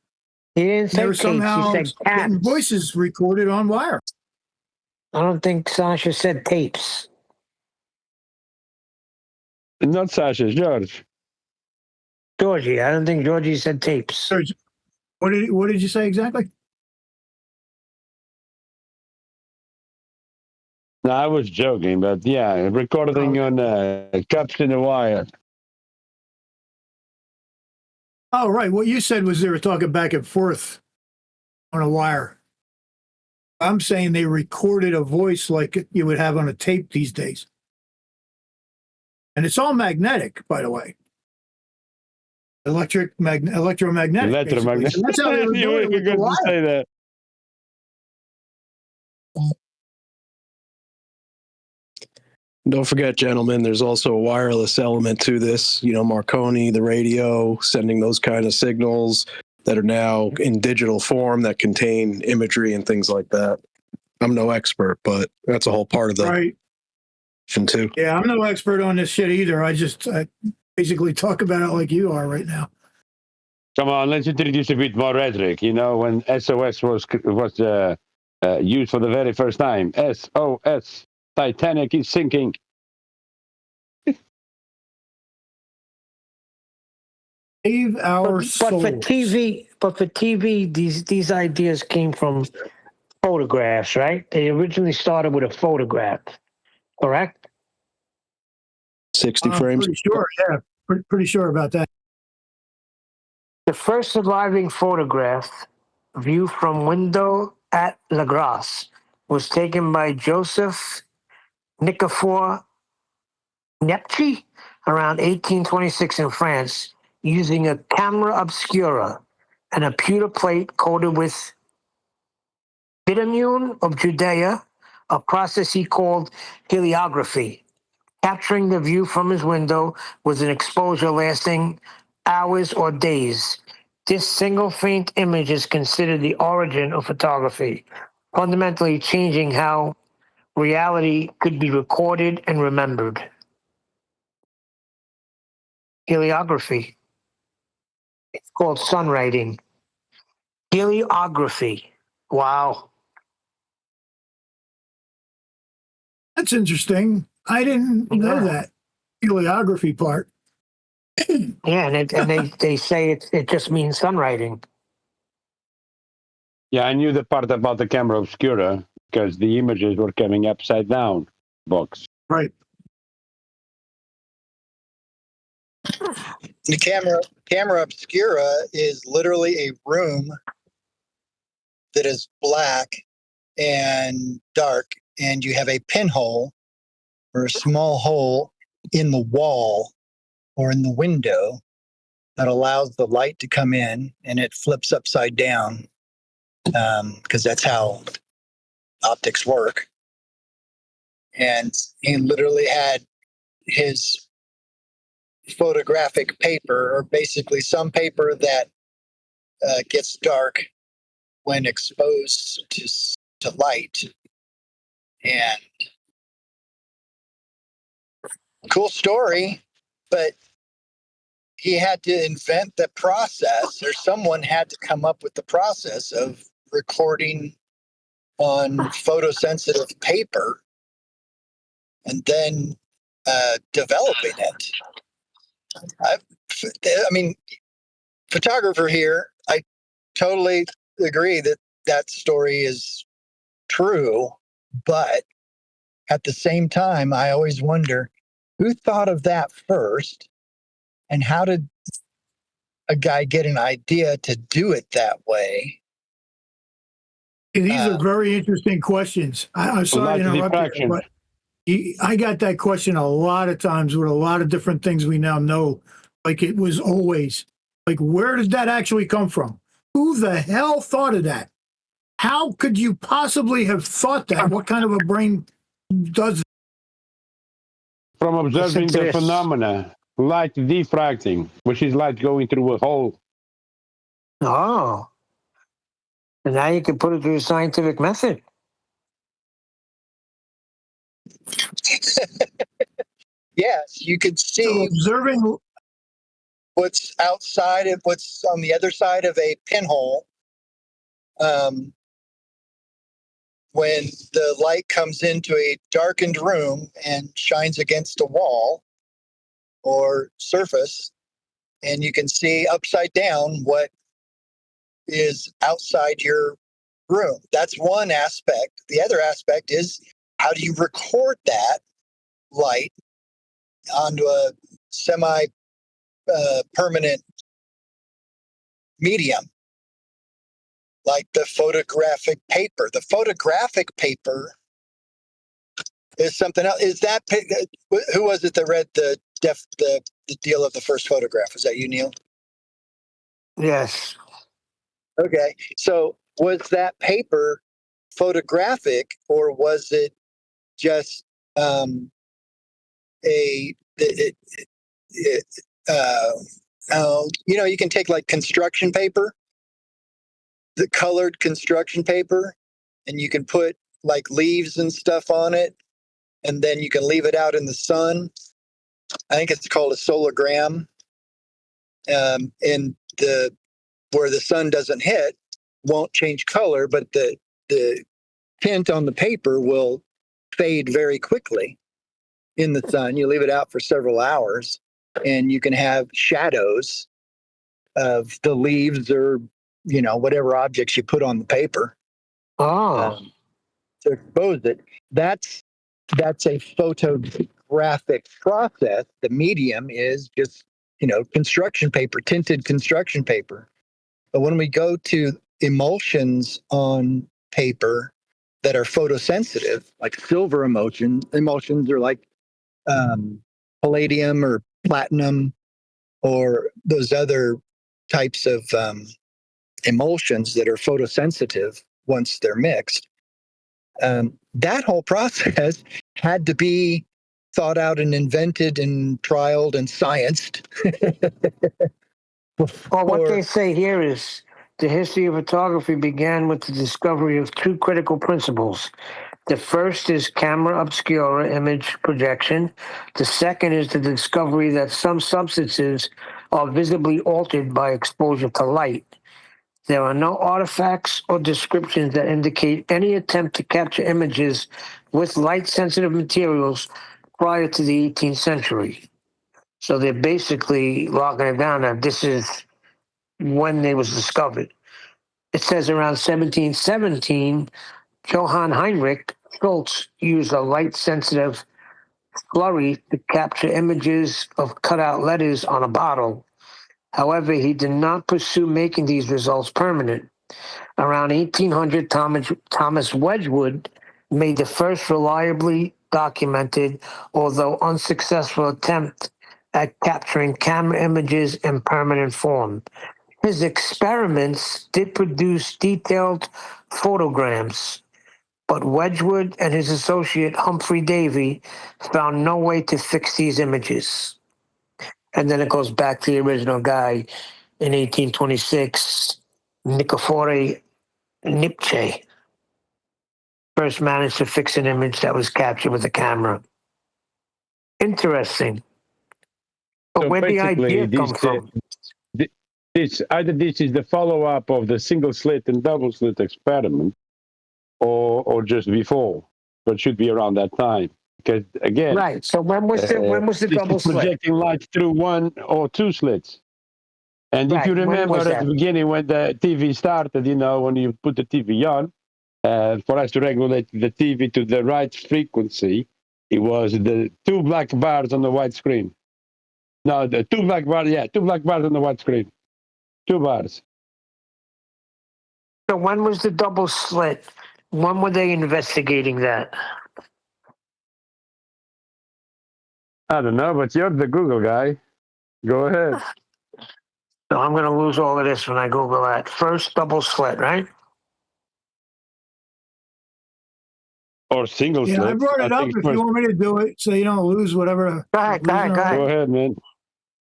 He didn't say they were tapes, somehow he said getting voices recorded on wire. I don't think Sasha said tapes. Not Sasha, George. Georgie. I don't think Georgie said tapes. George, what did you say exactly? No, I was joking, but yeah, recording on cups in the wire. Oh, right. What you said was they were talking back and forth on a wire. I'm saying they recorded a voice like you would have on a tape these days. And it's all magnetic, by the way. Electromagnetic. Electromagnetic. So that's how they were doing it with the wire. Say that. Don't forget, gentlemen, there's also a wireless element to this. You know, Marconi, the radio, sending those kind of signals that are now in digital form that contain imagery and things like that. I'm no expert, but that's a whole part of the right. Too. Yeah, I'm no expert on this shit either. I basically talk about it like you are right now. Come on, let's introduce a bit more rhetoric. You know, when SOS was used for the very first time, SOS, Titanic is sinking. Save our souls. But for TV, these ideas came from photographs, right? They originally started with a photograph, correct? 60 frames. Pretty sure, yeah. Pretty sure about that. The first surviving photograph, view from window at La Grasse, was taken by Joseph Nicaphore Nepci around 1826 in France using a camera obscura and a pewter plate coated with bitumen of Judea, a process he called heliography. Capturing the view from his window was an exposure lasting hours or days. This single faint image is considered the origin of photography, fundamentally changing how reality could be recorded and remembered. Heliography. It's called sunwriting. Heliography. Wow. That's interesting. I didn't know that heliography part. Yeah, and they say it just means sunwriting. Yeah, I knew the part about the camera obscura because the images were coming upside down box. Right. The camera obscura is literally a room that is black and dark, and you have a pinhole or a small hole in the wall or in the window that allows the light to come in, and it flips upside down because that's how optics work. And he literally had his photographic paper, or basically some paper that gets dark when exposed to light. And cool story, but he had to invent the process, or someone had to come up with the process of recording on photosensitive paper and then developing it. I mean, photographer here, I totally agree that story is true, but at the same time, I always wonder who thought of that first, and how did a guy get an idea to do it that way? These are very interesting questions. I'm sorry to interrupt you, but I got that question a lot of times with a lot of different things we now know. Like, it was always, like, where did that actually come from? Who the hell thought of that? How could you possibly have thought that? What kind of a brain does it? From observing the phenomena, light diffracting, which is light going through a hole. Oh. And now you can put it through a scientific method. Yes, you could see observing what's outside of what's on the other side of a pinhole. When the light comes into a darkened room and shines against a wall or surface, and you can see upside down what is outside your room. That's one aspect. The other aspect is, how do you record that light onto a semi-permanent medium, like the photographic paper. The photographic paper is something else. Is that who was it that read the deal of the first photograph? Was that you, Neil? Yes. Okay. So was that paper photographic, or was it just you can take like construction paper, the colored construction paper, and you can put like leaves and stuff on it, and then you can leave it out in the sun. I think it's called a solagram. And where the sun doesn't hit won't change color, but the tint on the paper will fade very quickly in the sun. You leave it out for several hours, and you can have shadows of the leaves or whatever objects you put on the paper. To expose it. That's a photographic process. The medium is just construction paper, tinted construction paper. But when we go to emulsions on paper that are photosensitive, like silver emulsions are like palladium or platinum or those other types of emulsions that are photosensitive once they're mixed. That whole process had to be thought out and invented and trialed and scienced. Well, what they say here is the history of photography began with the discovery of two critical principles. The first is camera obscura, image projection. The second is the discovery that some substances are visibly altered by exposure to light. There are no artifacts or descriptions that indicate any attempt to capture images with light-sensitive materials prior to the 18th century. So they're basically locking it down that this is when they was discovered. It says around 1717, Johann Heinrich Schultz used a light-sensitive slurry to capture images of cut-out letters on a bottle. However, he did not pursue making these results permanent. Around 1800, Thomas Wedgwood made the first reliably documented, although unsuccessful, attempt at capturing camera images in permanent form. His experiments did produce detailed photograms, but Wedgwood and his associate Humphrey Davy found no way to fix these images. And then it goes back to the original guy in 1826, Nicephore Niepce, first managed to fix an image that was captured with a camera. Interesting. But So where'd the idea this, come from? This is the follow-up of the single slit and double slit experiment, or just before, but it should be around that time. Because again, right. So when was the double slit? Projecting light through one or two slits. And if you remember at the beginning when the TV started, when you put the TV on, for us to regulate the TV to the right frequency, it was the two black bars on the white screen. No, the two black bars on the white screen. 2 bars. So when was the double slit? When were they investigating that? I don't know, but you're the Google guy. Go ahead. So I'm going to lose all of this when I Google that. First double slit, right? Or single slit. I brought it up if you want me to do it so you don't lose whatever. Go ahead. Go ahead, man.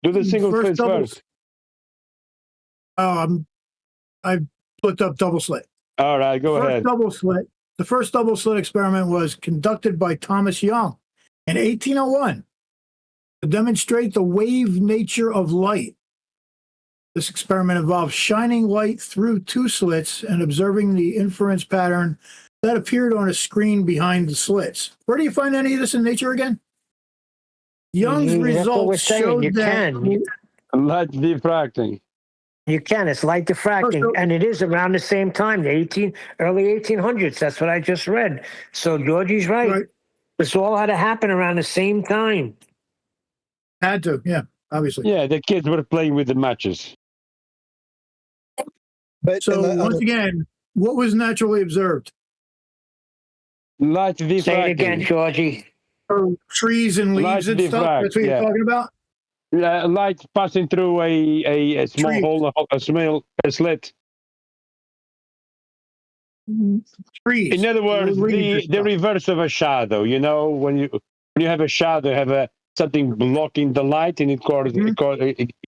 Do the single slits first. I looked up double slit. All right, go ahead. The first double slit experiment was conducted by Thomas Young in 1801 to demonstrate the wave nature of light. This experiment involved shining light through 2 slits and observing the inference pattern that appeared on a screen behind the slits. Where do you find any of this in nature again? Young's results showed that light diffracting. You can. It's light diffracting, and it is around the same time, the early 1800s. That's what I just read. So Georgie's right. This all had to happen around the same time. Had to, yeah, obviously. Yeah, the kids were playing with the matches. But So once again, what was naturally observed? Light diffracting. Say it again, Georgie. Trees and leaves Light and stuff. diffract, That's what you're talking about. Light passing through a small Trees. hole, a small slit. Trees. In other words, the reverse of a shadow. You know, when you have a shadow, you have something blocking the light, and it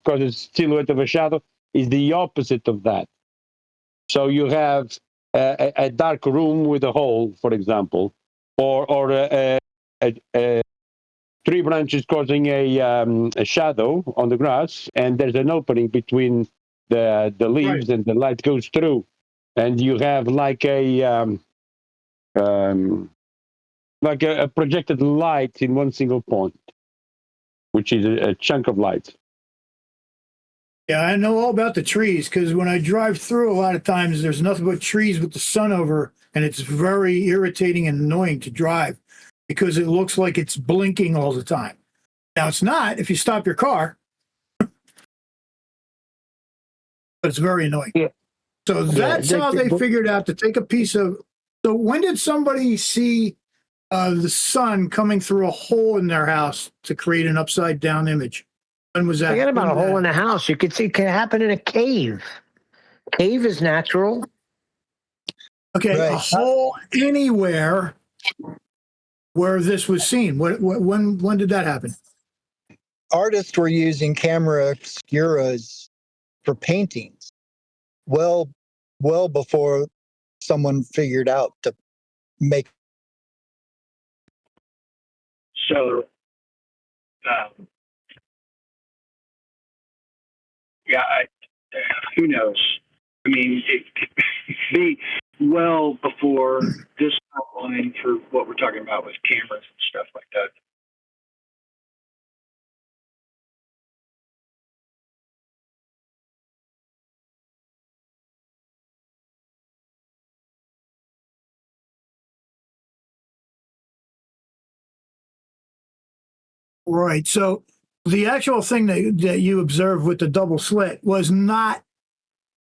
causes silhouette of a shadow. Is the opposite of that. So you have a dark room with a hole, for example, or tree branches causing a shadow on the grass, and there's an opening between the leaves, and the light goes through, and you have like a projected light in one single point, which is a chunk of light. Yeah, I know all about the trees because when I drive through, a lot of times there's nothing but trees with the sun over, and it's very irritating and annoying to drive because it looks like it's blinking all the time. Now, it's not if you stop your car, but it's very annoying. Yeah. So that's how they figured out to take a piece of. So when did somebody see the sun coming through a hole in their house to create an upside down image? When was that? Forget about a hole in the house. You could see it can happen in a cave. Cave is natural. Okay, a hole anywhere where this was seen. When did that happen? Artists were using camera obscuras for paintings well before someone figured out to make. So, who knows? I mean, it could be well before this timeline for what we're talking about with cameras and stuff like that. Right. So the actual thing that you observed with the double slit was not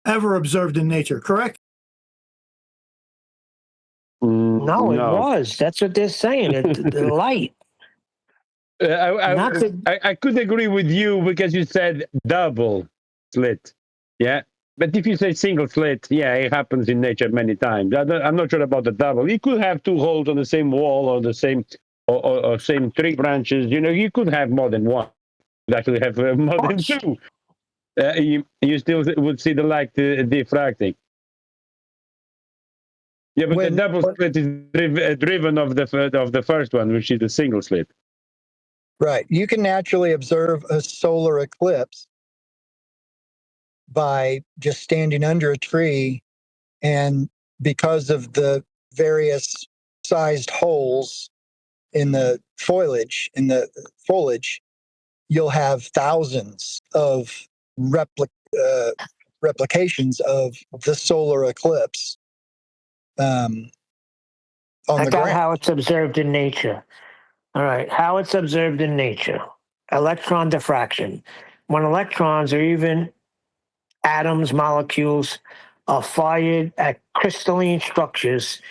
ever observed in nature, correct? No, it was. That's what they're saying. The light. I could agree with you because you said double slit. Yeah. But if you say single slit, yeah, it happens in nature many times. I'm not sure about the double. You could have two holes on the same wall or the same or same tree branches. You know, you could have more than one. You actually have more than two. You still would see the light diffracting. Yeah, but the double slit is driven of the first one, which is the single slit. Right. You can naturally observe a solar eclipse by just standing under a tree, and because of the various sized holes in the foliage, you'll have thousands of replications of the solar eclipse on I the got ground. how it's observed in nature. All right, how it's observed in nature. Electron diffraction. When electrons or even atoms, molecules are fired at crystalline structures,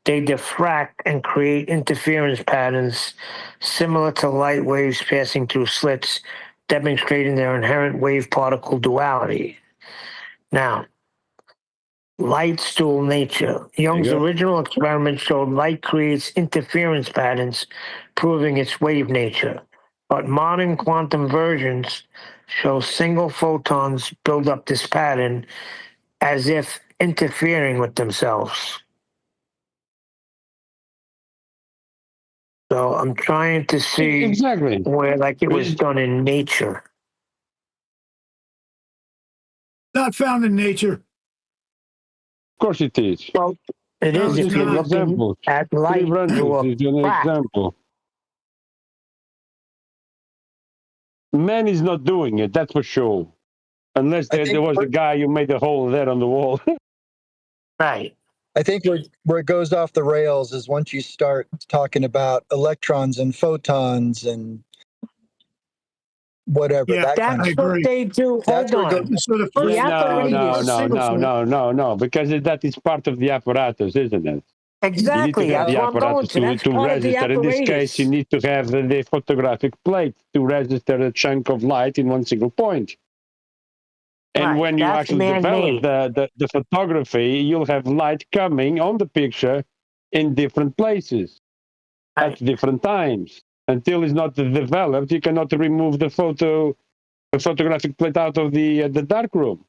they diffract and create interference patterns similar to light waves passing through slits, demonstrating their inherent wave-particle duality. Now, light's dual nature. Young's original experiment showed light creates interference patterns, proving its wave nature. But modern quantum versions show single photons build up this pattern as if interfering with themselves. So I'm trying to see where like it was done in nature. Not found in nature. Of course it is. Well, it is if you're looking at light through a crack. Example. Man is not doing it, that's for sure. Unless there was a guy who made a hole there on the wall. Right. I think where it goes off the rails is once you start talking about electrons and photons and whatever. Yeah, that kind That's of what they do. That's Hold where on. So the The first, apparatus. Because that is part of the apparatus, isn't it? Exactly. You need to have That's the what I'm going apparatus to. That's to part of the register. In this case, you apparatus. need to have the photographic plate to register a chunk of light in one single point. And Right, when you that's actually develop man-made. the photography, you'll have light coming on the picture in different places at different times. Until it's not developed, you cannot remove the photographic plate out of the dark room.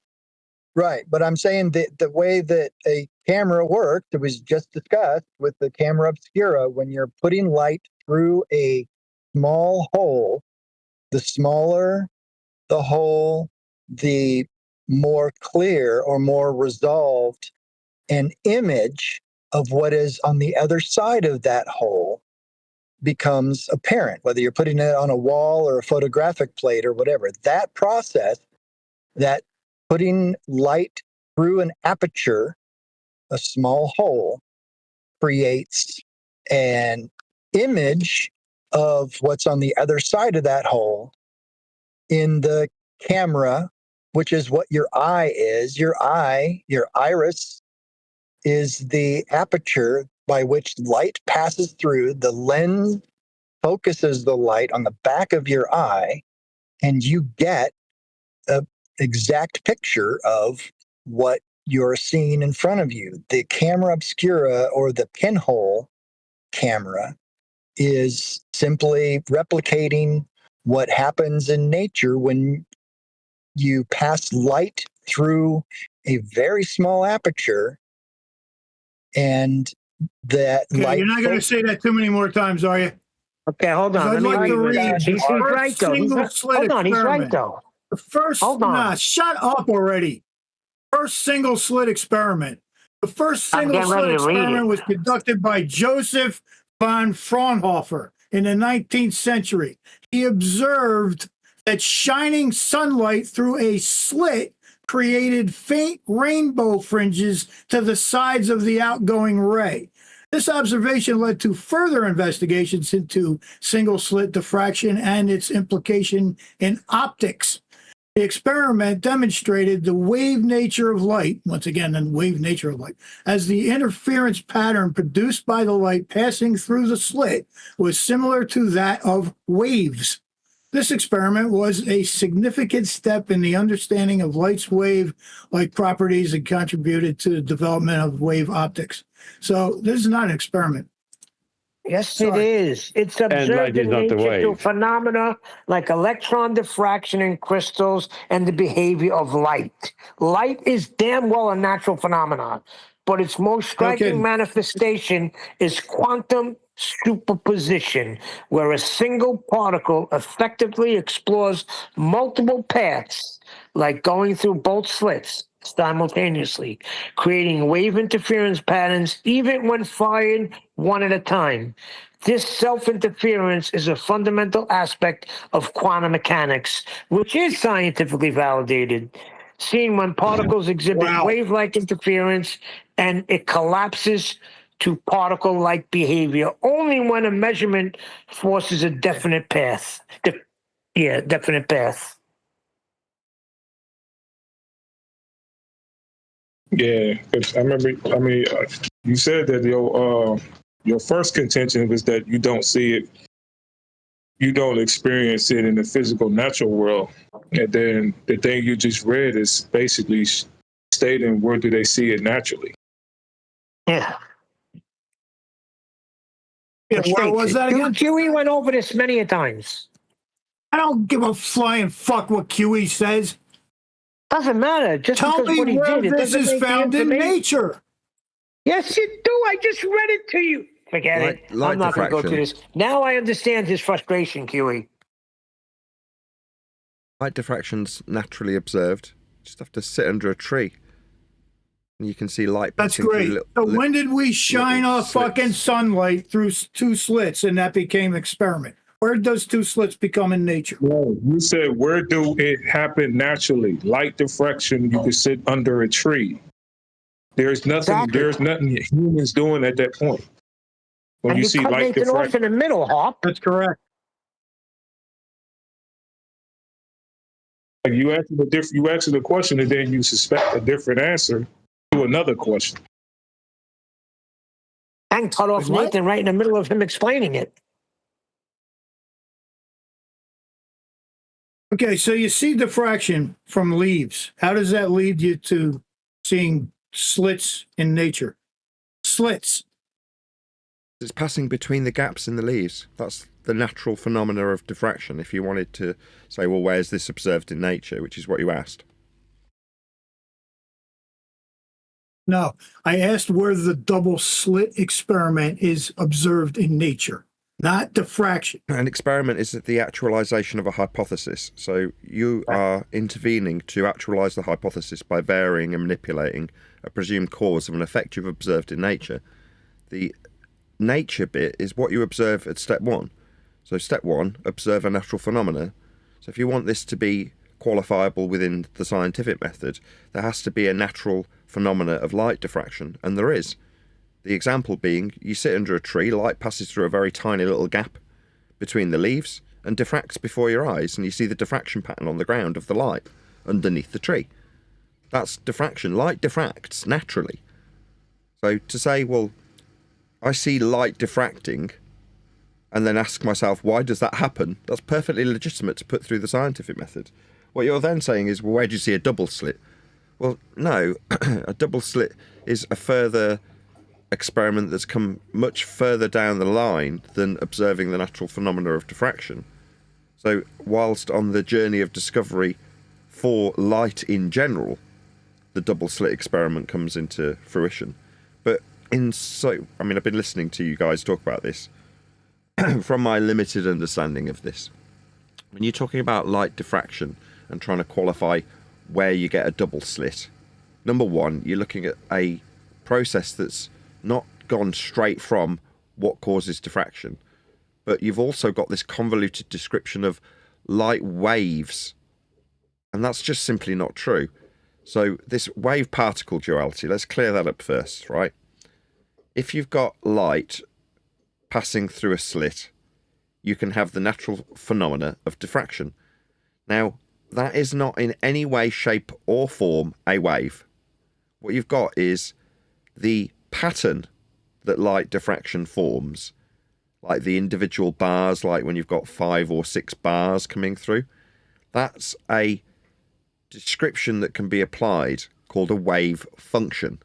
Right, but I'm saying that the way that a camera works, it was just discussed with the camera obscura, when you're putting light through a small hole, the smaller the hole, the more clear or more resolved an image of what is on the other side of that hole becomes apparent, whether you're putting it on a wall or a photographic plate or whatever. That process, that putting light through an aperture, a small hole, creates an image of what's on the other side of that hole in the camera, which is what your eye is. Your eye, your iris, is the aperture by which light passes through. The lens focuses the light on the back of your eye, and you get an exact picture of what you're seeing in front of you. The camera obscura, or the pinhole camera, is simply replicating what happens in nature when you pass light through a very small aperture, and that okay, light. you're not going to say that too many more times, are you? Okay, hold on. I'd Let me like to read read this. the He's first right, though. single slit Hold on, he's right, experiment. though. The first, Hold on. shut up already. First single slit experiment. The first I'm single getting ready slit to read experiment it. was conducted by Joseph von Fraunhofer in the 19th century. He observed that shining sunlight through a slit created faint rainbow fringes to the sides of the outgoing ray. This observation led to further investigations into single slit diffraction and its implication in optics. The experiment demonstrated the wave nature of light, once again, the wave nature of light, as the interference pattern produced by the light passing through the slit was similar to that of waves. This experiment was a significant step in the understanding of light's wave-like properties and contributed to the development of wave optics. So this is not an experiment. Yes, it is. It's observed in nature through phenomena like electron diffraction in crystals and the behavior of light. Light is damn well a natural phenomenon, but its most striking manifestation is quantum superposition, where a single particle effectively explores multiple paths, like going through both slits simultaneously, creating wave interference patterns even when fired one at a time. This self-interference is a fundamental aspect of quantum mechanics, which is scientifically validated, seen when particles exhibit wave-like interference and it collapses to particle-like behavior only when a measurement forces a definite path. Definite path. Yeah, 'cause I remember. I mean, you said that your first contention was that you don't see it, you don't experience it in the physical, natural world, and then the thing you just read is basically stating where do they see it naturally. Yeah. Where was that again? QE went over this many a times. I don't give a flying fuck what QE says. Doesn't matter. Just tell because me what he where did, it this doesn't is make the found in information. nature. Yes, you do. I just read it to you. Forget it. I'm not going to go through this. Now I understand his frustration, QE. Light diffraction's naturally observed. You just have to sit under a tree. And you can see light passing through So when did we shine a fucking sunlight through two slits and that became experiment? Where does two slits become in nature? No, you said where do it happen naturally? Light diffraction, you could sit under a tree. There's nothing. There's nothing humans doing at that point. When And you you see cut light Nathan off diffraction, in the middle, Hawk. That's correct. Like you answer the question and then you suspect a different answer to another question. And cut off Like what? Nathan right in the middle of him explaining it. Okay, so you see diffraction from leaves. How does that lead you to seeing slits in nature? Slits. It's passing between the gaps in the leaves. That's the natural phenomena of diffraction. If you wanted to say, well, where's this observed in nature, which is what you asked. No, I asked where the double slit experiment is observed in nature, not diffraction. An experiment is the actualization of a hypothesis. So you are intervening to actualize the hypothesis by varying and manipulating a presumed cause of an effect you've observed in nature. The nature bit is what you observe at step one. So step one, observe a natural phenomena. So if you want this to be qualifiable within the scientific method, there has to be a natural phenomena of light diffraction, and there is. The example being, you sit under a tree, light passes through a very tiny little gap between the leaves and diffracts before your eyes, and you see the diffraction pattern on the ground of the light underneath the tree. That's diffraction. Light diffracts naturally. So to say, well, I see light diffracting, and then ask myself, why does that happen? That's perfectly legitimate to put through the scientific method. What you're then saying is, well, where do you see a double slit? Well, no, a double slit is a further experiment that's come much further down the line than observing the natural phenomena of diffraction. So whilst on the journey of discovery for light in general, the double slit experiment comes into fruition. But I've been listening to you guys talk about this. From my limited understanding of this, when you're talking about light diffraction and trying to qualify where you get a double slit, number one, you're looking at a process that's not gone straight from what causes diffraction, but you've also got this convoluted description of light waves, and that's just simply not true. So this wave particle duality, let's clear that up first, right? If you've got light passing through a slit, you can have the natural phenomena of diffraction. Now, that is not in any way, shape, or form a wave. What you've got is the pattern that light diffraction forms, like the individual bars, like when you've got 5 or 6 bars coming through. That's a description that can be applied called a wave function.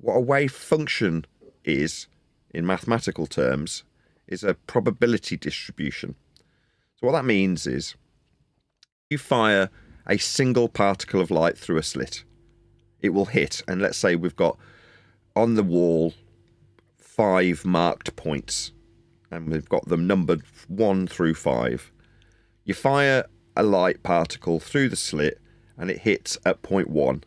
What a wave function is, in mathematical terms, is a probability distribution. So what that means is you fire a single particle of light through a slit. It will hit, and let's say we've got on the wall 5 marked points, and we've got them numbered 1 through 5. You fire a light particle through the slit, and it hits at point 1.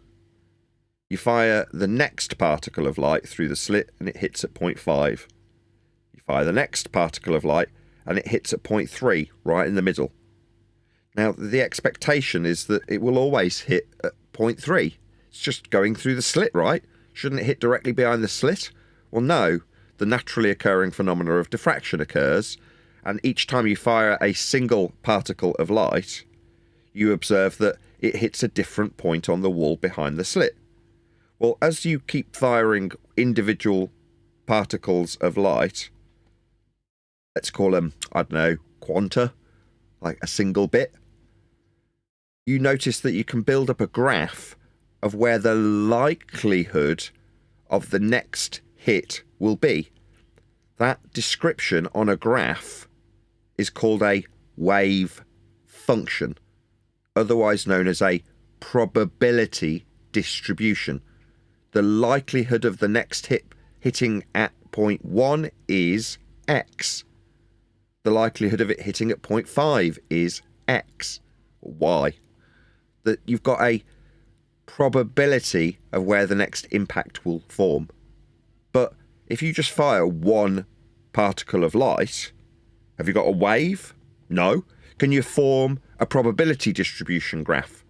You fire the next particle of light through the slit and it hits at 0.5. You fire the next particle of light and it hits at 0.3, right in the middle. Now, the expectation is that it will always hit at 0.3. It's just going through the slit, right? Shouldn't it hit directly behind the slit? Well, no. The naturally occurring phenomena of diffraction occurs, and each time you fire a single particle of light, you observe that it hits a different point on the wall behind the slit. Well, as you keep firing individual particles of light, let's call them, I don't know, quanta, like a single bit, you notice that you can build up a graph of where the likelihood of the next hit will be. That description on a graph is called a wave function, otherwise known as a probability distribution. The likelihood of the next hit hitting at point 1 is X. The likelihood of it hitting at point 5 is X, or Y. That you've got a probability of where the next impact will form. But if you just fire one particle of light, have you got a wave? No. Can you form a probability distribution graph?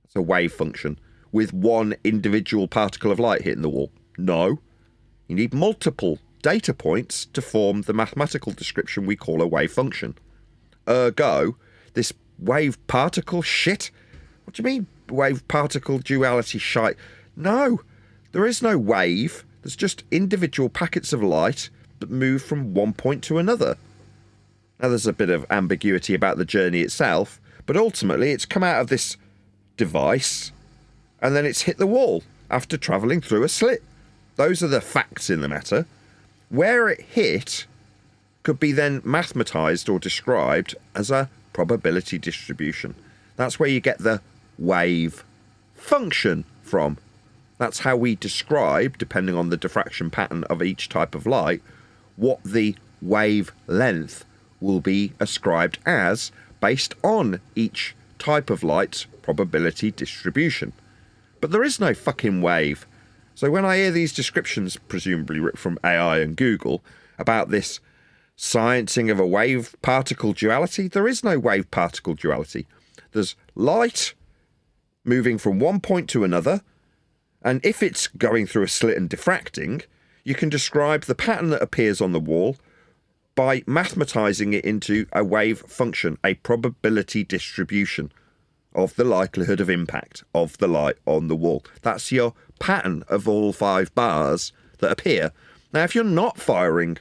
It's a wave function with one individual particle of light hitting the wall. No. You need multiple data points to form the mathematical description we call a wave function. Ergo, this wave particle shit What do you mean, wave-particle duality shite? No, there is no wave. There's just individual packets of light that move from one point to another. Now, there's a bit of ambiguity about the journey itself, but ultimately it's come out of this device and then it's hit the wall after travelling through a slit. Those are the facts in the matter. Where it hit could be then mathematised or described as a probability distribution. That's where you get the wave function from. That's how we describe, depending on the diffraction pattern of each type of light, what the wavelength will be ascribed as based on each type of light's probability distribution. But there is no fucking wave. So when I hear these descriptions, presumably written from AI and Google, about this sciencing of a wave-particle duality, there is no wave-particle duality. There's light moving from one point to another, and if it's going through a slit and diffracting, you can describe the pattern that appears on the wall by mathematising it into a wave function, a probability distribution of the likelihood of impact of the light on the wall. That's your pattern of all 5 bars that appear. Now, if you're not firing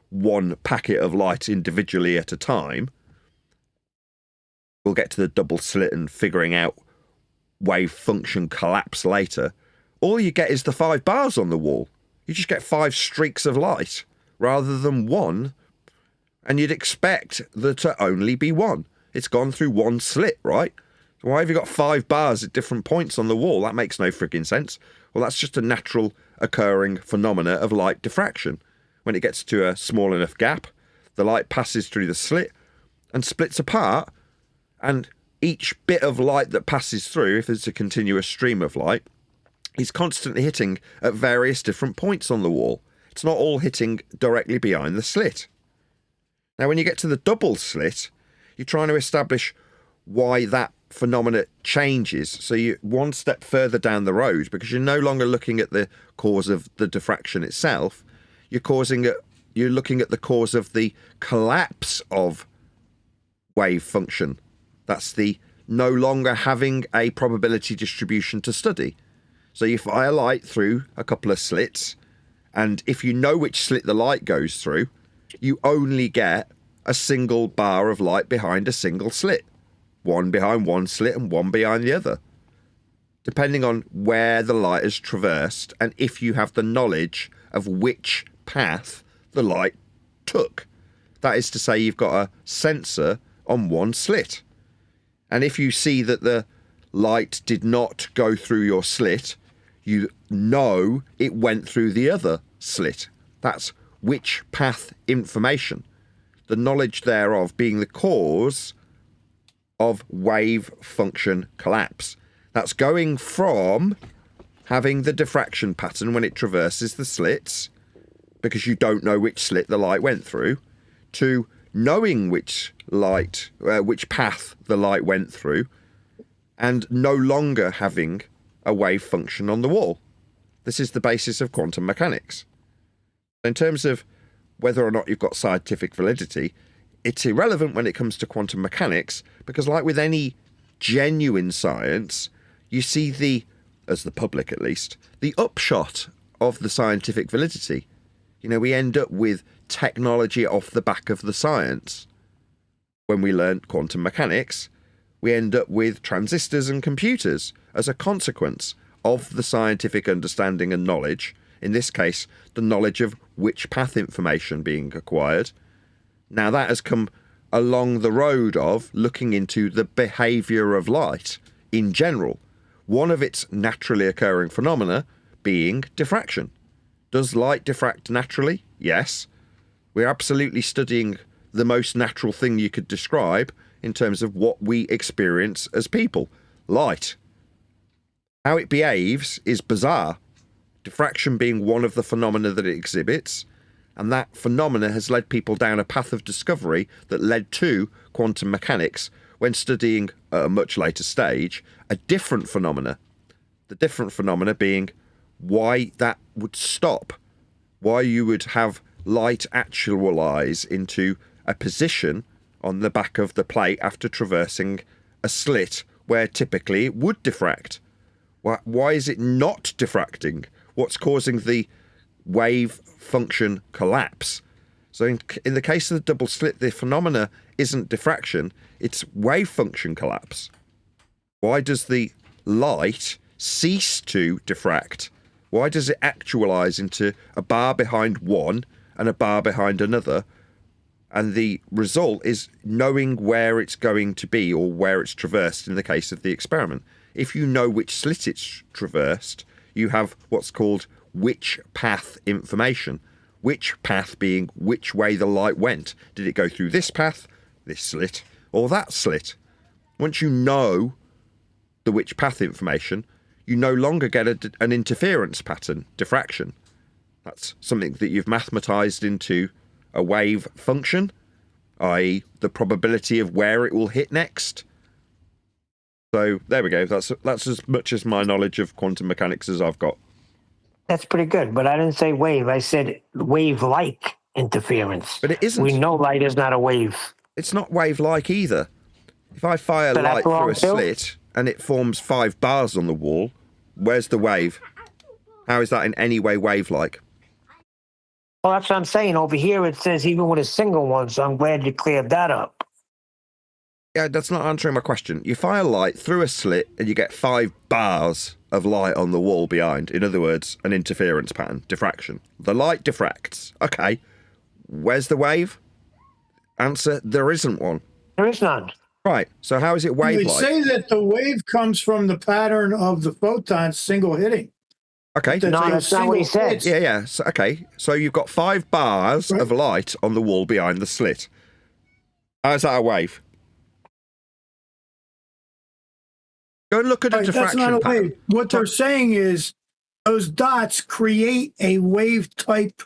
one packet of light individually at a time, we'll get to the double slit and figuring out wave function collapse later, all you get is the 5 bars on the wall. You just get 5 streaks of light rather than one, and you'd expect there to only be one. It's gone through one slit, right? So why have you got 5 bars at different points on the wall? That makes no freaking sense. Well, that's just a natural occurring phenomena of light diffraction. When it gets to a small enough gap, the light passes through the slit and splits apart, and each bit of light that passes through, if it's a continuous stream of light, is constantly hitting at various different points on the wall. It's not all hitting directly behind the slit. Now, when you get to the double slit, you're trying to establish why that phenomena changes. So you're one step further down the road, because you're no longer looking at the cause of the diffraction itself. You're looking at the cause of the collapse of wave function. That's the no longer having a probability distribution to study. So you fire light through a couple of slits, and if you know which slit the light goes through, you only get a single bar of light behind a single slit. One behind one slit and one behind the other, depending on where the light has traversed and if you have the knowledge of which path the light took. That is to say, you've got a sensor on one slit. And if you see that the light did not go through your slit, you know it went through the other slit. That's which path information. The knowledge thereof being the cause of wave function collapse. That's going from having the diffraction pattern when it traverses the slits, because you don't know which slit the light went through, to knowing which path the light went through, and no longer having a wave function on the wall. This is the basis of quantum mechanics. In terms of whether or not you've got scientific validity, it's irrelevant when it comes to quantum mechanics, because like with any genuine science, you see as the public at least, the upshot of the scientific validity. You know, we end up with technology off the back of the science. When we learn quantum mechanics, we end up with transistors and computers as a consequence of the scientific understanding and knowledge, in this case, the knowledge of which path information being acquired. Now that has come along the road of looking into the behaviour of light in general. One of its naturally occurring phenomena being diffraction. Does light diffract naturally? Yes. We're absolutely studying the most natural thing you could describe in terms of what we experience as people. Light. How it behaves is bizarre. Diffraction being one of the phenomena that it exhibits, and that phenomena has led people down a path of discovery that led to quantum mechanics when studying, at a much later stage, a different phenomena. The different phenomena being why that would stop, why you would have light actualize into a position on the back of the plate after traversing a slit where typically it would diffract. Why is it not diffracting? What's causing the wave function collapse? So in the case of the double slit, the phenomena isn't diffraction, it's wave function collapse. Why does the light cease to diffract? Why does it actualize into a bar behind one and a bar behind another? And the result is knowing where it's going to be or where it's traversed in the case of the experiment. If you know which slit it's traversed, you have what's called which path information. Which path being which way the light went. Did it go through this path, this slit, or that slit? Once you know the which path information, you no longer get an interference pattern, diffraction. That's something that you've mathematized into a wave function, i.e. the probability of where it will hit next. So there we go. That's as much as my knowledge of quantum mechanics as I've got. That's pretty good, but I didn't say wave. I said wave-like interference. But it isn't. We know light is not a wave. It's not wave-like either. If I fire So that's light through wrong a too? slit and it forms 5 bars on the wall, where's the wave? How is that in any way wave-like? Well, that's what I'm saying. Over here it says even with a single one, so I'm glad you cleared that up. Yeah, that's not answering my question. You fire light through a slit and you get 5 bars of light on the wall behind. In other words, an interference pattern, diffraction. The light diffracts. Okay. Where's the wave? Answer, there isn't one. There is none. Right. So how is it They wave-like? say that the wave comes from the pattern of the photons single hitting. Okay. That No, they that's not what he single said. hits. Yeah. So, okay. So you've got 5 bars of light on the wall behind the slit. How's that a wave? Go and look at a Right, that's diffraction not a pattern. wave. What they're saying is those dots create a wave type,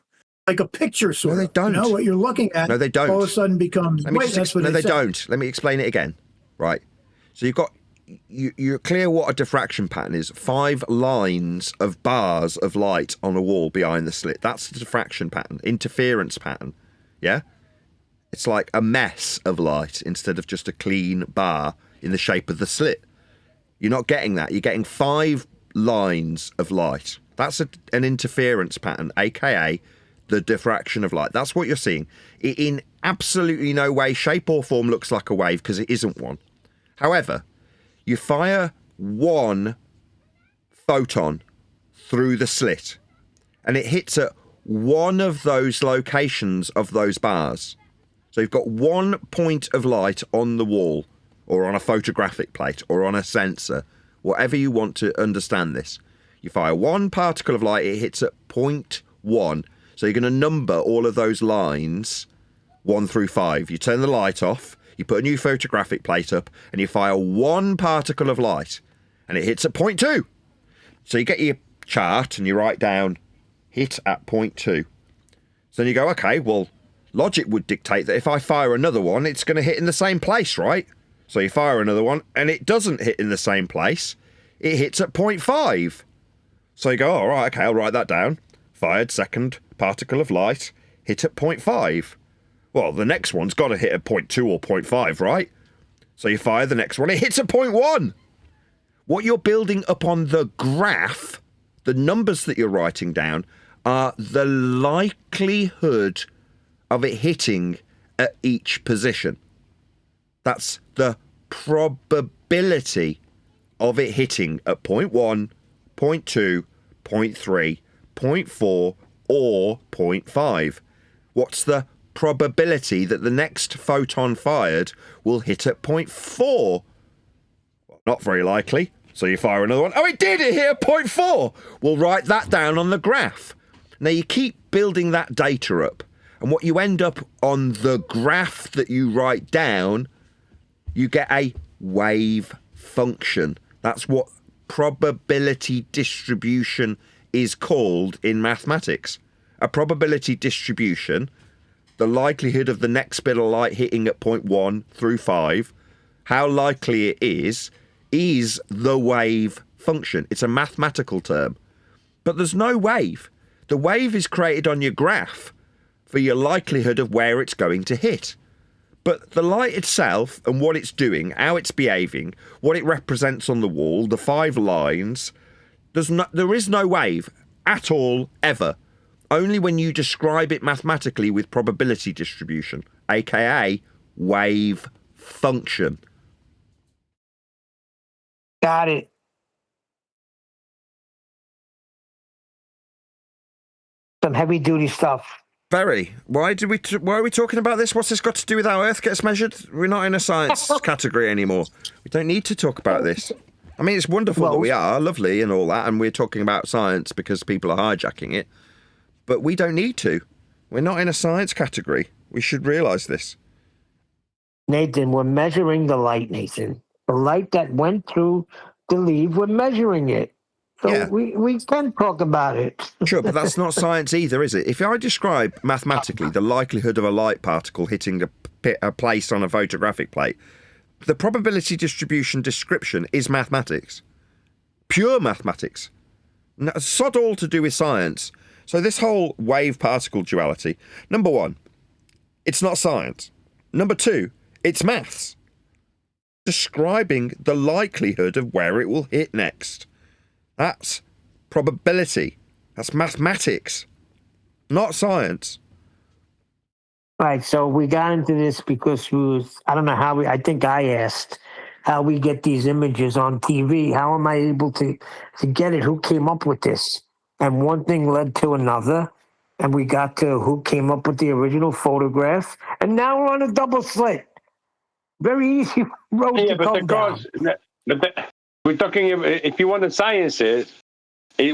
like a picture sort of. they don't. You know, what you're looking at No, they don't. all of a sudden becomes Let me wait, just that's what no, they say. don't. Let me explain it again. Right. So you've got you're clear what a diffraction pattern is. 5 lines of bars of light on a wall behind the slit. That's the diffraction pattern, interference pattern. Yeah. It's like a mess of light instead of just a clean bar in the shape of the slit. You're not getting that. You're getting 5 lines of light. That's an interference pattern, aka the diffraction of light. That's what you're seeing. It in absolutely no way, shape or form looks like a wave because it isn't one. However, you fire one photon through the slit and it hits at one of those locations of those bars. So you've got 1 point of light on the wall or on a photographic plate or on a sensor, whatever you want to understand this. You fire 1 particle of light, it hits at 0.1. So you're going to number all of those lines 1 through 5. You turn the light off, you put a new photographic plate up, and you fire 1 particle of light, and it hits at 0.2. So you get your chart and you write down hit at 0.2. So then you go, okay, well, logic would dictate that if I fire another one, it's going to hit in the same place, right? So you fire another one, and it doesn't hit in the same place. It hits at 0.5. So you go, all right, okay, I'll write that down. Fired second particle of light, hit at 0.5. Well, the next one's got to hit at 0.2 or 0.5, right? So you fire the next one, it hits at 0.1. What you're building up on the graph, the numbers that you're writing down, are the likelihood of it hitting at each position. That's the probability of it hitting at 0.1, 0.2, 0.3, 0.4, or 0.5. What's the probability that the next photon fired will hit at 0.4? Well, not very likely. So you fire another one. Oh, it did! It hit at 0.4! We'll write that down on the graph. Now you keep building that data up. And what you end up on the graph that you write down, you get a wave function. That's what probability distribution is called in mathematics. A probability distribution, the likelihood of the next bit of light hitting at 0.1 through 5, how likely it is the wave function. It's a mathematical term. But there's no wave. The wave is created on your graph for your likelihood of where it's going to hit. But the light itself and what it's doing, how it's behaving, what it represents on the wall, the 5 lines, there is no wave at all, ever. Only when you describe it mathematically with probability distribution, aka wave function. Got it. Some heavy duty stuff. Very. Why are we talking about this? What's this got to do with how Earth gets measured? We're not in a science category anymore. We don't need to talk about this. I mean, it's wonderful that we are, lovely and all that, and we're talking about science because people are hijacking it. But we don't need to. We're not in a science category. We should realise this. Nathan, we're measuring the light, Nathan. The light that went through the leaf, we're measuring it. So yeah. we can talk about it. Sure, but that's not science either, is it? If I describe mathematically the likelihood of a light particle hitting a place on a photographic plate, the probability distribution description is mathematics. Pure mathematics. Sod all to do with science. So this whole wave-particle duality, number 1, it's not science. Number 2, it's maths. Describing the likelihood of where it will hit next. That's probability. That's mathematics, not science. Right, so we got into this because I don't know how I think I asked how we get these images on TV. How am I able to get it? Who came up with this? And one thing led to another, and we got to who came up with the original photograph, and now we're on a double slit. Very easy road to come down. We're talking, if you want to science it,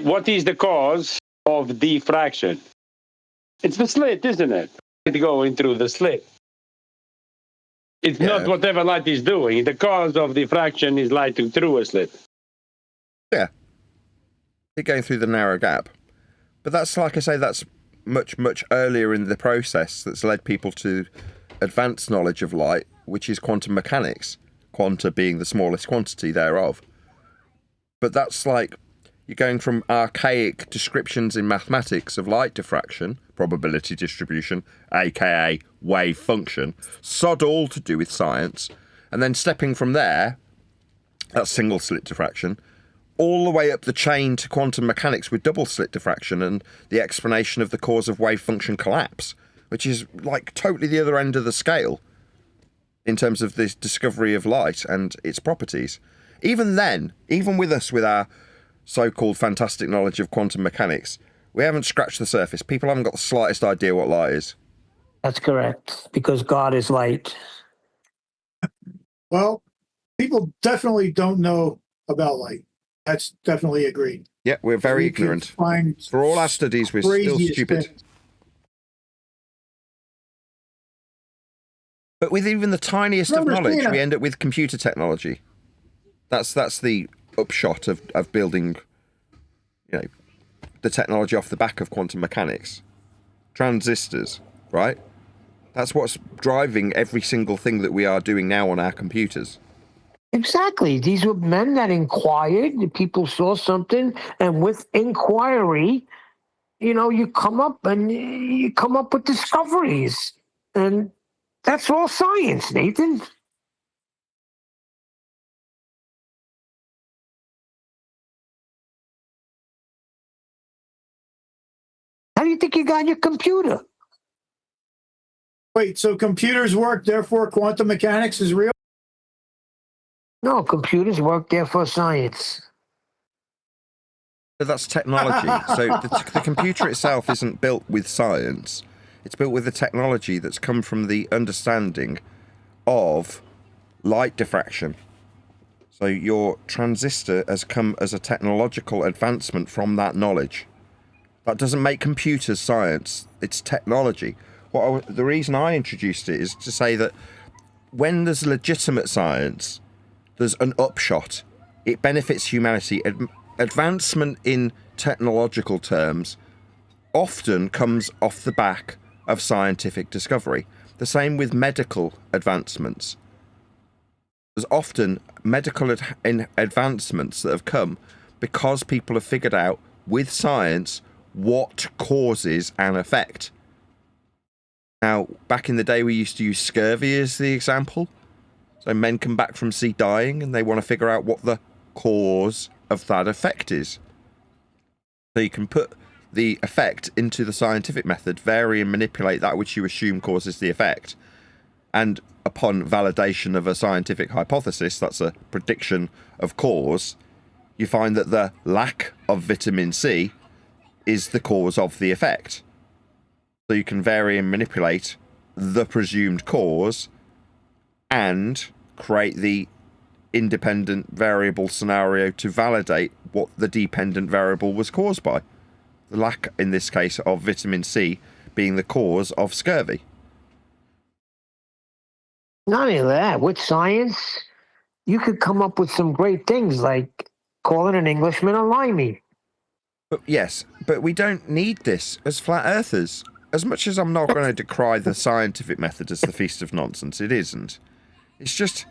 what is the cause of diffraction? It's the slit, isn't it? It's going through the slit. It's not whatever light is doing. The cause of diffraction is light through a slit. Yeah. It's going through the narrow gap. But that's, like I say, that's much, much earlier in the process that's led people to advanced knowledge of light, which is quantum mechanics. Quanta being the smallest quantity thereof. But that's like you're going from archaic descriptions in mathematics of light diffraction, probability distribution, aka wave function, sod all to do with science, and then stepping from there, that's single slit diffraction, all the way up the chain to quantum mechanics with double slit diffraction and the explanation of the cause of wave function collapse, which is like totally the other end of the scale in terms of this discovery of light and its properties. Even then, even with us with our so-called fantastic knowledge of quantum mechanics, we haven't scratched the surface. People haven't got the slightest idea what light is. That's correct, because God is light. Well, people definitely don't know about light. That's definitely agreed. Yeah, we're very ignorant. For all our studies, we're still stupid. Things. But with even the tiniest of knowledge, we end up with computer technology. That's the upshot of building, the technology off the back of quantum mechanics. Transistors, right? That's what's driving every single thing that we are doing now on our computers. Exactly. These were men that inquired. The people saw something, and with inquiry, you come up with discoveries, and that's all science, Nathan. How do you think you got your computer? Wait, so computers work, therefore quantum mechanics is real? No, computers work, therefore science. But that's technology. So the computer itself isn't built with science. It's built with the technology that's come from the understanding of light diffraction. So your transistor has come as a technological advancement from that knowledge. That doesn't make computers science. It's technology. The reason I introduced it is to say that when there's legitimate science, there's an upshot. It benefits humanity. Advancement in technological terms often comes off the back of scientific discovery. The same with medical advancements. There's often medical advancements that have come because people have figured out with science what causes an effect. Now, back in the day, we used to use scurvy as the example. So men come back from sea dying and they want to figure out what the cause of that effect is. So you can put the effect into the scientific method, vary and manipulate that which you assume causes the effect. And upon validation of a scientific hypothesis, that's a prediction of cause, you find that the lack of vitamin C is the cause of the effect. So you can vary and manipulate the presumed cause and create the independent variable scenario to validate what the dependent variable was caused by. The lack, in this case, of vitamin C being the cause of scurvy. Not only that, with science, you could come up with some great things like calling an Englishman a limey. But yes, but we don't need this as flat earthers. As much as I'm not going to decry the scientific method as the feast of nonsense, it isn't. It's just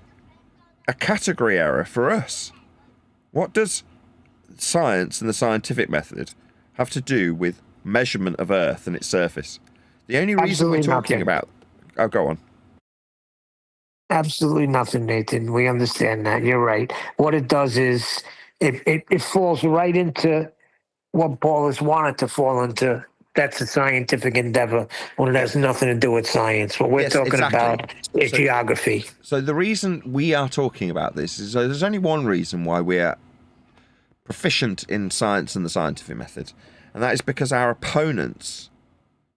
a category error for us. What does science and the scientific method have to do with measurement of Earth and its surface? The only reason we're talking about... Oh, go on. Absolutely nothing, Nathan. We understand that. You're right. What it does is it falls right into what Paul has wanted to fall into. That's a scientific endeavor when it has nothing to do with science. What we're talking about is geography. So the reason we are talking about this is there's only one reason why we're proficient in science and the scientific method, and that is because our opponents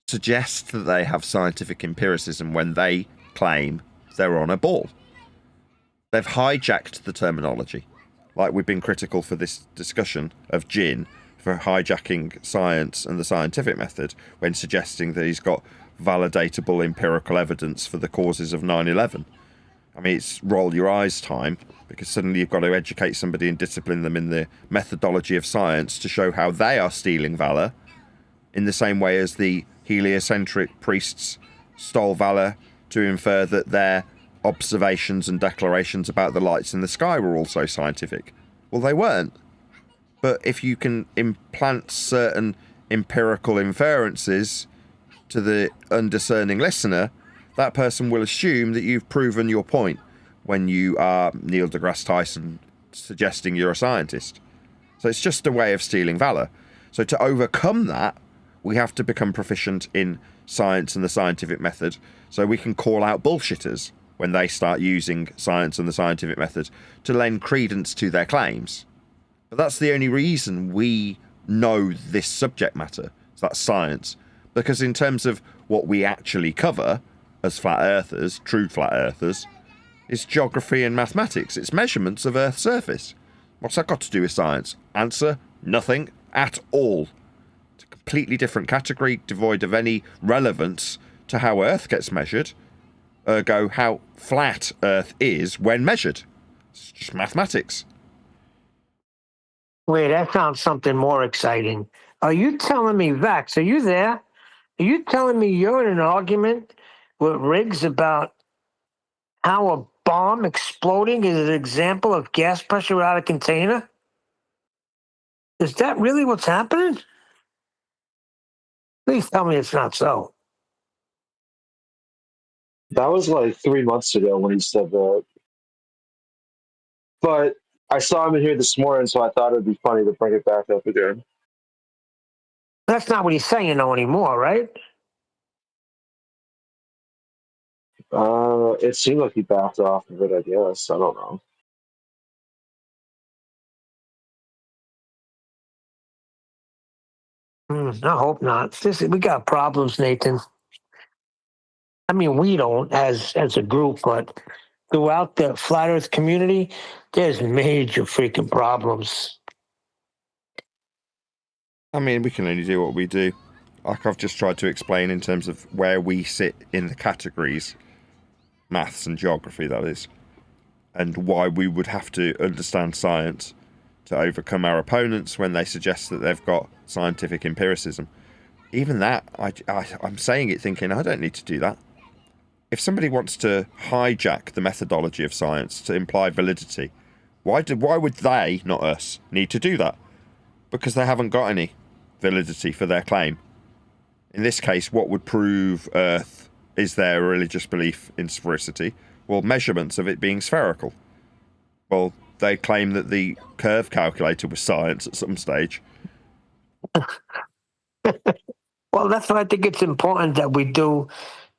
suggest that they have scientific empiricism when they claim they're on a ball. They've hijacked the terminology, like we've been critical for this discussion of Jin for hijacking science and the scientific method when suggesting that he's got validatable empirical evidence for the causes of 9/11. I mean, it's roll your eyes time, because suddenly you've got to educate somebody and discipline them in the methodology of science to show how they are stealing valor, in the same way as the heliocentric priests stole valor to infer that their observations and declarations about the lights in the sky were also scientific. Well, they weren't. But if you can implant certain empirical inferences to the undiscerning listener, that person will assume that you've proven your point when you are Neil deGrasse Tyson suggesting you're a scientist. So it's just a way of stealing valor. So to overcome that, we have to become proficient in science and the scientific method so we can call out bullshitters when they start using science and the scientific method to lend credence to their claims. But that's the only reason we know this subject matter. So that's science. Because in terms of what we actually cover as flat earthers, true flat earthers, is geography and mathematics. It's measurements of Earth's surface. What's that got to do with science? Answer, nothing at all. It's a completely different category, devoid of any relevance to how Earth gets measured, ergo how flat Earth is when measured. It's just mathematics. Wait, I found something more exciting. Are you telling me, Vax, are you there? Are you telling me you're in an argument with Riggs about how a bomb exploding is an example of gas pressure out of container? Is that really what's happening? Please tell me it's not so. That was like 3 months ago when he said that. But I saw him in here this morning, so I thought it'd be funny to bring it back up again. That's not what he's saying though anymore, right? It seemed like he backed off of it, I guess. I don't know. I hope not. We got problems, Nathan. I mean, we don't as a group, but throughout the flat Earth community, there's major freaking problems. I mean, we can only do what we do. Like I've just tried to explain in terms of where we sit in the categories, maths and geography, that is, and why we would have to understand science to overcome our opponents when they suggest that they've got scientific empiricism. Even that, I'm saying it thinking, I don't need to do that. If somebody wants to hijack the methodology of science to imply validity, why would they, not us, need to do that? Because they haven't got any validity for their claim. In this case, what would prove Earth is their religious belief in sphericity. Well, measurements of it being spherical. Well, they claim that the curve calculator was science at some stage. Well, that's why I think it's important that we do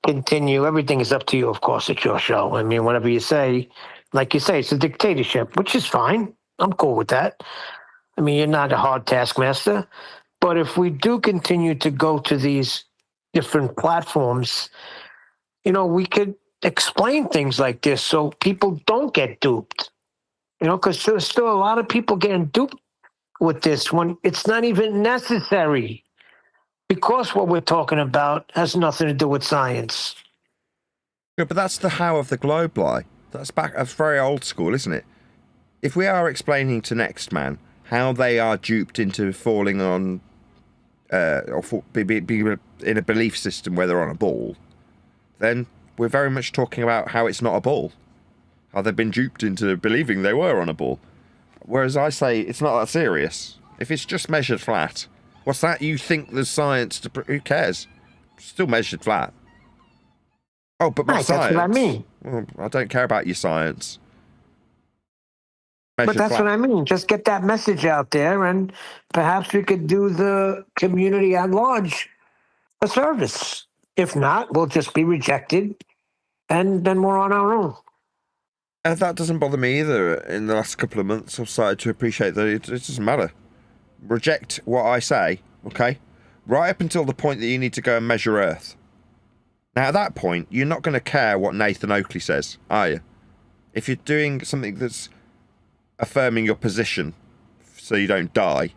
continue. Everything is up to you, of course. It's your show. I mean, whatever you say, like you say, it's a dictatorship, which is fine. I'm cool with that. I mean, you're not a hard taskmaster. But if we do continue to go to these different platforms, you know, we could explain things like this so people don't get duped. You know, because there's still a lot of people getting duped with this when it's not even necessary. Because what we're talking about has nothing to do with science. Yeah, but that's the how of the globe lie. That's very old school, isn't it? If we are explaining to next man how they are duped into falling on being in a belief system where they're on a ball, then we're very much talking about how it's not a ball. How they've been duped into believing they were on a ball. Whereas I say it's not that serious. If it's just measured flat, what's that? You think there's science to... Who cares? Still measured flat. Oh, but my right, science... That's what I mean. Well, I don't care about your science. But that's what I mean. Just get that message out there, and perhaps we could do the community at large a service. If not, we'll just be rejected, and then we're on our own. That doesn't bother me either. In the last couple of months, I've started to appreciate that it doesn't matter. Reject what I say, okay? Right up until the point that you need to go and measure Earth. Now, at that point, you're not going to care what Nathan Oakley says, are you? If you're doing something that's affirming your position so you don't die,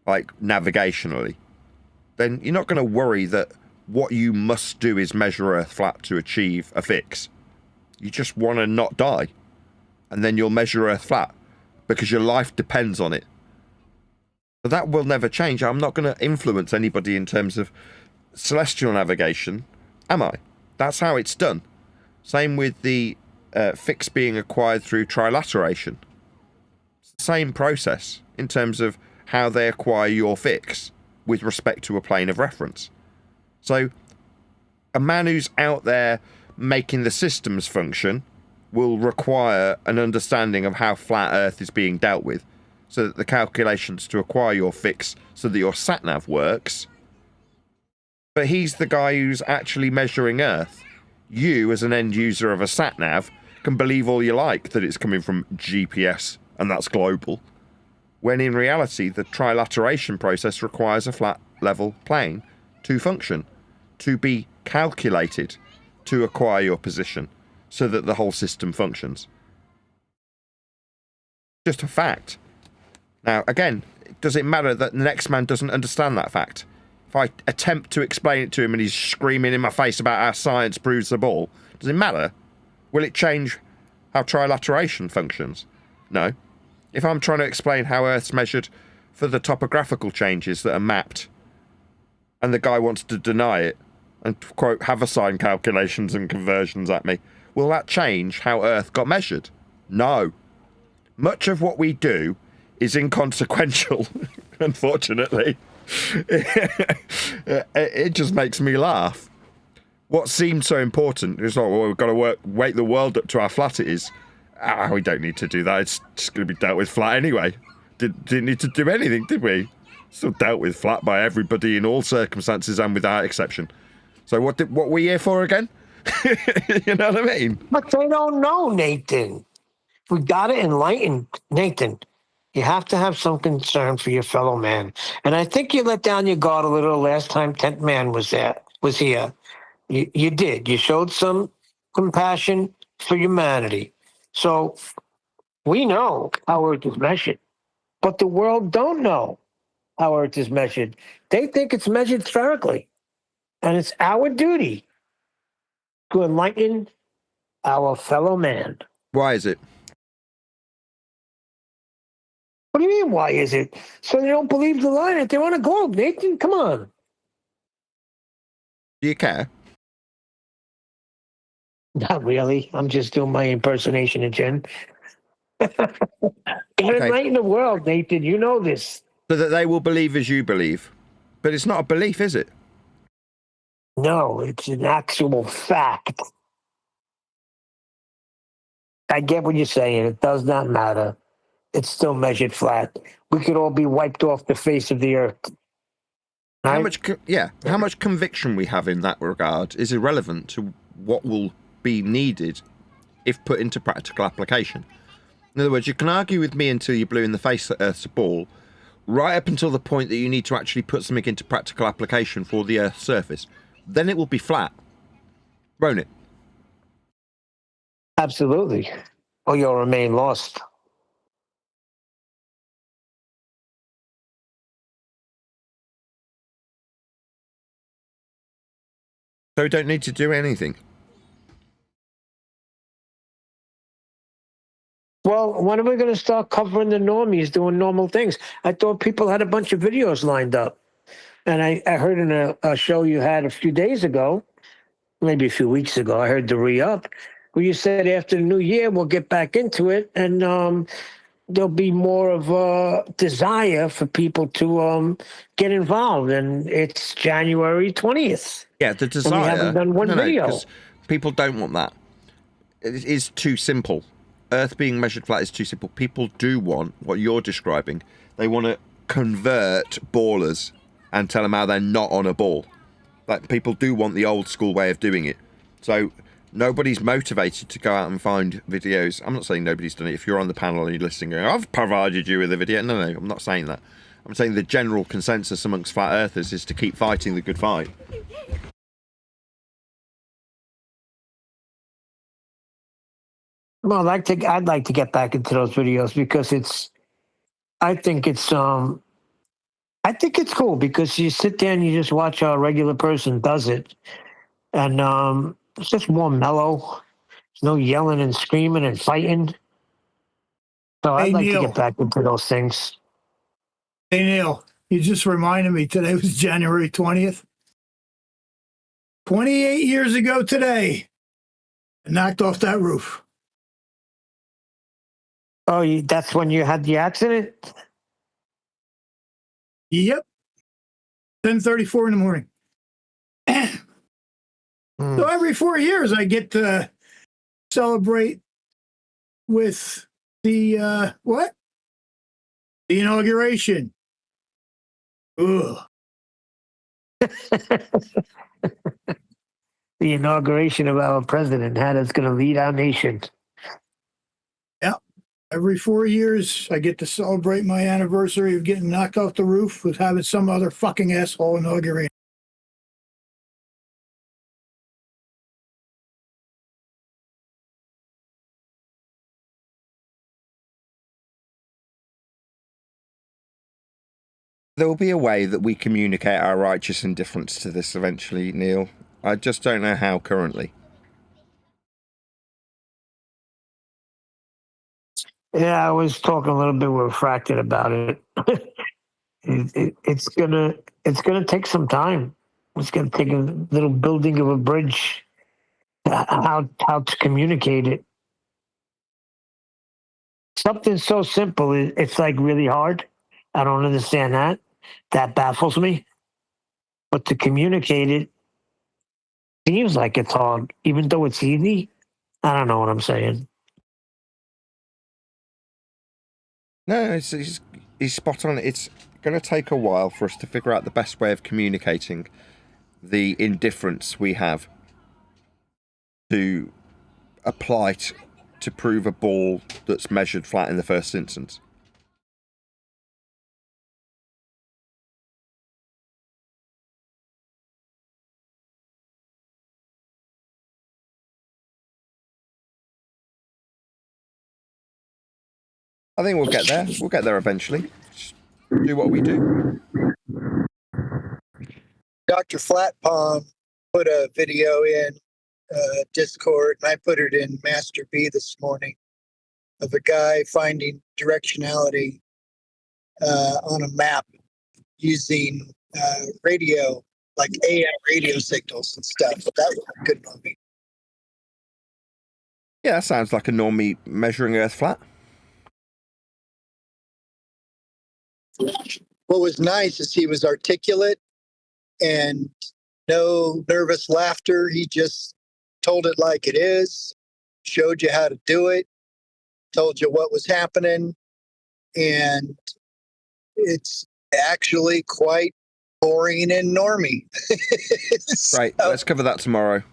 like navigationally, then you're not going to worry that what you must do is measure Earth flat to achieve a fix. You just want to not die. And then you'll measure Earth flat because your life depends on it. But that will never change. I'm not going to influence anybody in terms of celestial navigation, am I? That's how it's done. Same with the fix being acquired through trilateration. It's the same process in terms of how they acquire your fix with respect to a plane of reference. So a man who's out there making the systems function will require an understanding of how flat Earth is being dealt with, so that the calculations to acquire your fix so that your sat-nav works. But he's the guy who's actually measuring Earth. You, as an end user of a sat-nav, can believe all you like that it's coming from GPS and that's global, when in reality the trilateration process requires a flat level plane to function, to be calculated to acquire your position so that the whole system functions. Just a fact. Now, again, does it matter that the next man doesn't understand that fact? If I attempt to explain it to him and he's screaming in my face about how science proves the ball, does it matter? Will it change how trilateration functions? No. If I'm trying to explain how Earth's measured for the topographical changes that are mapped, and the guy wants to deny it, and, quote, have assign calculations and conversions at me, will that change how Earth got measured? No. Much of what we do is inconsequential, unfortunately. It just makes me laugh. What seemed so important is, well, we've got to wake the world up to how flat it is. We don't need to do that. It's just going to be dealt with flat anyway. Didn't need to do anything, did we? Still dealt with flat by everybody in all circumstances and without exception. So what were we here for again? You know what I mean? But they don't know, Nathan. We got to enlighten Nathan. You have to have some concern for your fellow man. And I think you let down your guard a little last time 10th Man was here. You did. You showed some compassion for humanity. So we know how Earth is measured, but the world don't know how Earth is measured. They think it's measured spherically. And it's our duty to enlighten our fellow man. Why is it? What do you mean, why is it? So they don't believe the lie that they're on a globe, Nathan? Come on. Do you care? Not really. I'm just doing my impersonation of Jen. Gotta enlighten the world, Nathan. You know this. So that they will believe as you believe. But it's not a belief, is it? No, it's an actual fact. I get what you're saying. It does not matter. It's still measured flat. We could all be wiped off the face of the earth. How Right? much, how much conviction we have in that regard is irrelevant to what will be needed if put into practical application. In other words, you can argue with me until you're blue in the face that Earth's a ball, right up until the point that you need to actually put something into practical application for the Earth's surface. Then it will be flat, won't it? Absolutely. Or you'll remain lost. So we don't need to do anything. Well, when are we going to start covering the normies doing normal things? I thought people had a bunch of videos lined up. And I heard in a show you had a few days ago, maybe a few weeks ago, I heard the re-up, where you said after the new year, we'll get back into it. And there'll be more of a desire for people to get involved. And it's January 20th. Yeah, the desire. And we haven't done one video. Because people don't want that. It is too simple. Earth being measured flat is too simple. People do want what you're describing. They want to convert ballers and tell them how they're not on a ball. Like, people do want the old school way of doing it. So nobody's motivated to go out and find videos. I'm not saying nobody's done it. If you're on the panel and you're listening, going, I've provided you with a video. No, I'm not saying that. I'm saying the general consensus amongst flat earthers is to keep fighting the good fight. Well, I'd like to get back into those videos because I think it's cool because you sit there and you just watch how a regular person does it, and it's just more mellow. There's no yelling and screaming and fighting. So I'd like to get back into those things. Hey, Neil, you just reminded me today was January 20th. 28 years ago today, I knocked off that roof. Oh, that's when you had the accident? Yep. 10:34 in the morning. So every 4 years I get to celebrate with the, what? The inauguration. Ugh. The inauguration of our president, how that's going to lead our nation. Yeah. Every 4 years, I get to celebrate my anniversary of getting knocked off the roof with having some other fucking asshole inaugurate. There will be a way that we communicate our righteous indifference to this eventually, Neil. I just don't know how currently. Yeah, I was talking a little bit with Fracted about it. It's gonna take some time. It's gonna take a little building of a bridge. How to communicate it? Something so simple, it's like really hard. I don't understand that. That baffles me. But to communicate it seems like it's hard, even though it's easy. I don't know what I'm saying. No, he's spot on. It's going to take a while for us to figure out the best way of communicating the indifference we have to a plight to prove a ball that's measured flat in the first instance. I think we'll get there. We'll get there eventually. Just do what we do. Dr. Flatpalm put a video in Discord, and I put it in Master B this morning, of a guy finding directionality on a map using radio, like AM radio signals and stuff. That was a good movie. Yeah, that sounds like a normie measuring Earth flat. What was nice is he was articulate and No nervous laughter. He just told it like it is, showed you how to do it, told you what was happening, and it's actually quite boring and normy. Right, let's cover that tomorrow.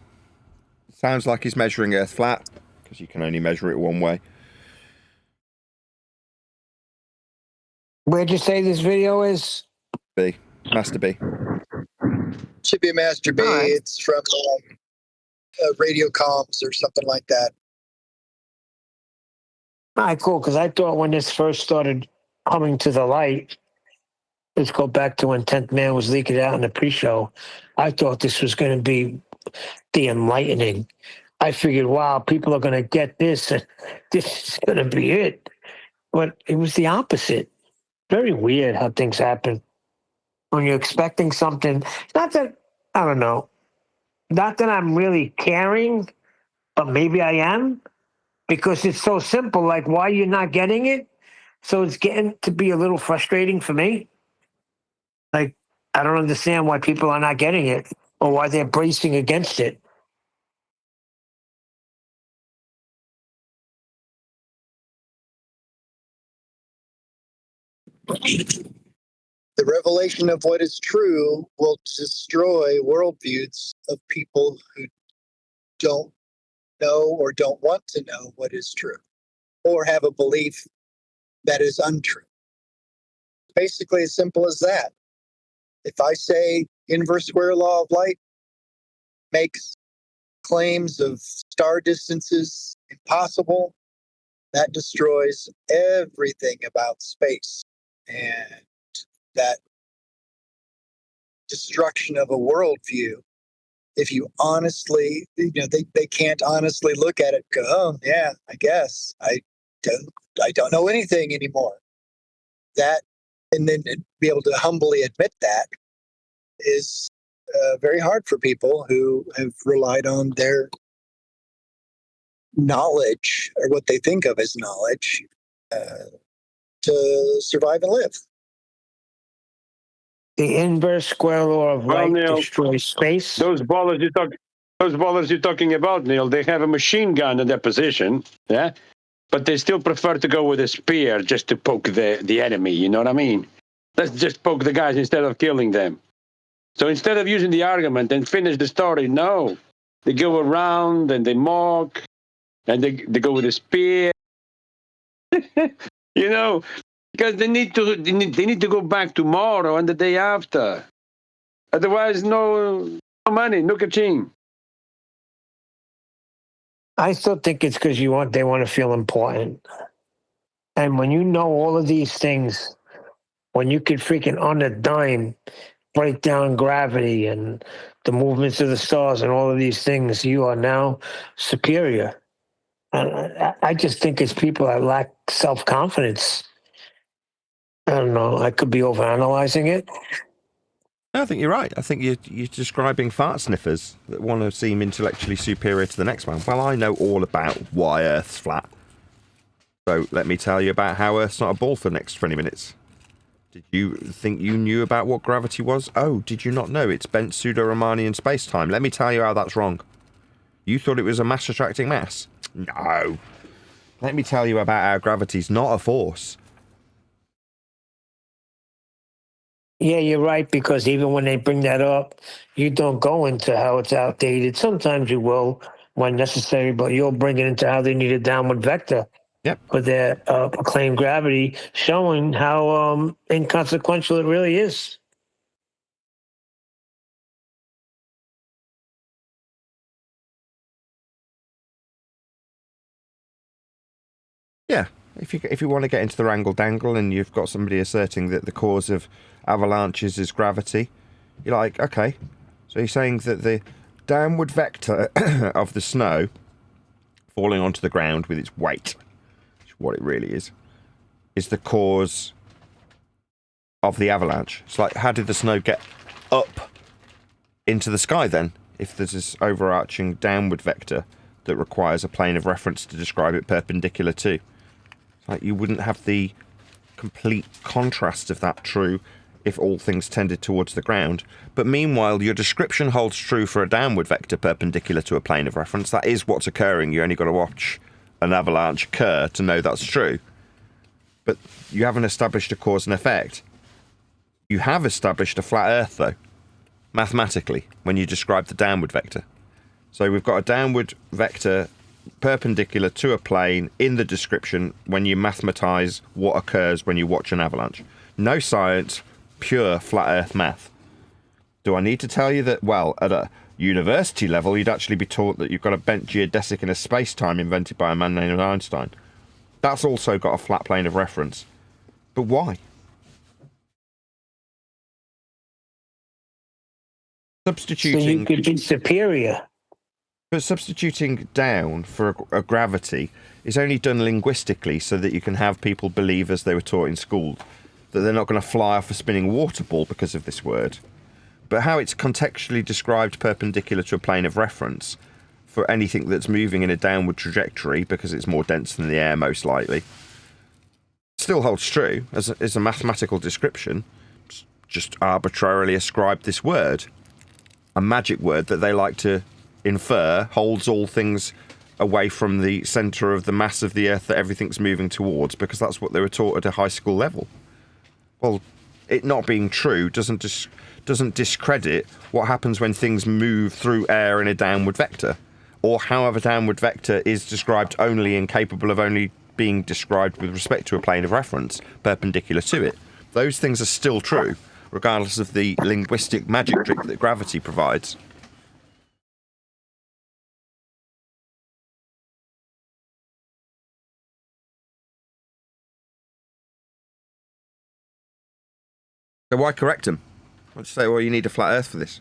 Sounds like he's measuring Earth flat, because you can only measure it one way. Where'd you say this video is? B. Master B. Should be a Master B. Right. It's from radio comms or something like that. All right, cool. Because I thought when this first started coming to the light, let's go back to when 10th Man was leaking out in the pre-show. I thought this was going to be the enlightening. I figured, wow, people are going to get this, and this is going to be it. But it was the opposite. Very weird how things happen. When you're expecting something, not that, I don't know, not that I'm really caring, but maybe I am, because it's so simple, like why you're not getting it. So it's getting to be a little frustrating for me. Like, I don't understand why people are not getting it or why they're bracing against it. The revelation of what is true will destroy worldviews of people who don't know or don't want to know what is true, or have a belief that is untrue. Basically as simple as that. If I say inverse square law of light makes claims of star distances impossible, that destroys everything about space. And that destruction of a worldview, if you honestly, they can't honestly look at it and go, oh yeah, I guess I don't know anything anymore. That, and then be able to humbly admit that is very hard for people who have relied on their knowledge, or what they think of as knowledge, to survive and live. The inverse square law of light destroys space. Those ballers you're talking about, Neil, they have a machine gun in their position, yeah, but they still prefer to go with a spear just to poke the enemy. You know what I mean? Let's just poke the guys instead of killing them. So instead of using the argument and finish the story, no, they go around and they mock and they go with a spear. You know, because they need to go back tomorrow and the day after. Otherwise, no money, no ka-ching. I still think it's because they want to feel important. And when you know all of these things, when you could freaking on a dime break down gravity and the movements of the stars and all of these things, you are now superior. And I just think it's people that lack self-confidence. I don't know. I could be overanalyzing it. I think you're right. I think you're describing fart sniffers that want to seem intellectually superior to the next one. Well, I know all about why Earth's flat. So let me tell you about how Earth's not a ball for the next 20 minutes. Did you think you knew about what gravity was? Oh, did you not know it's bent pseudo-Riemannian space-time? Let me tell you how that's wrong. You thought it was a mass-attracting mass? No. Let me tell you about how gravity's not a force. Yeah, you're right, because even when they bring that up, you don't go into how it's outdated. Sometimes you will when necessary, but you'll bring it into how they need a downward vector. Yep. With their proclaimed gravity, showing how inconsequential it really is. Yeah, if you want to get into the wrangle-dangle and you've got somebody asserting that the cause of avalanches is gravity, you're like, okay, so you're saying that the downward vector of the snow falling onto the ground with its weight, which is what it really is the cause of the avalanche. It's like, how did the snow get up into the sky then, if there's this overarching downward vector that requires a plane of reference to describe it perpendicular to? Like, you wouldn't have the complete contrast of that true if all things tended towards the ground. But meanwhile, your description holds true for a downward vector perpendicular to a plane of reference. That is what's occurring. You only got to watch an avalanche occur to know that's true. But you haven't established a cause and effect. You have established a flat Earth, though, mathematically, when you describe the downward vector. So we've got a downward vector perpendicular to a plane in the description when you mathematize what occurs when you watch an avalanche. No science, pure flat Earth math. Do I need to tell you that, well, at a university level, you'd actually be taught that you've got a bent geodesic in a space-time invented by a man named Einstein? That's also got a flat plane of reference. But why? Substituting... So you could be superior. But substituting down for a gravity is only done linguistically so that you can have people believe, as they were taught in school, that they're not going to fly off a spinning water ball because of this word. But how it's contextually described perpendicular to a plane of reference for anything that's moving in a downward trajectory, because it's more dense than the air most likely, still holds true as a mathematical description. Just arbitrarily ascribed this word, a magic word that they like to infer holds all things away from the centre of the mass of the earth that everything's moving towards, because that's what they were taught at a high school level. Well, it not being true doesn't discredit what happens when things move through air in a downward vector, or how a downward vector is described only and capable of only being described with respect to a plane of reference perpendicular to it. Those things are still true, regardless of the linguistic magic trick that gravity provides. So why correct them? I'd say, well, you need a flat Earth for this.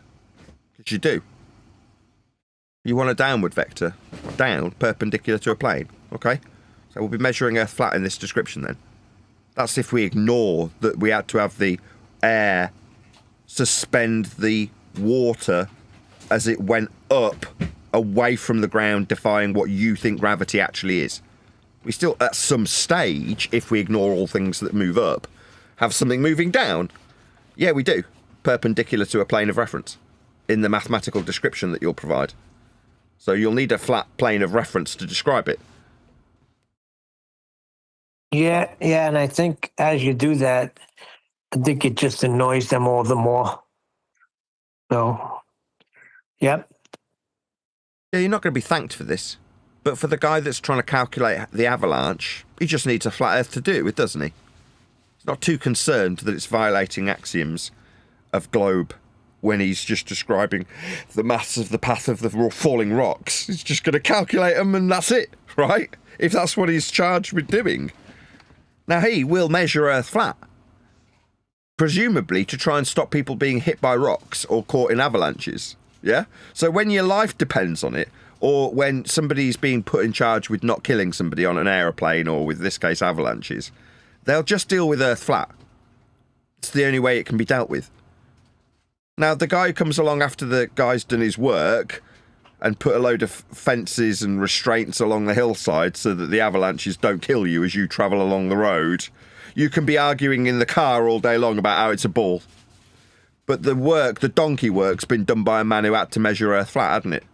Because you do. You want a downward vector, down, perpendicular to a plane. Okay? So we'll be measuring Earth flat in this description then. That's if we ignore that we had to have the air suspend the water as it went up away from the ground, defying what you think gravity actually is. We still, at some stage, if we ignore all things that move up, have something moving down. Yeah, we do. Perpendicular to a plane of reference in the mathematical description that you'll provide. So you'll need a flat plane of reference to describe it. Yeah, and I think as you do that, I think it just annoys them all the more. So, yep. Yeah, you're not going to be thanked for this. But for the guy that's trying to calculate the avalanche, he just needs a flat Earth to do it with, doesn't he? He's not too concerned that it's violating axioms of globe when he's just describing the maths of the path of the falling rocks. He's just going to calculate them and that's it, right? If that's what he's charged with doing. Now, he will measure Earth flat, presumably to try and stop people being hit by rocks or caught in avalanches, yeah? So when your life depends on it, or when somebody's being put in charge with not killing somebody on an aeroplane, or with this case avalanches, they'll just deal with Earth flat. It's the only way it can be dealt with. Now, the guy who comes along after the guy's done his work and put a load of fences and restraints along the hillside so that the avalanches don't kill you as you travel along the road, you can be arguing in the car all day long about how it's a ball. But the work, the donkey work's been done by a man who had to measure Earth flat, hadn't it?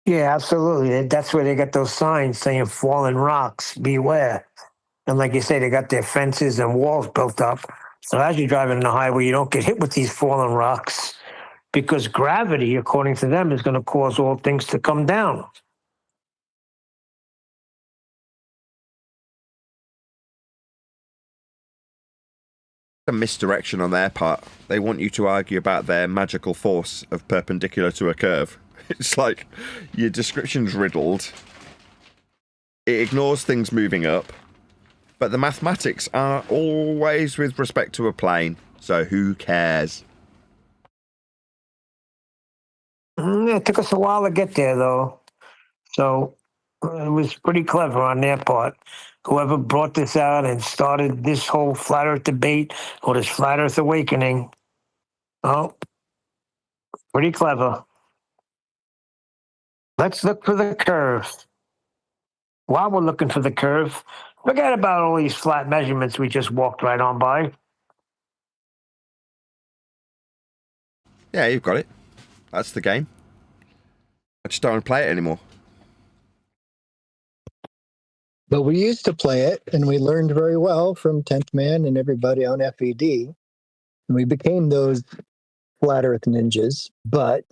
Yeah, absolutely. That's where they got those signs saying fallen rocks, beware. And like you say, they got their fences and walls built up. So as you're driving on the highway, you don't get hit with these fallen rocks because gravity, according to them, is going to cause all things to come down. A misdirection on their part. They want you to argue about their magical force of perpendicular to a curve. It's like your description's riddled. It ignores things moving up. But the mathematics are always with respect to a plane. So who cares? It took us a while to get there, though. So it was pretty clever on their part. Whoever brought this out and started this whole flat Earth debate or this flat Earth awakening, oh, pretty clever. Let's look for the curve. While we're looking for the curve, forget about all these flat measurements we just walked right on by. Yeah, you've got it. That's the game. I just don't want to play it anymore. But we used to play it, and we learned very well from 10th Man and everybody on FED. And we became those flat Earth ninjas, but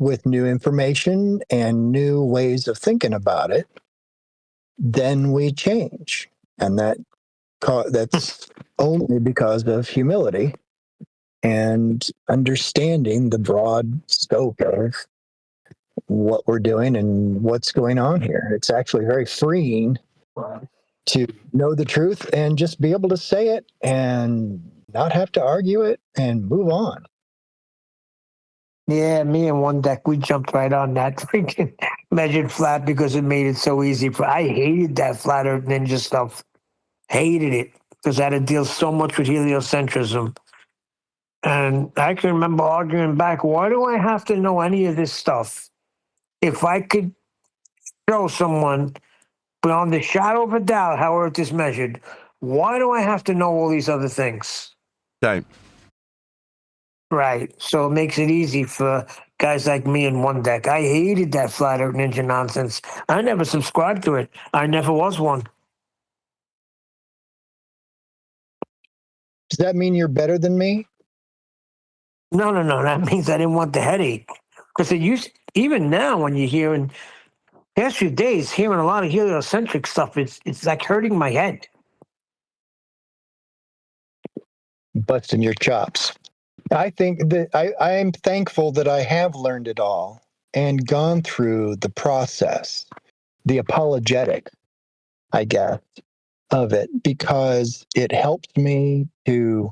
with new information and new ways of thinking about it, then we change. And that's only because of humility and understanding the broad scope of what we're doing and what's going on here. It's actually very freeing to know the truth and just be able to say it and not have to argue it and move on. Yeah, me and One Deck, we jumped right on that freaking measured flat because it made it so easy. I hated that flat Earth ninja stuff. Hated it because I had to deal so much with heliocentrism. And I can remember arguing back, why do I have to know any of this stuff? If I could show someone beyond the shadow of a doubt how Earth is measured, why do I have to know all these other things? Don't. Right. So it makes it easy for guys like me and One Deck. I hated that flat Earth ninja nonsense. I never subscribed to it. I never was one. Does that mean you're better than me? No. That means I didn't want the headache. Because it used, even now when you're hearing, past few days, hearing a lot of heliocentric stuff, it's like hurting my head. Busting your chops. I think that I am thankful that I have learned it all and gone through the process, the apologetic, I guess, of it, because it helps me to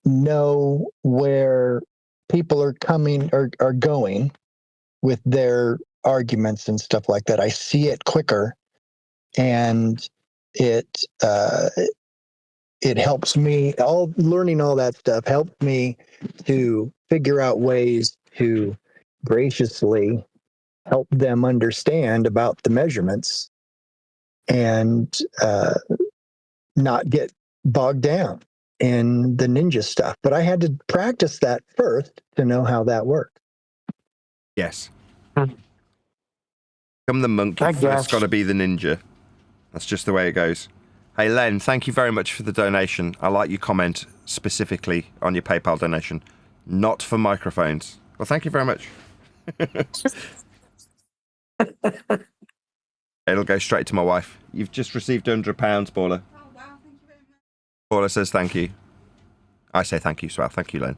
know where people are coming or are going with their arguments and stuff like that. I see it quicker, and it helps me. Learning all that stuff helps me to figure out ways to graciously help them understand about the measurements and not get bogged down in the ninja stuff. But I had to practice that first to know how that worked. Yes. Become the monk, you've first got to be the ninja. That's just the way it goes. Hey, Len, thank you very much for the donation. I like your comment specifically on your PayPal donation. Not for microphones. Well, thank you very much. It'll go straight to my wife. You've just received £100, Baller. Oh, wow, thank you very much. Baller says thank you. I say thank you, Swell. Thank you, Len.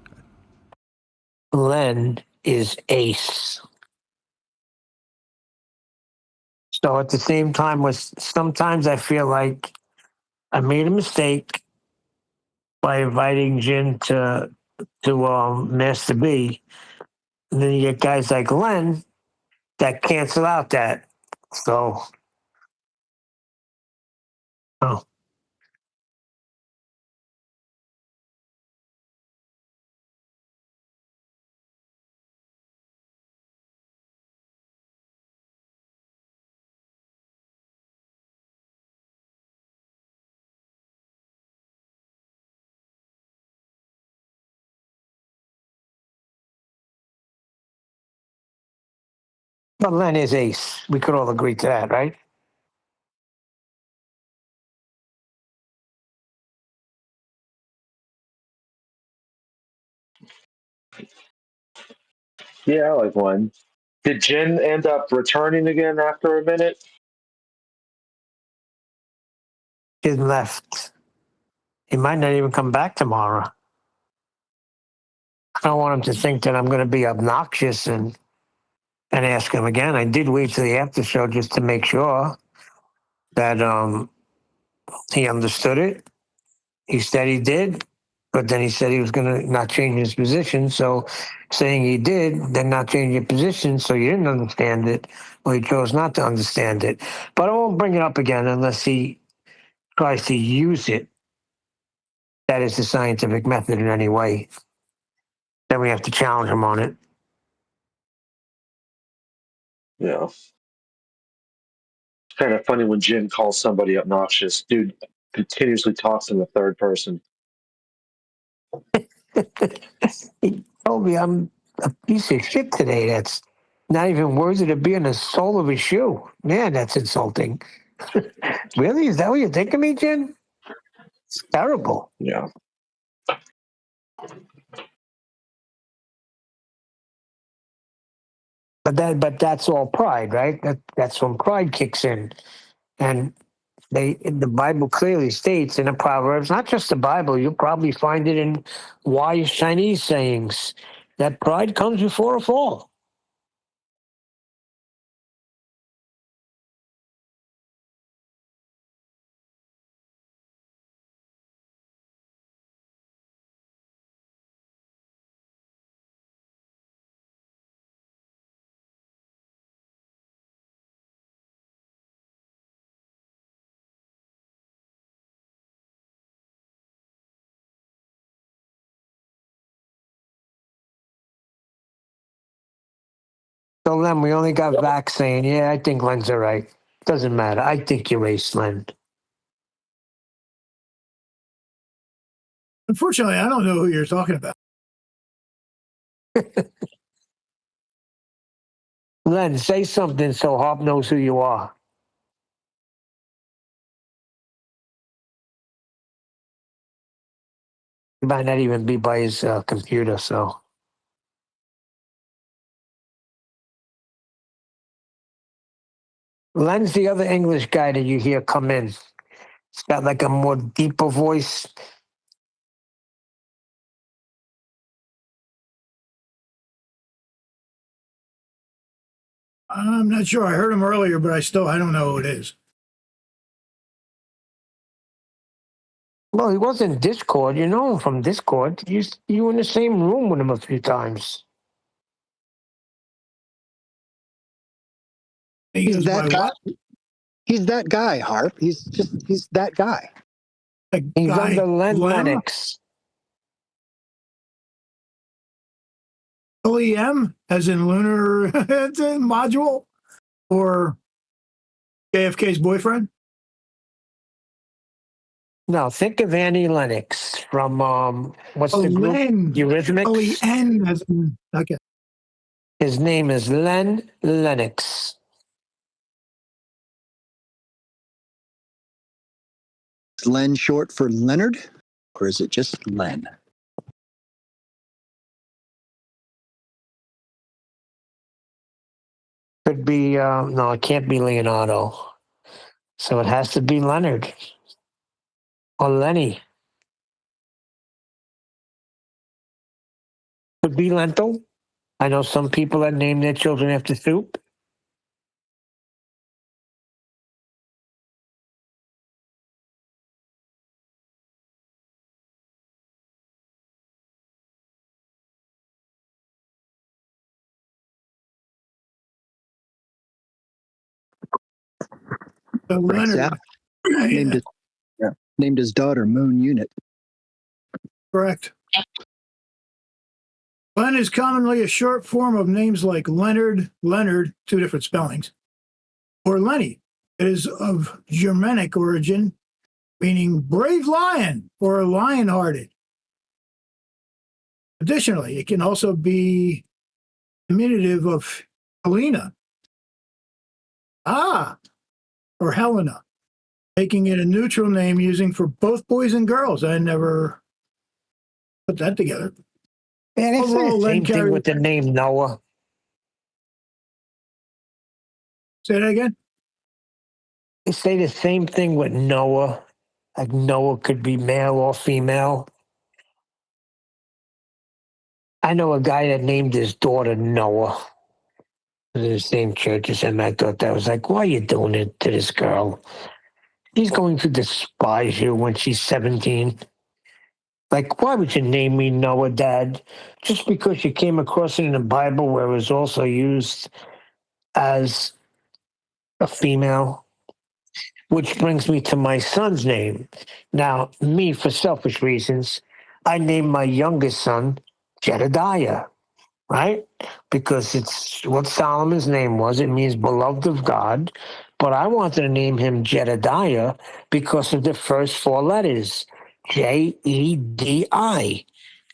Len is ace. So at the same time, sometimes I feel like I made a mistake by inviting Jin to Master B. And then you get guys like Len that cancel out that. So, oh. But Len is ace. We could all agree to that, right? Yeah, I like one. Did Jin end up returning again after a minute? He left. He might not even come back tomorrow. I don't want him to think that I'm going to be obnoxious and ask him again. I did wait till the after show just to make sure that he understood it. He said he did, but then he said he was going to not change his position. So saying he did, then not change your position, so you didn't understand it, or he chose not to understand it. But I won't bring it up again unless he tries to use it. That is the scientific method in any way. Then we have to challenge him on it. Yeah. It's kind of funny when Jin calls somebody obnoxious. Dude continuously talks in the third person. He told me I'm a piece of shit today that's not even worthy to be in the sole of a shoe. Man, that's insulting. Really? Is that what you think of me, Jen? It's terrible. Yeah. But that's all pride, right? That's when pride kicks in. And the Bible clearly states in the Proverbs, not just the Bible, you'll probably find it in wise Chinese sayings, that pride comes before a fall. So Len, we only got Vac saying, yeah, I think Len's all right. Doesn't matter. I think you're ace, Len. Unfortunately, I don't know who you're talking about. Len, say something so Hop knows who you are. He might not even be by his computer, so. Len's the other English guy that you hear come in. He's got like a more deeper voice. I'm not sure. I heard him earlier, but I don't know who it is. Well, he was in Discord. You know him from Discord. You were in the same room with him a few times. He's that guy. He's that guy, Harp. He's that guy. He's under Linux. LEM, as in lunar module, or JFK's boyfriend? No, think of Annie Lennox from what's the group? Eurythmics. L-E-N, as in, okay. His name is Len Lennox. Is Len short for Leonard, or is it just Len? Could be, no, it can't be Leonardo. So it has to be Leonard or Lenny. Could be Lentil. I know some people that name their children after soup. Leonard. Named his daughter Moon Unit. Correct. Len is commonly a short form of names like Leonard, two different spellings, or Lenny. It is of Germanic origin, meaning brave lion or lion-hearted. Additionally, it can also be diminutive of Helena, or Helena, making it a neutral name using for both boys and girls. I never put that together. Man, it's the same thing with the name Noah. Say that again? They say the same thing with Noah. Like Noah could be male or female. I know a guy that named his daughter Noah. In the same churches, and I thought that was like, why are you doing it to this girl? She's going to despise you when she's 17. Like, why would you name me Noah, Dad? Just because you came across it in the Bible where it was also used as a female. Which brings me to my son's name. Now, me, for selfish reasons, I named my youngest son Jedediah, right? Because it's what Solomon's name was. It means beloved of God. But I wanted to name him Jedediah because of the first four letters, Jedi,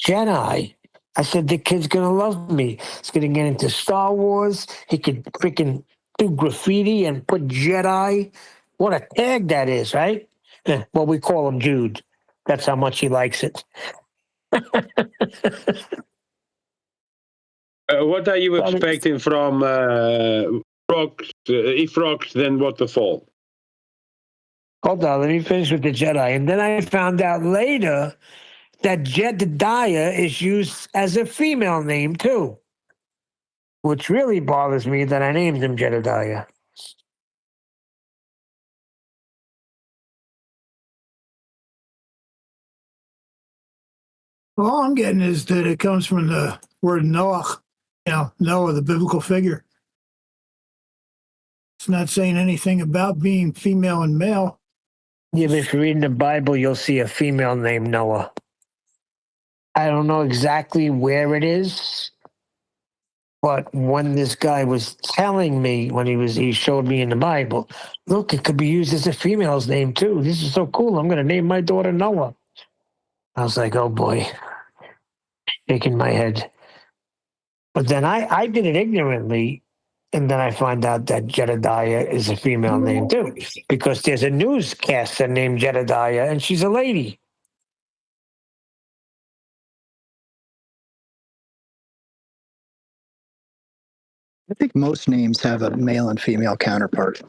Jedi. I said, the kid's going to love me. He's going to get into Star Wars. He could freaking do graffiti and put Jedi. What a tag that is, right? Well, we call him Jude. That's how much he likes it. What are you expecting from frogs? If frogs, then waterfall. Hold on, let me finish with the Jedi. And then I found out later that Jedediah is used as a female name too, which really bothers me that I named him Jedediah. Well, all I'm getting is that it comes from the word Noah, Noah, the biblical figure. It's not saying anything about being female and male. Yeah, but if you read in the Bible, you'll see a female named Noah. I don't know exactly where it is, but when this guy was telling me, he showed me in the Bible, look, it could be used as a female's name too. This is so cool. I'm going to name my daughter Noah. I was like, oh boy, shaking my head. But then I did it ignorantly, and then I find out that Jedediah is a female name too, because there's a newscaster named Jedediah, and she's a lady. I think most names have a male and female counterpart.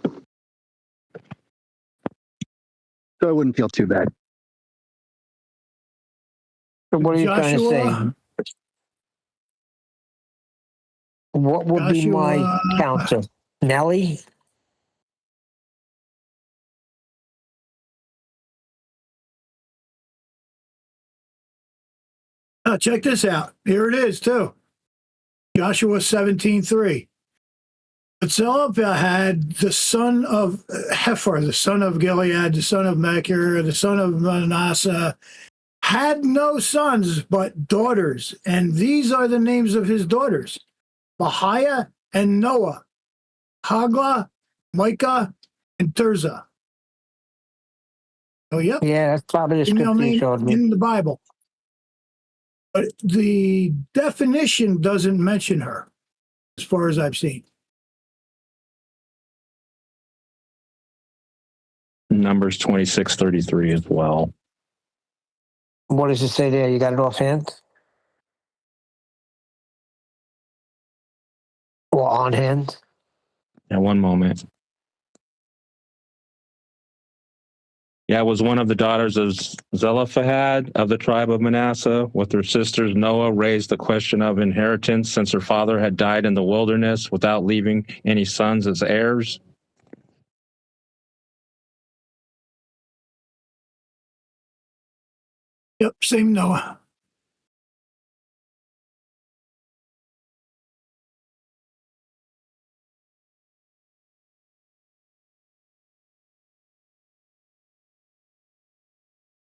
So I wouldn't feel too bad. So what are you trying to say? What would be my counter? Nellie? Check this out. Here it is, too. Joshua 17:3. But Zelophehad had the son of Hefer, the son of Gilead, the son of Machir, the son of Manasseh, had no sons but daughters. And these are the names of his daughters: Mahiah and Noah, Hagla, Micah, and Tirzah. Oh, yep. Yeah, that's probably the scripture you showed me. In the Bible. But the definition doesn't mention her, as far as I've seen. Numbers 26:33 as well. What does it say there? You got it offhand? Or on hand? Yeah, one moment. Yeah, it was one of the daughters of Zelophehad of the tribe of Manasseh with her sisters. Noah raised the question of inheritance since her father had died in the wilderness without leaving any sons as heirs. Yep, same Noah.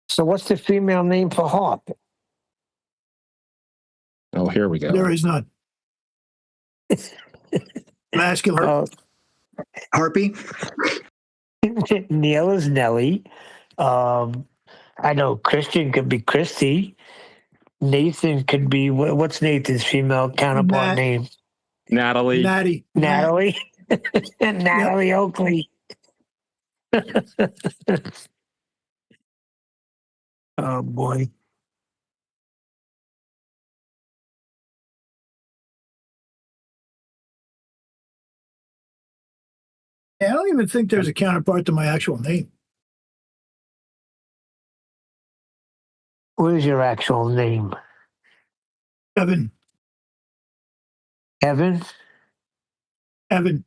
So what's the female name for harp? Oh, here we go. There is none. Masculine. Harpy? Neil is Nellie. I know Christian could be Christy. Nathan could be, what's Nathan's female counterpart name? Natalie. Natalie. Natalie Oakley. Oh, boy. Yeah, I don't even think there's a counterpart to my actual name. What is your actual name? Evan. Evan? Evan.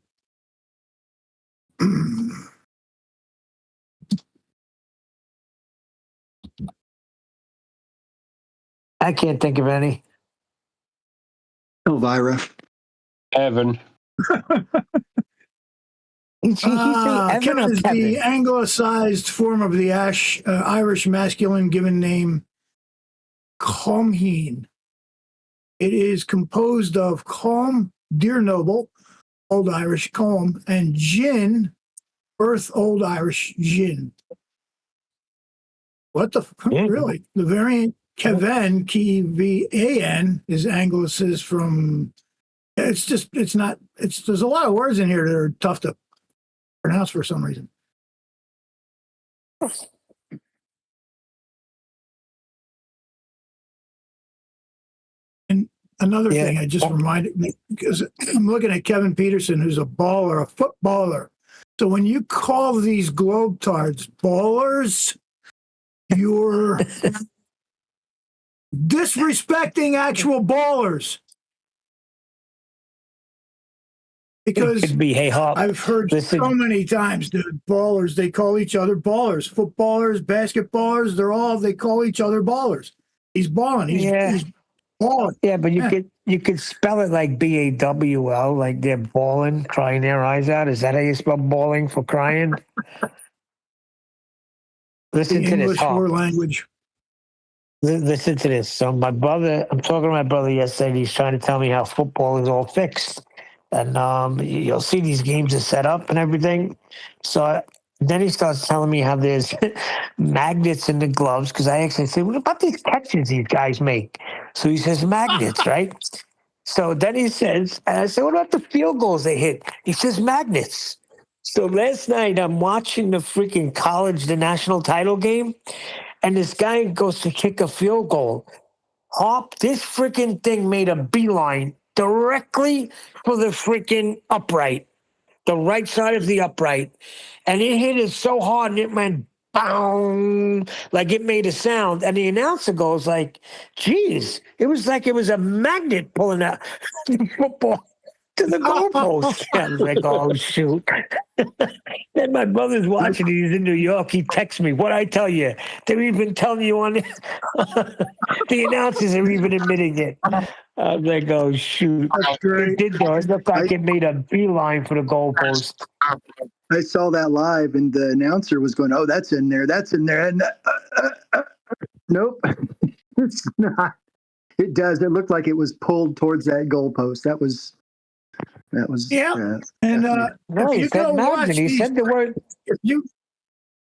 I can't think of any. Elvira. Evan. Kevin is the anglicized form of the Irish masculine given name Comheen. It is composed of Colm, dear noble, Old Irish Colm, and Jin, Earth Old Irish Jin. What the really? The variant Kevin, K-E-V-A-N, is Anglicist from. It's not. There's a lot of words in here that are tough to pronounce for some reason. And another thing, I just reminded me, because I'm looking at Kevin Peterson, who's a baller, a footballer. So when you call these globetards ballers, you're disrespecting actual ballers. Because I've heard so many times, dude, ballers, they call each other ballers. Footballers, basketballers, they call each other ballers. He's balling. He's balling. Yeah, but you could spell it like B-A-W-L, like they're bawling, crying their eyes out. Is that how you spell bawling for crying? Listen to English this. word language. Listen to this. So I'm talking to my brother yesterday, and he's trying to tell me how football is all fixed. And you'll see these games are set up and everything. So then he starts telling me how there's magnets in the gloves, because I actually say, what about these catches these guys make? So he says magnets, right? So then he says, and I said, what about the field goals they hit? He says magnets. So last night I'm watching the national title game, and this guy goes to kick a field goal. This freaking thing made a beeline directly for the freaking upright, the right side of the upright. And it hit it so hard, and it went boom, like it made a sound. And the announcer goes like, geez, it was like it was a magnet pulling out the football to the goalpost. I was like, oh, shoot. Then my brother's watching it. He's in New York. He texts me, what I tell you? They're even telling you on the announcers are even admitting it. I was like, oh, shoot. It did, though. It looked like it made a beeline for the goalpost. I saw that live, and the announcer was going, oh, that's in there. That's in there. And nope, it's not. It does. It looked like it was pulled towards that goalpost. That was. Yeah. And if you go watch these, said the word.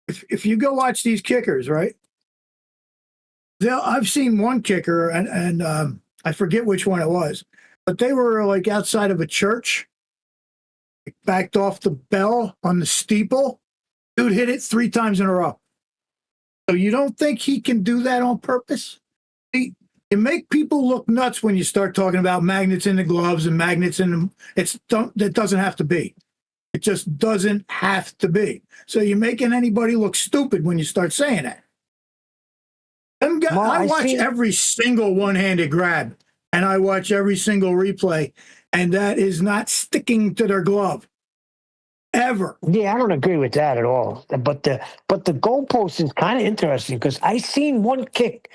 If you go watch these kickers, right? I've seen one kicker, and I forget which one it was, but they were like outside of a church, backed off the bell on the steeple. Dude hit it 3 times in a row. So you don't think he can do that on purpose? You make people look nuts when you start talking about magnets in the gloves and magnets in them. That doesn't have to be. It just doesn't have to be. So you're making anybody look stupid when you start saying that. I watch every single one-handed grab, and I watch every single replay, and that is not sticking to their glove. Ever. Yeah, I don't agree with that at all. But the goalpost is kind of interesting, because I seen one kick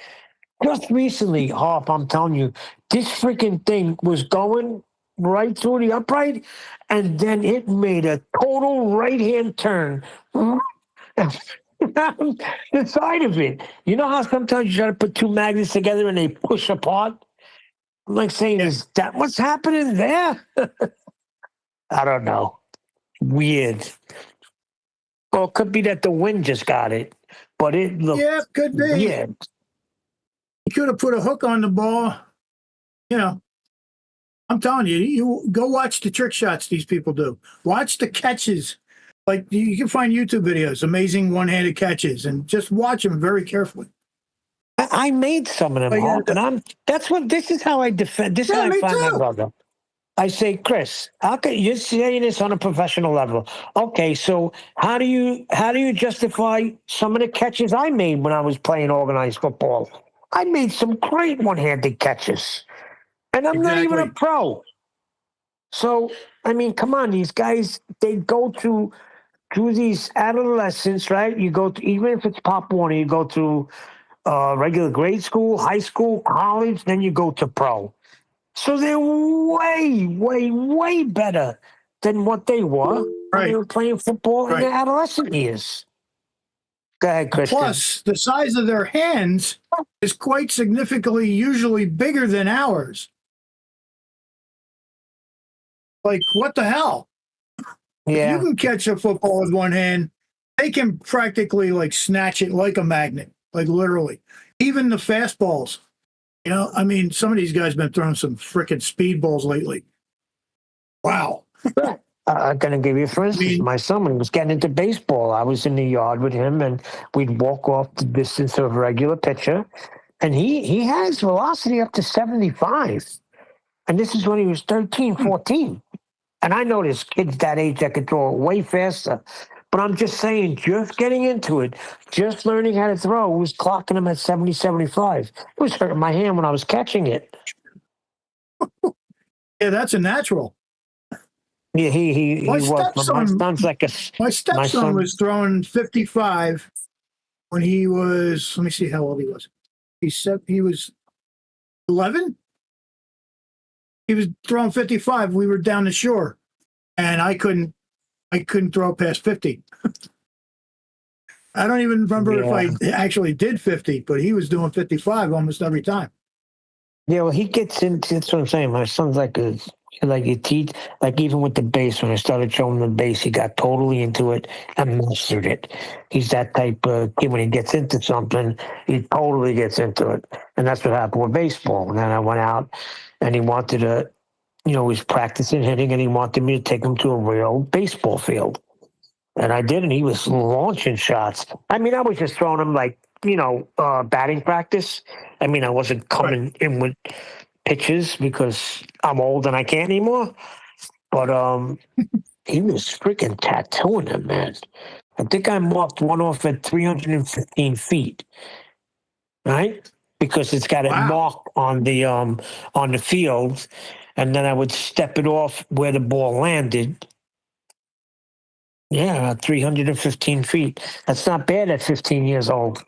just recently, Harp, I'm telling you, this freaking thing was going right through the upright, and then it made a total right-hand turn. The side of it. You know how sometimes you try to put 2 magnets together and they push apart? I'm like saying, is that what's happening there? I don't know. Weird. Or it could be that the wind just got it, but it looked could be. weird. You could have put a hook on the ball. You know, I'm telling you, you go watch the trick shots these people do. Watch the catches. Like, you can find YouTube videos, amazing one-handed catches, and just watch them very carefully. I made some of them, Harp, and this is how I defend. This is how I find my brother. I say, Chris, you're saying this on a professional level. Okay, so how do you justify some of the catches I made when I was playing organized football? I made some great one-handed catches, and I'm not even a pro. So, I mean, come on, these guys, they go through these adolescents, right? You go to, even if it's Pop Warner, you go through regular grade school, high school, college, then you go to pro. So they're way, way, way better than what they were when they were playing football in their adolescent years. Go ahead, Christian. Plus, the size of their hands is quite significantly, usually bigger than ours. Like, what the hell? Yeah. If you can catch a football with one hand, they can practically like snatch it like a magnet. like literally. Even the fastballs. You know, I mean, some of these guys been throwing some freaking speedballs lately. Wow. I'm going to give you, for instance, my son, when he was getting into baseball, I was in the yard with him, and we'd walk off the distance of a regular pitcher, and he has velocity up to 75. And this is when he was 13, 14. And I know there's kids that age that can throw it way faster. But I'm just saying, just getting into it, just learning how to throw, was clocking him at 70, 75. It was hurting my hand when I was catching it. Yeah, that's a natural. Yeah, he My was. But my son's like a. My stepson was throwing 55 when he was. Let me see how old he was. He was 11. He was throwing 55. We were down the shore, and I couldn't throw past 50. I don't even remember if I actually did 50, but he was doing 55 almost every time. Yeah, well, he gets into. That's what I'm saying. My son's like you teach, like even with the bass, when I started showing him the bass, he got totally into it and mastered it. He's that type of kid. When he gets into something, he totally gets into it. And that's what happened with baseball. And then I went out and he wanted to, he was practicing hitting, and he wanted me to take him to a real baseball field. And I did, and he was launching shots. I mean, I was just throwing him like, batting practice. I mean, I wasn't coming in with pitches because I'm old and I can't anymore. But he was freaking tattooing him, man. I think I marked one off at 315 feet, right? Because it's got it marked on the field, and then I would step it off where the ball landed. Yeah, 315 feet. That's not bad at 15 years old.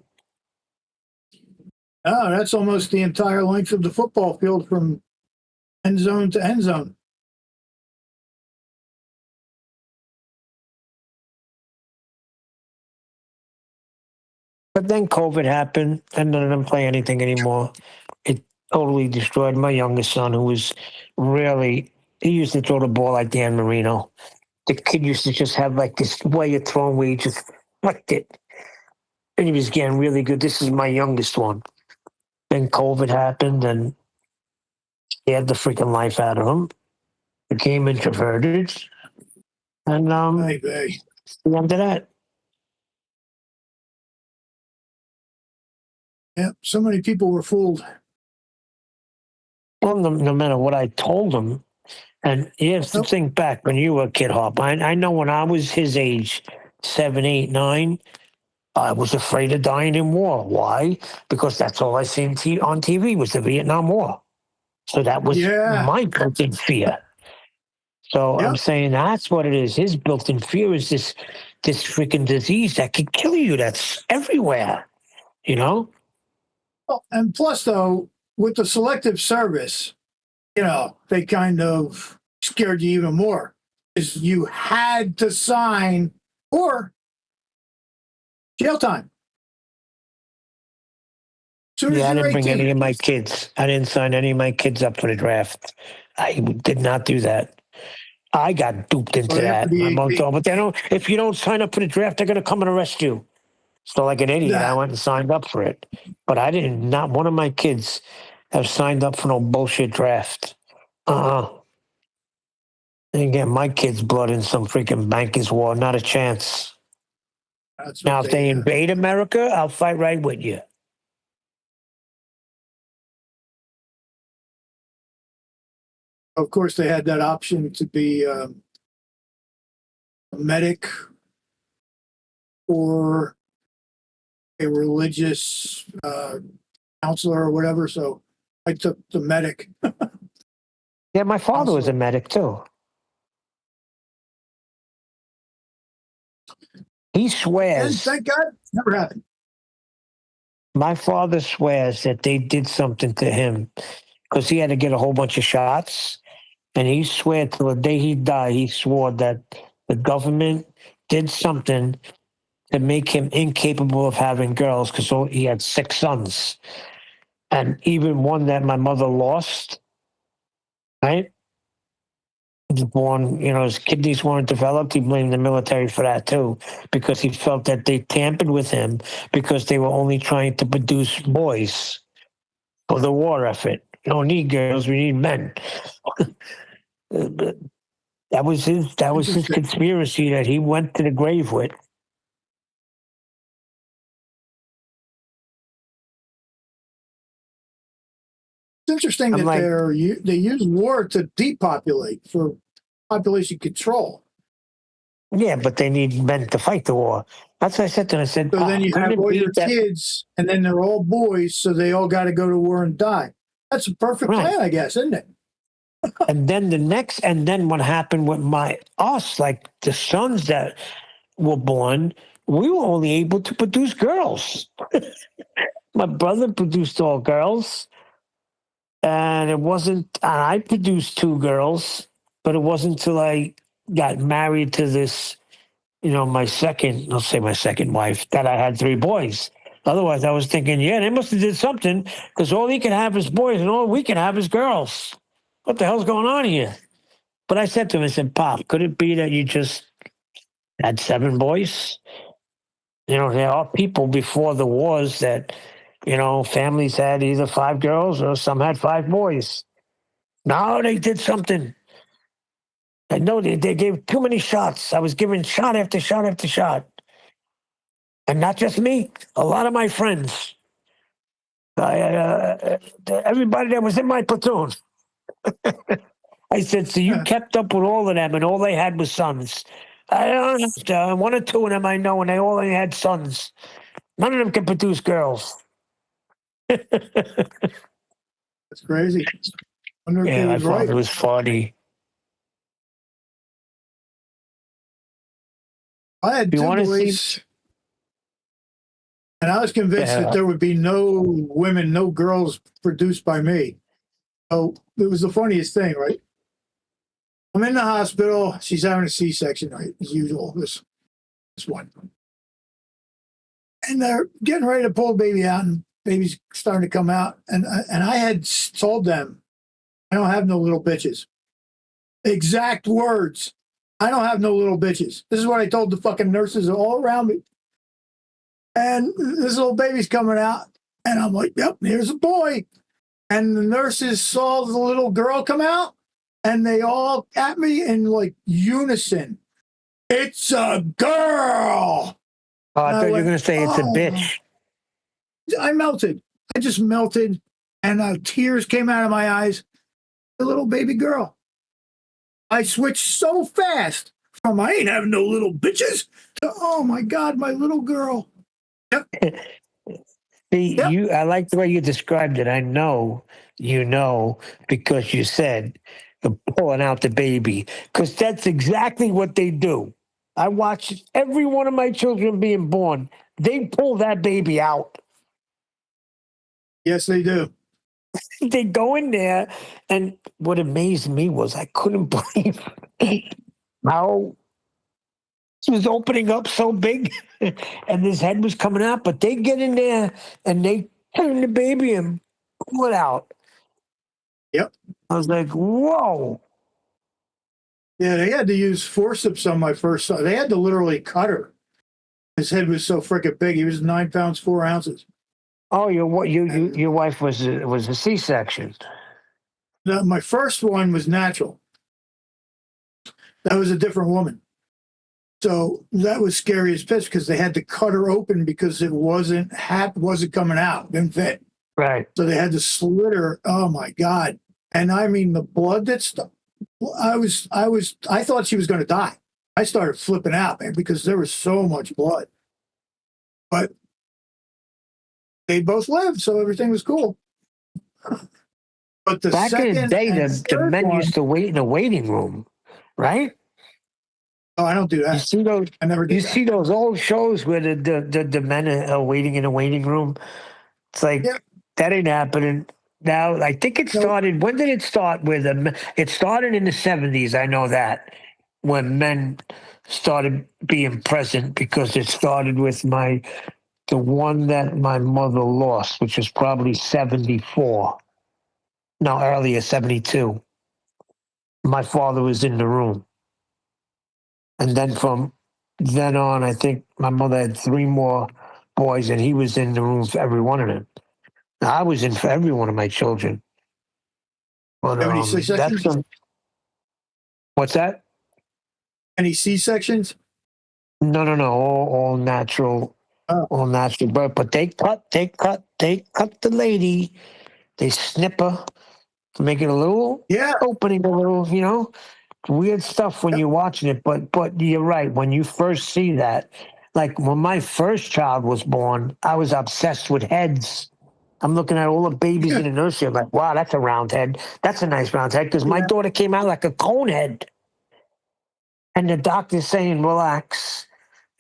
Oh, that's almost the entire length of the football field from end zone to end zone. But then COVID happened, and none of them play anything anymore. It totally destroyed my youngest son, who was he used to throw the ball like Dan Marino. The kid used to just have like this way of throwing where he just flicked it. And he was getting really good. This is my youngest one. Then COVID happened, and scared the freaking life out of him. Became introverted. And the end of that. Yeah, so many people were fooled. Well, no matter what I told him, and you have to think back when you were a kid, Hop. I know when I was his age, 7, 8, 9, I was afraid of dying in war. Why? Because that's all I seen on TV was the Vietnam War. So that was my built-in fear. So I'm saying that's what it is. His built-in fear is this freaking disease that could kill you. That's everywhere, Well, and plus, though, with the selective service, they kind of scared you even more. Is you had to sign or jail time. I didn't bring any of my kids. I didn't sign any of my kids up for the draft. I did not do that. I got duped into that. My mom told me, but if you don't sign up for the draft, they're going to come and arrest you. So like an idiot, I went and signed up for it. But not one of my kids have signed up for no bullshit draft. I didn't get my kids' blood in some freaking bankers war. Not a chance. Now, if they invade America, I'll fight right with you. Of course, they had that option to be a medic or a religious counselor or whatever. So I took the medic. Yeah, my father was a medic too. He swears. Thank God, never happened. My father swears that they did something to him because he had to get a whole bunch of shots. And he swore till the day he died, he swore that the government did something to make him incapable of having girls because he had 6 sons. And even one that my mother lost, right? was born, his kidneys weren't developed. He blamed the military for that too, because he felt that they tampered with him because they were only trying to produce boys for the war effort. We don't need girls, we need men. That was his conspiracy that he went to the grave with. It's interesting that they use war to depopulate for population control. Yeah, but they need men to fight the war. That's what I said to him. I said, So then you have all your kids, and then they're all boys, so they all got to go to war and die. That's a perfect plan, I guess, isn't it? And then what happened with us, like the sons that were born, we were only able to produce girls. My brother produced all girls, and I produced 2 girls, but it wasn't until I got married to this, my second wife, that I had 3 boys. Otherwise, I was thinking, they must have did something, because all he can have is boys and all we can have is girls. What the hell's going on here? But I said to him, I said, Pop, could it be that you just had 7 boys? There are people before the wars that, families had either 5 girls or some had 5 boys. No, they did something. I know they gave too many shots. I was giving shot after shot after shot. And not just me, a lot of my friends. Everybody that was in my platoon. I said, so you kept up with all of them, and all they had was sons. I don't have to. 1 or 2 of them I know, and they all had sons. None of them can produce girls. That's crazy. I thought it was funny. I had 2 boys, and I was convinced that there would be no women, no girls produced by me. So it was the funniest thing, right? I'm in the hospital. She's having a C-section, right? As usual, this one. And they're getting ready to pull the baby out, and baby's starting to come out. And I had told them, I don't have no little bitches. Exact words. I don't have no little bitches. This is what I told the fucking nurses all around me. And this little baby's coming out. And I'm like, yep, here's a boy. And the nurses saw the little girl come out. And they all at me in like unison. It's a girl. Oh, I thought you were going to say it's a bitch. I melted. I just melted. And tears came out of my eyes. The little baby girl. I switched so fast from I ain't having no little bitches to, oh my God, my little girl. Yep. See, I like the way you described it. I know, because you said pulling out the baby, because that's exactly what they do. I watched every one of my children being born. They pull that baby out. Yes, they do. They go in there, and what amazed me was I couldn't believe how it was opening up so big, and his head was coming out. But they get in there, and they turn the baby and pull it out. Yep. I was like, whoa. Yeah, they had to use forceps on my first son. They had to literally cut her. His head was so freaking big. He was 9 pounds, 4 ounces. Oh, your wife was a C-section. No, my first one was natural. That was a different woman. So that was scary as piss because they had to cut her open because it wasn't coming out, didn't fit. Right. So they had to slit her. Oh my God. And I mean the blood that stuff. I thought she was going to die. I started flipping out, man, because there was so much blood. But they both lived, so everything was cool. But back in the day, the men used to wait in a waiting room, right? Oh, I don't do that. You see those? I never did. See those old shows where the men are waiting in a waiting room? It's like that ain't happening now. I think it started. When did it start? It started in the 70s. I know that when men started being present, because it started with the one that my mother lost, which was probably 74. No, earlier, 72. my father was in the room. And then from then on, I think my mother had 3 more boys, and he was in the room for every one of them. Now, I was in for every one of my children. But Any C-sections? What's that? Any C-sections? No, all natural, all natural birth. But they cut the lady. They snip her to make it a little opening, a little, weird stuff when you're watching it. But you're right. When you first see that, like when my first child was born, I was obsessed with heads. I'm looking at all the babies in the nursery. I'm like, wow, that's a round head. That's a nice round head. Because my daughter came out like a cone head. And the doctor's saying, relax.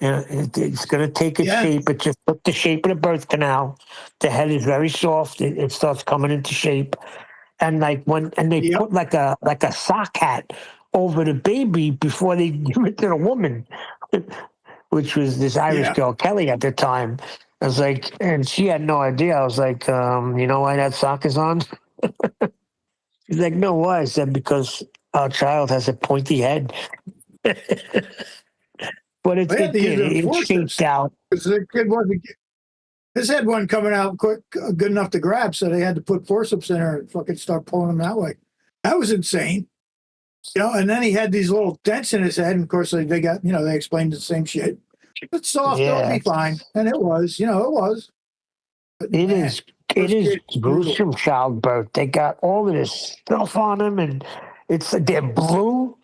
It's going to take its shape. It just took the shape of the birth canal. The head is very soft. It starts coming into shape. And like they put like a sock hat over the baby before they give it to the woman, which was this Irish girl, Kelly, at the time. I was like, and she had no idea. I was like, you know why that sock is on? She's like, no, why? I said, because our child has a pointy head. But it's shaped out. Because the kid wasn't, his head wasn't coming out good enough to grab, so they had to put forceps in there and fucking start pulling him that way. That was insane. And then he had these little dents in his head, and of course they got, they explained the same shit. It's soft, it'll be fine. And it was, it was. But it is gruesome childbirth. They got all of this stuff on them, and they're blue.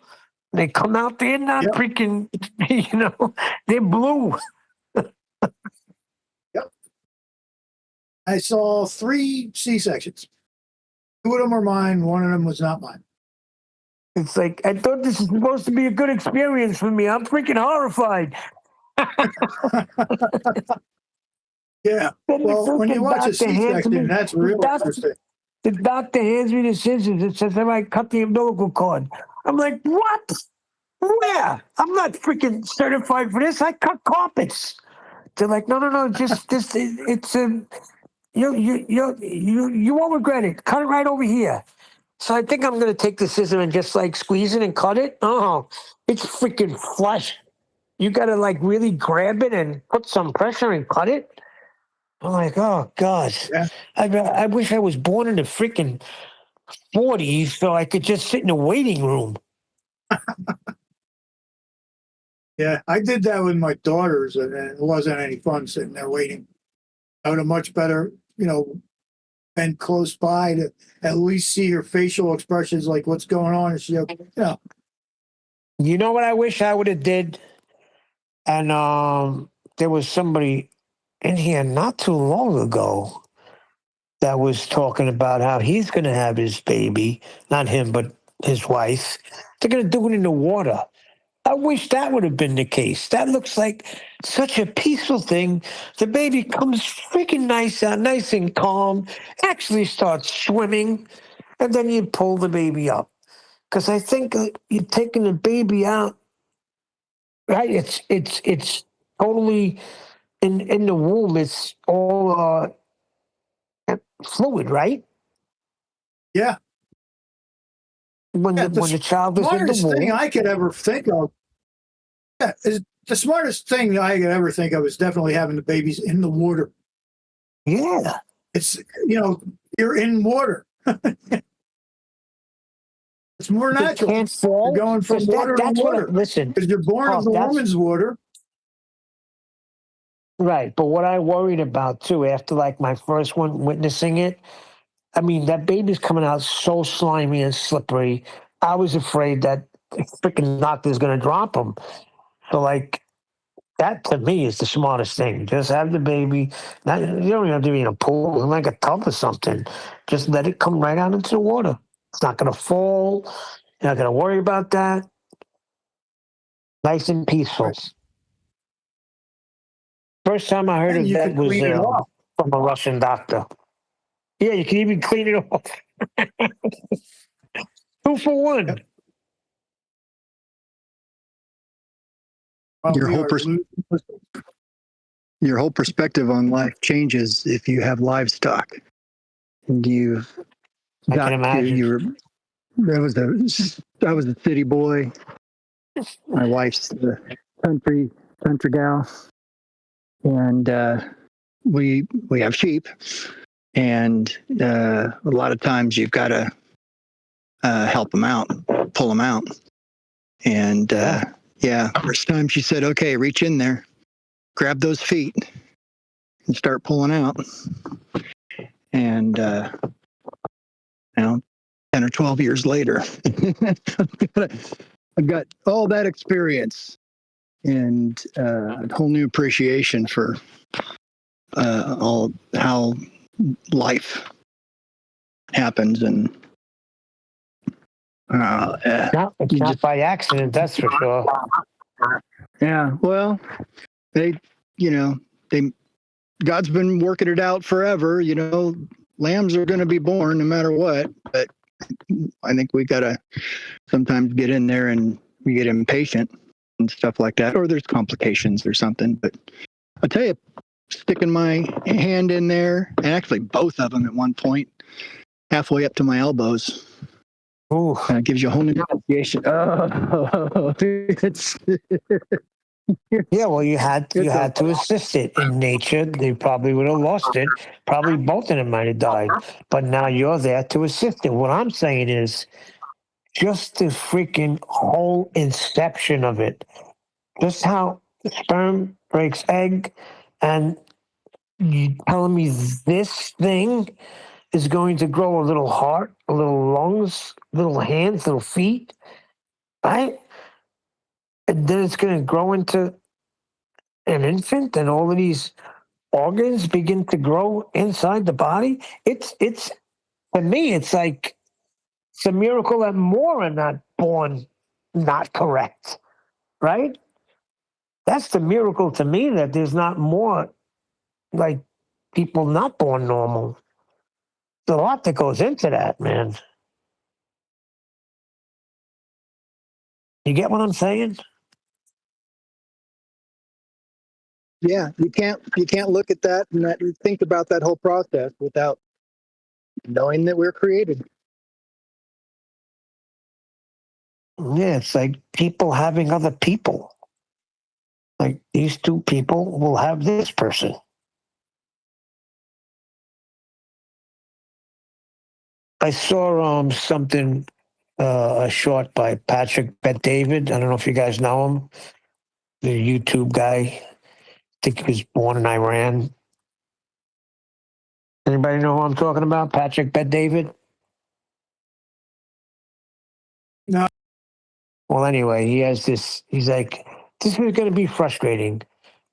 They come out there not freaking, they're blue. I saw 3 C-sections. 2 of them were mine. 1 of them was not mine. It's like, I thought this is supposed to be a good experience for me. I'm freaking horrified. Yeah. Well, when you watch a C-section, that's real interesting. The doctor hands me the scissors and says, I might cut the umbilical cord. I'm like, what? Where? I'm not freaking certified for this. I cut carpets. They're like, no, just this. It's you won't regret it. Cut it right over here. So I think I'm going to take the scissor and just like squeeze it and cut it. Oh, it's freaking flesh. You got to like really grab it and put some pressure and cut it. I'm like, oh God. Yeah. I wish I was born in the freaking 40s so I could just sit in a waiting room. Yeah, I did that with my daughters, and it wasn't any fun sitting there waiting. I would have much better, been close by to at least see her facial expressions, like what's going on. And You know what I wish I would have did? And there was somebody in here not too long ago that was talking about how he's going to have his baby, not him, but his wife. They're going to do it in the water. I wish that would have been the case. That looks like such a peaceful thing. The baby comes freaking nice out, nice and calm, actually starts swimming, and then you pull the baby up. Because I think you're taking the baby out, right? It's totally in the womb. It's all fluid, right? Yeah. When the child is in the womb. The smartest thing I could ever think of. Yeah, the smartest thing I could ever think of is definitely having the babies in the water. Yeah. It's, you're in water. It's more natural. They can't fall. You're going from water to water. Listen. Because you're born of the woman's water. Right. But what I worried about, too, after like my first one witnessing it, I mean, that baby's coming out so slimy and slippery. I was afraid that the freaking doctor's going to drop him. So, like, that to me is the smartest thing. Just have the baby. You don't even have to be in a pool, like a tub or something. Just let it come right out into the water. It's not going to fall. You're not going to worry about that. Nice and peaceful. First time I heard of that was from a Russian doctor. Yeah, you can even clean it off. 2 for 1. Your whole perspective on life changes if you have livestock. And you've got to I was a city boy. My wife's the country gal, and we have sheep, and a lot of times you've got to help them out, pull them out, and first time she said, "Okay, reach in there, grab those feet, and start pulling out," and now 10 or 12 years later, I've got all that experience and a whole new appreciation for all how life happens, and it's not by accident, that's for sure. Yeah, well, God's been working it out forever. Lambs are going to be born no matter what, but I think we got to sometimes get in there and we get impatient and stuff like that, or there's complications or something. But I'll tell you, sticking my hand in there, and actually both of them at one point, halfway up to my elbows. It gives you a whole new appreciation. Yeah, well, you had to assist it. In nature, they probably would have lost it. Probably both of them might have died. But now you're there to assist it. What I'm saying is just the freaking whole inception of it. Just how sperm breaks egg, and you telling me this thing is going to grow a little heart, a little lungs, little hands, little feet, right? And then it's going to grow into an infant, and all of these organs begin to grow inside the body. It's for me, it's like it's a miracle that more are not born not correct, right? That's the miracle to me, that there's not more like people not born normal. There's a lot that goes into that, man. You get what I'm saying? Yeah, you can't look at that and think about that whole process without knowing that we're created. Yeah, it's like people having other people. Like these two people will have this person. I saw something, a short by Patrick Bet-David. I don't know if you guys know him. The YouTube guy. I think he was born in Iran. Anybody know who I'm talking about? Patrick Bet-David? No. Well, anyway, he has this. He's like, this is going to be frustrating.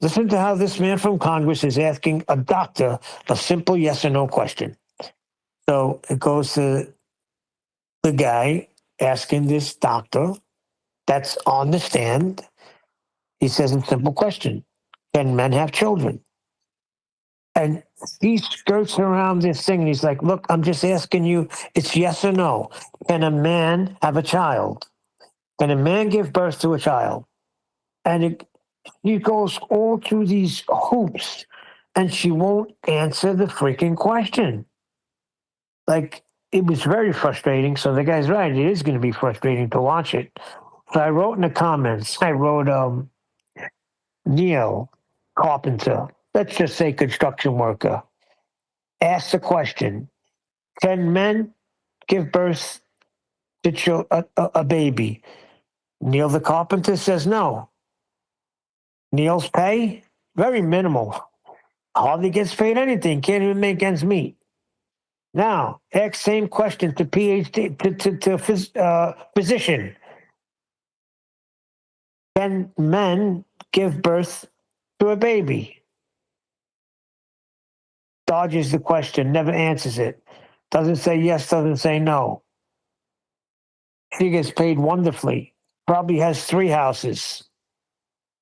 Listen to how this man from Congress is asking a doctor a simple yes or no question. So it goes to the guy asking this doctor that's on the stand. He says a simple question: can men have children? And he skirts around this thing, and he's like, look, I'm just asking you, it's yes or no. Can a man have a child? Can a man give birth to a child? And he goes all through these hoops, and she won't answer the freaking question. Like, it was very frustrating. So the guy's right. It is going to be frustrating to watch it. So I wrote in the comments, Neil Carpenter, let's just say construction worker, asked the question, can men give birth to a baby? Neil the carpenter says no. Neil's pay? Very minimal. Hardly gets paid anything. Can't even make ends meet. Now, ask same question to PhD, to physician. Can men give birth to a baby? Dodges the question, never answers it. Doesn't say yes, doesn't say no. She gets paid wonderfully. Probably has 3 houses.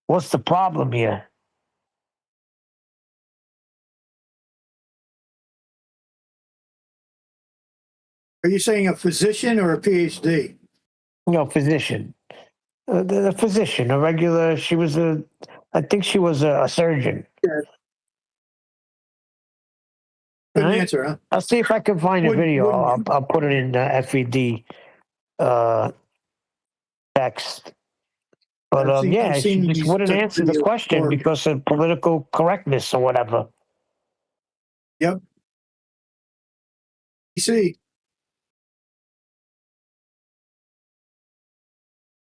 What's the problem here? Are you saying a physician or a PhD? No, physician. The physician, a regular, I think she was a surgeon. Yeah. Good answer, huh? I'll see if I can find a video. I'll put it in FED. text. But I've yeah, I've she seen just these wouldn't type answer the videos question before. because of political correctness or whatever. Yep. PC.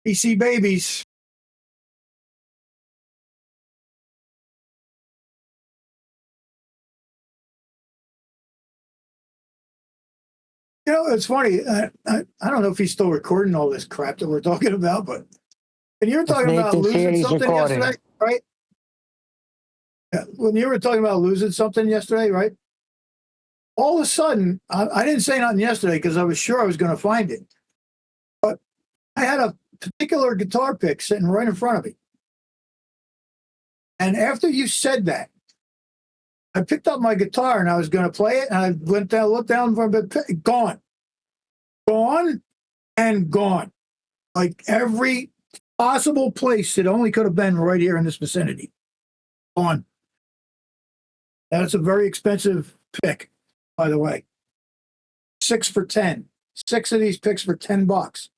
PC babies. You know, it's funny. I don't know if he's still recording all this crap that we're talking about, but and you were talking about Nathan's here, losing he's something recording. yesterday, right? Yeah. When you were talking about losing something yesterday, right? All of a sudden, I didn't say nothing yesterday because I was sure I was going to find it. But I had a particular guitar pick sitting right in front of me. And after you said that, I picked up my guitar and I was going to play it. And I went down, looked down for a bit, gone. Gone and gone. Like every possible place it only could have been right here in this vicinity. Gone. That's a very expensive pick, by the way. 6 for 10. 6 of these picks for $10.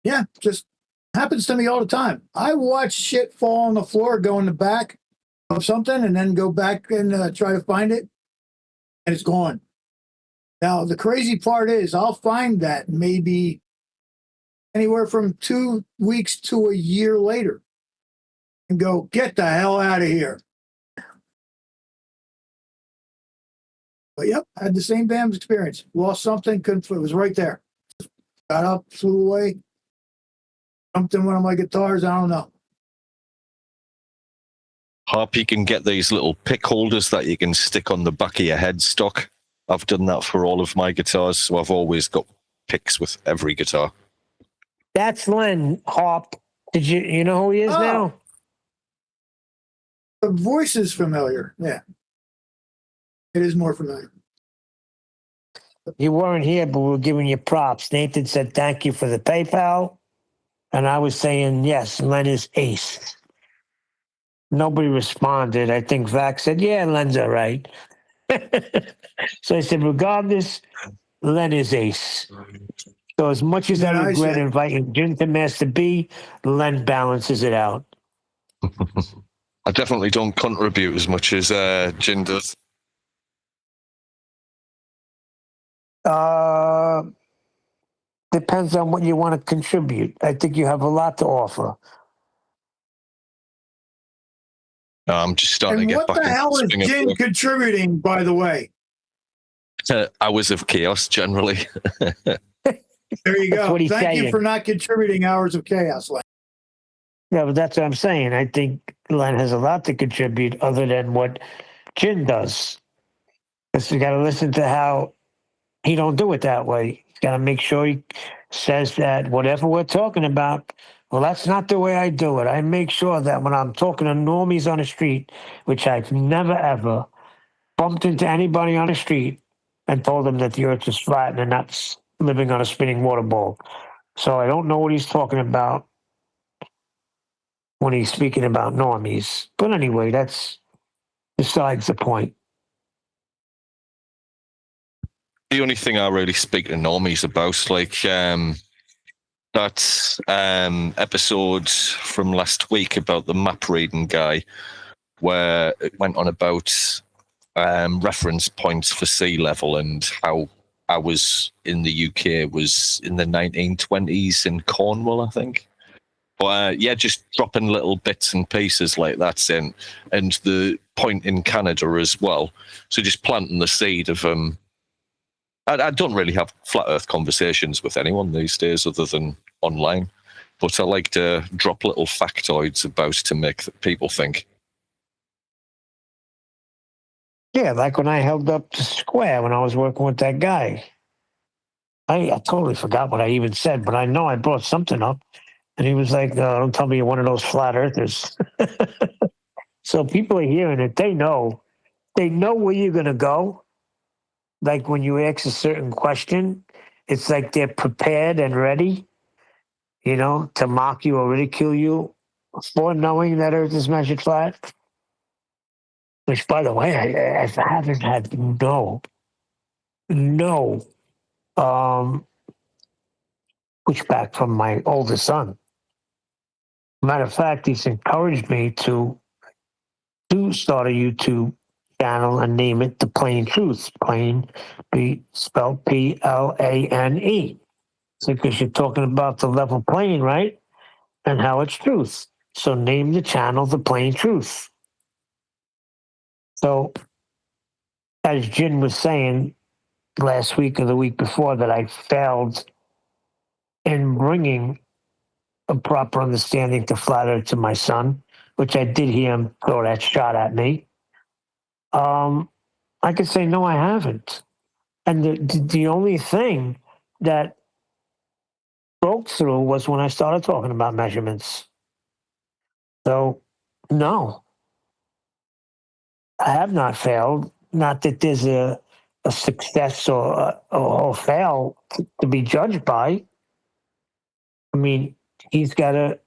Yeah, just happens to me all the time. I watch shit fall on the floor, go in the back of something, and then go back and try to find it, and it's gone. Now, the crazy part is I'll find that maybe anywhere from 2 weeks to a year later and go, get the hell out of here. But yep, I had the same damn experience. Lost something, couldn't, it was right there. Got up, flew away, jumped in one of my guitars, I don't know. Harp, you can get these little pick holders that you can stick on the back of your headstock. I've done that for all of my guitars, so I've always got picks with every guitar. That's Len Harp. Did you know who he is now? The voice is familiar. Yeah. It is more familiar. You weren't here, but we were giving you props. Nathan said thank you for the PayPal. And I was saying, yes, Len is ace. Nobody responded. I think Vac said, yeah, Len's all right. So I said, regardless, Len is ace. So as much as I regret inviting Jim to Master B, Len balances it out. I definitely don't contribute as much as Jin does. Depends on what you want to contribute. I think you have a lot to offer. I'm just starting to get back into the hell is Jin contributing, by the way? Hours of chaos, generally. There you go. Thank saying. you for not contributing hours of chaos, Len. Yeah, but that's what I'm saying. I think Len has a lot to contribute other than what Jin does. Because you got to listen to how he don't do it that way. You got to make sure he says that whatever we're talking about, well, that's not the way I do it. I make sure that when I'm talking to normies on the street, which I've never, ever bumped into anybody on the street and told them that the earth is flat and they're not living on a spinning water ball. So I don't know what he's talking about when he's speaking about normies. But anyway, that's besides the point. The only thing I really speak to normies about, like that episode from last week about the map reading guy, where it went on about reference points for sea level and how I was in the UK was in the 1920s in Cornwall, I think. But yeah, just dropping little bits and pieces like that in, and the point in Canada as well. So just planting the seed of I don't really have flat earth conversations with anyone these days other than online, but I like to drop little factoids about to make people think. Yeah, like when I held up the square when I was working with that guy. I totally forgot what I even said, but I know I brought something up. And he was like, don't tell me you're one of those flat earthers. So people are hearing it. They know where you're going to go. Like when you ask a certain question, it's like they're prepared and ready, to mock you or ridicule you for knowing that earth is measured flat. Which, by the way, I haven't had no pushback from my oldest son. Matter of fact, he's encouraged me to start a YouTube channel and name it The Plain Truth. Plain be spelled Plane. So because you're talking about the level plane, right? And how it's truth. So name the channel The Plain Truth. So as Jin was saying last week or the week before, that I failed in bringing a proper understanding to flat earth to my son, which I did hear him throw that shot at me. I could say, no, I haven't. And the only thing that broke through was when I started talking about measurements. So, no, I have not failed. Not that there's a success or a fail to be judged by. I mean, he's got to,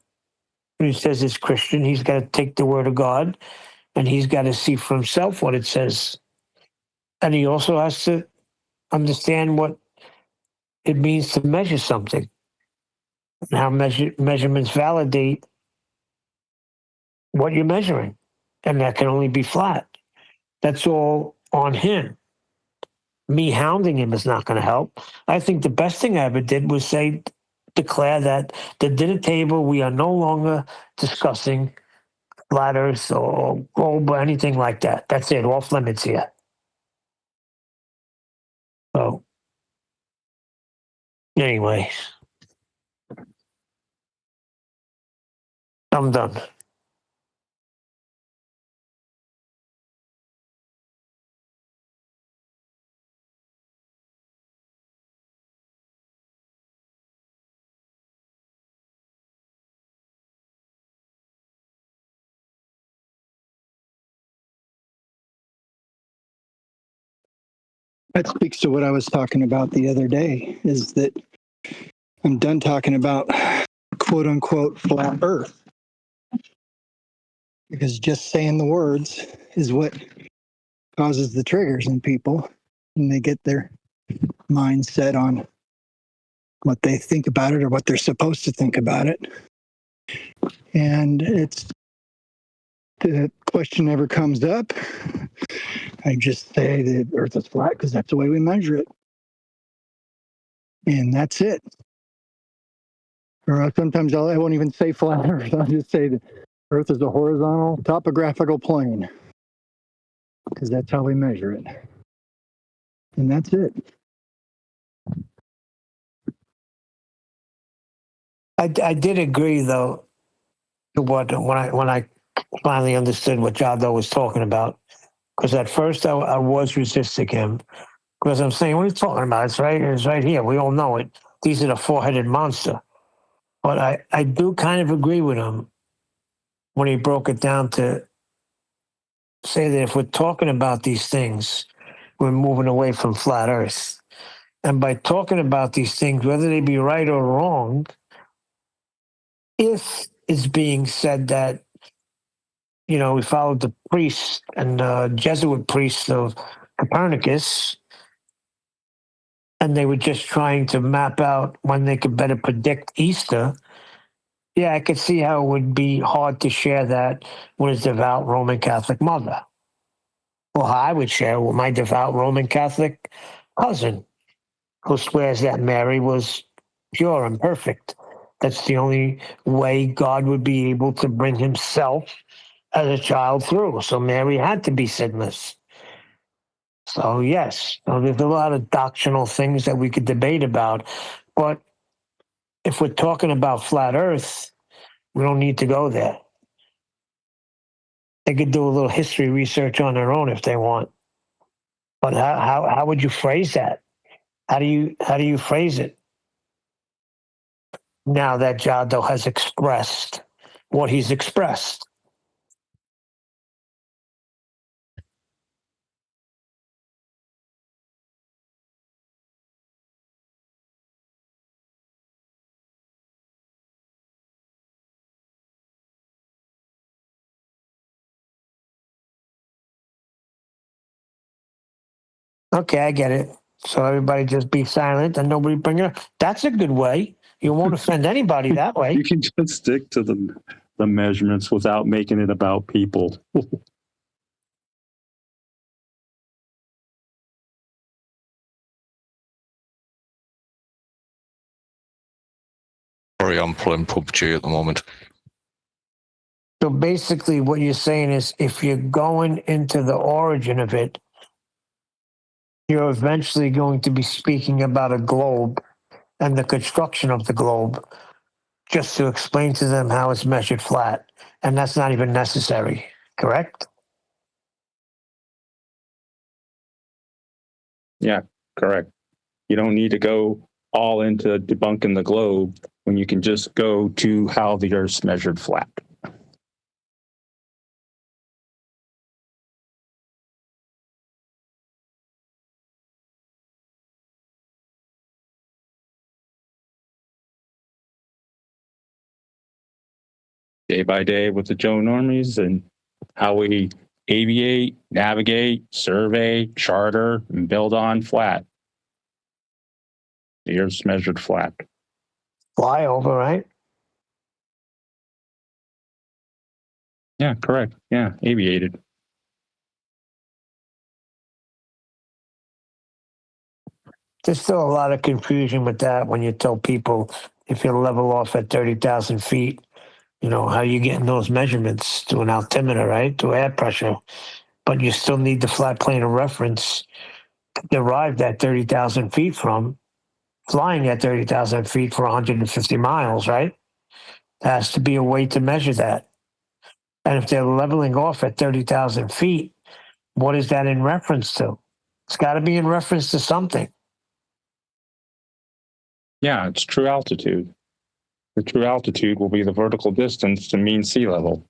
when he says he's Christian, he's got to take the word of God and he's got to see for himself what it says. And he also has to understand what it means to measure something and how measurements validate what you're measuring. And that can only be flat. That's all on him. Me hounding him is not going to help. I think the best thing I ever did was declare that the dinner table, we are no longer discussing flat earth or globe or anything like that. That's it, off limits here. So, anyway, I'm done. That speaks to what I was talking about the other day, is that I'm done talking about quote unquote flat earth, because just saying the words is what causes the triggers in people, and they get their mind set on what they think about it or what they're supposed to think about it. And it's, the question never comes up. I just say the earth is flat because that's the way we measure it. And that's it. Or sometimes I won't even say flat earth. I'll just say the earth is a horizontal topographical plane, because that's how we measure it. And that's it. I did agree, though, to when I finally understood what Jado was talking about. Because at first I was resisting him. Because I'm saying, what are you talking about? It's right here. We all know it. These are the four-headed monster. But I do kind of agree with him when he broke it down to say that if we're talking about these things, we're moving away from flat earth. And by talking about these things, whether they be right or wrong, if it's being said that, we followed the priests and Jesuit priests of Copernicus, and they were just trying to map out when they could better predict Easter, yeah, I could see how it would be hard to share that with his devout Roman Catholic mother. Well, I would share with my devout Roman Catholic cousin, who swears that Mary was pure and perfect. That's the only way God would be able to bring himself as a child through. So Mary had to be sinless. So yes, there's a lot of doctrinal things that we could debate about. But if we're talking about flat earth, we don't need to go there. They could do a little history research on their own if they want. But how would you phrase that? How do you phrase it? Now that Jado has expressed what he's expressed. Okay, I get it. So everybody just be silent and nobody bring it up. That's a good way. You won't offend anybody that way. You can just stick to the measurements without making it about people. Sorry, I'm playing PUBG at the moment. So basically what you're saying is if you're going into the origin of it, you're eventually going to be speaking about a globe and the construction of the globe just to explain to them how it's measured flat. And that's not even necessary, correct? Yeah, correct. You don't need to go all into debunking the globe when you can just go to how the Earth's measured flat. Day by day with the Joe Normies and how we aviate, navigate, survey, charter, and build on flat. The Earth's measured flat. Fly over, right? Yeah, correct. Yeah, aviated. There's still a lot of confusion with that when you tell people if you level off at 30,000 feet, you know, how you getting those measurements to an altimeter, right? To air pressure. But you still need the flat plane of reference derived at 30,000 feet from flying at 30,000 feet for 150 miles, right? There has to be a way to measure that. And if they're leveling off at 30,000 feet, what is that in reference to? It's got to be in reference to something. Yeah, it's true altitude. The true altitude will be the vertical distance to mean sea level.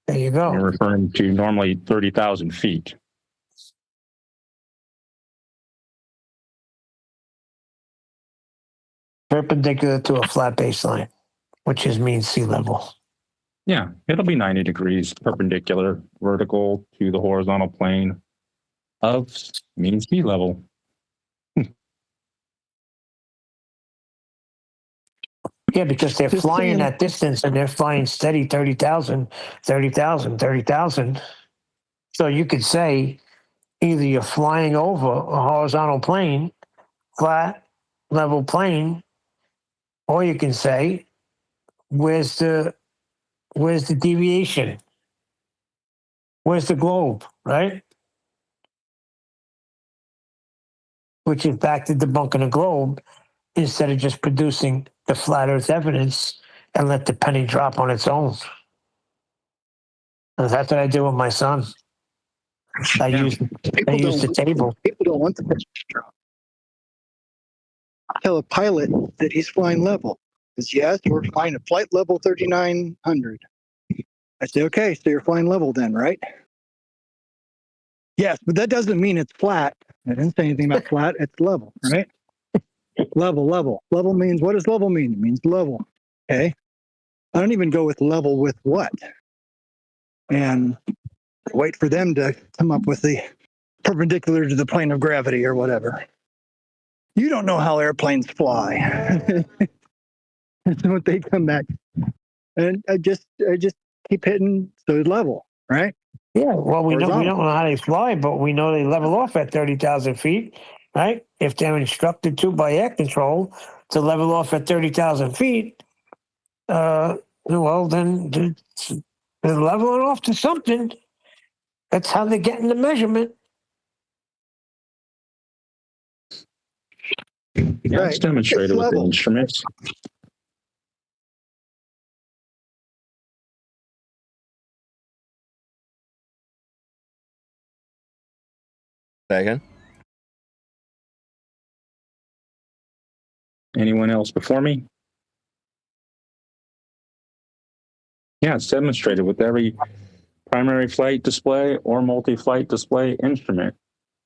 There you go. You're referring to normally 30,000 feet. Perpendicular to a flat baseline, which is mean sea level. Yeah, it'll be 90 degrees perpendicular, vertical to the horizontal plane of mean sea level. Yeah, because they're flying that distance and they're flying steady 30,000, 30,000, 30,000. So you could say either you're flying over a horizontal plane, flat, level plane, or you can say, where's the deviation? Where's the globe, right? Which is back to debunking a globe instead of just producing the flat earth evidence and let the penny drop on its own. And that's what I do with my son. I use the table. People don't want the penny to drop. Tell a pilot that he's flying level. Because yes, we're flying at flight level 3,900. I say, okay, so you're flying level then, right? Yes, but that doesn't mean it's flat. I didn't say anything about flat. It's level, right? Level. Level means, what does level mean? It means level. Okay. I don't even go with level with what? And wait for them to come up with the perpendicular to the plane of gravity or whatever. You don't know how airplanes fly. That's what they come back. And I just keep hitting the level, right? Yeah, well, we don't know how they fly, but we know they level off at 30,000 feet, right? If they're instructed to by air control to level off at 30,000 feet, well, then they're leveling off to something. That's how they're getting the measurement. Yeah, it's demonstrated with the instruments. Say again? Anyone else before me? Yeah, it's demonstrated with every primary flight display or multi-flight display instrument.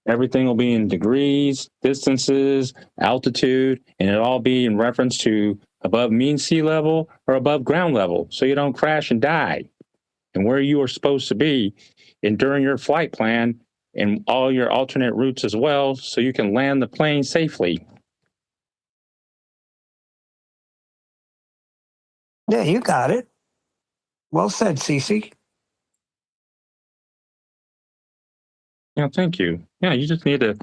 Everything will be in degrees, distances, altitude, and it'll all be in reference to above mean sea level or above ground level, so you don't crash and die. And where you are supposed to be, and during your flight plan, and all your alternate routes as well, so you can land the plane safely. Yeah, you got it. Well said, Cece. Yeah, thank you. Yeah, you just need to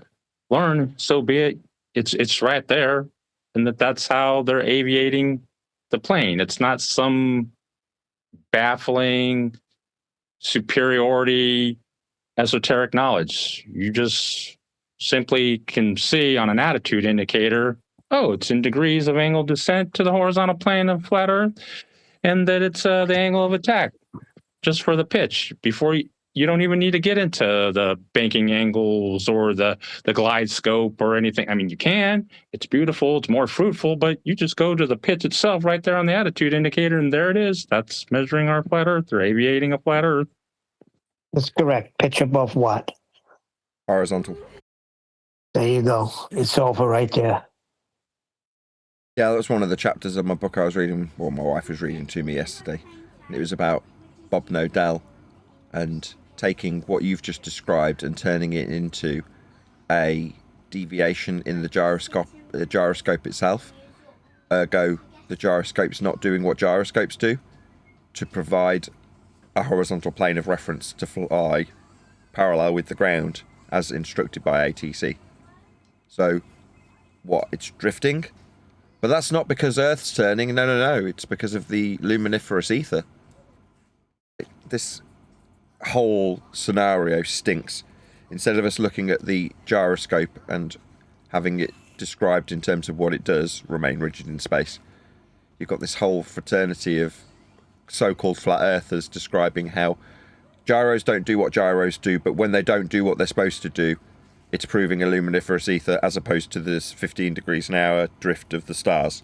learn. So be it. It's right there, and that's how they're aviating the plane. It's not some baffling superiority esoteric knowledge. You just simply can see on an attitude indicator, oh, it's in degrees of angle descent to the horizontal plane of flat Earth, and that it's the angle of attack just for the pitch. Before you don't even need to get into the banking angles or the glide scope or anything. I mean, you can. It's beautiful. It's more fruitful, but you just go to the pitch itself right there on the attitude indicator, and there it is. That's measuring our flat Earth. They're aviating a flat Earth. That's correct. Pitch above what? Horizontal. There you go. It's over right there. Yeah, that was one of the chapters of my book I was reading, or my wife was reading to me yesterday. And it was about Bob Nodell and taking what you've just described and turning it into a deviation in the gyroscope itself. Ergo, the gyroscope's not doing what gyroscopes do, to provide a horizontal plane of reference to fly parallel with the ground as instructed by ATC. So, what? It's drifting? But that's not because Earth's turning. No. It's because of the luminiferous ether. This whole scenario stinks. Instead of us looking at the gyroscope and having it described in terms of what it does, remain rigid in space, you've got this whole fraternity of so-called flat earthers describing how gyros don't do what gyros do, but when they don't do what they're supposed to do, it's proving a luminiferous ether as opposed to this 15 degrees an hour drift of the stars.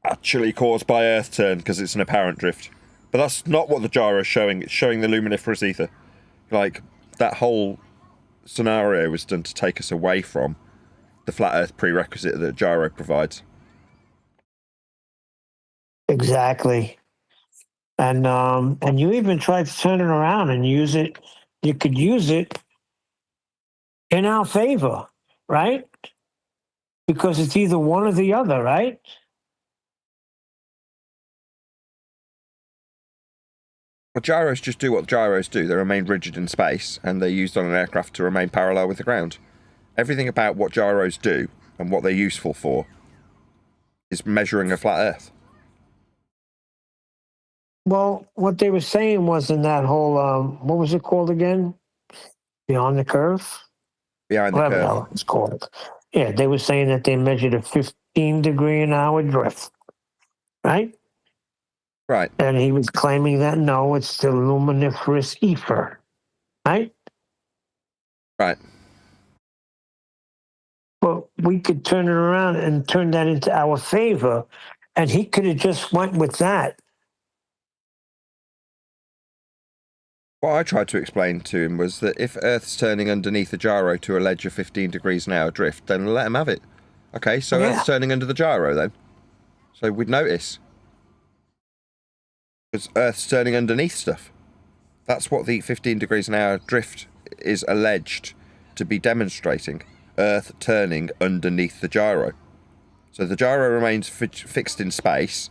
Actually caused by Earth turn because it's an apparent drift. But that's not what the gyro is showing. It's showing the luminiferous ether. Like, that whole scenario was done to take us away from the flat Earth prerequisite that gyro provides. Exactly. And you even tried to turn it around and use it. You could use it in our favor, right? Because it's either one or the other, right? Well, gyros just do what gyros do. They remain rigid in space, and they're used on an aircraft to remain parallel with the ground. Everything about what gyros do and what they're useful for is measuring a flat Earth. Well, what they were saying was in that whole, what was it called again? Beyond the Curve? Behind the Whatever curve. the hell it's called. Yeah, they were saying that they measured a 15 degree an hour drift, right? Right. And he was claiming that no, it's the luminiferous ether, right? Right. But we could turn it around and turn that into our favor, and he could have just went with that. What I tried to explain to him was that if Earth's turning underneath the gyro to allege a 15 degrees an hour drift, then let him have it. Okay, so Yeah. Earth's turning under the gyro then. So we'd notice. Because Earth's turning underneath stuff. That's what the 15 degrees an hour drift is alleged to be demonstrating. Earth turning underneath the gyro. So the gyro remains fixed in space.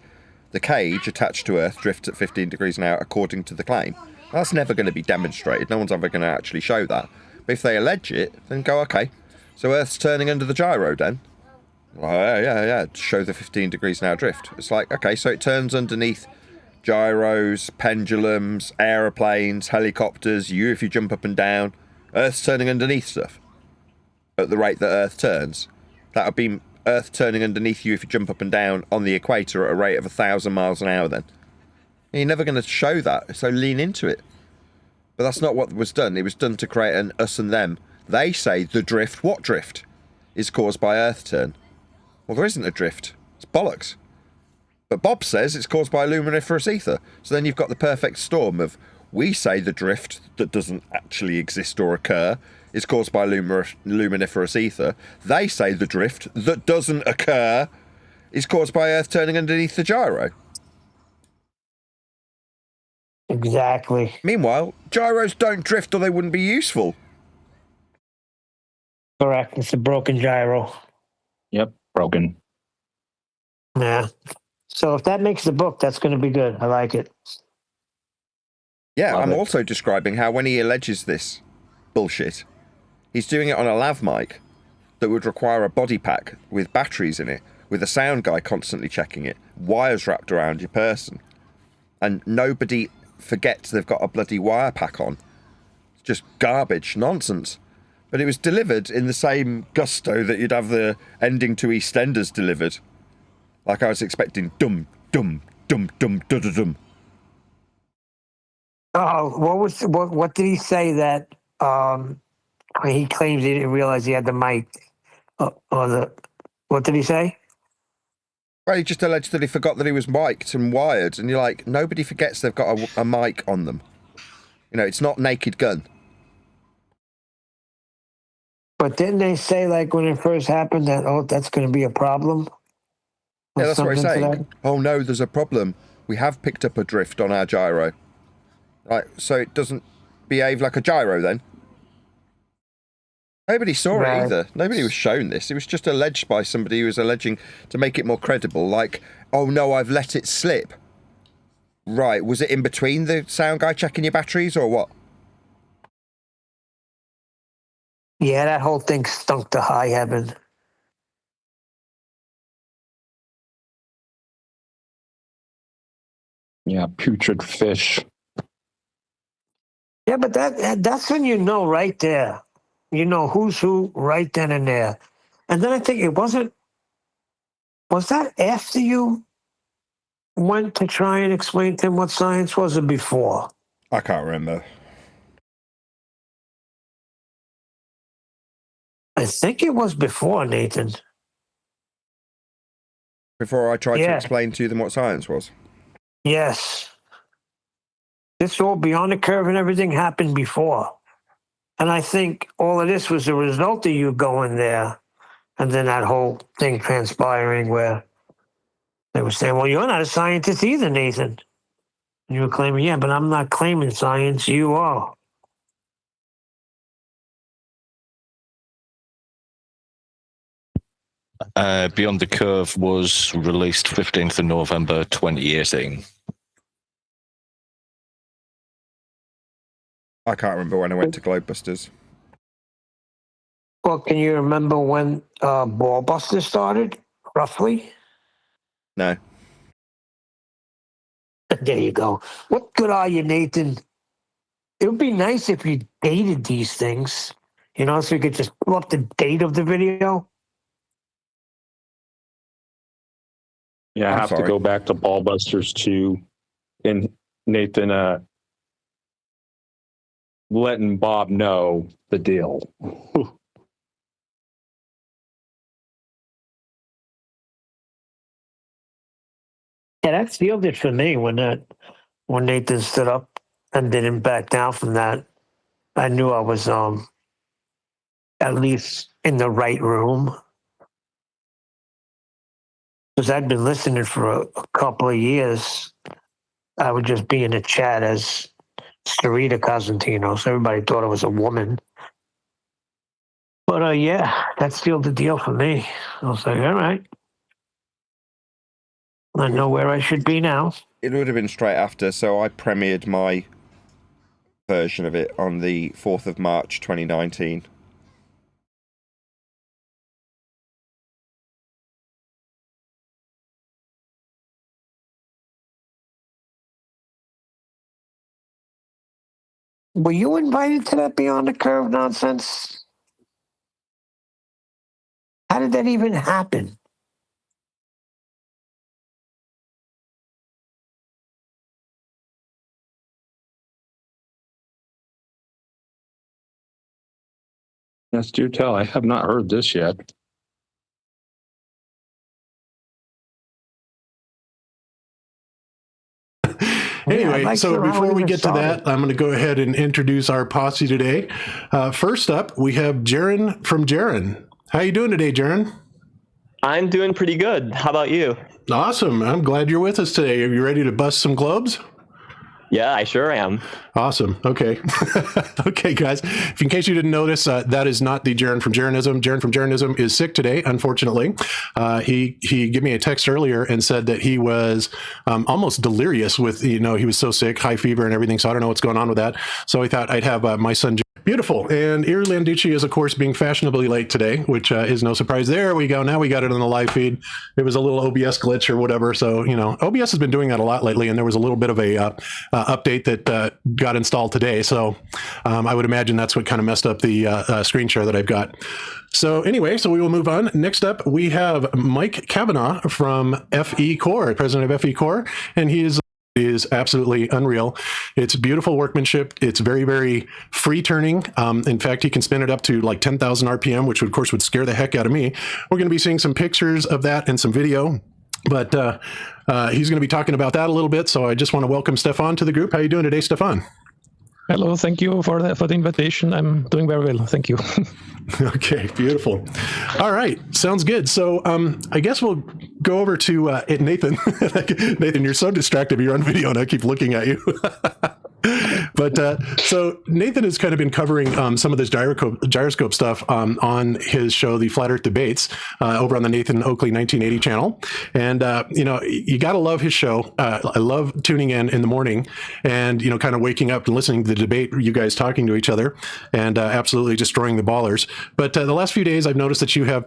The cage attached to Earth drifts at 15 degrees an hour according to the claim. That's never going to be demonstrated. No one's ever going to actually show that. But if they allege it, then go, okay. So Earth's turning under the gyro then? Well, yeah. Show the 15 degrees an hour drift. It's like, okay, so it turns underneath gyros, pendulums, aeroplanes, helicopters, you if you jump up and down. Earth's turning underneath stuff. At the rate that Earth turns. That would be Earth turning underneath you if you jump up and down on the equator at a rate of 1,000 miles an hour then. You're never going to show that, so lean into it. But that's not what was done. It was done to create an us and them. They say the drift, what drift, is caused by Earth turn. Well, there isn't a drift. It's bollocks. But Bob says it's caused by luminiferous ether. So then you've got the perfect storm of, we say the drift that doesn't actually exist or occur is caused by luminiferous ether. They say the drift that doesn't occur is caused by Earth turning underneath the gyro. Exactly. Meanwhile, gyros don't drift or they wouldn't be useful. Correct. It's a broken gyro. Yep, broken. Yeah. So if that makes the book, that's going to be good. I like it. Yeah, Love I'm it. also describing how when he alleges this bullshit, he's doing it on a lav mic that would require a body pack with batteries in it, with a sound guy constantly checking it, wires wrapped around your person, and nobody forgets they've got a bloody wire pack on. It's just garbage, nonsense. But it was delivered in the same gusto that you'd have the ending to EastEnders delivered. Like I was expecting dum, dum, dum, dum, dum, dum, dum. Oh, what did he say that he claims he didn't realize he had the mic what did he say? Well, he just alleged that he forgot that he was mic'd and wired, and you're like, nobody forgets they've got a mic on them. You know, it's not Naked Gun. But didn't they say, like, when it first happened that, that's going to be a problem? Yeah, that's what he's Something to saying. Oh no, there's a problem. We have picked up a drift on our gyro. Right, so it doesn't behave like a gyro then? Nobody saw it either. Nobody was shown this. It was just alleged by somebody who was alleging to make it more credible. Like, oh no, I've let it slip. Right, was it in between the sound guy checking your batteries or what? Yeah, that whole thing stunk to high heaven. Yeah, putrid fish. Yeah, but that's when you know right there. You know who's who right then and there. And then I think was that after you went to try and explain to him what science was, or before? I can't remember. I think it was before, Nathan. Before I tried to explain to them what science was? Yes. This all beyond the curve and everything happened before. And I think all of this was a result of you going there and then that whole thing transpiring where they were saying, well, you're not a scientist either, Nathan. And you were claiming, yeah, but I'm not claiming science. You are. Beyond the Curve was released 15th of November 2018. I can't remember when I went to Globebusters. Well, can you remember when Ballbusters started, roughly? No. There you go. What good are you, Nathan? It would be nice if you dated these things, so you could just pull up the date of the video. Yeah, I have to go back to Ballbusters 2 and Nathan letting Bob know the deal. Yeah, that sealed it for me when Nathan stood up and didn't back down from that. I knew I was at least in the right room. Because I'd been listening for a couple of years. I would just be in the chat as Sarita Cosentino, so everybody thought I was a woman. But yeah, that sealed the deal for me. I was like, all right. I know where I should be now. It would have been straight after, so I premiered my version of it on the 4th of March 2019. Were you invited to that Beyond the Curve nonsense? How did that even happen? Yes, do tell. I have not heard this yet. Anyway, so before we get to that, I'm going to go ahead and introduce our posse today. First up, we have Jaron from Jaron. How you doing today, Jaron? I'm doing pretty good. How about you? Awesome. I'm glad you're with us today. Are you ready to bust some globes? Yeah, I sure am. Awesome. Okay. Okay, guys. In case you didn't notice, that is not the Jaron from Jaronism. Jaron from Jaronism is sick today, unfortunately. He gave me a text earlier and said that he was almost delirious with, he was so sick, high fever and everything. So I don't know what's going on with that. So I thought I'd have my son. Beautiful. And Irlanducci is, of course, being fashionably late today, which is no surprise. There we go. Now we got it on the live feed. It was a little OBS glitch or whatever. So, OBS has been doing that a lot lately. And there was a little bit of a update that got installed today. So I would imagine that's what kind of messed up the screen share that I've got. So anyway, we will move on. Next up, we have Mike Kavanaugh from FE Core, president of FE Core. And he is absolutely unreal. It's beautiful workmanship. It's very, very free turning. In fact, he can spin it up to like 10,000 RPM, which of course would scare the heck out of me. We're going to be seeing some pictures of that and some video, but he's going to be talking about that a little bit. So I just want to welcome Stefan to the group. How are you doing today, Stefan? Hello, thank you for the invitation. I'm doing very well, thank you. Okay, beautiful. All right, sounds good. So I guess we'll go over to Nathan. Nathan, you're so distracted. You're on video and I keep looking at you. But so Nathan has kind of been covering some of this gyroscope stuff on his show, The Flat Earth Debates, over on the Nathan Oakley 1980 channel. And, you got to love his show. I love tuning in the morning and, kind of waking up and listening to the debate, you guys talking to each other and absolutely destroying the ballers. But the last few days, I've noticed that you have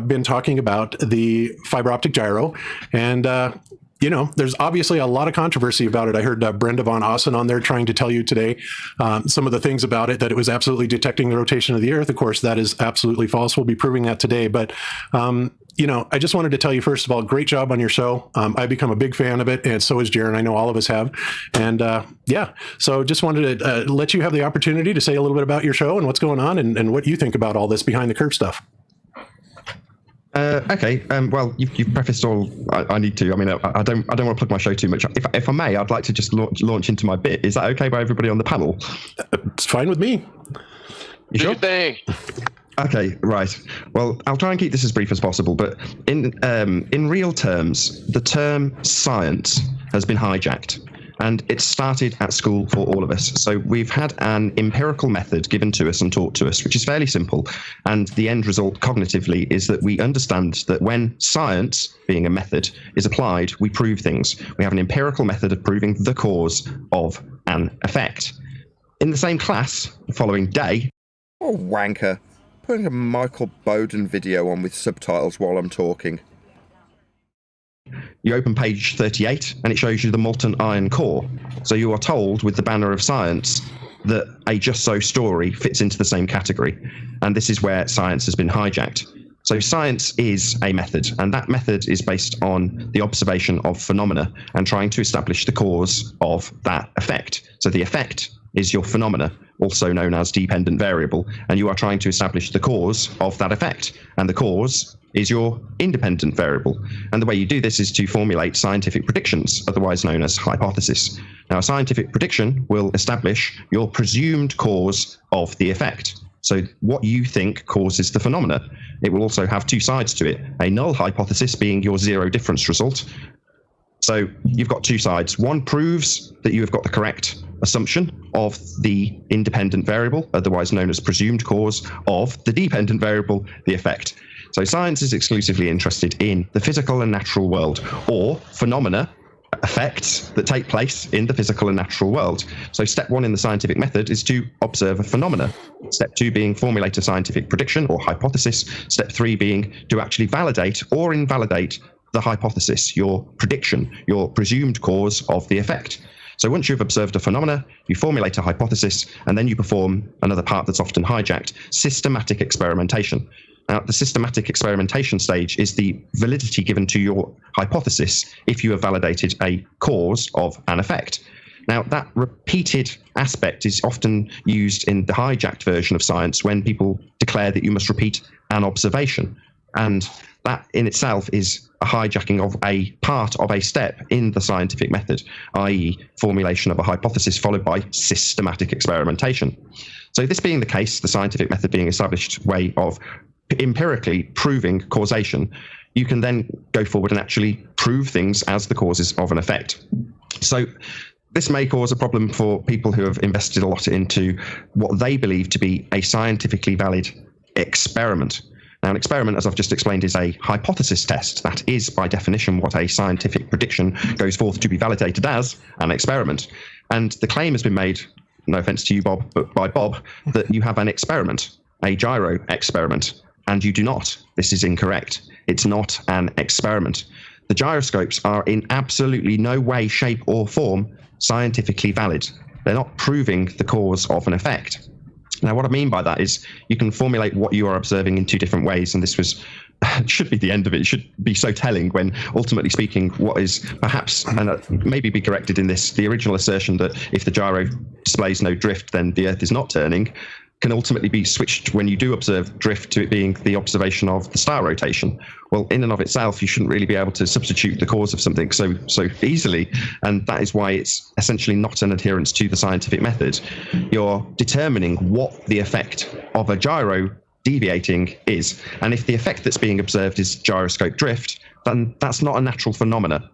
been talking about the fiber optic gyro and, there's obviously a lot of controversy about it. I heard Brenda von Ossen on there trying to tell you today some of the things about it, that it was absolutely detecting the rotation of the Earth. Of course, that is absolutely false. We'll be proving that today. But, I just wanted to tell you, first of all, great job on your show. I've become a big fan of it, and so is Jaron. I know all of us have. And, so just wanted to let you have the opportunity to say a little bit about your show and what's going on and what you think about all this behind the curve stuff. Okay. Well, you've prefaced all I need to. I mean, I don't want to plug my show too much. If I may, I'd like to just launch into my bit. Is that okay by everybody on the panel? It's fine with me. You sure? Good thing. Okay, right. Well, I'll try and keep this as brief as possible. But in real terms, the term science has been hijacked. And it started at school for all of us. So we've had an empirical method given to us and taught to us, which is fairly simple. And the end result cognitively is that we understand that when science, being a method, is applied, we prove things. We have an empirical method of proving the cause of an effect. In the same class, the following day... Oh, wanker. Putting a Michael Bowden video on with subtitles while I'm talking. You open page 38 and it shows you the molten iron core. So you are told with the banner of science that a just so story fits into the same category. And this is where science has been hijacked. So science is a method, and that method is based on the observation of phenomena and trying to establish the cause of that effect. So the effect is your phenomena, also known as dependent variable, and you are trying to establish the cause of that effect. And the cause is your independent variable. And the way you do this is to formulate scientific predictions, otherwise known as hypothesis. Now, a scientific prediction will establish your presumed cause of the effect. So what you think causes the phenomena. It will also have two sides to it, a null hypothesis being your zero difference result. So you've got two sides. One proves that you have got the correct assumption of the independent variable, otherwise known as presumed cause of the dependent variable, the effect. So science is exclusively interested in the physical and natural world, or phenomena, effects that take place in the physical and natural world. So step one in the scientific method is to observe a phenomena. Step two being formulate a scientific prediction or hypothesis. Step three being to actually validate or invalidate the hypothesis, your prediction, your presumed cause of the effect. So once you've observed a phenomena, you formulate a hypothesis, and then you perform another part that's often hijacked, systematic experimentation. Now, the systematic experimentation stage is the validity given to your hypothesis if you have validated a cause of an effect. Now, that repeated aspect is often used in the hijacked version of science when people declare that you must repeat an observation. And that in itself is a hijacking of a part of a step in the scientific method, i.e. formulation of a hypothesis followed by systematic experimentation. So this being the case, the scientific method being established way of empirically proving causation, you can then go forward and actually prove things as the causes of an effect. So this may cause a problem for people who have invested a lot into what they believe to be a scientifically valid experiment. Now, an experiment, as I've just explained, is a hypothesis test. That is, by definition, what a scientific prediction goes forth to be validated as an experiment. And the claim has been made, no offense to you, Bob, but by Bob, that you have an experiment, a gyro experiment, and you do not. This is incorrect. It's not an experiment. The gyroscopes are in absolutely no way, shape, or form scientifically valid. They're not proving the cause of an effect. Now, what I mean by that is you can formulate what you are observing in two different ways, and this should be the end of it. It should be so telling when, ultimately speaking, what is perhaps, and maybe be corrected in this, the original assertion that if the gyro displays no drift, then the Earth is not turning, can ultimately be switched when you do observe drift to it being the observation of the star rotation. Well, in and of itself, you shouldn't really be able to substitute the cause of something so easily, and that is why it's essentially not an adherence to the scientific method. You're determining what the effect of a gyro deviating is, and if the effect that's being observed is gyroscope drift, then that's not a natural phenomena.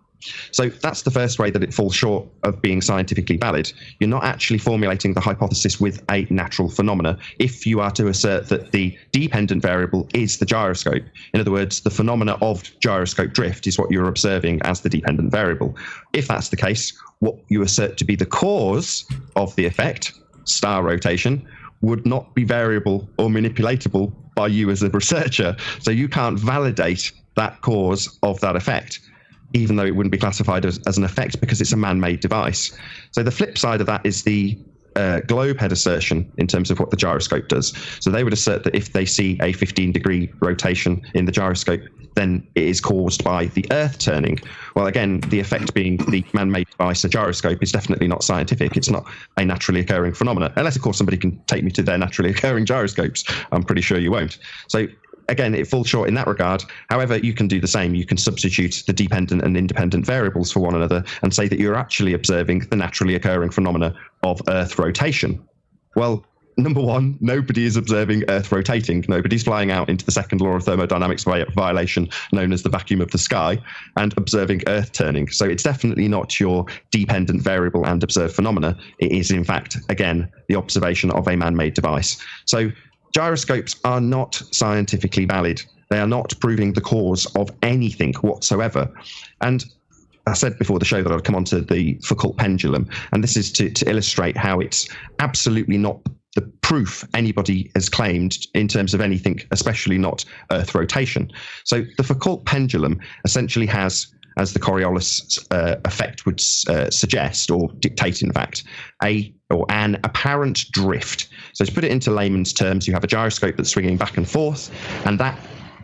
So that's the first way that it falls short of being scientifically valid. You're not actually formulating the hypothesis with a natural phenomena if you are to assert that the dependent variable is the gyroscope. In other words, the phenomena of gyroscope drift is what you're observing as the dependent variable. If that's the case, what you assert to be the cause of the effect, star rotation, would not be variable or manipulatable by you as a researcher. So you can't validate that cause of that effect, even though it wouldn't be classified as an effect because it's a man-made device. So the flip side of that is the globe head assertion in terms of what the gyroscope does. So they would assert that if they see a 15-degree rotation in the gyroscope, then it is caused by the Earth turning. Well, again, the effect being the man-made device, a gyroscope, is definitely not scientific. It's not a naturally occurring phenomena, unless, of course, somebody can take me to their naturally occurring gyroscopes. I'm pretty sure you won't. So again, it falls short in that regard. However, you can do the same. You can substitute the dependent and independent variables for one another and say that you're actually observing the naturally occurring phenomena of Earth rotation. Well, number one, nobody is observing Earth rotating. Nobody's flying out into the second law of thermodynamics violation known as the vacuum of the sky and observing Earth turning. So it's definitely not your dependent variable and observed phenomena. It is, in fact, again, the observation of a man-made device. So gyroscopes are not scientifically valid. They are not proving the cause of anything whatsoever. And I said before the show that I'd come on to the Foucault pendulum, and this is to illustrate how it's absolutely not the proof anybody has claimed in terms of anything, especially not Earth rotation. So the Foucault pendulum essentially has, as the Coriolis effect would suggest, or dictate in fact, an apparent drift. So to put it into layman's terms, you have a gyroscope that's swinging back and forth, and that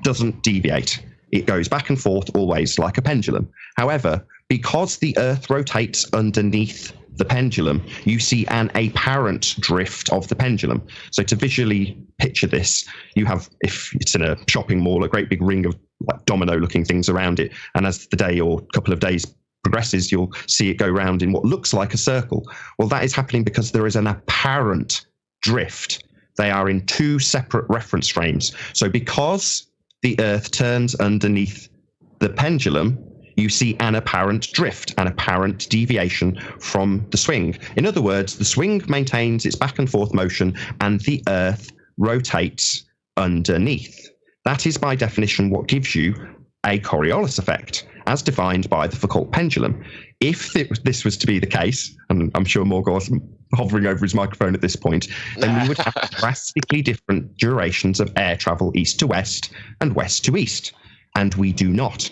doesn't deviate. It goes back and forth always like a pendulum. However, because the Earth rotates underneath the pendulum, you see an apparent drift of the pendulum. So to visually picture this, you have, if it's in a shopping mall, a great big ring of like domino-looking things around it, and as the day or couple of days progresses, you'll see it go round in what looks like a circle. Well, that is happening because there is an apparent drift. They are in two separate reference frames. So because the Earth turns underneath the pendulum, you see an apparent drift, an apparent deviation from the swing. In other words, the swing maintains its back and forth motion and the Earth rotates underneath. That is by definition what gives you a Coriolis effect, as defined by the Foucault pendulum. If this was to be the case, and I'm sure Morgoth's hovering over his microphone at this point, then we would have drastically different durations of air travel east to west and west to east, and we do not.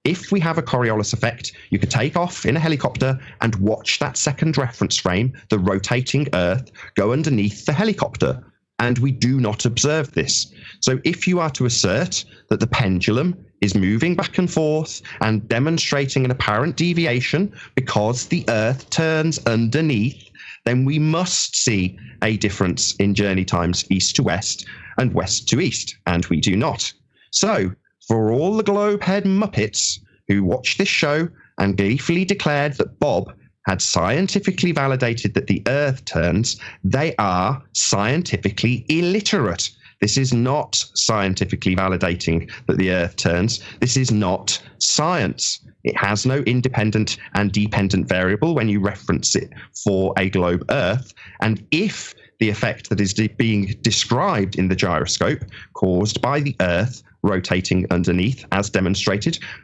If we have a Coriolis effect, you could take off in a helicopter and watch that second reference frame, the rotating Earth, go underneath the helicopter, and we do not observe this. So if you are to assert that the pendulum is moving back and forth and demonstrating an apparent deviation because the Earth turns underneath, then we must see a difference in journey times east to west and west to east, and we do not. So for all the Globehead Muppets who watched this show and gleefully declared that Bob had scientifically validated that the Earth turns, they are scientifically illiterate. This is not scientifically validating that the Earth turns. This is not science. It has no independent and dependent variable when you reference it for a globe Earth. And if the effect that is being described in the gyroscope caused by the Earth rotating underneath, as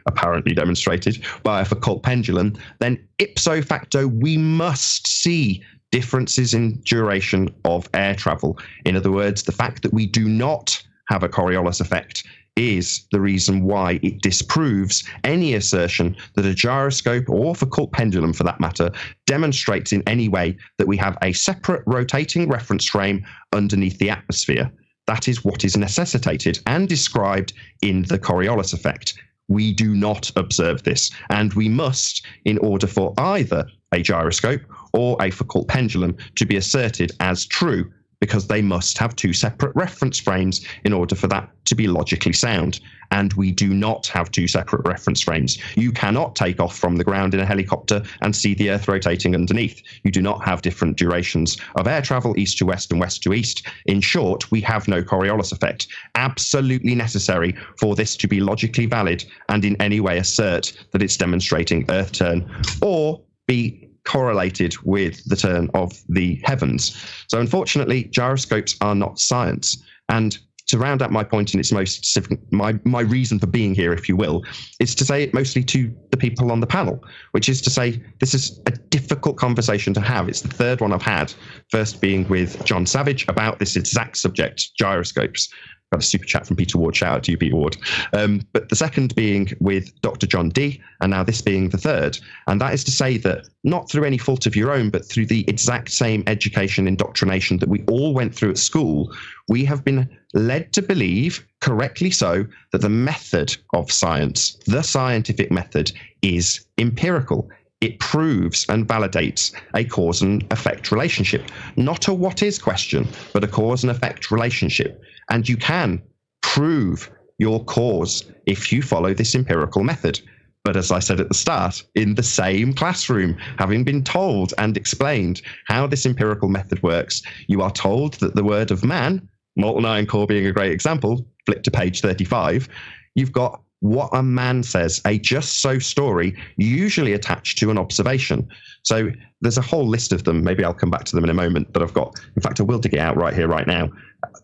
apparently demonstrated by a Foucault pendulum, then ipso facto we must see differences in duration of air travel. In other words, the fact that we do not have a Coriolis effect is the reason why it disproves any assertion that a gyroscope, or Foucault pendulum for that matter, demonstrates in any way that we have a separate rotating reference frame underneath the atmosphere. That is what is necessitated and described in the Coriolis effect. We do not observe this, and we must, in order for either a gyroscope or a Foucault pendulum to be asserted as true, because they must have two separate reference frames in order for that to be logically sound. And we do not have two separate reference frames. You cannot take off from the ground in a helicopter and see the Earth rotating underneath. You do not have different durations of air travel, east to west and west to east. In short, we have no Coriolis effect. Absolutely necessary for this to be logically valid and in any way assert that it's demonstrating Earth turn, or be correlated with the turn of the heavens. So unfortunately, gyroscopes are not science. And to round out my point in its most specific, my reason for being here, if you will, is to say it mostly to the people on the panel, which is to say this is a difficult conversation to have. It's the third one I've had, first being with John Savage about this exact subject, gyroscopes. Got a super chat from Peter Ward. Shout out to you, Peter Ward. But the second being with Dr. John D, and now this being the third. And that is to say that not through any fault of your own, but through the exact same education indoctrination that we all went through at school, we have been led to believe, correctly so, that the method of science, the scientific method, is empirical. It proves and validates a cause and effect relationship. Not a what is question, but a cause and effect relationship. And you can prove your cause if you follow this empirical method. But as I said at the start, in the same classroom, having been told and explained how this empirical method works, you are told that the word of man, molten iron core being a great example, flip to page 35, you've got what a man says, a just so story, usually attached to an observation. So there's a whole list of them. Maybe I'll come back to them in a moment, but in fact, I will dig it out right here, right now.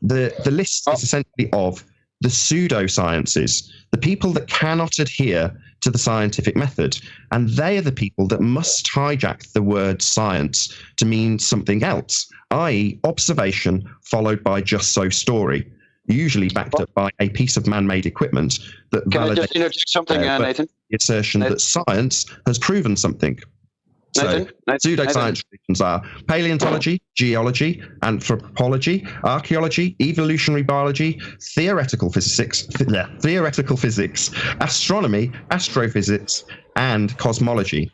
The list is essentially of the pseudosciences, the people that cannot adhere to the scientific method. And they are the people that must hijack the word science to mean something else, i.e. observation followed by just so story, usually backed up by a piece of man-made equipment that Can validates I just interject something, Nathan? the assertion that science has proven something. So pseudoscience traditions are paleontology, geology, anthropology, archaeology, evolutionary biology, theoretical physics, astronomy, astrophysics, and cosmology.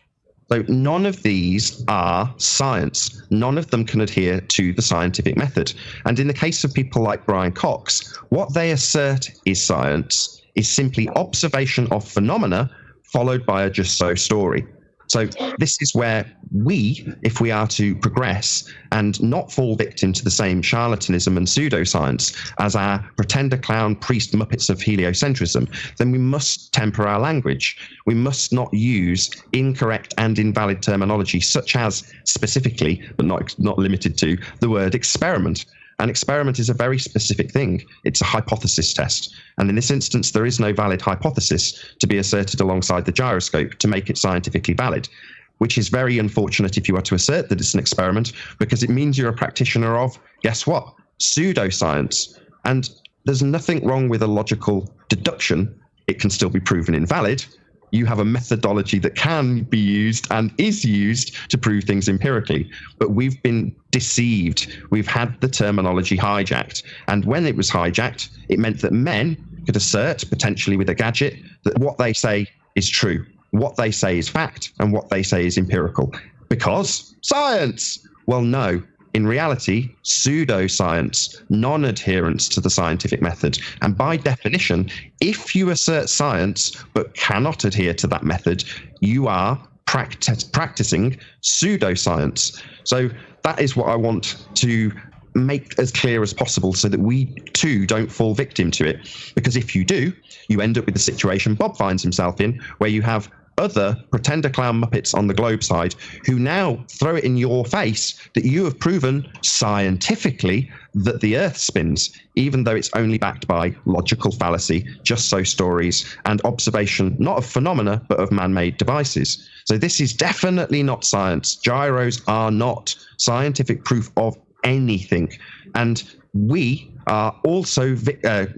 So none of these are science. None of them can adhere to the scientific method. And in the case of people like Brian Cox, what they assert is science is simply observation of phenomena followed by a just so story. So this is where we, if we are to progress and not fall victim to the same charlatanism and pseudoscience as our pretender clown priest muppets of heliocentrism, then we must temper our language. We must not use incorrect and invalid terminology, such as specifically, but not limited to, the word experiment. An experiment is a very specific thing. It's a hypothesis test. And in this instance, there is no valid hypothesis to be asserted alongside the gyroscope to make it scientifically valid, which is very unfortunate if you are to assert that it's an experiment, because it means you're a practitioner of, guess what, pseudoscience. And there's nothing wrong with a logical deduction. It can still be proven invalid. You have a methodology that can be used and is used to prove things empirically. But we've been deceived. We've had the terminology hijacked. And when it was hijacked, it meant that men could assert, potentially with a gadget, that what they say is true. What they say is fact, and what they say is empirical. Because science! Well, no. In reality, pseudoscience, non-adherence to the scientific method. And by definition, if you assert science but cannot adhere to that method, you are practicing pseudoscience. So that is what I want to make as clear as possible so that we too don't fall victim to it. Because if you do, you end up with the situation Bob finds himself in, where you have other pretender clown Muppets on the globe side who now throw it in your face that you have proven scientifically that the Earth spins, even though it's only backed by logical fallacy, just so stories, and observation not of phenomena but of man-made devices. So this is definitely not science. Gyros are not scientific proof of anything. And we are also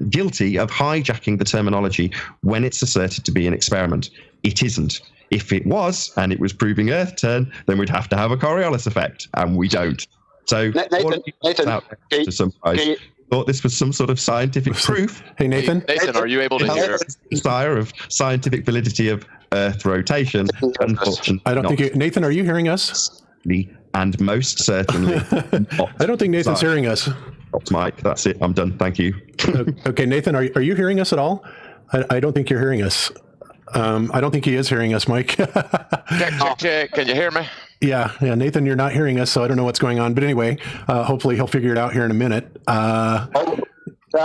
guilty of hijacking the terminology when it's asserted to be an experiment. It isn't. If it was, and it was proving Earth turn, then we'd have to have a Coriolis effect, and we don't. So Nathan, to some guys thought this was some sort of scientific proof. Hey, Nathan, are you able to hear? Desire of scientific validity of Earth rotation. Unfortunately, I don't think Nathan, are you hearing us? And most certainly, I don't think Nathan's hearing us. Mike, that's it. I'm done. Thank you. Okay, Nathan, are you hearing us at all? I don't think you're hearing us. I don't think he is hearing us, Mike. check. Can you hear me? Yeah, Nathan, you're not hearing us, so I don't know what's going on. But anyway, hopefully he'll figure it out here in a minute. I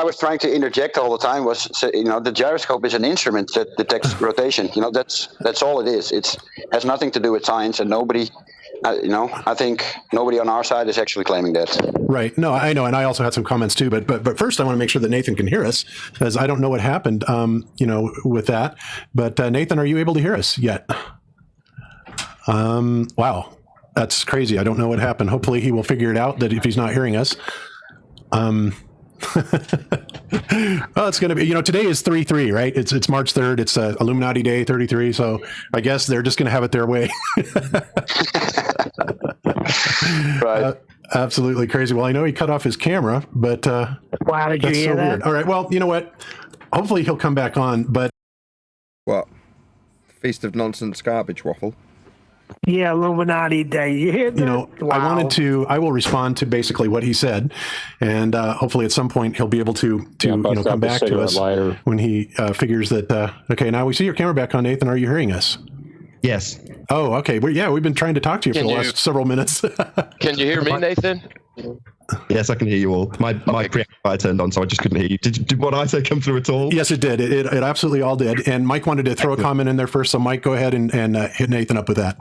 was trying to interject all the time. The gyroscope is an instrument that detects rotation. That's all it is. It has nothing to do with science, and nobody. I think nobody on our side is actually claiming that. Right. No, I know, and I also had some comments too. But first, I want to make sure that Nathan can hear us, because I don't know what happened. With that. But Nathan, are you able to hear us yet? Wow, that's crazy. I don't know what happened. Hopefully, he will figure it out. That if he's not hearing us. Well, it's going to be, today is 3/3, right? It's March 3rd. It's Illuminati Day 33. So I guess they're just going to have it their way. Right. Absolutely crazy. Well, I know he cut off his camera, but wow, did you that's hear so that? weird. All right. Well, you know what? Hopefully he'll come back on, but what? Feast of Nonsense Garbage Waffle. Yeah, Illuminati Day. You hear that? Wow. I will respond to basically what he said, and hopefully at some point he'll be able to come back to us when he figures that. Okay, now we see your camera back on, Nathan. Are you hearing us? Yes. Oh, okay. Well, we've been trying to talk to you for the last several minutes. Can you hear me, Nathan? Yes, I can hear you all. My preamplifier turned on, so I just couldn't hear you. Did what I said come through at all? Yes, it did. It absolutely all did. And Mike wanted to throw a comment in there first, so Mike, go ahead and hit Nathan up with that.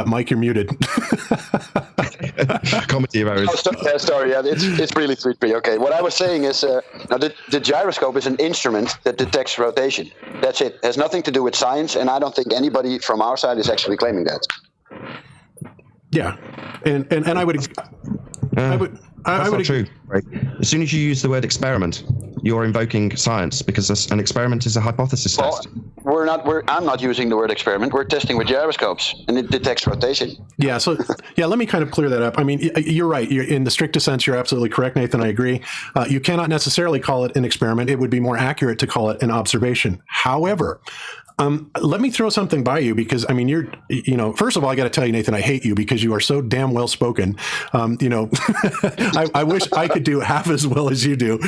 Mike, you're muted. Comedy of errors. Sorry, it's really 3/3. Okay, what I was saying is, the gyroscope is an instrument that detects rotation. That's it. It has nothing to do with science, and I don't think anybody from our side is actually claiming that. Yeah, and I would. That's not true. Right? As soon as you use the word experiment, you're invoking science, because an experiment is a hypothesis test. I'm not using the word experiment. We're testing with gyroscopes, and it detects rotation. Yeah. So let me kind of clear that up. I mean, you're right. In the strictest sense, you're absolutely correct, Nathan. I agree. You cannot necessarily call it an experiment. It would be more accurate to call it an observation. However, let me throw something by you, because I mean, first of all, I got to tell you, Nathan, I hate you because you are so damn well spoken. I wish I could do half as well as you do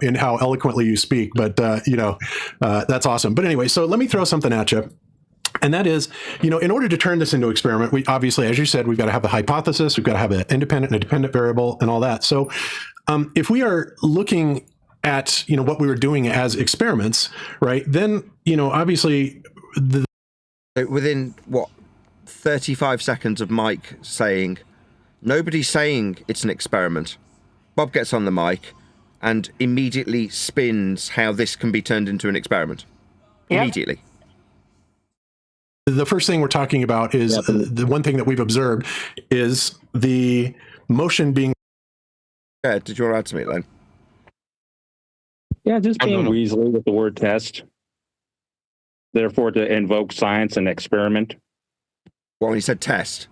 in how eloquently you speak, but that's awesome. But anyway, so let me throw something at you. And that is, in order to turn this into an experiment, we obviously, as you said, we've got to have the hypothesis, we've got to have an independent and a dependent variable and all that. So if we are looking at what we were doing as experiments, right, then obviously within 35 seconds of Mike saying nobody's saying it's an experiment, Bob gets on the mic and immediately spins how this can be turned into an experiment. Yep. Immediately. The first thing we're talking about is the one thing that we've observed is the motion being. Yeah, did you want to add to me, Len? Yeah, just being weaselly with the word test. Therefore, to invoke science and experiment. Well, when he said test.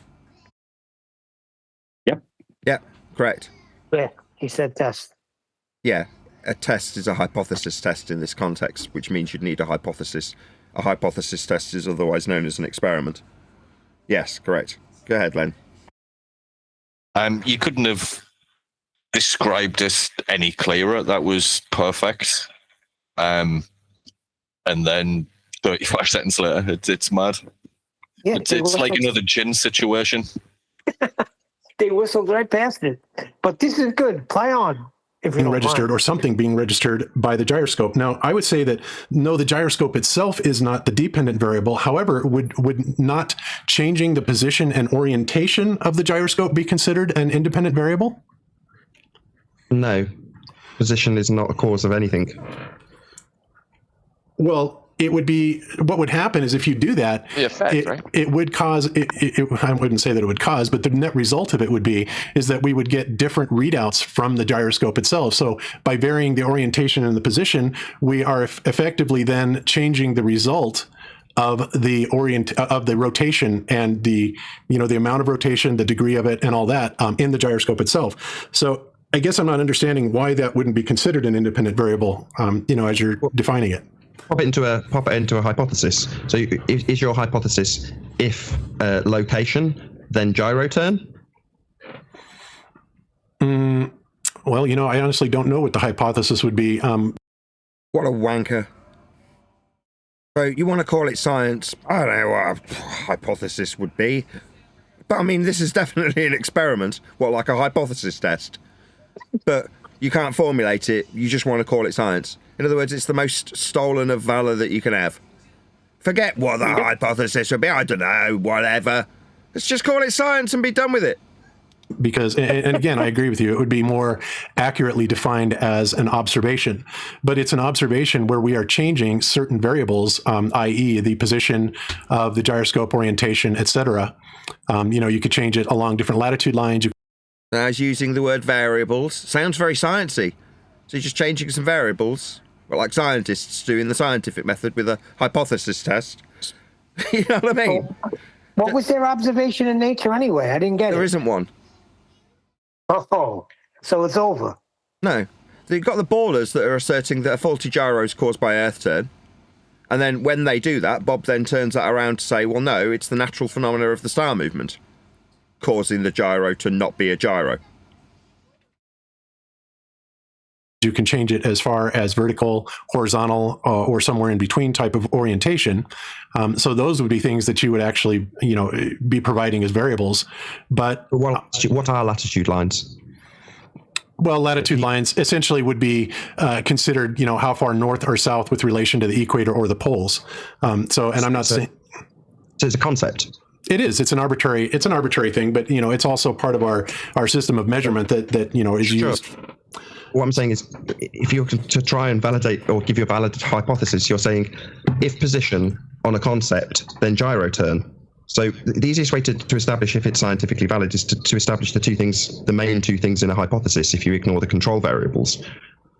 Yep. Yeah, correct. Yeah, he said test. Yeah, a test is a hypothesis test in this context, which means you'd need a hypothesis. A hypothesis test is otherwise known as an experiment. Yes, correct. Go ahead, Len. You couldn't have described it any clearer. That was perfect. And then 35 seconds later, it's mad. Yeah, it's like another gin situation. They whistled right past it. But this is good. Play on. If you being don't registered mind. or something being registered by the gyroscope. Now, I would say that no, the gyroscope itself is not the dependent variable. However, would not changing the position and orientation of the gyroscope be considered an independent variable? No, position is not a cause of anything. Well, it would be, what would happen is if you do that, right? it would cause, I wouldn't say that it would cause, but the net result of it would be, is that we would get different readouts from the gyroscope itself. So by varying the orientation and the position, we are effectively then changing the result of the rotation and the amount of rotation, the degree of it, and all that in the gyroscope itself. So I guess I'm not understanding why that wouldn't be considered an independent variable, as you're defining it. Pop it into a hypothesis. So is your hypothesis if location, then gyro turn? Well, I honestly don't know what the hypothesis would be. What a wanker. So you want to call it science? I don't know what a hypothesis would be. But I mean, this is definitely an experiment. What, like a hypothesis test? But you can't formulate it. You just want to call it science. In other words, it's the most stolen of valor that you can have. Forget what the hypothesis would be. I don't know, whatever. Let's just call it science and be done with it. Because, and again, I agree with you, it would be more accurately defined as an observation. But it's an observation where we are changing certain variables, i.e. the position of the gyroscope, orientation, etc. You could change it along different latitude lines. As using the word variables sounds very sciencey. So you're just changing some variables, but like scientists do in the scientific method with a hypothesis test. You know what I mean? What was their observation in nature anyway? I didn't get it. There isn't one. Oh, so it's over. No. So you've got the ballers that are asserting that a faulty gyro is caused by Earth turn. And then when they do that, Bob then turns that around to say, well, no, it's the natural phenomena of the star movement causing the gyro to not be a gyro. You can change it as far as vertical, horizontal, or somewhere in between type of orientation. So those would be things that you would actually, be providing as variables. But what are latitude lines? Well, latitude lines essentially would be considered, how far north or south with relation to the equator or the poles. I'm not saying. So it's a concept. It is. It's an arbitrary thing, but it's also part of our system of measurement that is used. What I'm saying is, if you're to try and validate or give you a valid hypothesis, you're saying if position on a concept, then gyro turn. So the easiest way to establish if it's scientifically valid is to establish the main two things in a hypothesis if you ignore the control variables.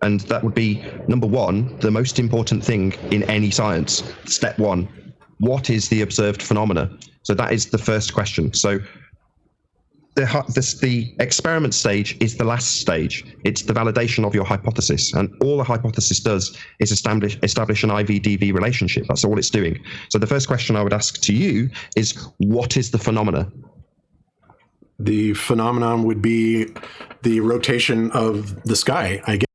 And that would be, number one, the most important thing in any science. Step one, what is the observed phenomena? So that is the first question. So the experiment stage is the last stage. It's the validation of your hypothesis. And all a hypothesis does is establish an IV-DV relationship. That's all it's doing. So the first question I would ask to you is, what is the phenomena? The phenomenon would be the rotation of the sky, I guess.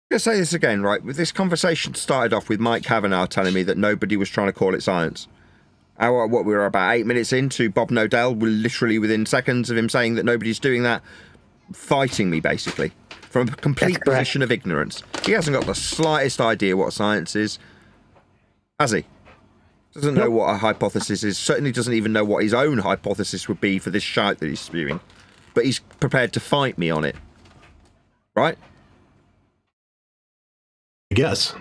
I'm going to say this again, right? This conversation started off with Mike Kavanagh telling me that nobody was trying to call it science. What we were about 8 minutes into, Bob Nodell, we're literally within seconds of him saying that nobody's doing that, fighting me, basically, from a complete position of ignorance. He hasn't got the slightest idea what science is, has he? Doesn't know what a hypothesis is, certainly doesn't even know what his own hypothesis would be for this shite that he's spewing. But he's prepared to fight me on it. Right? I guess.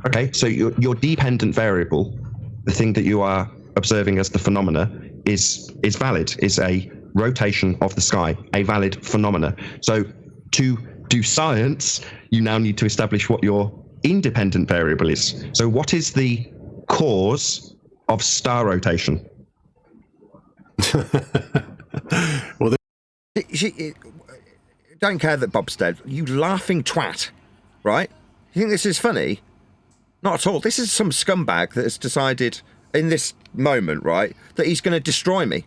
Okay, so your dependent variable, the thing that you are observing as the phenomena, is valid, is a rotation of the sky, a valid phenomena. So to do science, you now need to establish what your independent variable is. So what is the cause of star rotation? Well, don't care that Bob's dead. You laughing twat, right? You think this is funny? Not at all. This is some scumbag that has decided in this moment, right, that he's going to destroy me.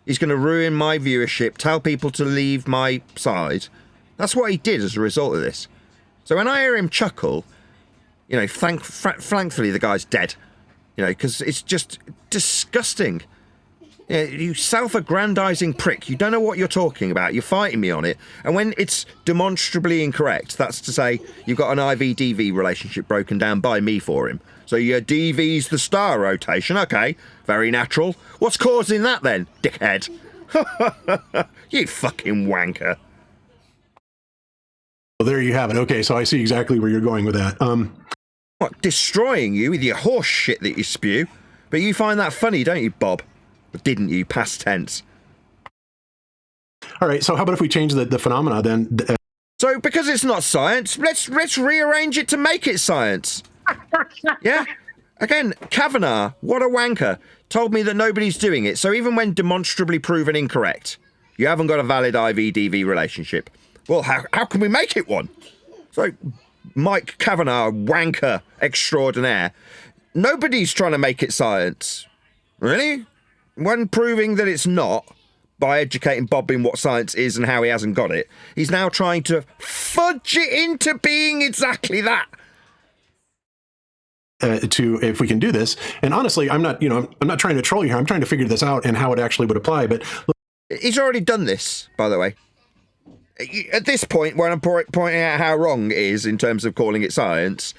He's going to ruin my viewership, tell people to leave my side. That's what he did as a result of this. So when I hear him chuckle, thankfully the guy's dead, because it's just disgusting. Yeah, you self-aggrandizing prick. You don't know what you're talking about. You're fighting me on it. And when it's demonstrably incorrect, that's to say you've got an IV-DV relationship broken down by me for him. So your DV's the star rotation. Okay, very natural. What's causing that then, dickhead? You fucking wanker. Well, there you have it. Okay, so I see exactly where you're going with that. What, destroying you with your horse shit that you spew? But you find that funny, don't you, Bob? Or didn't you, past tense? All right, so how about if we change the phenomena then? So because it's not science, let's rearrange it to make it science. Yeah? Again, Kavanaugh, what a wanker, told me that nobody's doing it. So even when demonstrably proven incorrect, you haven't got a valid IV-DV relationship. Well, how can we make it one? So Mike Kavanaugh, wanker extraordinaire, nobody's trying to make it science. Really? When proving that it's not, by educating Bob in what science is and how he hasn't got it, he's now trying to fudge it into being exactly that. If we can do this, and honestly, I'm not trying to troll you here. I'm trying to figure this out and how it actually would apply. But he's already done this, by the way. At this point, when I'm pointing out how wrong it is in terms of calling it science,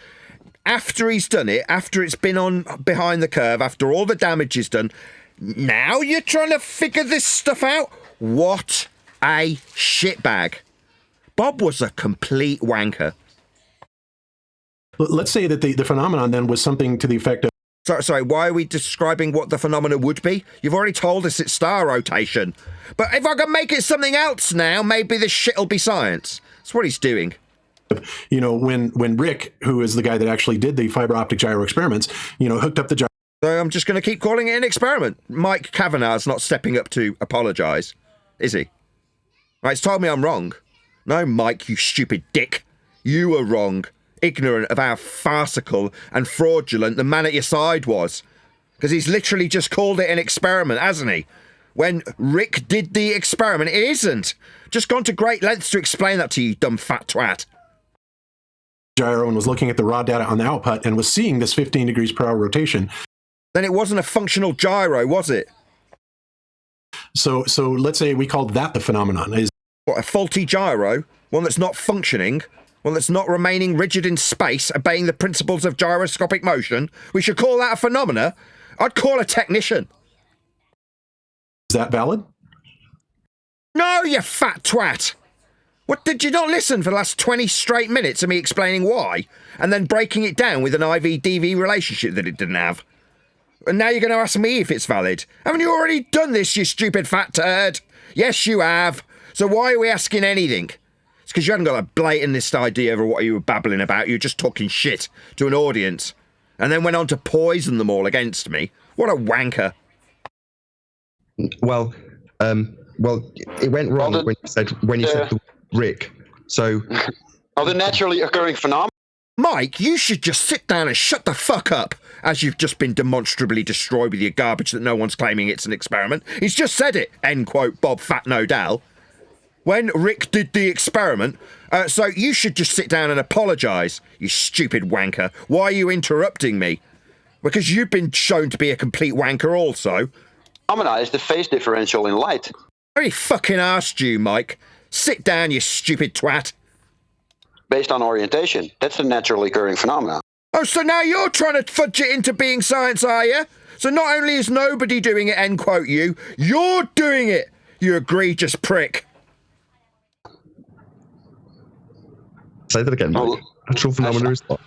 after he's done it, after it's been on behind the curve, after all the damage is done, now you're trying to figure this stuff out? What a shitbag. Bob was a complete wanker. Let's say that the phenomenon then was something to the effect of... Sorry, why are we describing what the phenomenon would be? You've already told us it's star rotation. But if I can make it something else now, maybe this shit'll be science. That's what he's doing. You know, when Rick, who is the guy that actually did the fiber optic gyro experiments, hooked up the gyro... So I'm just going to keep calling it an experiment. Mike Kavanaugh's not stepping up to apologise, is he? Right, it's told me I'm wrong. No, Mike, you stupid dick. You were wrong. Ignorant of how farcical and fraudulent the man at your side was. Because he's literally just called it an experiment, hasn't he? When Rick did the experiment, it isn't. Just gone to great lengths to explain that to you, dumb fat twat. Gyro and was looking at the raw data on the output and was seeing this 15 degrees per hour rotation. Then it wasn't a functional gyro, was it? So let's say we called that the phenomenon. Is what, a faulty gyro? One that's not functioning? One that's not remaining rigid in space, obeying the principles of gyroscopic motion? We should call that a phenomena? I'd call a technician. Is that valid? No, you fat twat! What, did you not listen for the last 20 straight minutes of me explaining why, and then breaking it down with an IV-DV relationship that it didn't have? And now you're going to ask me if it's valid. Haven't you already done this, you stupid fat turd? Yes, you have. So why are we asking anything? It's because you hadn't got a blatantest idea of what you were babbling about. You were just talking shit to an audience. And then went on to poison them all against me. What a wanker. Well, it went wrong when you said the Rick. So... the naturally occurring phenomenon. Mike, you should just sit down and shut the fuck up, as you've just been demonstrably destroyed with your garbage that no one's claiming it's an experiment. He's just said it, end quote, Bob Fat Nodal. When Rick did the experiment, so you should just sit down and apologise, you stupid wanker. Why are you interrupting me? Because you've been shown to be a complete wanker also. Phenomena is the phase differential in light. I already fucking asked you, Mike. Sit down, you stupid twat. Based on orientation. That's the naturally occurring phenomena. Oh, so now you're trying to fudge it into being science, are you? So not only is nobody doing it, end quote you're doing it, you egregious prick. Say that again. Well, natural phenomena is what?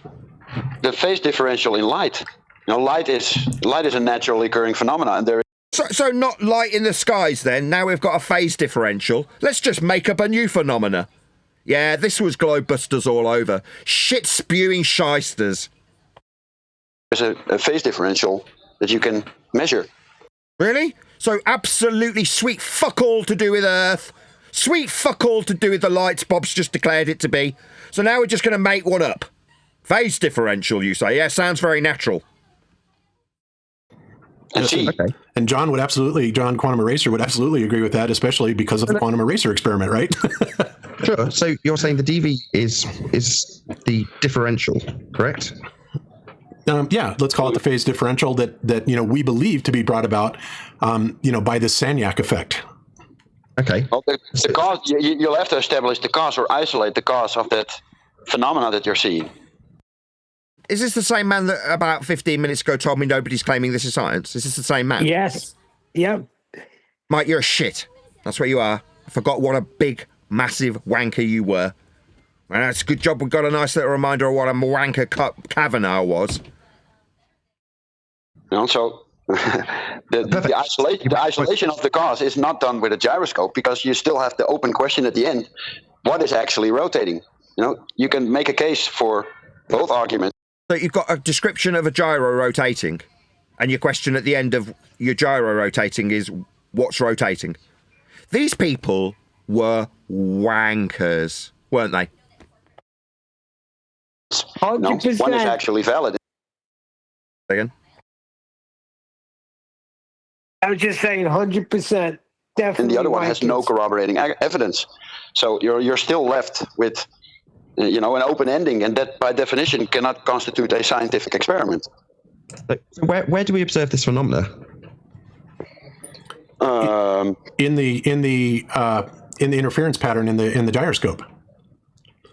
The phase differential in light. Light is a naturally occurring phenomenon, and there is... So not light in the skies then. Now we've got a phase differential. Let's just make up a new phenomena. Yeah, this was Globebusters all over. Shit spewing shysters. There's a phase differential that you can measure. Really? So absolutely sweet fuck all to do with Earth. Sweet fuck all to do with the lights Bob's just declared it to be. So now we're just going to make one up. Phase differential, you say? Yeah, sounds very natural. Okay. And John Quantum Eraser would absolutely agree with that, especially because of the Quantum Eraser experiment, right? Sure. So you're saying the DV is the differential, correct? let's call it the phase differential that we believe to be brought about, by the Sagnac effect. Okay. Well, the cause, you'll have to establish the cause or isolate the cause of that phenomena that you're seeing. Is this the same man that about 15 minutes ago told me nobody's claiming this is science? Is this the same man? Yes. Yep. Mike, you're a shit. That's what you are. I forgot what a big, massive wanker you were. And it's a good job we got a nice little reminder of what a wanker Kavanaugh was. So the isolation of the cause is not done with a gyroscope, because you still have the open question at the end. What is actually rotating? You can make a case for both arguments. So you've got a description of a gyro rotating, and your question at the end of your gyro rotating is what's rotating. These people were wankers, weren't they? 100%. One is actually valid. Again? I was just saying 100%. Definitely. And the other one has no corroborating evidence. So you're still left with, an open ending, and that by definition cannot constitute a scientific experiment. So where do we observe this phenomena? In the interference pattern in the gyroscope.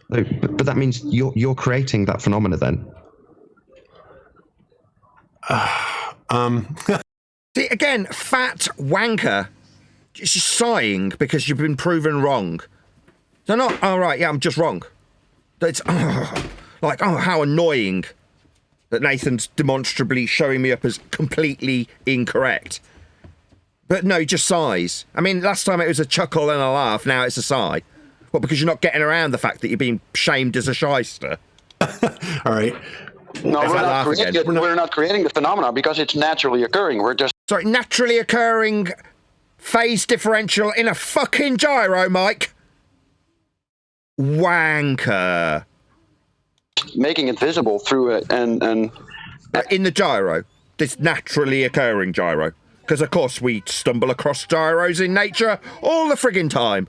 But that means you're creating that phenomena then. See, again, fat wanker. She's sighing because you've been proven wrong. They're not, I'm just wrong. It's how annoying that Nathan's demonstrably showing me up as completely incorrect. But no, just sighs. I mean, last time it was a chuckle and a laugh, now it's a sigh. Well, because you're not getting around the fact that you're being shamed as a shyster. All right. No, we're not creating the phenomena because it's naturally occurring. We're just... Sorry, naturally occurring phase differential in a fucking gyro, Mike. Wanker. Making it visible through it and in the gyro, this naturally occurring gyro. Because, of course, we stumble across gyros in nature all the friggin' time.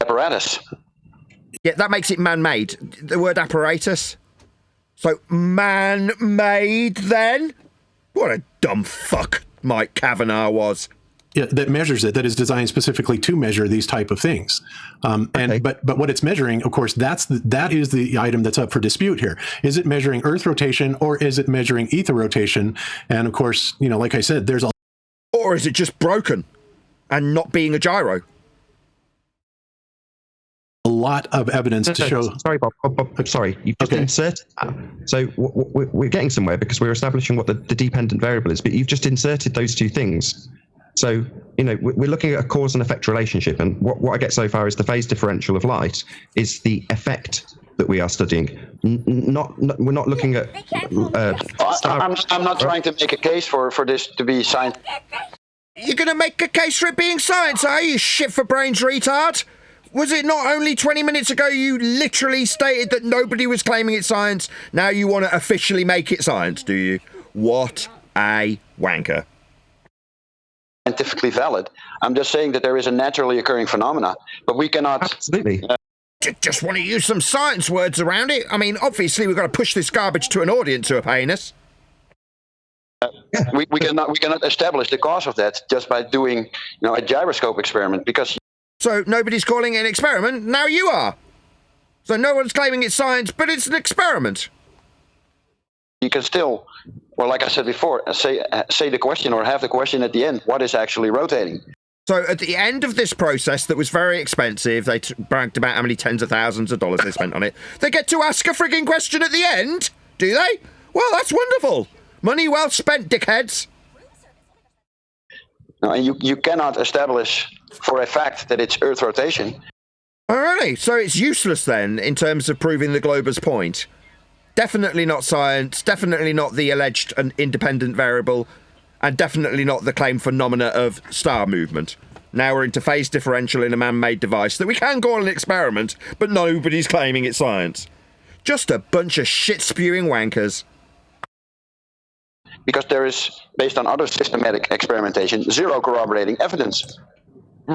Apparatus. Yeah, that makes it man-made. The word apparatus. So, man-made, then? What a dumb fuck Mike Kavanaugh was. Yeah, that measures it, that is designed specifically to measure these type of things. But what it's measuring, of course, that is the item that's up for dispute here. Is it measuring Earth rotation or is it measuring ether rotation? And of course, like I said, there's a... Or is it just broken and not being a gyro? A lot of evidence to show... Sorry, Bob. Sorry, you've just inserted that. So we're getting somewhere because we're establishing what the dependent variable is, but you've just inserted those two things. So, we're looking at a cause and effect relationship, and what I get so far is the phase differential of light is the effect that we are studying. We're not looking at... I'm not trying to make a case for this to be science. You're going to make a case for it being science, are you, shit for brains retard? Was it not only 20 minutes ago you literally stated that nobody was claiming it's science? Now you want to officially make it science, do you? What a wanker. Scientifically valid. I'm just saying that there is a naturally occurring phenomena, but we cannot... Absolutely. Just want to use some science words around it. I mean, obviously we've got to push this garbage to an audience who are paying us. We cannot establish the cause of that just by doing a gyroscope experiment, because... So nobody's calling it an experiment, now you are. So no one's claiming it's science, but it's an experiment. You can still, like I said before, say the question or have the question at the end. What is actually rotating? So at the end of this process that was very expensive, they bragged about how many tens of thousands of dollars they spent on it. They get to ask a frigging question at the end, do they? Well, that's wonderful. Money well spent, dickheads. No, and you cannot establish for a fact that it's Earth rotation. Oh, really? So it's useless then in terms of proving the Glober's point? Definitely not science, definitely not the alleged and independent variable, and definitely not the claimed phenomena of star movement. Now we're into phase differential in a man-made device that we can call an experiment, but nobody's claiming it's science. Just a bunch of shit-spewing wankers. Because there is, based on other systematic experimentation, zero corroborating evidence.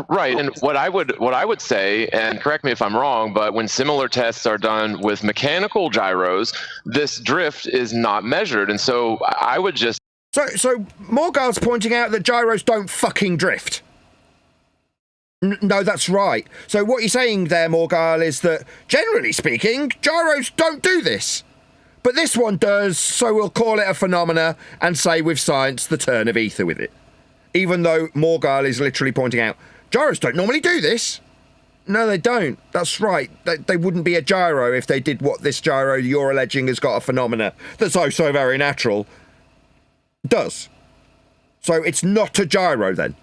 Right, and what I would say, and correct me if I'm wrong, but when similar tests are done with mechanical gyros, this drift is not measured, and so I would just. So Morgal's pointing out that gyros don't fucking drift. No, that's right. So what you're saying there, Morgal, is that generally speaking, gyros don't do this, but this one does. So we'll call it a phenomena and say with science the turn of ether with it, even though Morgal is literally pointing out. Gyros don't normally do this. No, they don't. That's right. They wouldn't be a gyro if they did what this gyro you're alleging has got a phenomena that's oh so very natural does. So it's not a gyro then.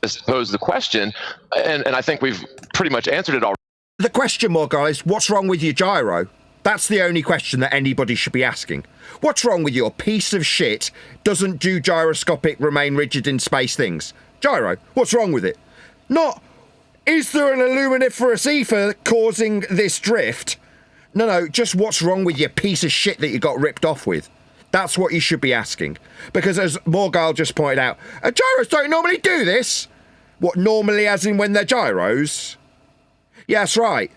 Just pose the question, and I think we've pretty much answered it already. The question, more guys, what's wrong with your gyro? That's the only question that anybody should be asking. What's wrong with your piece of shit doesn't do gyroscopic remain rigid in space things? Gyro, what's wrong with it? Not, is there an luminiferous ether causing this drift? No, just what's wrong with your piece of shit that you got ripped off with? That's what you should be asking. Because as Morgal just pointed out, gyros don't normally do this. What, normally as in when they're gyros? Yeah, that's right.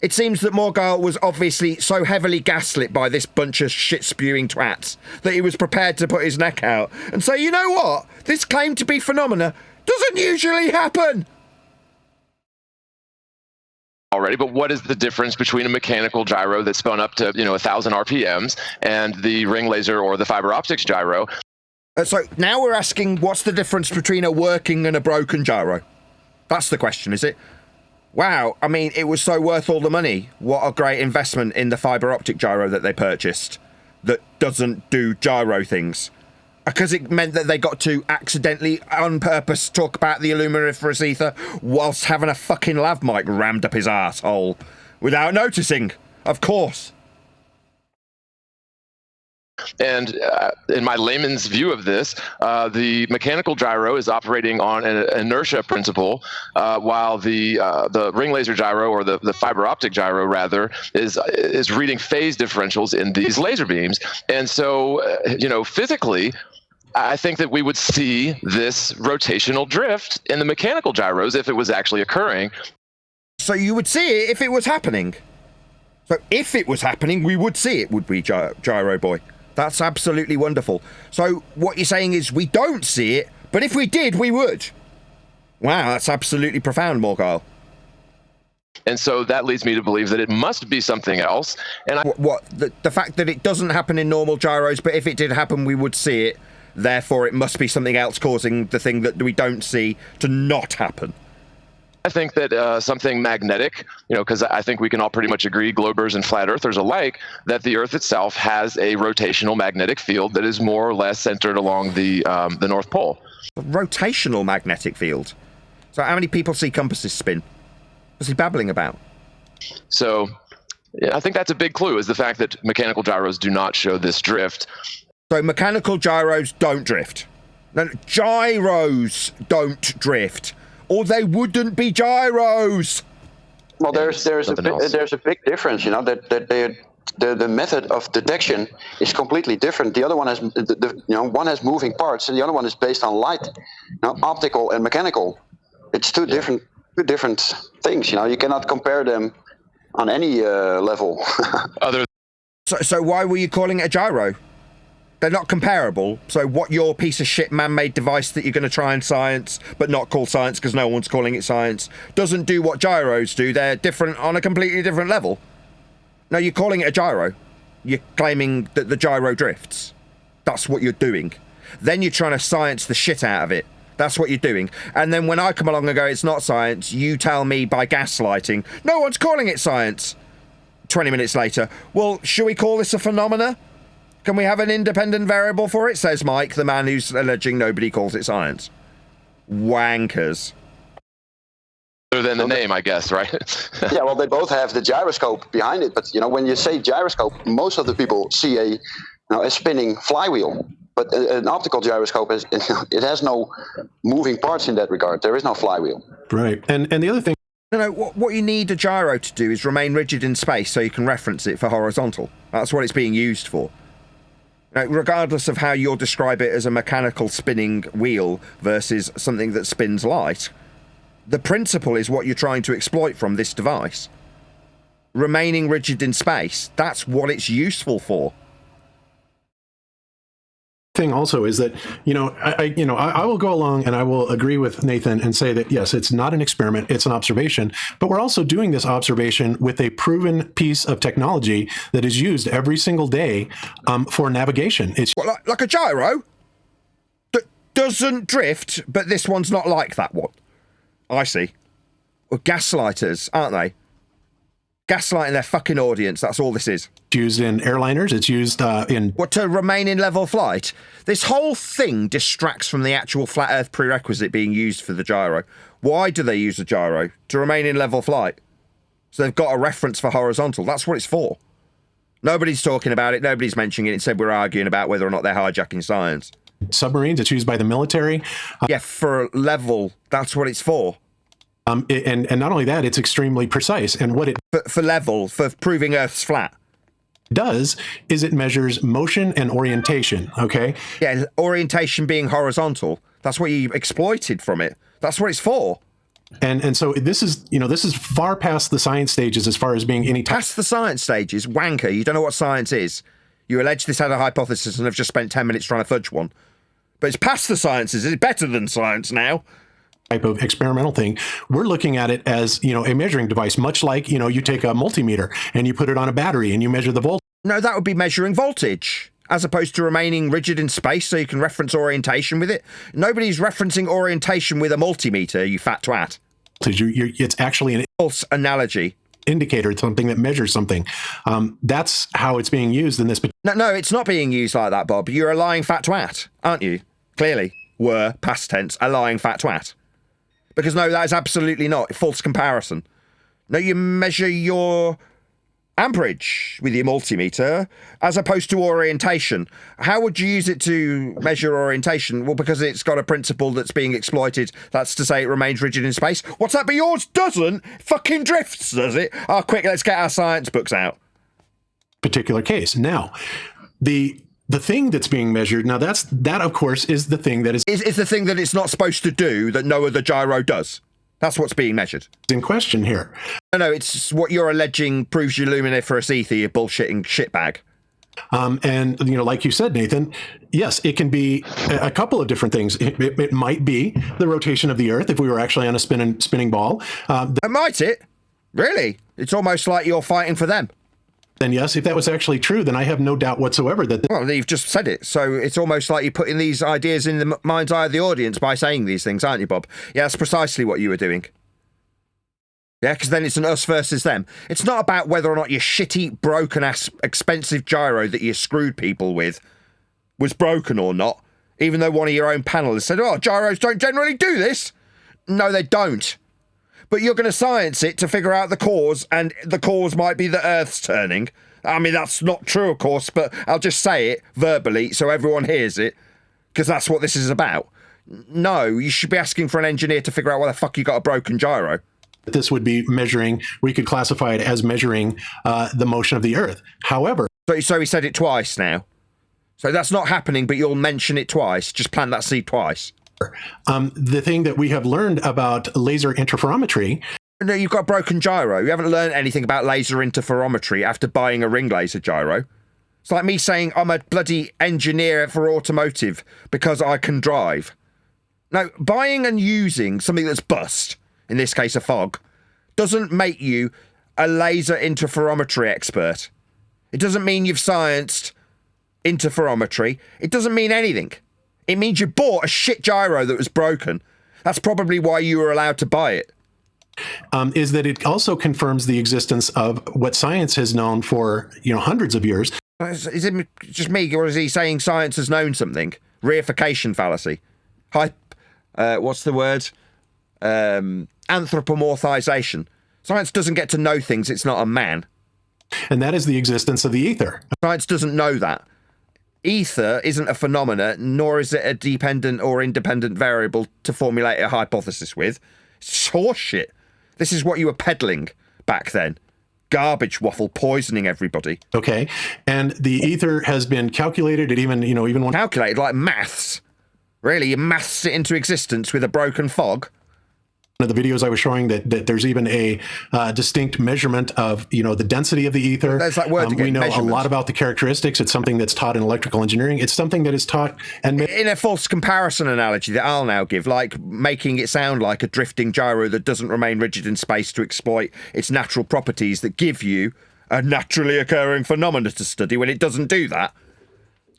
It seems that Morgal was obviously so heavily gaslit by this bunch of shit-spewing twats that he was prepared to put his neck out and say, you know what? This claim to be phenomena doesn't usually happen. Already, but what is the difference between a mechanical gyro that's spun up to 1,000 RPMs and the ring laser or the fiber optics gyro? So now we're asking, what's the difference between a working and a broken gyro? That's the question, is it? Wow, I mean, it was so worth all the money. What a great investment in the fiber optic gyro that they purchased that doesn't do gyro things. Because it meant that they got to accidentally, on purpose, talk about the luminiferous ether whilst having a fucking lav mic rammed up his arsehole without noticing, of course. And in my layman's view of this, the mechanical gyro is operating on an inertia principle, while the ring laser gyro, or the fiber optic gyro rather, is reading phase differentials in these laser beams. And so, physically, I think that we would see this rotational drift in the mechanical gyros if it was actually occurring. So you would see it if it was happening. So if it was happening, we would see it, would we, Gyro Boy? That's absolutely wonderful. So what you're saying is we don't see it, but if we did, we would. Wow, that's absolutely profound, Morgal. And so that leads me to believe that it must be something else. And the fact that it doesn't happen in normal gyros, but if it did happen, we would see it. Therefore, it must be something else causing the thing that we don't see to not happen. I think that something magnetic, because I think we can all pretty much agree, globers and flat earthers alike, that the Earth itself has a rotational magnetic field that is more or less centered along the North Pole. A rotational magnetic field? So how many people see compasses spin? What's he babbling about? So I think that's a big clue, is the fact that mechanical gyros do not show this drift. So mechanical gyros don't drift. No, gyros don't drift. Or they wouldn't be gyros. Well, there's a big difference, that the method of detection is completely different. The other one has one has moving parts, and the other one is based on light, optical and mechanical. It's two different things. You cannot compare them on any level. So why were you calling it a gyro? They're not comparable. So what your piece of shit man-made device that you're going to try and science, but not call science because no one's calling it science, doesn't do what gyros do. They're different on a completely different level. No, you're calling it a gyro. You're claiming that the gyro drifts. That's what you're doing. Then you're trying to science the shit out of it. That's what you're doing. And then when I come along and go, it's not science, you tell me by gaslighting, no one's calling it science. 20 minutes later, well, should we call this a phenomena? Can we have an independent variable for it? Says Mike, the man who's alleging nobody calls it science. Wankers. Other than the name, I guess, right? Yeah, well, they both have the gyroscope behind it. But, when you say gyroscope, most of the people see a spinning flywheel. But an optical gyroscope, it has no moving parts in that regard. There is no flywheel. Right. And the other thing... No, what you need a gyro to do is remain rigid in space so you can reference it for horizontal. That's what it's being used for. Regardless of how you'll describe it as a mechanical spinning wheel versus something that spins light, The principle is what you're trying to exploit from this device. Remaining rigid in space, that's what it's useful for. Thing also is that, I will go along and I will agree with Nathan and say that, yes, it's not an experiment, it's an observation, but we're also doing this observation with a proven piece of technology that is used every single day for navigation. It's what, like a gyro that doesn't drift, but this one's not like that one. I see. Well, gaslighters, aren't they? Gaslighting their fucking audience, that's all this is. It's used in airliners, it's used in... What, to remain in level flight? This whole thing distracts from the actual flat Earth prerequisite being used for the gyro. Why do they use the gyro? To remain in level flight. So they've got a reference for horizontal, that's what it's for. Nobody's talking about it, nobody's mentioning it, instead we're arguing about whether or not they're hijacking science. Submarines, it's used by the military. Yeah, for level, that's what it's for. And not only that, it's extremely precise. And what it for level, for proving Earth's flat, does is it measures motion and orientation. Okay. Yeah, orientation being horizontal. That's what you exploited from it. That's what it's for. And so this is far past the science stages as far as being any past the science stages. Wanker, you don't know what science is. You allege this had a hypothesis and have just spent 10 minutes trying to fudge one. But it's past the sciences. It's better than science now. Type of experimental thing. We're looking at it as, a measuring device, much like, you take a multimeter and you put it on a battery and you measure the voltage. No, that would be measuring voltage, as opposed to remaining rigid in space so you can reference orientation with it. Nobody's referencing orientation with a multimeter, you fat twat. It's actually an false analogy. Indicator, it's something that measures something. That's how it's being used in this. No, it's not being used like that, Bob. You're a lying fat twat, aren't you? Clearly, were, past tense, a lying fat twat. Because no, that is absolutely not. False comparison. No, you measure your amperage with your multimeter as opposed to orientation. How would you use it to measure orientation? Well, because it's got a principle that's being exploited. That's to say it remains rigid in space. What's that? But yours doesn't. Fucking drifts, does it? Oh, quick, let's get our science books out. Particular case. Now, the thing that's being measured, now that of course is the thing that is the thing that it's not supposed to do that no other gyro does. That's what's being measured. In question here. No, it's what you're alleging proves you luminiferous ether, you bullshitting shitbag. And like you said, Nathan, yes, it can be a couple of different things. It might be the rotation of the Earth if we were actually on a spinning ball. Might it? Really? It's almost like you're fighting for them. Then yes, if that was actually true, then I have no doubt whatsoever that... Well, you've just said it. So it's almost like you're putting these ideas in the mind's eye of the audience by saying these things, aren't you, Bob? Yeah, that's precisely what you were doing. Yeah, because then it's an us versus them. It's not about whether or not your shitty, broken-ass, expensive gyro that you screwed people with was broken or not, even though one of your own panelists said, oh, gyros don't generally do this. No, they don't. But you're going to science it to figure out the cause, and the cause might be the Earth's turning. I mean, that's not true, of course, but I'll just say it verbally so everyone hears it, because that's what this is about. No, you should be asking for an engineer to figure out why the fuck you got a broken gyro. This would be measuring, we could classify it as measuring the motion of the Earth. However... So he said it twice now. So that's not happening, but you'll mention it twice. Just plant that seed twice. The thing that we have learned about laser interferometry... No, you've got a broken gyro. You haven't learned anything about laser interferometry after buying a ring laser gyro. It's like me saying I'm a bloody engineer for automotive because I can drive. No, buying and using something that's bust, in this case a fog, doesn't make you a laser interferometry expert. It doesn't mean you've scienced interferometry. It doesn't mean anything. It means you bought a shit gyro that was broken. That's probably why you were allowed to buy it. Is that it also confirms the existence of what science has known for, hundreds of years. Is it just me, or is he saying science has known something? Reification fallacy. What's the word? Anthropomorphization. Science doesn't get to know things it's not a man. And that is the existence of the ether. Science doesn't know that. Ether isn't a phenomena, nor is it a dependent or independent variable to formulate a hypothesis with. It's horseshit. This is what you were peddling back then. Garbage waffle poisoning everybody. Okay. And the ether has been calculated at even one... Calculated like maths. Really, you maths it into existence with a broken fog? One of the videos I was showing that there's even a distinct measurement of, the density of the ether. There's that word again, we know measurement. a lot about the characteristics. It's something that's taught in electrical engineering. It's something that is taught and in a false comparison analogy that I'll now give, like making it sound like a drifting gyro that doesn't remain rigid in space to exploit its natural properties that give you a naturally occurring phenomena to study when it doesn't do that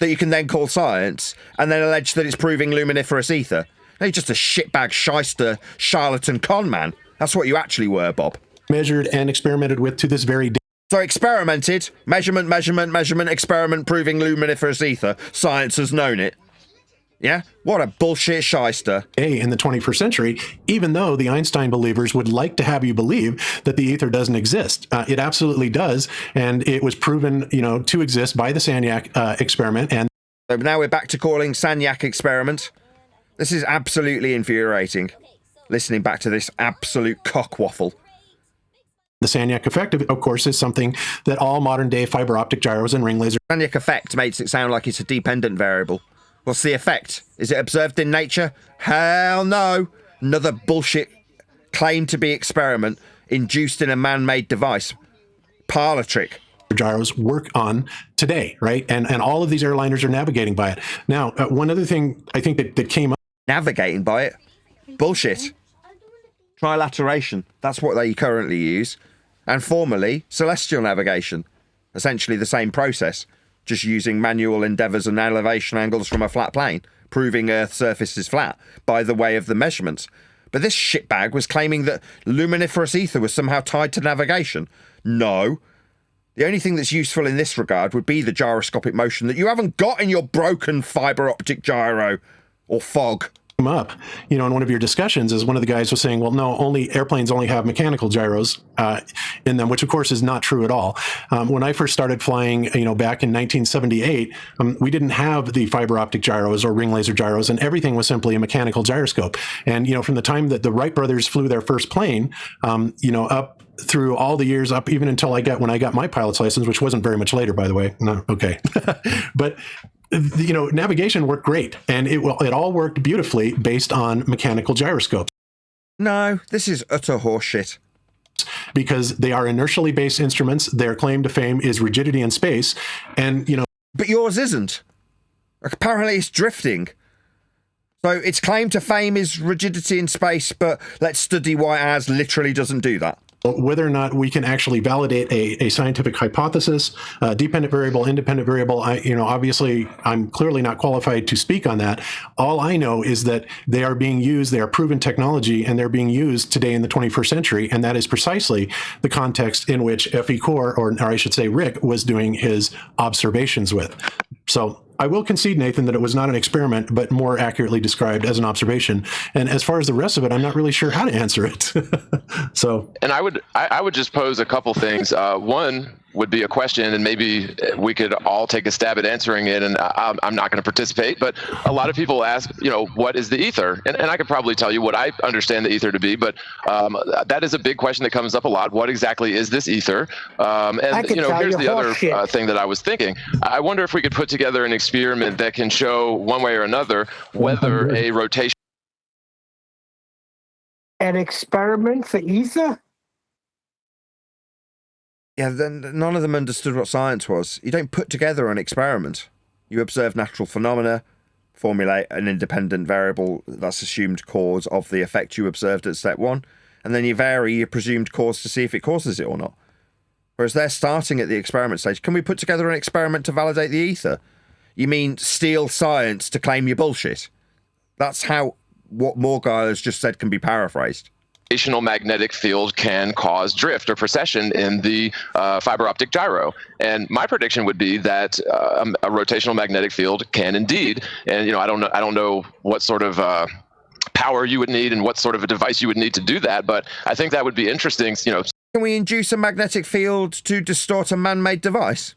you can then call science and then allege that it's proving luminiferous ether. No, you're just a shitbag shyster charlatan con man. That's what you actually were, Bob. Measured and experimented with to this very day. So experimented, measurement, experiment proving luminiferous ether. Science has known it. Yeah? What a bullshit shyster. In the 21st century, even though the Einstein believers would like to have you believe that the ether doesn't exist. It absolutely does, and it was proven, to exist by the Sagnac experiment. And so now we're back to calling Sagnac experiment. This is absolutely infuriating, listening back to this absolute cockwaffle. The Sagnac effect, of course, is something that all modern-day fiber optic gyros and ring laser... Sagnac effect makes it sound like it's a dependent variable. What's the effect? Is it observed in nature? Hell no! Another bullshit claim to be experiment induced in a man-made device. Parlor trick. Gyros work on today, right? And all of these airliners are navigating by it. Now, one other thing I think that came up... Navigating by it? Bullshit. Trilateration. That's what they currently use. And formerly, celestial navigation. Essentially the same process, just using manual endeavours and elevation angles from a flat plane, proving Earth's surface is flat by the way of the measurements. But this shitbag was claiming that luminiferous ether was somehow tied to navigation. No. The only thing that's useful in this regard would be the gyroscopic motion that you haven't got in your broken fibre optic gyro or fog. Up, in one of your discussions, as one of the guys was saying, well, no, airplanes only have mechanical gyros in them, which of course is not true at all. When I first started flying, back in 1978, we didn't have the fiber optic gyros or ring laser gyros, and everything was simply a mechanical gyroscope. And from the time that the Wright brothers flew their first plane, up through all the years up, even until when I got my pilot's license, which wasn't very much later, by the way. No, okay, but. Navigation worked great, and it all worked beautifully based on mechanical gyroscopes. No, this is utter horseshit. Because they are inertially based instruments, their claim to fame is rigidity in space, and But yours isn't. Apparently it's drifting. So its claim to fame is rigidity in space, but let's study why ours literally doesn't do that. Whether or not we can actually validate a scientific hypothesis, dependent variable, independent variable, obviously I'm clearly not qualified to speak on that. All I know is that they are being used, they are proven technology, and they're being used today in the 21st century, and that is precisely the context in which F.E. Core, or I should say Rick, was doing his observations with. So I will concede, Nathan, that it was not an experiment, but more accurately described as an observation. And as far as the rest of it, I'm not really sure how to answer it. And I would just pose a couple things. One would be a question, and maybe we could all take a stab at answering it. And I'm not going to participate, but a lot of people ask, what is the ether? And I could probably tell you what I understand the ether to be, but that is a big question that comes up a lot. What exactly is this ether? And here's the other thing that I was thinking. I wonder if we could put together an experiment that can show one way or another whether a rotation. An experiment for ether? Yeah, then none of them understood what science was. You don't put together an experiment. You observe natural phenomena, formulate an independent variable that's assumed cause of the effect you observed at step one, and then you vary your presumed cause to see if it causes it or not. Whereas they're starting at the experiment stage. Can we put together an experiment to validate the ether? You mean steal science to claim your bullshit? That's how what Morgile has just said can be paraphrased. Rotational magnetic field can cause drift or precession in the fiber optic gyro, and my prediction would be that a rotational magnetic field can indeed, and I don't know what sort of power you would need and what sort of a device you would need to do that, but I think that would be interesting. Can we induce a magnetic field to distort a man-made device?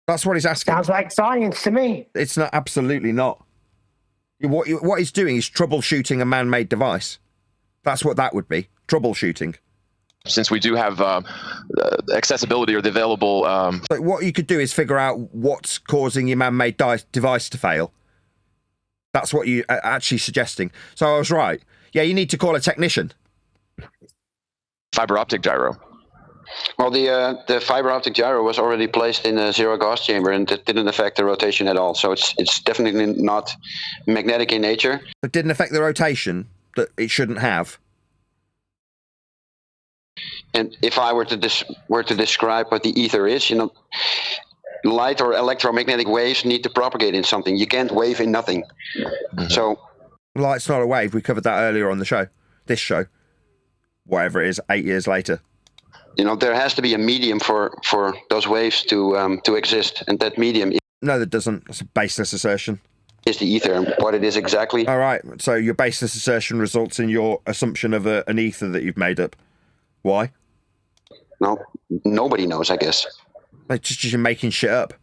That's what he's asking. Sounds like science to me. It's not. Absolutely not. What he's doing is troubleshooting a man-made device. That's what that would be, troubleshooting. Since we do have accessibility or the available... But what you could do is figure out what's causing your man-made device to fail. That's what you're actually suggesting. So I was right. Yeah, you need to call a technician. Fiber optic gyro. Well, the fiber optic gyro was already placed in a zero Gauss chamber, and it didn't affect the rotation at all. So it's definitely not magnetic in nature. It didn't affect the rotation that it shouldn't have. And if I were to describe what the ether is, light or electromagnetic waves need to propagate in something. You can't wave in nothing. Mm-hmm. So light's not a wave. We covered that earlier on the show. This show, whatever it is, 8 years later. There has to be a medium for those waves to exist, and that medium. No, that doesn't. That's a baseless assertion. Is the ether, and what it is exactly. All right. So your baseless assertion results in your assumption of an ether that you've made up. Why? No, nobody knows, I guess. It's just you're making shit up.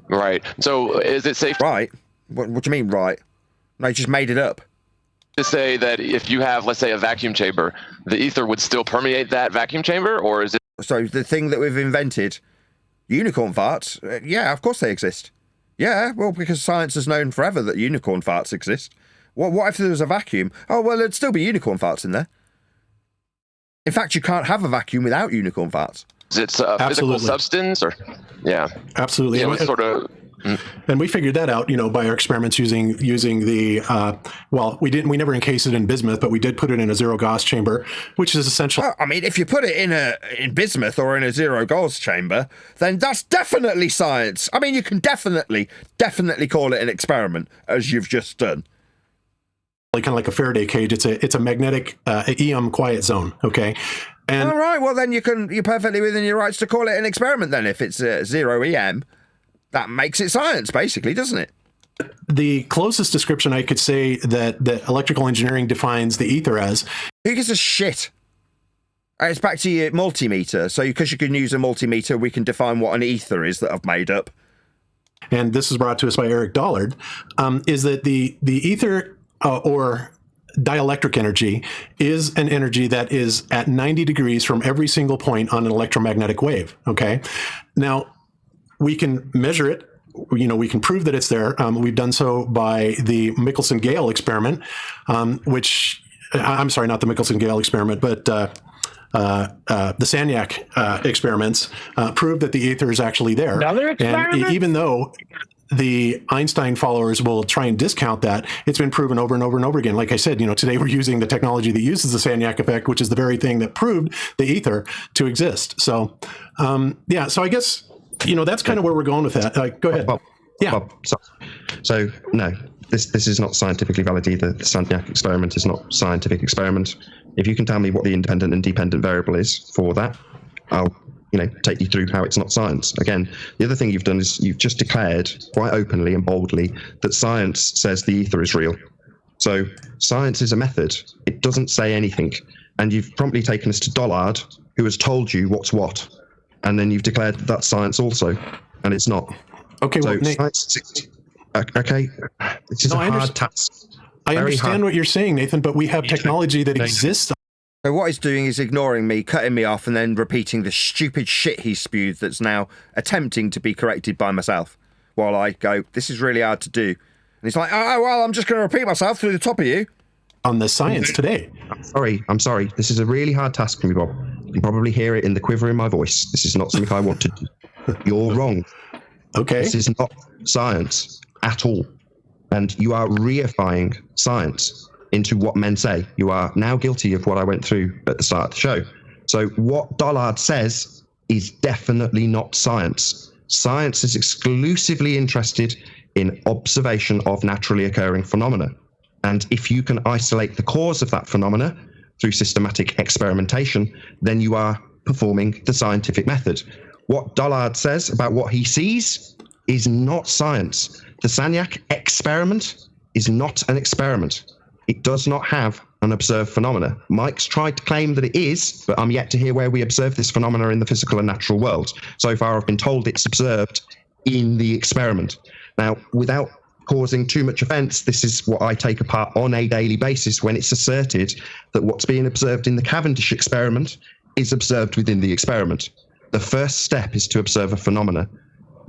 Right. So is it safe? Right. What do you mean, right? No, you just made it up. To say that if you have, let's say, a vacuum chamber, the ether would still permeate that vacuum chamber, or is it? So the thing that we've invented, unicorn farts, yeah, of course they exist. Yeah, well, because science has known forever that unicorn farts exist. What if there was a vacuum? Oh, well, there'd still be unicorn farts in there. In fact, you can't have a vacuum without unicorn farts. Is it a physical substance, or? Yeah. Absolutely. Sort of. And we figured that out, by our experiments using the, we never encased it in bismuth, but we did put it in a zero Gauss chamber, which is essentially. Well, I mean, if you put it in bismuth or in a zero Gauss chamber, then that's definitely science. I mean, you can definitely call it an experiment, as you've just done. Kind of like a Faraday cage. It's a magnetic EM quiet zone. Okay. And all right. Well, then you're perfectly within your rights to call it an experiment. Then, if it's zero EM. That makes it science, basically, doesn't it? The closest description I could say that electrical engineering defines the ether as. Who gives a shit? It's back to your multimeter. So because you can use a multimeter, we can define what an ether is that I've made up. And this is brought to us by Eric Dollard, is that the ether or dielectric energy is an energy that is at 90 degrees from every single point on an electromagnetic wave, okay? Now, we can measure it. We can prove that it's there. We've done so by the Michelson-Gale experiment, which, I'm sorry, not the Michelson-Gale experiment, but the Sagnac experiments prove that the ether is actually there. Another experiment? And even though the Einstein followers will try and discount that, it's been proven over and over and over again. Like I said, today we're using the technology that uses the Sagnac effect, which is the very thing that proved the ether to exist. So, so I guess... that's kind of where we're going with that. Go ahead. Bob, so no, this is not scientifically valid either. The Sagnac experiment is not a scientific experiment. If you can tell me what the independent and dependent variable is for that, I'll take you through how it's not science. Again, the other thing you've done is you've just declared quite openly and boldly that science says the ether is real. So science is a method. It doesn't say anything. And you've promptly taken us to Dollard, who has told you what's what. And then you've declared that that's science also, and it's not. Okay, so well, science. Okay, this is a hard task. I understand what you're saying, Nathan, but we have technology that exists. So what he's doing is ignoring me, cutting me off, and then repeating the stupid shit he spewed that's now attempting to be corrected by myself, while I go, this is really hard to do. And he's like, oh, well, I'm just going to repeat myself through the top of you. On the science today. I'm sorry. This is a really hard task for me, Bob. You can probably hear it in the quiver in my voice. This is not something I want to do. You're wrong. Okay. This is not science at all. And you are reifying science into what men say. You are now guilty of what I went through at the start of the show. So what Dollard says is definitely not science. Science is exclusively interested in observation of naturally occurring phenomena. And if you can isolate the cause of that phenomena through systematic experimentation, then you are performing the scientific method. What Dollard says about what he sees is not science. The Sagnac experiment is not an experiment. It does not have an observed phenomena. Mike's tried to claim that it is, but I'm yet to hear where we observe this phenomena in the physical and natural world. So far, I've been told it's observed in the experiment. Now, without causing too much offence, this is what I take apart on a daily basis when it's asserted that what's being observed in the Cavendish experiment is observed within the experiment. The first step is to observe a phenomena,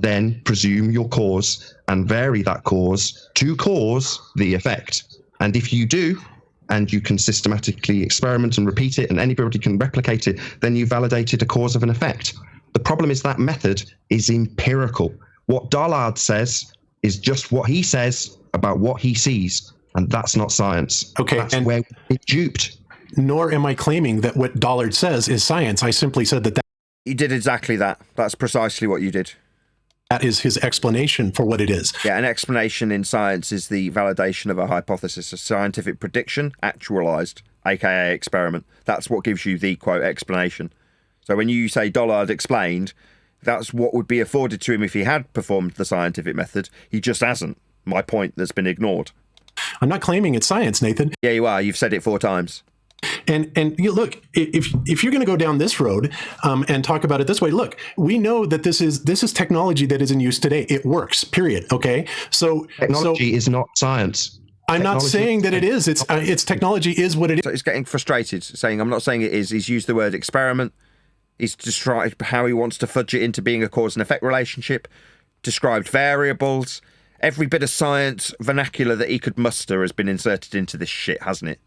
then presume your cause and vary that cause to cause the effect. And if you do, and you can systematically experiment and repeat it, and anybody can replicate it, then you validated a cause of an effect. The problem is that method is empirical. What Dollard says is just what he says about what he sees, and that's not science. Okay, that's where we're duped. Nor am I claiming that what Dollard says is science. I simply said that You did exactly that. That's precisely what you did. That is his explanation for what it is. Yeah, an explanation in science is the validation of a hypothesis, a scientific prediction actualized, aka experiment. That's what gives you the, quote, explanation. So when you say Dollard explained, that's what would be afforded to him if he had performed the scientific method. He just hasn't. My point that's been ignored. I'm not claiming it's science, Nathan. Yeah, you are. You've said it 4 times. And you look, if you're going to go down this road and talk about it this way, look, we know that this is technology that is in use today. It works. Period. Okay. So technology is not science. I'm not saying that it is. It's technology is what it is. So he's getting frustrated, saying I'm not saying it is. He's used the word experiment. He's described how he wants to fudge it into being a cause and effect relationship. Described variables. Every bit of science vernacular that he could muster has been inserted into this shit, hasn't it?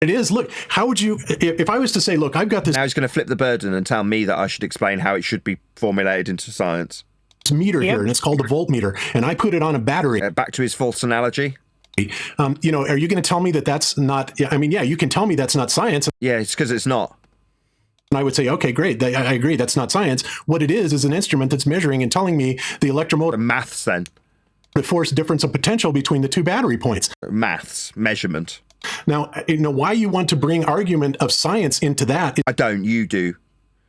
It is. Look, how would you, if I was to say, look, I've got this. Now he's going to flip the burden and tell me that I should explain how it should be formulated into science. Meter here, and it's called a voltmeter, and I put it on a battery. Back to his false analogy. You know, are you going to tell me that that's not, I mean, yeah, you can tell me that's not science. Yeah, it's because it's not. And I would say, okay, great. I agree. That's not science. What it is an instrument that's measuring and telling me the electromotive maths, then the force difference of potential between the 2 battery points. Maths, measurement. Now, you know why you want to bring argument of science into that. I don't, you do.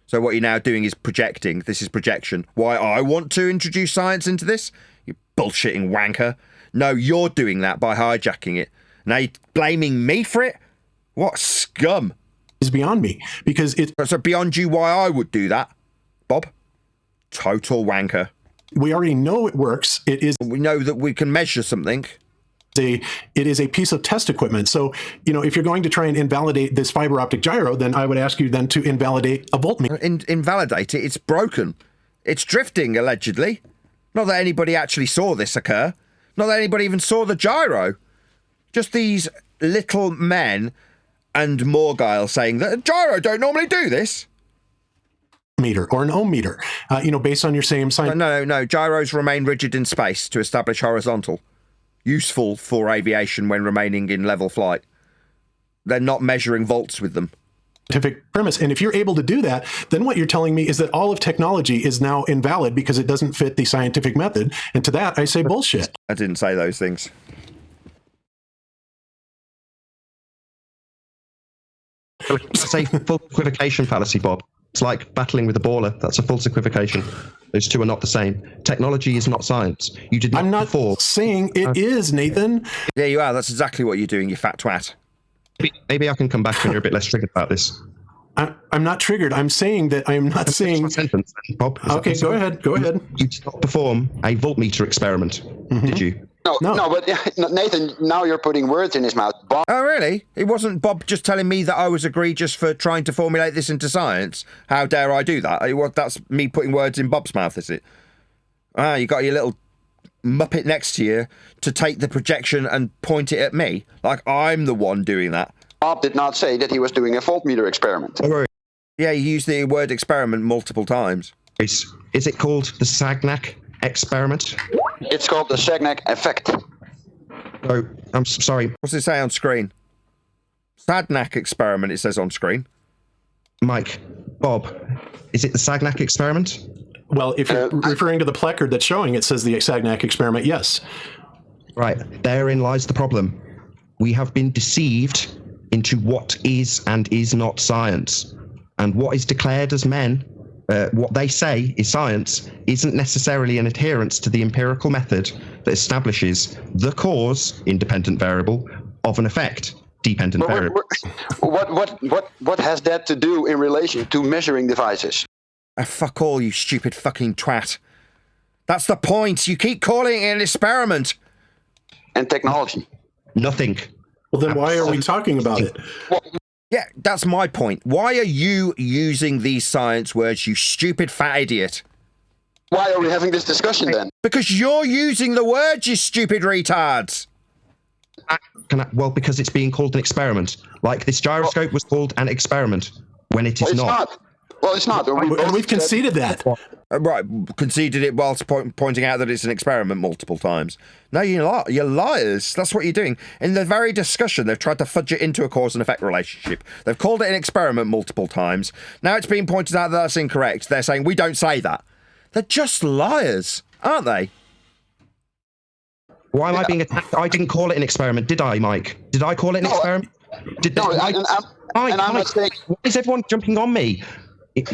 So what you're now doing is projecting. This is projection. Why I want to introduce science into this? You bullshitting wanker. No, you're doing that by hijacking it. Now you're blaming me for it? What scum? Is beyond me, because it's... So beyond you why I would do that, Bob? Total wanker. We already know it works. It is... We know that we can measure something. It is a piece of test equipment. So, you know, if you're going to try and invalidate this fiber optic gyro, then I would ask you then to invalidate a voltmeter. Invalidate it? It's broken. It's drifting, allegedly. Not that anybody actually saw this occur. Not that anybody even saw the gyro. Just these little men and Morgile saying that a gyro don't normally do this. Meter or an ohm meter, you know, based on your same science. No. Gyros remain rigid in space to establish horizontal. Useful for aviation when remaining in level flight. They're not measuring volts with them. Scientific premise. And if you're able to do that, then what you're telling me is that all of technology is now invalid because it doesn't fit the scientific method. And to that, I say bullshit. I didn't say those things. It's a full equivocation fallacy, Bob. It's like battling with a baller. That's a false equivocation. Those two are not the same. Technology is not science. You did not. I'm not saying it is, Nathan. Yeah, you are. That's exactly what you're doing, you fat twat. Maybe I can come back when you're a bit less triggered about this. I'm not triggered. I'm saying that I'm not saying... Sentence, Bob. Okay, go ahead. Go ahead. You did not perform a voltmeter experiment, did you? No, but Nathan, now you're putting words in his mouth. Bob. Oh, really? It wasn't Bob just telling me that I was egregious for trying to formulate this into science? How dare I do that? That's me putting words in Bob's mouth, is it? You got your little muppet next to you to take the projection and point it at me, like I'm the one doing that. Bob did not say that he was doing a voltmeter experiment. Yeah, you used the word experiment multiple times. Is it called the Sagnac experiment? It's called the Sagnac effect. Oh, I'm sorry. What's it say on screen? Sagnac experiment, it says on screen. Mike, Bob, is it the Sagnac experiment? Well, if you're referring to the placard that's showing, it says the Sagnac experiment, yes. Right, therein lies the problem. We have been deceived into what is and is not science. And what is declared as men, what they say is science, isn't necessarily an adherence to the empirical method that establishes the cause, independent variable, of an effect, dependent variable. What has that to do in relation to measuring devices? Fuck all, you stupid fucking twat. That's the point. You keep calling it an experiment. And technology. Nothing. Well, then why are we talking about it? Yeah, that's my point. Why are you using these science words, you stupid fat idiot? Why are we having this discussion then? Because you're using the words, you stupid retards. Well, because it's being called an experiment. Like this gyroscope was called an experiment when it is not. Well, it's not. And we've conceded that. Right, conceded it whilst pointing out that it's an experiment multiple times. No, you're liars. That's what you're doing. In the very discussion, they've tried to fudge it into a cause and effect relationship. They've called it an experiment multiple times. Now it's being pointed out that that's incorrect. They're saying, we don't say that. They're just liars, aren't they? Why am I being attacked? I didn't call it an experiment, did I, Mike? Did I call it an experiment? I'm not saying... Why is everyone jumping on me?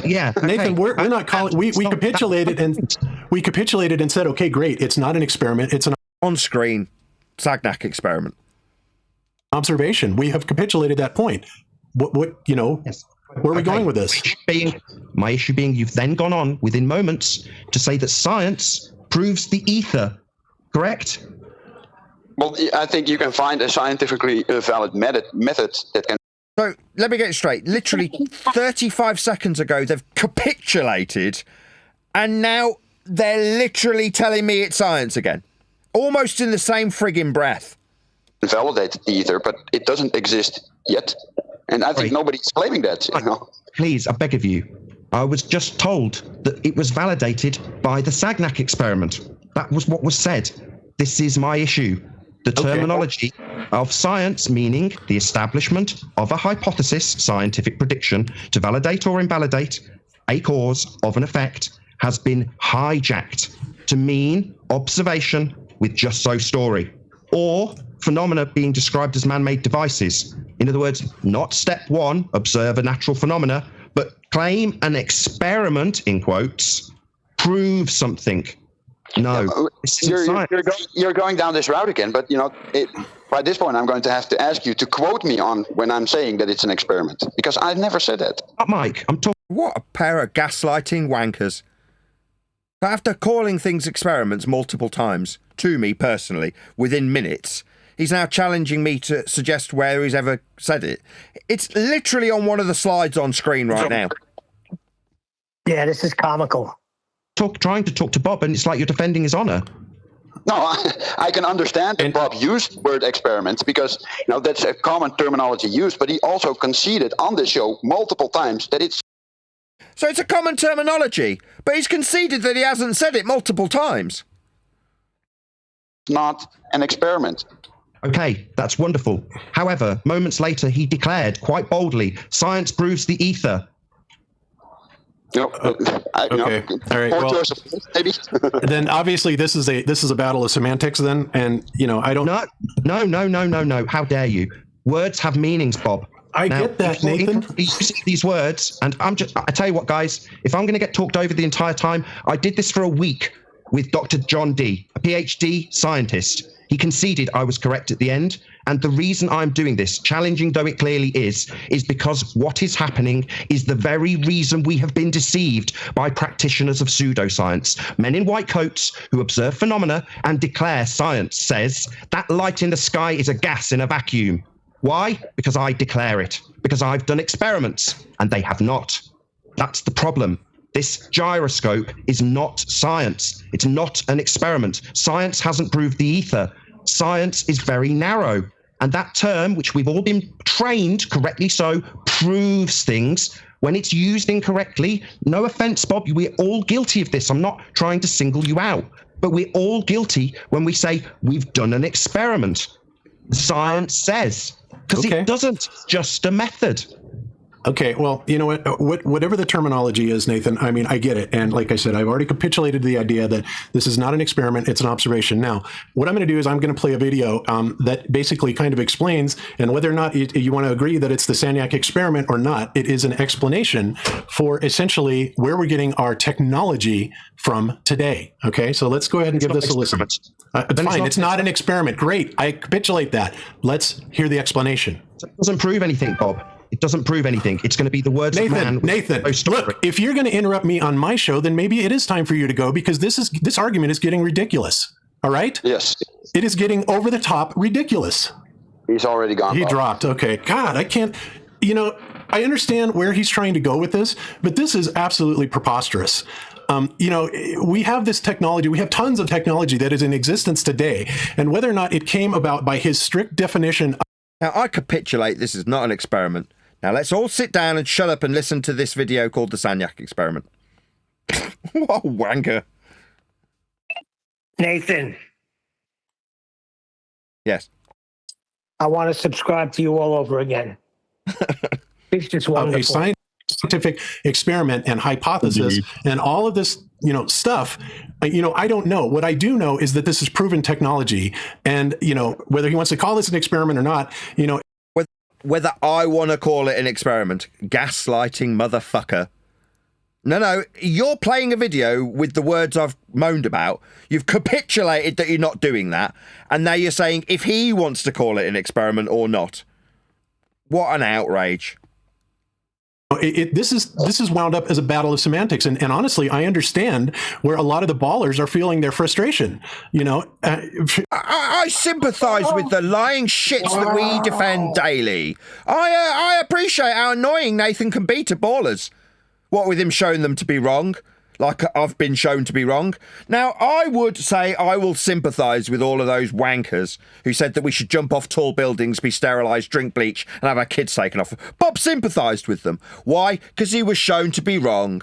Yeah, okay. Nathan, we're not calling. We capitulated and said, okay, great. It's not an experiment. It's an on-screen Sagnac experiment. Observation. We have capitulated that point. What you know? Yes. Where are we going with this? My issue being, you've then gone on within moments to say that science proves the ether. Correct? Well, I think you can find a scientifically valid method that can. So let me get it straight. Literally 35 seconds ago, they've capitulated, and now they're literally telling me it's science again, almost in the same frigging breath. Validate the ether, but it doesn't exist yet, and I think nobody's claiming that. You know? Please, I beg of you. I was just told that it was validated by the Sagnac experiment. That was what was said. This is my issue. The terminology of science, meaning the establishment of a hypothesis, scientific prediction, to validate or invalidate a cause of an effect, has been hijacked to mean observation with just so story, or phenomena being described as man-made devices. In other words, not step one, observe a natural phenomena, but claim an experiment, in quotes, prove something. No, you're going down this route again, but you know, by this point, I'm going to have to ask you to quote me on when I'm saying that it's an experiment, because I've never said that. Mike, I'm talking. What a pair of gaslighting wankers! After calling things experiments multiple times to me personally within minutes, he's now challenging me to suggest where he's ever said it. It's literally on one of the slides on screen right now. Yeah, this is comical. Trying to talk to Bob, and it's like you're defending his honor. No, I can understand that Bob used the word experiment because you know that's a common terminology used, but he also conceded on the show multiple times that it's. So it's a common terminology, but he's conceded that he hasn't said it multiple times. Not an experiment. Okay, that's wonderful. However, moments later, he declared quite boldly, science proves the ether. You know, okay. All right. Well, maybe. Then obviously this is a battle of semantics. Then, and you know, I don't. No. How dare you? Words have meanings, Bob. I get that, Nathan. These words, and I tell you what, guys. If I'm going to get talked over the entire time, I did this for a week with Dr. John Dee, a PhD scientist. He conceded I was correct at the end. And the reason I'm doing this, challenging though it clearly is because what is happening is the very reason we have been deceived by practitioners of pseudoscience. Men in white coats who observe phenomena and declare science says that light in the sky is a gas in a vacuum. Why? Because I declare it. Because I've done experiments and they have not. That's the problem. This gyroscope is not science. It's not an experiment. Science hasn't proved the ether. Science is very narrow. And that term, which we've all been trained, correctly so, proves things. When it's used incorrectly, no offense, Bob, we're all guilty of this. I'm not trying to single you out. But we're all guilty when we say we've done an experiment. Science says. Because it doesn't. It's just a method. Okay, well, you know what? Whatever the terminology is, Nathan, I mean, I get it. And like I said, I've already capitulated to the idea that this is not an experiment, it's an observation. Now, what I'm going to do is I'm going to play a video that basically kind of explains, and whether or not you want to agree that it's the Sagnac experiment or not, it is an explanation for essentially where we're getting our technology from today. Okay, so let's go ahead and give this a listen. Fine, it's not an experiment. Great, I capitulate that. Let's hear the explanation. It doesn't prove anything, Bob. It doesn't prove anything. It's going to be the words of man. Nathan, look, if you're going to interrupt me on my show, then maybe it is time for you to go because this argument is getting ridiculous. All right? Yes. It is getting over the top ridiculous. He's already gone. He dropped. Okay. God, I can't, you know, I understand where he's trying to go with this, but this is absolutely preposterous. we have this technology, we have tons of technology that is in existence today, and whether or not it came about by his strict definition. Now, I capitulate, this is not an experiment. Now, let's all sit down and shut up and listen to this video called the Sagnac Experiment. What a wanker. Nathan. Yes. I want to subscribe to you all over again. It's just wonderful. A scientific experiment and hypothesis and all of this, stuff. I don't know. What I do know is that this is proven technology, and whether he wants to call this an experiment or not, whether I want to call it an experiment, gaslighting motherfucker. No, you're playing a video with the words I've moaned about. You've capitulated that you're not doing that, and now you're saying if he wants to call it an experiment or not. What an outrage. This is wound up as a battle of semantics, and honestly, I understand where a lot of the ballers are feeling their frustration. I sympathise with the lying shits that we defend daily. I appreciate how annoying Nathan can be to ballers. What with him showing them to be wrong, like I've been shown to be wrong. Now, I would say I will sympathise with all of those wankers who said that we should jump off tall buildings, be sterilised, drink bleach, and have our kids taken off. Bob sympathised with them. Why? Because he was shown to be wrong.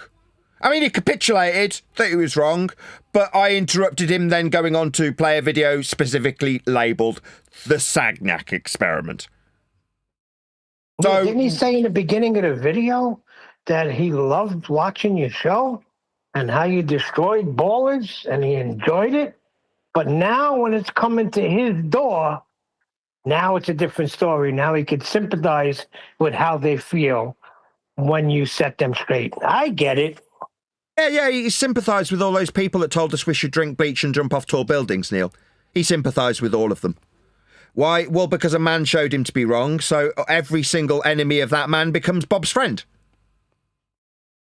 I mean, he capitulated that he was wrong, but I interrupted him then going on to play a video specifically labelled the Sagnac Experiment. So, didn't he say in the beginning of the video that he loved watching your show and how you destroyed ballers and he enjoyed it? But now when it's coming to his door, now it's a different story. Now he could sympathize with how they feel when you set them straight. I get it. Yeah, he sympathised with all those people that told us we should drink bleach and jump off tall buildings, Neil. He sympathised with all of them. Why? Well, because a man showed him to be wrong, so every single enemy of that man becomes Bob's friend.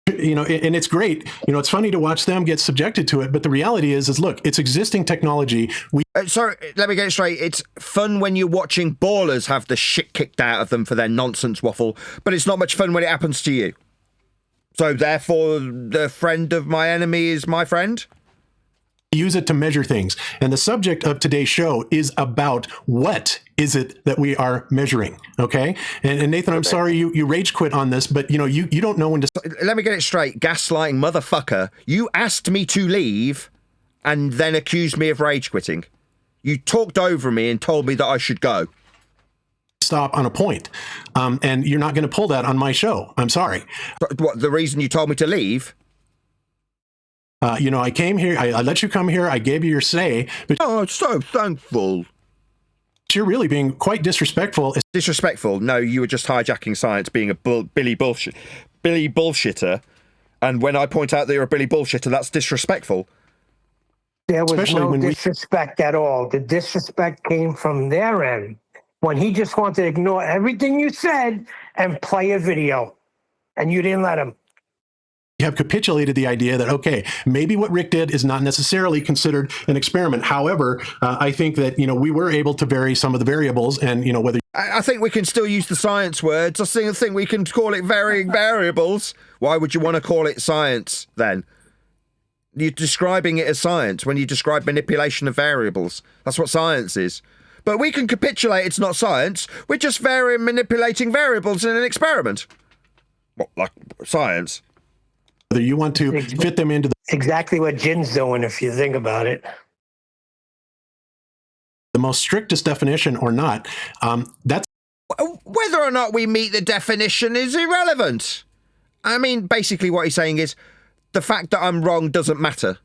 And it's great. It's funny to watch them get subjected to it, but the reality is look, it's existing technology. Sorry, let me get it straight. It's fun when you're watching ballers have the shit kicked out of them for their nonsense waffle, but it's not much fun when it happens to you. So therefore, the friend of my enemy is my friend? Use it to measure things. And the subject of today's show is about what is it that we are measuring, okay? And Nathan, I'm sorry you rage quit on this, but you don't know when to... Let me get it straight. Gaslighting motherfucker. You asked me to leave and then accused me of rage quitting. You talked over me and told me that I should go. Stop on a point. And you're not going to pull that on my show. I'm sorry. What, the reason you told me to leave? I came here, I let you come here, I gave you your say. But oh, so thankful. You're really being quite disrespectful. Disrespectful? No, you were just hijacking science, being a Billy bullshitter. And when I point out that you're a Billy bullshitter, that's disrespectful. There was no disrespect at all. The disrespect came from their end when he just wanted to ignore everything you said and play a video. And you didn't let him. Have capitulated the idea that, okay, maybe what Rick did is not necessarily considered an experiment. However, I think that, we were able to vary some of the variables and, whether... I think we can still use the science words. I think we can call it varying variables. Why would you want to call it science then? You're describing it as science when you describe manipulation of variables. That's what science is. But we can capitulate it's not science. We're just manipulating variables in an experiment. What, like science? Whether you want to fit them into exactly what Jin's doing, if you think about it. The most strictest definition or not, that's... Whether or not we meet the definition is irrelevant. I mean, basically what he's saying is, the fact that I'm wrong doesn't matter.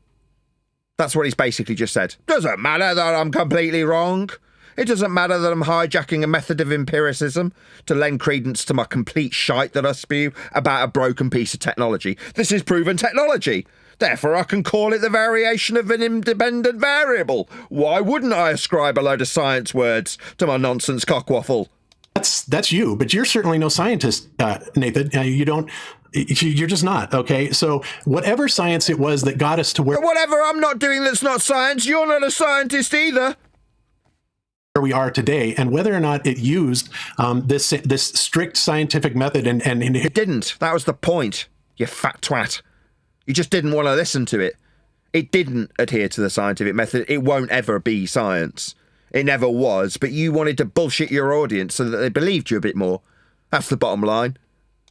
That's what he's basically just said. Doesn't matter that I'm completely wrong. It doesn't matter that I'm hijacking a method of empiricism to lend credence to my complete shite that I spew about a broken piece of technology. This is proven technology. Therefore, I can call it the variation of an independent variable. Why wouldn't I ascribe a load of science words to my nonsense cockwaffle? That's you, but you're certainly no scientist, Nathan. You're just not, okay? So whatever science it was that got us to where... Whatever I'm not doing that's not science, you're not a scientist either. Where we are today, and whether or not it used this strict scientific method and it didn't. That was the point, you fat twat. You just didn't want to listen to it. It didn't adhere to the scientific method. It won't ever be science. It never was, but you wanted to bullshit your audience so that they believed you a bit more. That's the bottom line.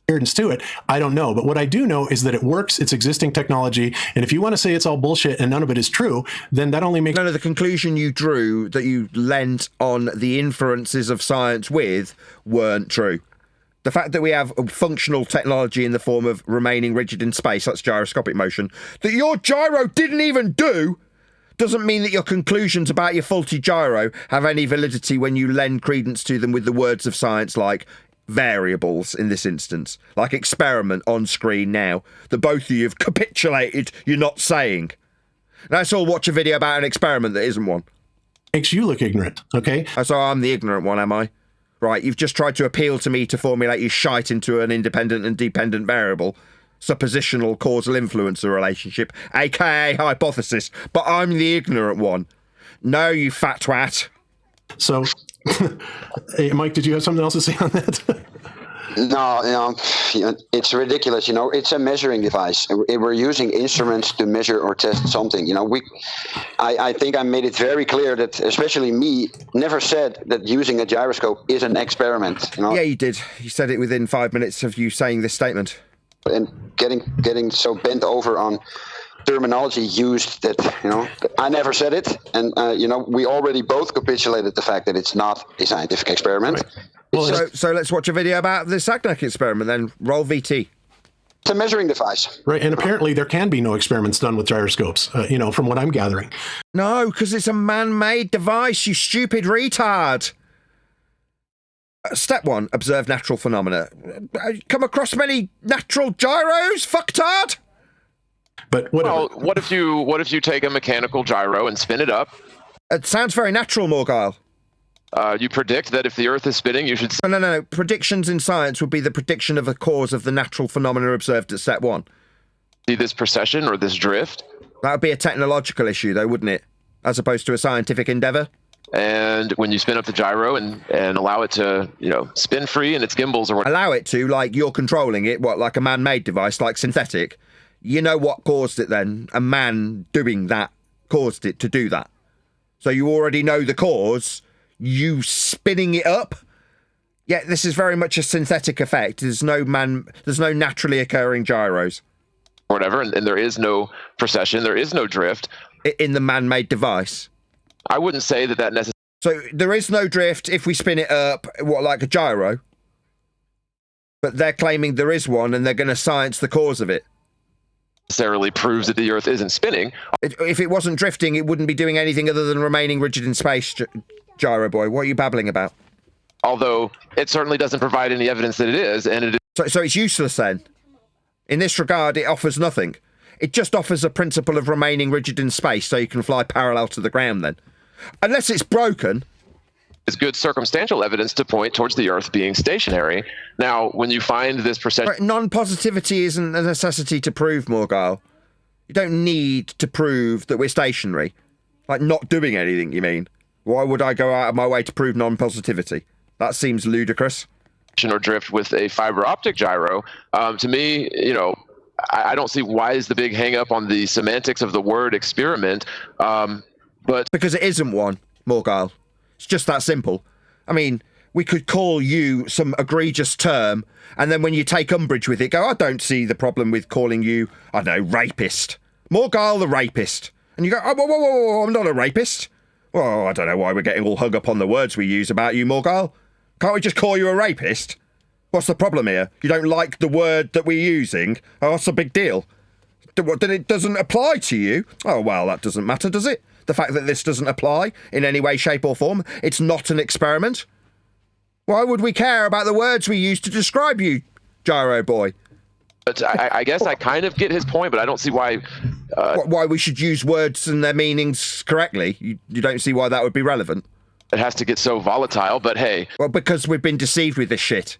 To it, I don't know. But what I do know is that it works. It's existing technology. And if you want to say it's all bullshit and none of it is true, then that only makes... No, the conclusion you drew that you lent on the inferences of science with weren't true. The fact that we have a functional technology in the form of remaining rigid in space, that's gyroscopic motion, that your gyro didn't even do, doesn't mean that your conclusions about your faulty gyro have any validity when you lend credence to them with the words of science like variables in this instance, like experiment on screen now, that both of you have capitulated you're not saying. Let's all watch a video about an experiment that isn't one. Makes you look ignorant, okay? So I'm the ignorant one, am I? Right, you've just tried to appeal to me to formulate your shite into an independent and dependent variable, suppositional causal influencer relationship, aka hypothesis, but I'm the ignorant one. No, you fat twat. So, hey, Mike, did you have something else to say on that? No, it's ridiculous. It's a measuring device. We're using instruments to measure or test something. I think I made it very clear that, especially me, never said that using a gyroscope is an experiment. Yeah, you did. You said it within 5 minutes of you saying this statement. And getting so bent over on terminology used that, I never said it. And, we already both capitulated the fact that it's not a scientific experiment. Right. Well, so let's watch a video about the Sagnac experiment then. Roll VT. It's a measuring device. Right, and apparently there can be no experiments done with gyroscopes, from what I'm gathering. No, because it's a man-made device, you stupid retard. Step 1, observe natural phenomena. Come across many natural gyros, fucktard? But whatever. Well, what if you take a mechanical gyro and spin it up? It sounds very natural, Morgile. You predict that if the Earth is spinning, you should... No. Predictions in science would be the prediction of a cause of the natural phenomena observed at step 1. See this precession or this drift? That would be a technological issue, though, wouldn't it? As opposed to a scientific endeavor. And when you spin up the gyro and allow it to, spin free in its gimbals or what... Allow it to, like you're controlling it, like a man-made device, like synthetic. You know what caused it then. A man doing that caused it to do that. So you already know the cause. You spinning it up. Yeah, this is very much a synthetic effect. There's no naturally occurring gyros. Whatever, and there is no precession, there is no drift. In the man-made device. I wouldn't say that necessarily... So there is no drift if we spin it up, like a gyro? But they're claiming there is one, and they're going to science the cause of it. Necessarily proves that the Earth isn't spinning. If it wasn't drifting, it wouldn't be doing anything other than remaining rigid in space, Gyro Boy. What are you babbling about? Although it certainly doesn't provide any evidence that it is, and it is... So it's useless then? In this regard, it offers nothing. It just offers a principle of remaining rigid in space so you can fly parallel to the ground then. Unless it's broken. It's good circumstantial evidence to point towards the Earth being stationary. Now, when you find this precession... Right, non-positivity isn't a necessity to prove, Morgile. You don't need to prove that we're stationary. Like not doing anything, you mean? Why would I go out of my way to prove non-positivity? That seems ludicrous. Or drift with a fiber optic gyro. To me, I don't see why is the big hang up on the semantics of the word experiment. But because it isn't one, Morgile. It's just that simple. I mean, we could call you some egregious term, and then when you take umbrage with it, go, I don't see the problem with calling you, I don't know, rapist. Morgile the rapist. And you go, oh, whoa, I'm not a rapist. Well, I don't know why we're getting all hung up on the words we use about you, Morgile. Can't we just call you a rapist? What's the problem here? You don't like the word that we're using? Oh, what's the big deal? Then it doesn't apply to you? Oh, well, that doesn't matter, does it? The fact that this doesn't apply in any way, shape or form, it's not an experiment. Why would we care about the words we use to describe you, Gyro Boy? But I guess I kind of get his point, but I don't see why... why we should use words and their meanings correctly? You don't see why that would be relevant? It has to get so volatile, but hey... Well, because we've been deceived with this shit.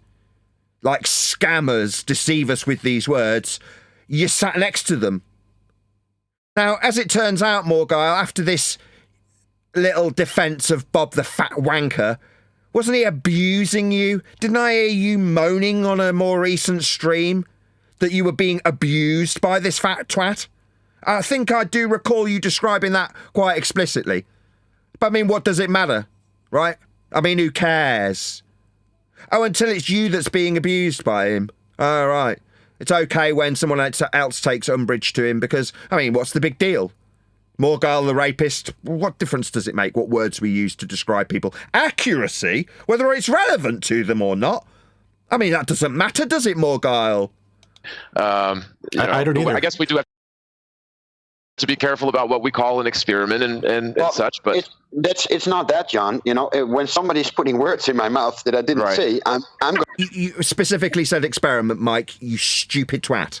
Like scammers deceive us with these words. You sat next to them. Now, as it turns out, Morgile, after this little defence of Bob the Fat Wanker, wasn't he abusing you? Didn't I hear you moaning on a more recent stream that you were being abused by this fat twat? I think I do recall you describing that quite explicitly. But I mean, what does it matter, right? I mean, who cares? Oh, until it's you that's being abused by him. All right. It's okay when someone else takes umbrage to him because, I mean, what's the big deal? Morgul the rapist, what difference does it make what words we use to describe people? Accuracy, whether it's relevant to them or not. I mean, that doesn't matter, does it, Morgul? I don't either. I guess we do have to be careful about what we call an experiment and such, but it's not that, John. You know, when somebody's putting words in my mouth that I didn't say, I'm You specifically said experiment, Mike, you stupid twat.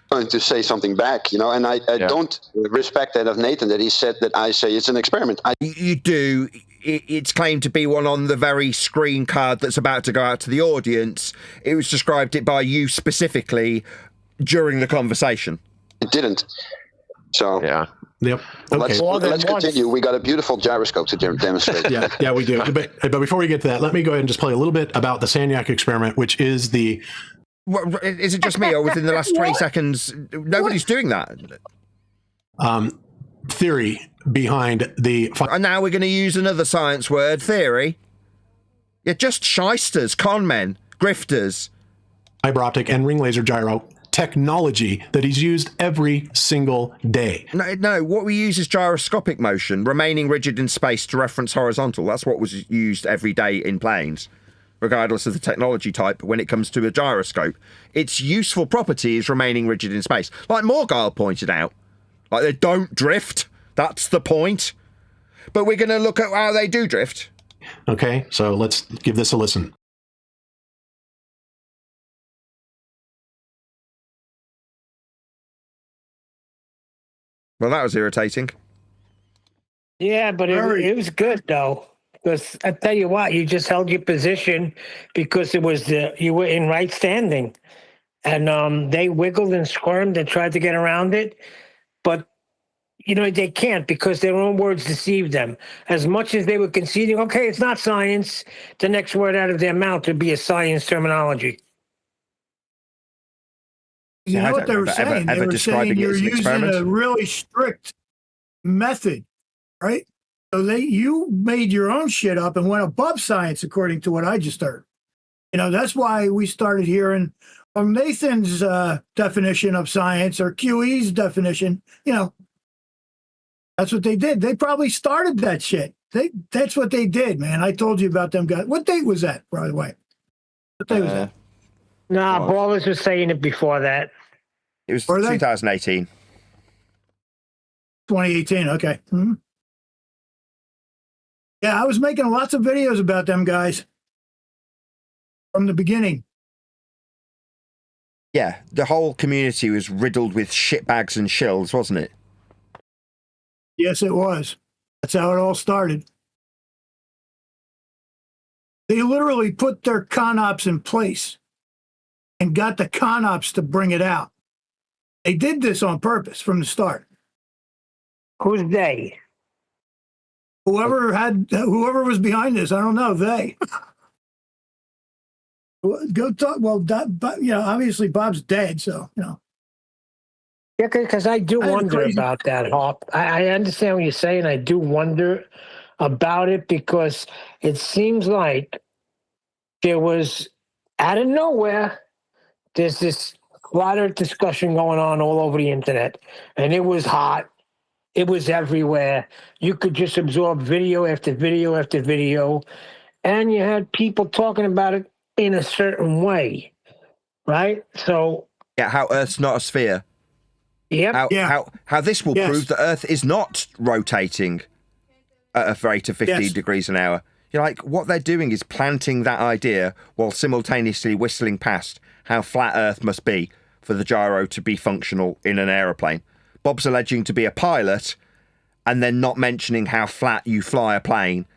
going to say something back, you know, and I don't respect that of Nathan that he said that I say it's an experiment. You do. It's claimed to be one on the very screen card that's about to go out to the audience. It was described it by you specifically during the conversation. It didn't. So yeah. Yep. Okay. Let's continue. We got a beautiful gyroscope to demonstrate. yeah, we do. But before we get to that, let me go ahead and just play a little bit about the Sagnac experiment, which is the... What, is it just me, or within the last 20 seconds, nobody's doing that? Theory behind the... And now we're going to use another science word, theory. You're just shysters, con men, grifters. Fiber optic and ring laser gyro technology that he's used every single day. No, what we use is gyroscopic motion, remaining rigid in space to reference horizontal. That's what was used every day in planes, regardless of the technology type when it comes to a gyroscope. Its useful property is remaining rigid in space. Like Morgul pointed out. Like, they don't drift. That's the point. But we're going to look at how they do drift. Okay, so let's give this a listen. Well, that was irritating. Yeah, but it was good though, because I tell you what, you just held your position because it was you were in right standing, and they wiggled and squirmed and tried to get around it, but you know they can't because their own words deceived them. As much as they were conceding, okay, it's not science, the next word out of their mouth would be a science terminology. You know what they were saying? They were saying you're using a really strict method, right? So you made your own shit up and went above science, according to what I just heard. You know, that's why we started hearing from Nathan's definition of science or QE's definition. You know, that's what they did. They probably started that shit. That's what they did, man. I told you about them guys. What date was that, by the way? What day was that? Nah, Ballers was saying it before that. It was 2018. 2018, okay. Mm-hmm. Yeah, I was making lots of videos about them guys from the beginning. Yeah, the whole community was riddled with shitbags and shills, wasn't it? Yes, it was. That's how it all started. They literally put their con ops in place and got the con ops to bring it out. They did this on purpose from the start. Who's they? Whoever was behind this, I don't know. They go talk. Well, you know, obviously Bob's dead, so you know. Yeah, because I do wonder about that, Hop. I understand what you're saying. I do wonder about it because it seems like there was out of nowhere. There's this lot of discussion going on all over the internet, and it was hot. It was everywhere. You could just absorb video after video after video, and you had people talking about it in a certain way, right? So yeah, how Earth's not a sphere. Yep. How this will prove that Earth is not rotating at a rate of 15 degrees an hour. You're like, what they're doing is planting that idea while simultaneously whistling past how flat Earth must be for the gyro to be functional in an aeroplane. Bob's alleging to be a pilot and then not mentioning how flat you fly a plane,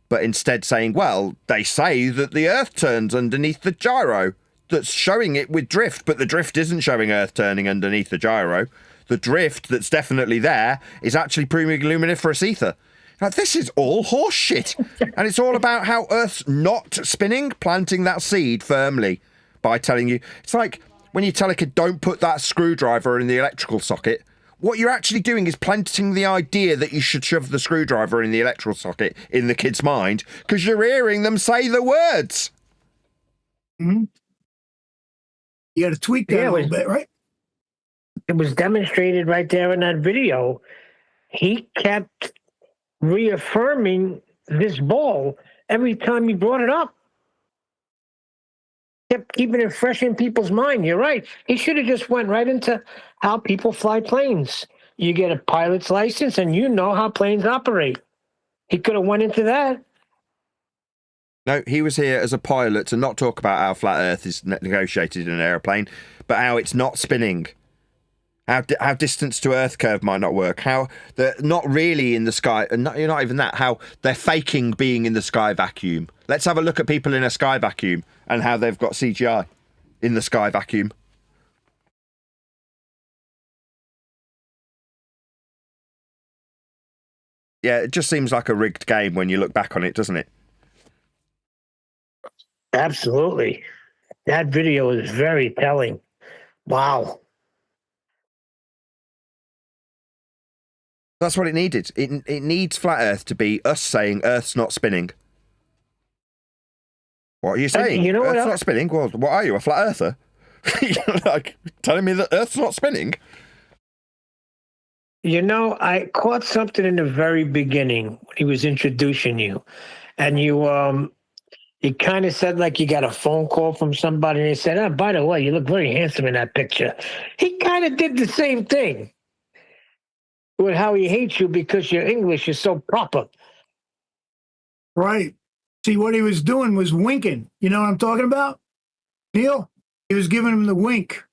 but instead saying, well, they say that the Earth turns underneath the gyro. That's showing it with drift, but the drift isn't showing Earth turning underneath the gyro. The drift that's definitely there is actually proving luminiferous ether. Now, this is all horse shit. And it's all about how Earth's not spinning, planting that seed firmly by telling you. It's like when you tell a kid, don't put that screwdriver in the electrical socket, what you're actually doing is planting the idea that you should shove the screwdriver in the electrical socket in the kid's mind because you're hearing them say the words. Mm-hmm. You got to tweak that a little bit, right? It was demonstrated right there in that video. He kept reaffirming this ball every time he brought it up. Kept keeping it fresh in people's mind. You're right. He should have just went right into how people fly planes. You get a pilot's license and you know how planes operate. He could have went into that. No, he was here as a pilot to not talk about how flat Earth is negotiated in an aeroplane, but how it's not spinning. How distance to Earth curve might not work. How they're not really in the sky, and not even that. How they're faking being in the sky vacuum. Let's have a look at people in a sky vacuum and how they've got CGI in the sky vacuum. Yeah, it just seems like a rigged game when you look back on it, doesn't it? Absolutely. That video is very telling. Wow. That's what it needed. It needs flat Earth to be us saying Earth's not spinning. What are you saying? You know Earth's what not spinning? Well, what are you, a flat earther? You're like telling me that Earth's not spinning? You know, I caught something in the very beginning when he was introducing you. And you kind of said like you got a phone call from somebody and they said, oh, by the way, you look very handsome in that picture. He kind of did the same thing with how he hates you because your English is so proper. Right. See, what he was doing was winking. You know what I'm talking about? Neil? He was giving him the wink.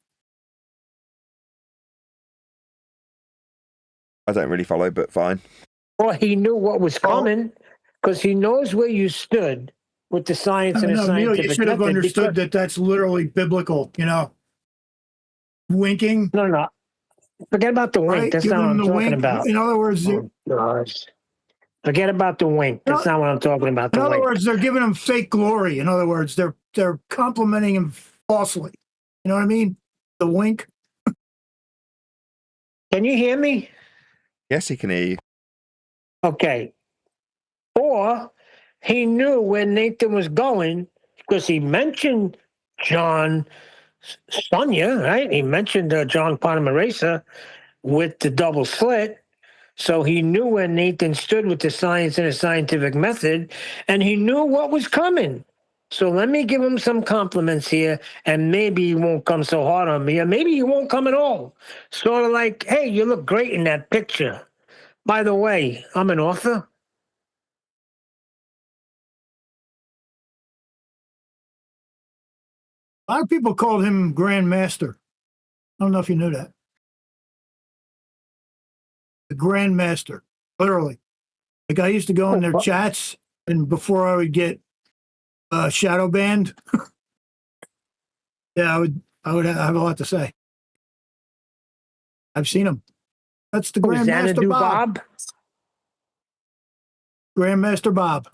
I don't really follow, but fine. Well, he knew what was coming because he knows where you stood with the science and the scientific Neil, you should have method understood that that's literally biblical, you know? Winking. No. Forget about the wink. Right? That's Give not what him I'm the talking wink. about. In other words, Gosh. Forget about the wink. That's not what I'm talking about. in The other wink. words, they're giving him fake glory. In other words, they're complimenting him falsely. You know what I mean? The wink. Can you hear me? Yes, he can hear you. Okay. Or he knew where Nathan was going because he mentioned John Sonia, right? He mentioned John Polymerasa with the double slit. So he knew where Nathan stood with the science and the scientific method, and he knew what was coming. So let me give him some compliments here, and maybe he won't come so hard on me, or maybe he won't come at all. Sort of like, hey, you look great in that picture. By the way, I'm an author. A lot of people called him Grand Master. I don't know if you knew that. The Grand Master, literally. Like I used to go in their chats, and before I would get shadow banned, yeah, I would have a lot to say. I've seen him. That's the Grand Master Bob. Grandmaster Bob.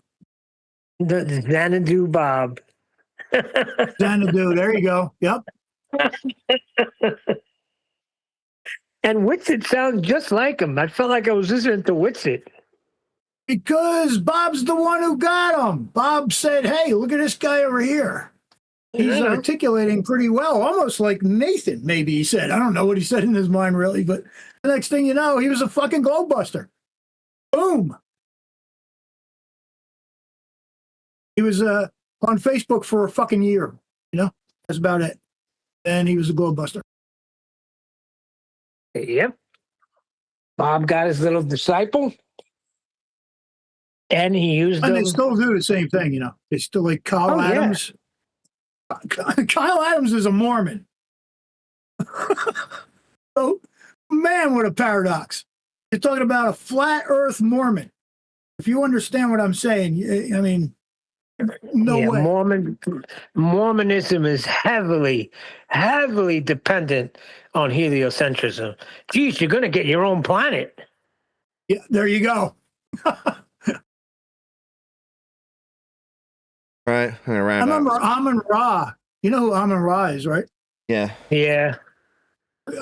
The Xanadu Bob. Xanadu, there you go. Yep. And Whitsitt sounds just like him. I felt like I was listening to Whitsitt. Because Bob's the one who got him. Bob said, hey, look at this guy over here. He's articulating pretty well, almost like Nathan, maybe he said. I don't know what he said in his mind, really, but the next thing you know, he was a fucking Globebuster. Boom. He was on Facebook for a fucking year, you know? That's about it. And he was a Globebuster. Yep. Bob got his little disciple. And he used And them. they still do the same thing, you know. They still like Kyle Adams. Yeah. Kyle Adams is a Mormon. So, man, what a paradox. You're talking about a flat earth Mormon. If you understand what I'm saying, I mean, no way. Mormonism is heavily dependent on heliocentrism. Geez, you're going to get your own planet. Yeah, there you go. Right, I remember Amon Ra. You know who Amon Ra is, right? Yeah. Yeah.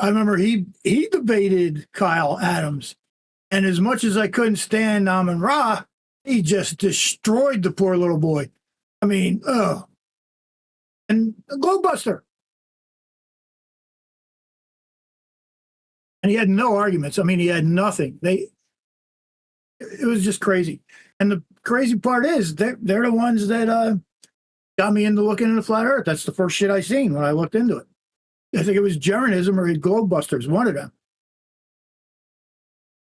I remember he debated Kyle Adams, and as much as I couldn't stand Amun Ra, he just destroyed the poor little boy. I mean, and a Globebuster. And he had no arguments. I mean, he had nothing. It was just crazy. And the crazy part is they're the ones that got me into looking into flat Earth. That's the first shit I seen when I looked into it. I think it was Jeranism or Globebusters, one of them.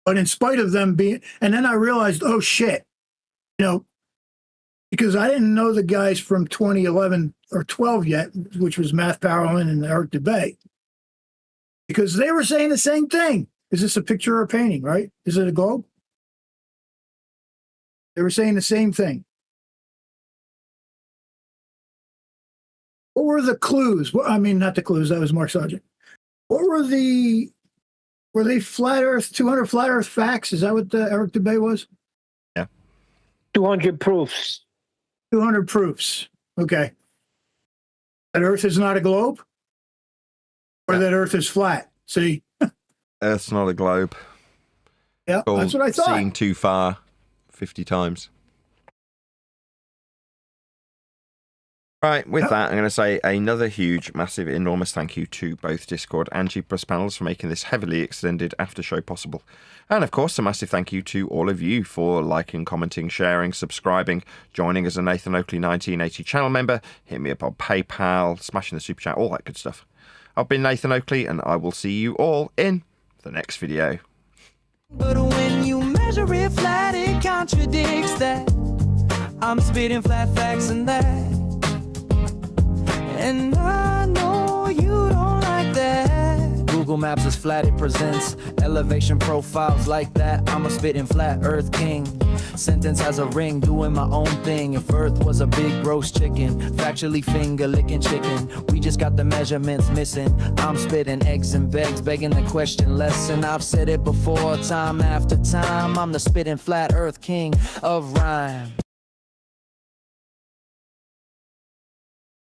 But in spite of them being, and then I realized, oh shit, because I didn't know the guys from 2011 or 12 yet, which was Math Powerland and Eric DeBay, because they were saying the same thing. Is this a picture or a painting, right? Is it a globe? They were saying the same thing. What were the clues? Well, I mean, not the clues. That was Mark Sargent. What were they flat Earth, 200 flat Earth facts? Is that what Eric DeBay was? Yeah. 200 proofs. 200 proofs. Okay. That Earth is not a globe? Or that Earth is flat? See? Earth's not a globe. Yeah, that's what I thought. Seen too far 50 times. Right, with that, I'm going to say another huge, massive, enormous thank you to both Discord and G Plus panels for making this heavily extended after show possible. And of course, a massive thank you to all of you for liking, commenting, sharing, subscribing, joining as a Nathan Oakley 1980 channel member, hit me up on PayPal, smashing the super chat, all that good stuff. I've been Nathan Oakley, and I will see you all in the next video. But when you measure it flat, it contradicts that. I'm spitting flat facts and that. And I know you don't like that. Google Maps is flat, it presents elevation profiles like that. I'm a spitting flat earth king. Sentence has a ring, doing my own thing. If Earth was a big roast chicken, factually finger licking chicken. We just got the measurements missing. I'm spitting eggs and begs, begging the question lesson. I've said it before, time after time. I'm the spitting flat earth king of rhyme.